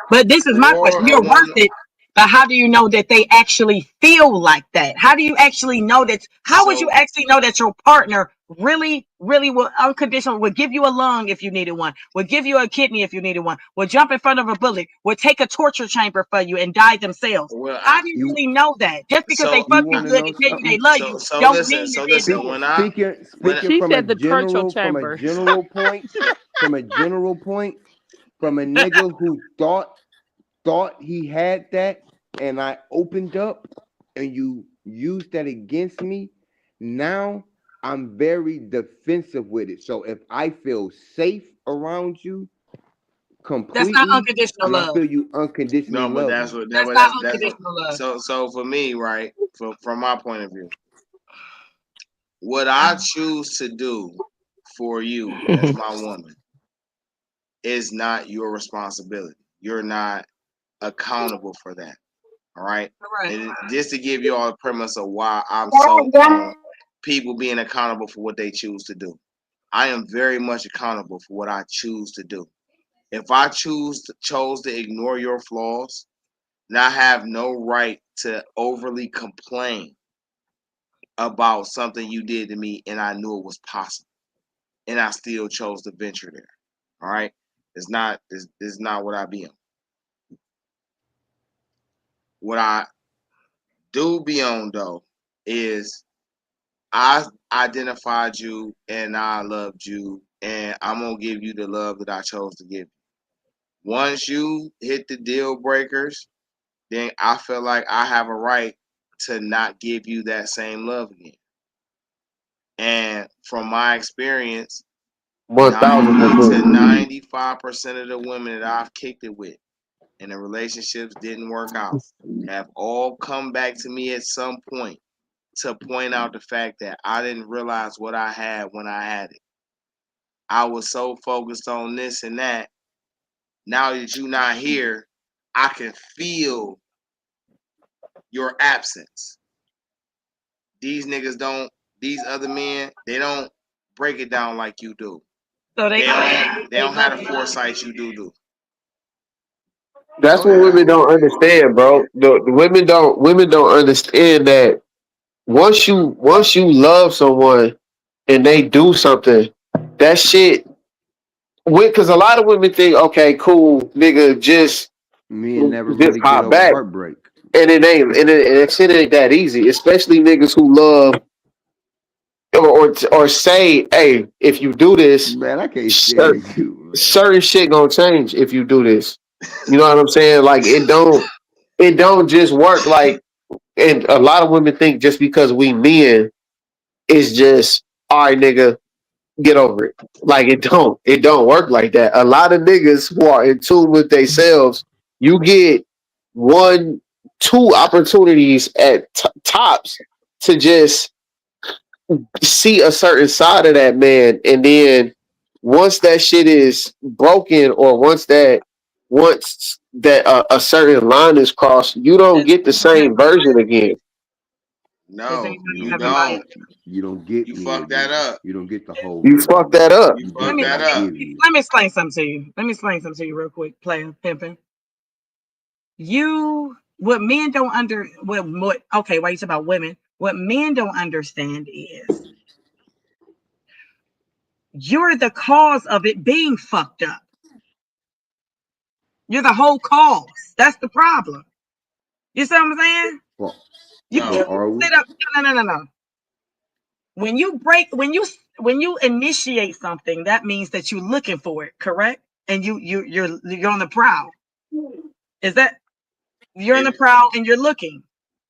A: But this is my question.
B: for a
A: You're worth
B: woman.
A: it. But how do you know that they actually feel like that? How do you actually know that? How would you
B: So
A: actually know that your partner really, really will unconditional would give you a lung if you needed one, would give you a kidney if you needed one, would jump in front of a bullet, would take a torture chamber for you and die themselves?
B: well,
A: How do you
F: You
A: really know that? Just because they
B: so
F: you
A: fuck you
F: want to
A: good
F: know
A: and tell you they
F: something?
A: love you, don't mean that
B: so
A: they
B: listen.
A: do
F: Speak,
A: it.
B: When
F: speaking
E: She said the torture
F: from a
E: chamber.
F: general point, from a general point, from a nigga who thought he had that, and I opened up, and you used that against me. Now I'm very defensive with it. So if I feel safe around you
A: That's not
F: completely,
A: unconditional
F: and I
A: love.
F: feel you unconditionally
B: no, but
F: love me.
A: That's not
B: that's what.
A: unconditional love.
B: So for me, right, from my point of view, what I choose to do for you as my woman is not your responsibility. You're not accountable for that. All right.
A: Correct.
B: And just to give you all a premise of why I'm so on people being accountable for what they choose to do. I am very much accountable for what I choose to do. If I chose to ignore your flaws, then I have no right to overly complain about something you did to me and I knew it was possible. And I still chose to venture there. All right. It's not what I be on. What I do be on though is I identified you and I loved you and I'm gonna give you the love that I chose to give you. Once you hit the deal breakers, then I feel like I have a right to not give you that same love again. And from my experience, 90 to
C: 1000%.
B: 95% of the women that I've kicked it with and the relationships didn't work out have all come back to me at some point to point out the fact that I didn't realize what I had when I had it. I was so focused on this and that. Now that you're not here, I can feel your absence. These niggas don't, these other men, they don't break it down like you do.
A: So
B: They
A: they
B: don't have
A: love
B: the
A: you.
B: foresight you do.
C: That's
F: Go
C: what
F: ahead.
C: women don't understand, bro. The women don't understand that once you love someone and they do something, that shit. Because a lot of women think, okay, cool, nigga,
F: Men never
C: just
F: really get
C: hop
F: over
C: back,
F: heartbreak.
C: and it ain't, and shit ain't that easy. Especially niggas who love or say, hey, if you do this,
F: Man, I can't
C: certain,
F: stand you, man.
C: certain shit gonna change if you do this. You know what I'm saying? Like it don't just work. Like, and a lot of women think just because we men, it's just all right, nigga, get over it. Like it don't work like that. A lot of niggas who are in tune with themselves, you get one, two opportunities at tops to just see a certain side of that man, and then once that shit is broken, or once that a certain line is crossed, you don't
A: They
C: get the
A: think you have
C: same
A: no
C: version
A: life.
C: again.
A: They
B: No,
A: think
F: You
A: you
F: don't
B: you
A: have a
F: get
A: life.
B: don't.
F: you don't get
B: You
F: me
B: fucked that
F: again.
B: up.
F: You don't get the whole
C: You
F: me
C: fucked
F: again.
C: that up.
B: You
F: You
A: Let
F: get
B: fucked
A: me
F: what
B: that
F: I
A: let
B: up.
F: give
A: me
F: you.
A: let me explain something to you. Let me explain something to you real quick, player pimping. You what men don't okay, why you talk about women? What men don't understand is you're the cause of it being fucked up. You're the whole cause. That's the problem. You see what I'm saying?
F: Well,
A: You
B: No.
A: can't
F: are we?
A: sit up. No. When you initiate something, that means that you're looking for it, correct? And you're on the prowl. Is that you're on the prowl and you're looking?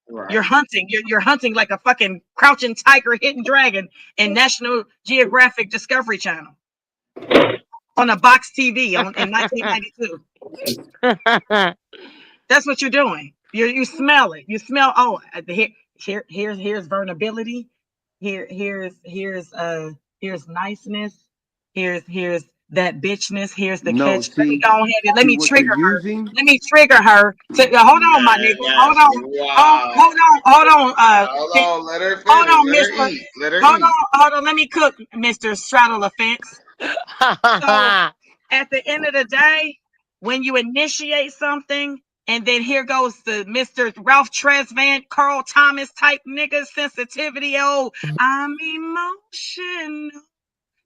B: Right.
A: You're hunting. You're hunting like a fucking crouching tiger, hidden dragon in National Geographic Discovery Channel on a box TV in 1992. That's what you're doing. You smell it. You smell. Oh, here's vulnerability. Here's niceness. Here's that bitchness. Here's the
F: No,
A: catch. Let me
F: see,
A: go ahead and let
F: see
A: me
F: what
A: trigger
F: you're
A: her.
F: using.
A: Let me trigger her. Hold on, my nigga. Hold on.
B: Wow.
A: Hold on.
B: Hold on. Let her finish.
A: Hold on,
B: Let her
A: Mister.
B: eat. Let her
A: Hold
B: eat.
A: on. Let me cook, Mr. Straddle a Fence. So at the end of the day, when you initiate something, and then here goes the Mr. Ralph Tresvant, Carl Thomas type nigga sensitivity. Oh, I'm emotional.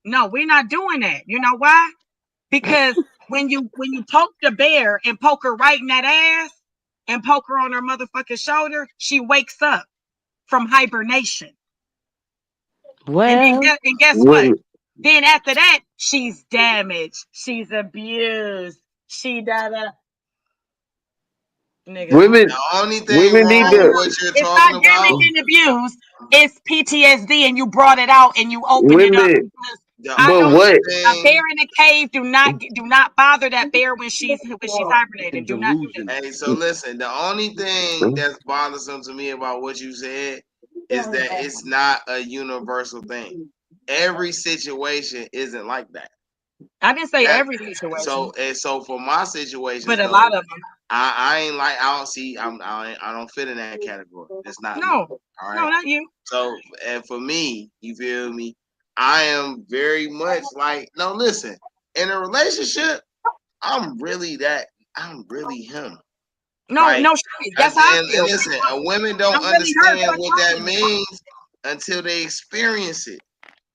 A: No, we're not doing that. You know why? Because when you poke the bear and poke her right in that ass and poke her on her motherfucking shoulder, she wakes up from hibernation.
E: Well,
A: And guess what? Then after that, she's damaged. She's abused. She da. Nigga.
C: Women,
B: The only thing
C: women need
B: wrong
C: to.
B: with what you're
A: It's
B: talking
A: not damaged
B: about.
A: and abused. It's PTSD, and you brought it out and you opened it up.
C: Women,
B: The
A: I
C: but
A: don't.
B: only
C: what?
A: A bear
B: thing.
A: in the cave. Do not bother that bear when she's hibernating. Do not do that.
B: Hey, so listen. The only thing that's bothersome to me about what you said is that it's not a universal thing. Every situation isn't like that.
A: I didn't say
B: That-
A: every situation,
B: so for my situations
A: but a
B: though,
A: lot of them.
B: I ain't like I don't see I don't fit in that category. It's not me.
A: No,
B: All
A: no,
B: right.
A: not you.
B: So and for me, you feel me? I am very much like no. Listen, in a relationship, I'm really him.
A: No,
B: Like,
A: no shit. That's how I
B: and
A: feel.
B: listen, women don't
A: I'm really hurt.
B: understand
A: Quit
B: what that
A: talking.
B: means until they experience it.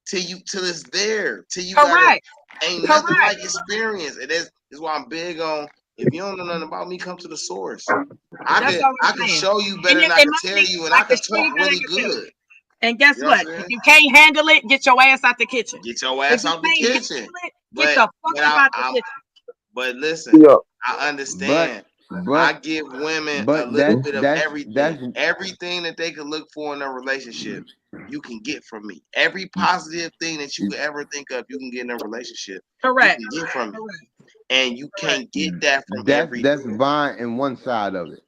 B: Till it's there. Till you gotta
A: Correct.
B: ain't nothing
A: Correct.
B: like experience. It is why I'm big on if you don't know nothing about me, come to the source. I
A: That's all I'm
B: can
A: saying.
B: show you better
A: And
B: than I
A: it
B: can
A: might
B: tell
A: be
B: you, and
A: I
B: I
A: can
B: can
A: show you
B: talk
A: better
B: really
A: than you.
B: good.
A: And guess
B: You know what
A: what?
B: I'm
A: If
B: saying?
A: you can't handle it, get your ass out the kitchen.
B: Get your
A: If
B: ass
A: you
B: out the
A: can't
B: kitchen.
A: handle it,
B: But
A: get the fuck up out the kitchen.
B: but listen,
C: Yeah.
B: I understand. I
F: But
B: give women a
F: but
B: little bit of
F: that's
B: everything. Everything that they could look for in a relationship, you can get from me. Every positive thing that you could ever think of, you can get in a relationship.
A: Correct.
B: You can get from me.
A: Correct.
B: And you can't get that from
F: that's
B: everywhere.
F: Vine in one side of it.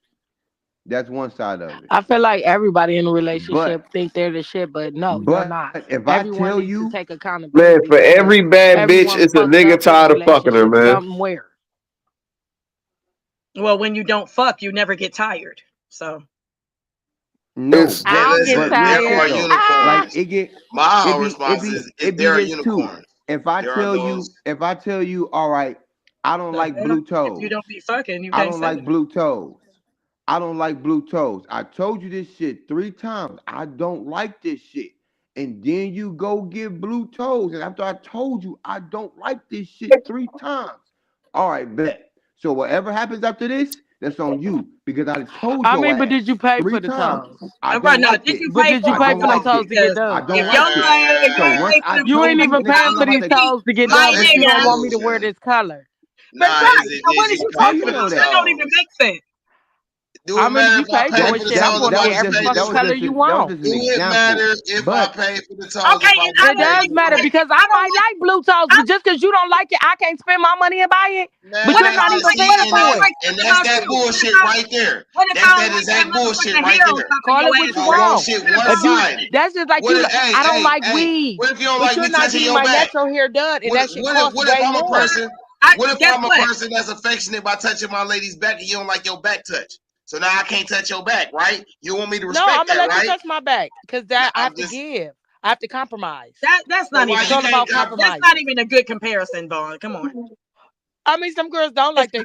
F: That's one side of it.
E: I feel like everybody in a relationship
F: But
E: think they're the shit, but no, you're
F: but
E: not.
F: if I
E: Everyone
F: tell
E: needs to
F: you,
E: take
C: Man,
E: accountability
C: for
E: because
C: every bad bitch,
E: everyone
C: it's a
E: fucked
C: nigga
E: up in a
C: tired of fucking her,
E: relationship
C: man.
E: somewhere.
A: Well, when you don't fuck, you never get tired. So
F: no,
C: It's
B: Hey,
E: I don't get
B: listen,
F: but
B: there
F: listen
B: are
E: tired.
F: though, like
B: unicorns. My whole response is there are
F: this too.
B: unicorns.
F: If I
B: There are
F: tell
B: those.
F: you, all right, I don't like blue
A: if you
F: toes.
A: don't be fucking, you
F: I
A: can't
F: don't
A: say
F: like
A: that.
F: blue toes. I don't like blue toes. I told you this shit 3 times. I don't like this shit. And then you go get blue toes. And after I told you I don't like this shit 3 times. All right, bet. So whatever happens after this, that's on you. Because I told
E: I
F: your
E: mean, but
F: ass
E: did you pay
F: 3
E: for the
F: times.
E: toes?
F: I
A: Right
F: don't
A: now,
F: like
A: did
F: it.
A: you
E: But
A: pay
E: did
A: for
E: you
F: I
A: it?
E: pay
F: don't
E: for the
F: like
A: No,
E: toes
F: it.
E: to get
A: because
F: I
E: done?
F: don't
A: if
F: like
A: y'all
F: it.
A: if
F: So
A: y'all
F: once
A: pay for
F: I
A: the
E: You
F: told
E: ain't
A: toes,
F: you
E: even
A: then
F: 3
E: paying
F: times,
E: for
F: I'm about
E: these
F: to
A: obviously
F: say,
E: toes to get
A: my
E: done,
B: That's
E: but you don't
A: nigga.
E: want me to wear
B: bullshit.
E: this color.
A: But
B: Nah,
A: right, so what
B: is
A: is
B: you
A: you
F: how
B: pay
A: talking
F: you
B: for
A: about?
B: the
F: know
A: That
F: that?
A: don't even
B: toes?
A: make sense.
B: Do
E: I
B: it
E: mean,
B: matter
E: you
B: if I
E: pay
B: pay
E: for
B: for
E: it.
B: the
E: Shit, I'm
B: toes
E: going
B: if
E: to
B: I
E: get
B: don't
E: every
B: pay
E: fucking
B: this?
E: color you want.
F: just
B: Do
F: an
B: it matter
F: example.
B: if I
F: But
B: pay for the toes
A: Okay,
B: if I
A: and I
B: don't
E: It
A: don't
B: pay
E: does
B: for
A: like
B: the
E: matter
B: toes?
E: because
A: I
E: I
A: don't
E: might
A: like
E: like blue toes,
A: I,
E: but just because you don't like it, I can't spend my money and buy it. But you're
B: Man,
E: not
A: I
E: even
A: like
B: see,
E: paying
B: and
E: for it.
A: what
B: that's
A: about
B: that
A: you?
B: bullshit right there.
A: What if
B: That's
A: I
B: that
A: don't like
B: exact
A: that
B: bullshit
A: motherfucking
B: right
A: hero
B: there.
A: stuff in
E: Call
A: your
E: it what
A: ass?
E: you
B: No, wrong
E: want.
B: shit
A: What
B: one
E: If
A: about
E: you,
B: sided.
E: that's just like
B: What
E: you.
B: if, hey,
E: I don't
B: hey,
E: like
B: hey,
E: weave,
B: what if you don't
E: but
B: like
E: you're
B: me
E: not
B: touching
E: getting
B: your
E: my
B: back?
E: natural hair done, and that shit costs
B: What if
E: way
B: I'm a
E: more.
B: person? What if
A: guess
B: I'm a
A: what?
B: person that's affectionate by touching my lady's back and you don't like your back touch? So now I can't touch your back, right? You want me to
E: No,
B: respect
E: I'm gonna
B: that,
E: let you
B: right?
E: touch my back because
B: No,
E: that I
B: I'm
E: have to
B: just
E: give. I have to compromise.
A: That's
B: so
A: not
B: why
A: even
E: It's
B: you
E: all
B: can't
E: about
B: comp-
A: that's
E: compromising.
A: not even a good comparison, Vaughn. Come on.
E: I mean, some girls don't like they.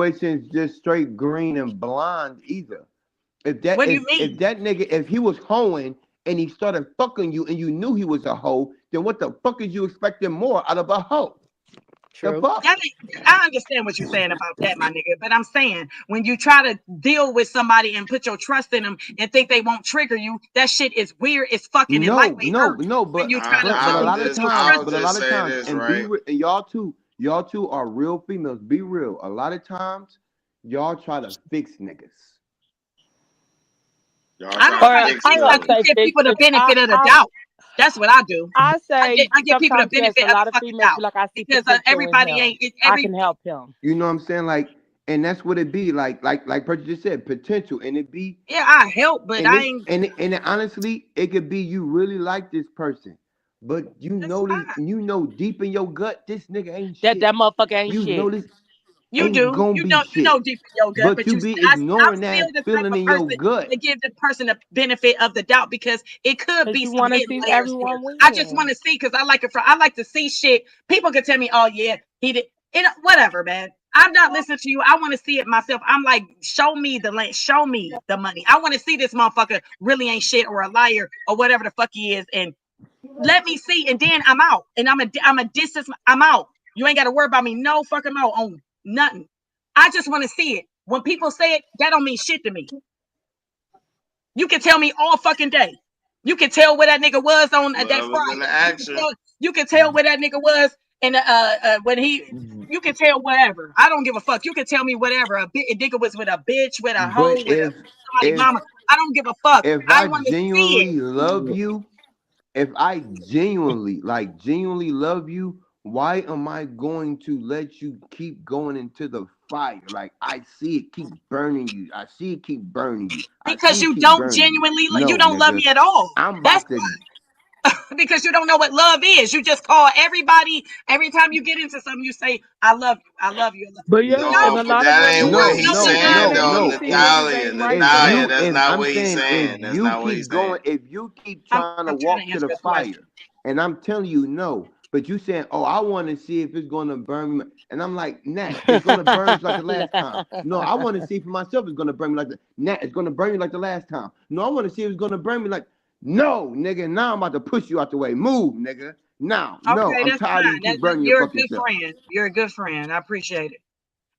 F: situation's just straight green and blonde either. If that
A: What do you
F: if
A: mean?
F: that nigga, if he was hoeing and he started fucking you and you knew he was a hoe, then what the fuck is you expecting more out of a hoe? The
E: True.
F: fuck?
A: I understand what you're saying about that, my nigga. But I'm saying when you try to deal with somebody and put your trust in them and think they won't trigger you, that shit is weird as fucking and lightly hurt.
F: No.
A: When
F: But
A: you try to
F: a lot of
A: put your
F: times,
A: trust
B: I'll
A: in
B: just say
A: them.
B: this,
F: and
B: right?
F: and y'all two are real females. Be real. A lot of times, y'all try to fix niggas.
B: Y'all
A: I don't
B: trying
A: try
B: to
A: to
B: fix
A: fix
E: I
A: nothing.
E: don't
A: I
B: nothing.
E: say
A: give
E: fix
A: people the
E: it.
A: benefit of the doubt. That's what I do.
E: I say
A: I give people the
E: sometimes yes,
A: benefit
E: a
A: of
E: lot
A: the
E: of
A: fucking
E: females
A: doubt
E: feel like I see
A: because
E: potential in
A: everybody
E: him.
A: ain't
E: I can help him.
F: You know what I'm saying? Like, and that's what it be. Like Percy just said, potential, and it be,
A: Yeah, I help, but
F: and
A: I
F: it
A: ain't.
F: and it, honestly, it could be you really like this person, but
A: That's fine.
F: you know deep in your gut, this nigga ain't
E: That
F: shit.
E: motherfucker ain't
F: You know
E: shit.
F: this
A: You
F: ain't
A: do.
F: gonna be
A: You know
F: shit,
A: deep in your gut,
F: but
A: but
F: you be
A: I'm
F: ignoring
A: still
F: that
A: the type
F: feeling
A: of
F: in your
A: person
F: gut.
A: to give the person the benefit of the doubt because it could
E: Cause
A: be
E: you
A: some
E: want to
A: hidden
E: see
A: layers here.
E: everyone
A: I just want
E: win.
A: to see because I like to see shit. People can tell me, oh yeah, he did. Whatever, man. I'm not listening to you. I want to see it myself. I'm like, show me the link, show me the money. I want to see this motherfucker really ain't shit or a liar or whatever the fuck he is, and let me see, and then I'm out, and I'm a distance. I'm out. You ain't got to worry about me. No fucking out on nothing. I just want to see it. When people say it, that don't mean shit to me. You can tell me all fucking day. You can tell where that nigga was on that
B: Love is in the action.
A: Friday. You can tell where that nigga was and when he. You can tell whatever. I don't give a fuck. You can tell me whatever. A nigga was with a bitch, with a hoe,
F: But
A: with somebody mama. I don't give a fuck.
F: if
A: I
F: I
A: want to see it.
F: genuinely love you, if I genuinely love you, why am I going to let you keep going into the fire? Like, I see it keep burning you. I see it keep burning you. I
A: Because
F: see it
A: you
F: keep
A: don't
F: burning you.
A: genuinely, you
F: No,
A: don't love
F: nigga.
A: me at all.
F: I'm
A: That's
F: about to.
A: because you don't know what love is. You just call everybody every time you get into something. You say, "I love you. I love you." I love you.
E: But yeah, and
B: No,
E: a
B: but
E: lot of
B: that
E: women
B: ain't
A: You
B: what
A: don't
E: will
B: he's
A: know
E: say,
A: what
E: nah,
A: love
B: saying,
E: they
B: though,
E: see
A: is.
E: niggas
B: Natalia.
E: ain't right for them.
B: That's not what he's
F: if
B: saying. That's
F: you
B: not what
F: keep
B: he's saying.
F: going, if you keep
A: I'm
F: trying to
A: trying
F: walk
A: to
F: to
A: answer
F: the
A: a question.
F: fire, and I'm telling you no, but you saying, oh, I want to see if it's gonna burn me, and I'm like, Nat, it's gonna burn you like the last time. No, I want to see for myself it's gonna burn me like the Nat, it's gonna burn you like the last time. No, I want to see if it's gonna burn me like, no, nigga, now I'm about to push you out the way. Move, nigga. Now, no,
A: Okay,
F: I'm
A: that's
F: tired of you
A: fine.
F: keep burning your
A: You're a
F: fucking
A: good
F: self.
A: friend. You're a good friend. I appreciate it.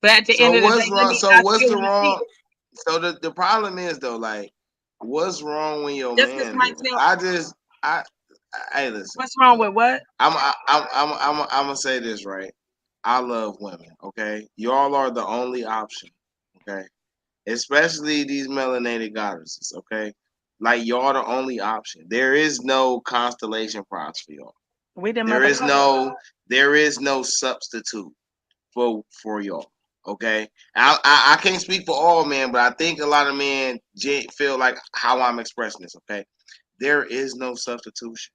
A: But at the end
B: So
A: of the
B: what's
A: day,
B: wrong? So
A: I
B: what's
A: still
B: the
A: want to see
B: wrong?
A: it.
B: So the problem is though, like, what's wrong with your
A: Just because
B: man
A: somebody
B: doing?
A: tell,
B: Hey, listen.
A: what's wrong with what?
B: I'm gonna say this right. I love women. Okay, y'all are the only option. Okay, especially these melanated goddesses. Okay, like y'all the only option. There is no constellation prize for y'all.
A: We the
B: There is
A: motherfucker.
B: no substitute for y'all. Okay, I can't speak for all men, but I think a lot of men feel like how I'm expressing this. Okay, there is no substitution.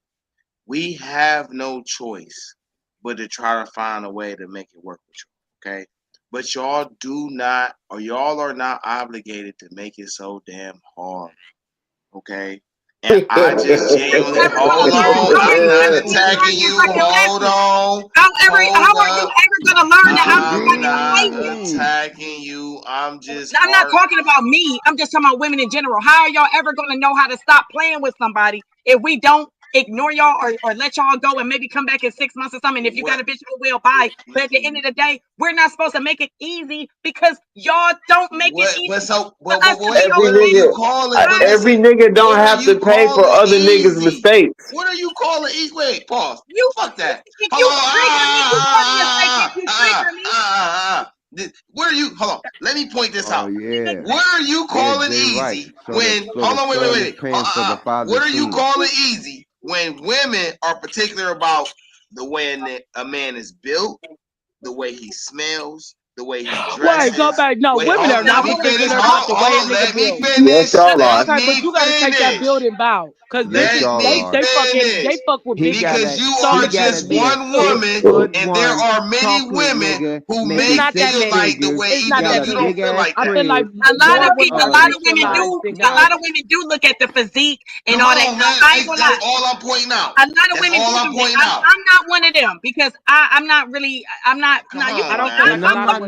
B: We have no choice but to try to find a way to make it work with you. Okay, but y'all y'all are not obligated to make it so damn hard. Okay. And I just
A: How
B: genuinely
A: you ever gonna
B: hold
A: learn?
B: on.
A: How are
B: I'm
A: you
B: not
A: ever gonna learn
B: attacking
A: your
B: you.
A: fucking
B: Hold
A: lesson?
B: on.
A: How
B: Hold
A: are you
B: up.
A: ever gonna learn that I'm
B: I'm
A: somebody's
B: not
A: wife?
B: attacking you. I'm just
A: I'm not talking about me. I'm just talking about women in general. How are y'all ever going to know how to stop playing with somebody if we don't ignore y'all or let y'all go and maybe come back in 6 months or something? If you got a bitch, well, bye. But at the end of the day, we're not supposed to make it easy because y'all don't make it easy for us to be
C: Every
B: what are
A: okay.
B: you
C: nigga,
B: calling? But
C: every
B: listen,
C: nigga don't
B: what are
C: have to
B: you
C: pay for
B: calling
C: other niggas'
B: easy?
C: mistakes.
B: What are you calling easy? Wait, pause.
A: You,
B: Fuck that.
A: if
B: Hold
A: you
B: on.
A: trigger me, you want to mistake. If you trigger me,
B: What are you? Hold on. Let me point this
F: Oh
B: out.
F: yeah,
B: What are you
F: yeah,
B: calling
F: Jay Wright.
B: easy
F: So the
B: when? Hold on.
F: son is
B: Wait.
F: paying for the
B: What
F: father's
B: are you
F: sin.
B: calling easy when women are particular about the way a man is built, the way he smells, the way he
E: Wait, go
B: dresses?
E: back. No,
B: Wait,
E: women
B: hold
E: are
B: on. Let
E: not
B: me finish.
E: particular about the way a
B: Hold on.
E: nigga
B: Let me
E: built.
C: Yes,
B: finish.
C: y'all
B: Let
C: are.
E: Okay, but
B: me
E: you gotta take that
B: finish.
E: building bout. Cause
F: Yes,
E: bitches,
B: Let
F: y'all
B: me
F: are.
B: finish.
E: they fuck with
F: He
E: big
F: gotta
B: Because
E: bitches.
B: you
E: So
F: he
B: are
F: gotta
B: just
F: be a
B: one
F: 6
B: woman,
F: foot
B: and there
F: one
B: are many
F: chocolate
B: women
F: nigga
B: who
E: it's
B: may
F: making
E: not that
F: six
B: feel
E: many.
B: like the
F: figures,
B: way
E: It's not
B: you
F: got
E: that
F: a
E: many.
F: big
B: don't feel
F: ass
B: like
E: I
B: that.
E: feel like
F: crib,
A: a lot
E: more
A: of
F: got
A: people,
E: women
A: a lot of women
E: sexualize
A: do,
E: big
A: a lot of
E: houses.
A: women do look at the physique and
B: Come
A: all that.
B: on,
A: Now,
B: man.
A: I ain't gonna
B: That's
A: lie.
B: all I'm pointing out.
A: A lot of
B: That's
A: women
B: all
A: do
B: I'm
A: do that.
B: pointing out.
A: I'm not one of them because I'm not really. I'm not.
B: Come
A: Now you can
E: I
B: on,
A: go.
E: don't feel
B: man.
E: like
F: and
E: a
F: I'm
E: lot of
F: not
A: I'm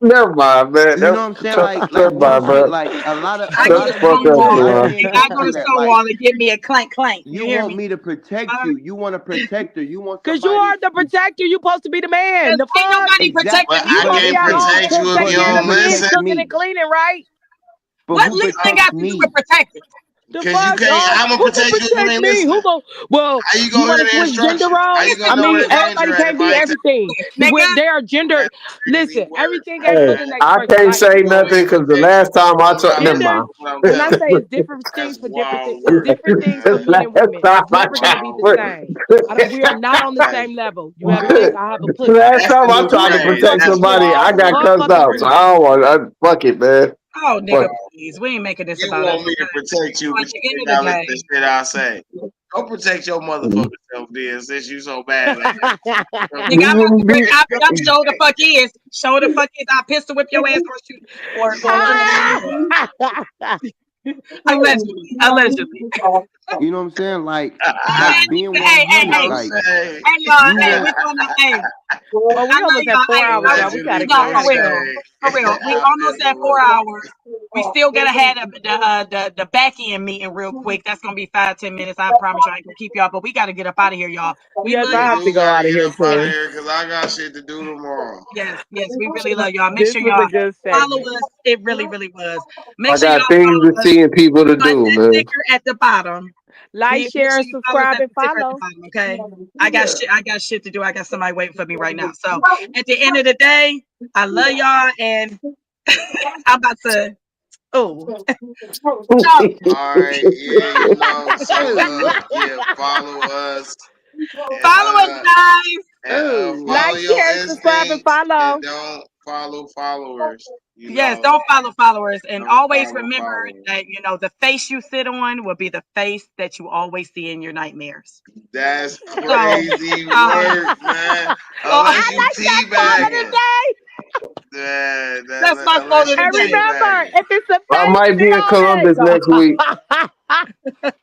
C: Never mind, man.
F: You know what I'm saying? Like
C: Never
F: real
C: mind,
F: shit.
C: bro.
F: Like a lot of
A: I go to
C: Fuck that,
F: men
A: Stonewall.
F: out
C: Tua.
F: here
A: I go
F: do
A: to
F: that.
A: Stonewall
F: Like
A: and give me a clank clank. You
F: you
A: hear
F: want
A: me?
F: me to protect you. You want a protector. You want
E: Cause you
F: somebody.
E: are the protector. You supposed to be the man.
A: Ain't
E: The fuck?
A: nobody
F: Exactly.
A: protecting
B: But
E: You
A: me.
B: I
E: supposed to be
B: can't
E: at
A: Nigga.
E: home,
B: protect
E: cook,
B: you if
E: take
F: But
B: you
E: care
F: who
E: of
B: don't
E: the kids,
B: listen.
F: protects
E: cooking and
F: me?
E: cleaning, right?
F: But
A: What
F: who
A: legal thing
F: protects
A: got to do with
F: me?
A: protecting?
E: The
B: Cause you
E: fuck,
B: can't.
E: dog?
B: I'm gonna
E: Who gonna
B: protect you if you
E: protect
B: ain't
E: me?
B: listening.
E: Well,
B: How you
E: you
B: gonna
E: want
B: hear
E: to
B: the
E: switch gender
B: instructions? How
E: roles?
B: you
A: Listen,
B: gonna
E: I
B: know
E: mean,
B: where the
A: nigga.
E: everybody
B: danger at
E: can't
B: if
E: be
B: I ain't telling
E: everything.
A: Nigga.
E: There are gender.
B: That's crazy
E: Listen,
B: work.
E: everything ain't
C: Hey,
E: for the next
C: I
E: person.
C: can't
E: Like
C: say
B: You want me
C: nothing
B: to
C: because the
B: protect
C: last
B: you?
C: time I
B: You
C: told,
B: gotta
C: never
E: gender,
C: mind.
B: listen to what I'm
E: when I
B: telling
E: say
B: you.
E: it's different
B: That's
E: things for different things,
B: wild
E: it's
B: work,
E: different things for
C: The
E: men
B: man.
E: and
C: last
E: women.
C: time
E: It's
C: I
E: never gonna
C: tried,
E: be
B: Wild
E: the
B: work.
E: same. We are not on the
B: Hey,
E: same level. You have a dick,
B: wild.
E: I have a pussy.
C: last
B: That's
C: time
B: the
C: I
B: new
C: tried to
B: phrase.
C: protect
B: That's
C: somebody, I
B: wild
C: got
B: work.
C: cussed
E: Motherfucking
C: out. So
E: pussy.
C: I don't want. Fuck it, man.
A: Oh,
C: Fuck
A: nigga,
B: Wild.
A: please. We ain't making this
B: You
A: about us.
B: want me to protect you,
A: So
B: but
A: at
B: you
A: the end
B: ain't
A: of the
B: gotta listen to
A: day,
B: shit I say. Go protect your motherfucking self, then, since you so bad at it.
A: nigga, I'm
C: You
A: about to
C: wouldn't
A: bring.
C: be.
A: I'm show the
B: Hey,
A: fuck is. Show the fuck is. I pistol whip your ass or shoot allegedly. Allegedly.
F: You know what I'm saying?
A: Man,
F: Like being
A: hey, hey,
F: 100.
A: hey,
F: Like
B: say,
A: hey, y'all.
F: you
A: Hey,
F: want.
A: we almost. Hey,
E: Oh,
A: I
E: we
A: love
E: almost at
A: y'all.
E: four
A: Hey,
E: hours, y'all. We gotta
A: no,
E: I
B: gonna
E: gotta
A: for real.
E: go.
B: say,
A: For real. We
B: I
A: almost
B: pistol
A: at
B: whip
A: 4 hours. We still gotta have the back end meeting real quick. That's gonna be 5-10 minutes. I promise you I ain't gonna keep y'all, but we gotta get up out of here, y'all. We
E: Yes,
A: love
E: I
B: We
E: have
A: y'all.
E: to
B: do
E: go
B: gotta
E: out of
B: get
E: here
B: up out of
E: too.
B: here because I got shit to do tomorrow.
A: Yes, yes, we really love y'all. Make
E: This
A: sure
E: was a
A: y'all
E: good
A: follow
E: segment.
A: us. It really, really was. Make
C: I
A: sure y'all
C: got things to
A: follow us
C: see and people to
A: at
C: do,
A: that
C: man.
A: sticker at the bottom.
E: Like,
A: Make
E: share,
A: sure
E: and
A: you follow us
E: subscribe,
A: at
E: and
A: the sticker at the
E: follow.
A: bottom, okay? I got shit to do. I got somebody waiting for me right now. So at the end of the day, I love y'all and I'm about to Charles,
B: All right, yeah, you know. So
E: Ooh.
B: yeah, follow us and
A: follow us, guys.
E: Ooh.
B: follow
E: Like,
B: your
E: share, and subscribe, and
B: instincts and
E: follow.
B: don't follow followers. You
A: Yes,
B: know,
A: don't follow followers. And
B: don't
A: always
B: follow
A: remember
B: followers.
A: that, the face you sit on will be the face that you always see in your nightmares.
B: That's
A: So,
B: crazy
A: um,
B: work, man.
A: so
B: Unless you
E: I like that part of the
B: teabagging,
E: day.
B: man.
A: that's my quote
B: Unless
A: of
B: you
A: the
E: And
A: day.
E: remember,
B: teabagging.
E: if it's a
C: I
E: face,
C: might
E: sit
C: be in
E: on
C: Columbus next week.
E: it.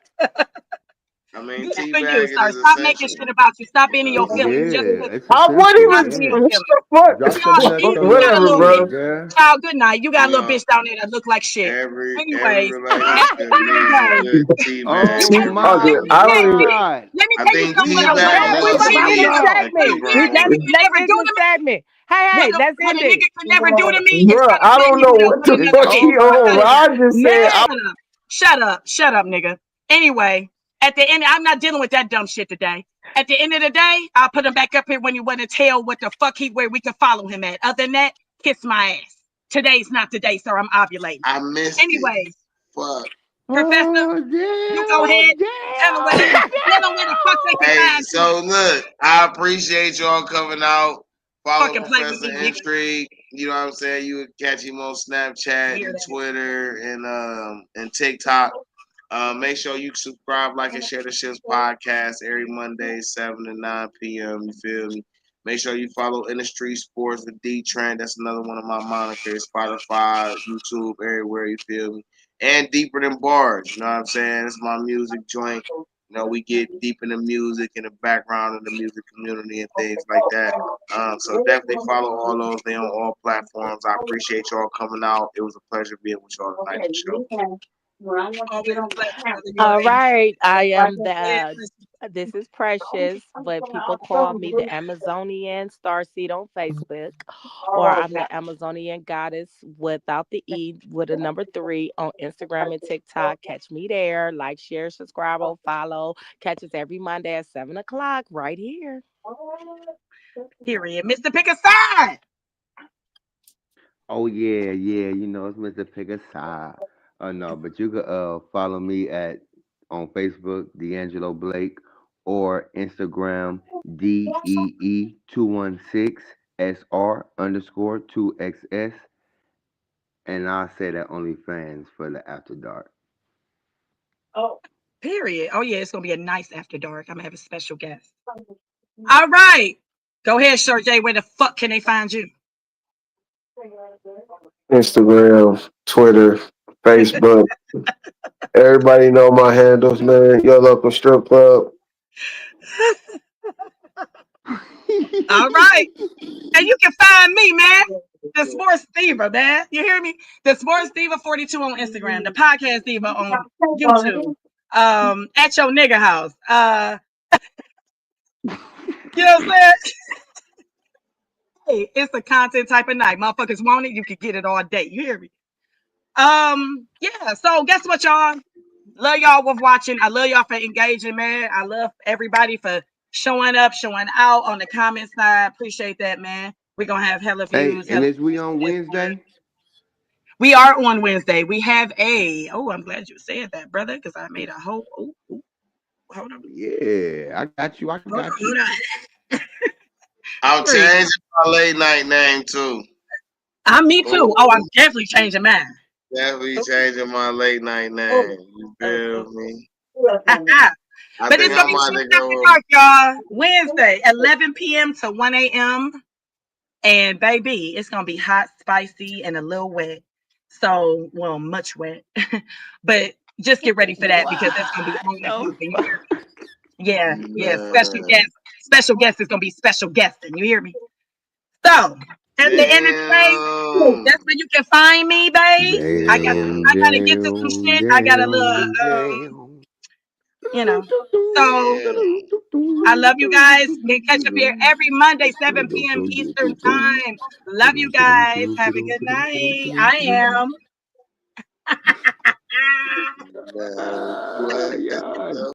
B: I mean,
A: Good for you,
B: teabagging
A: sir.
B: is
A: Stop making
B: essential.
A: shit about you. Stop
B: You
A: being in
B: know
A: your
B: what I'm
A: feelings
B: saying?
A: just
F: Yeah,
A: because.
F: it's
C: I wasn't
F: essential.
A: Stop
C: even.
A: being in
F: Yeah.
A: your
C: What
A: feelings.
C: the fuck?
F: Drop some
A: Child,
F: nuts on
A: you
F: your
A: got a
C: Whatever,
A: little
F: feelings,
C: bro.
A: bitch.
F: girl.
A: Child, good night. You got
B: You
A: a little
B: know,
A: bitch down there that look like shit.
B: every
A: Anyways, at the
B: relationship
A: end of the
B: needs a
A: day,
B: good teabag.
E: Oh
F: Oh
A: let me
E: my
C: Okay,
A: tell you,
C: I don't even.
E: God.
A: let me
B: I
A: tell you
B: think
A: something with a
B: teabag
A: real
E: Okay, we
B: loves
A: nigga.
E: about to end
A: What
E: the
B: feeding
A: a
B: at
E: segment.
B: K
A: real
B: Brown.
A: nigga could
E: Let's
A: never
E: end
A: do
E: the
A: to me,
E: segment. Hey, let's
A: what
E: end
A: a
E: it.
A: nigga could never do to me is
C: Bro,
A: try to
C: I
A: play
C: don't
A: me
C: know
A: with
C: what the
A: another
C: fuck
A: bitch.
C: you
E: Over.
C: on.
A: Shut
C: I just said,
E: Next.
A: up. Shut up, nigga. Anyway, at the end, I'm not dealing with that dumb shit today. At the end of the day, I'll put him back up here when you want to tell what the fuck where we can follow him at. Other than that, kiss my ass. Today's not the day, sir. I'm ovulating.
B: I missed it.
A: Anyways,
B: Fuck.
A: Professor,
F: Oh
A: you go ahead.
F: damn!
A: Tell them where the fuck they can
B: Hey,
A: find you.
B: so look, I appreciate y'all coming out. Follow
A: Fucking play with
B: Professor
A: me, nigga.
B: Intrigue. You know what I'm saying? You would catch him on
A: I
B: Snapchat
A: hear
B: and
A: that.
B: Twitter and TikTok. Make sure you subscribe, like, and share the ship's podcast every Monday, 7 to 9 p.m. You feel me? Make sure you follow Industry Sports with D Trend. That's another one of my monikers. Spotify, YouTube, everywhere. You feel me? And Deeper Than Bars. You know what I'm saying? It's my music joint. You know, we get deep in the music and the background of the music community and things like that. So definitely follow all those. They on all platforms. I appreciate y'all coming out. It was a pleasure being with y'all tonight for sure.
A: Always a pleasure, brother. You
E: All
A: already
E: right. I am
A: know.
E: this is Precious, but people call me the Amazonian Starseed on Facebook, or I'm the Amazonian Goddess without the E with a number 3 on Instagram and TikTok. Catch me there. Like, share, subscribe, or follow. Catch us every Monday at 7 o'clock right here.
A: Period. Mr. Pick a side.
F: Oh yeah, yeah. You know it's Mr. Pick a Side. No, but you could follow me at on Facebook, D'Angelo Blake, or Instagram DEE216SR_2XS, and I'll say that OnlyFans for the After Dark.
A: Period. Oh, yeah, it's going to be a nice after dark. I'm going to have a special guest. All right. Go ahead, Sir J. Where the fuck can they find you?
C: Instagram, Twitter, Facebook. Everybody know my handles, man. Your local strip club.
A: All right. And you can find me, man. The Sports Diva, man. You hear me? The Sports Diva 42 on Instagram. The Podcast Diva on YouTube. At your nigga house. You know what I'm saying? Hey, it's a content type of night. Motherfuckers want it, you can get it all day. You hear me? Yeah. So guess what, y'all? Love y'all for watching. I love y'all for engaging, man. I love everybody for showing up, showing out on the comment side. Appreciate that, man. We're gonna have hella
F: Hey,
A: views.
F: and
A: Hella
F: is we on Wednesday?
A: We are on Wednesday. We have I'm glad you said that, brother, because I made a whole hold on.
F: Yeah, I got you. I got you.
A: Hold on.
B: I'm changing my late night name too.
A: Me too. Oh, I'm definitely changing mine.
B: Definitely changing my late night name. You feel me? I
A: But
B: think
A: it's gonna
B: I'm
A: be
B: about to
A: shooting after
B: go.
A: dark, y'all. Wednesday, 11 p.m. to 1 a.m. And baby, it's gonna be hot, spicy, and a little wet. So, well, much wet. But just get ready for that because that's gonna be only something. Yeah. Special guest is gonna be special guesting. You hear me? So at the end of the day, that's where you can find me, babe. I gotta get to some shit. I got a little you know. So I love you guys. We catch up here every Monday, 7 p.m. Eastern time. Love you guys. Have a good night. I am.
F: Yeah.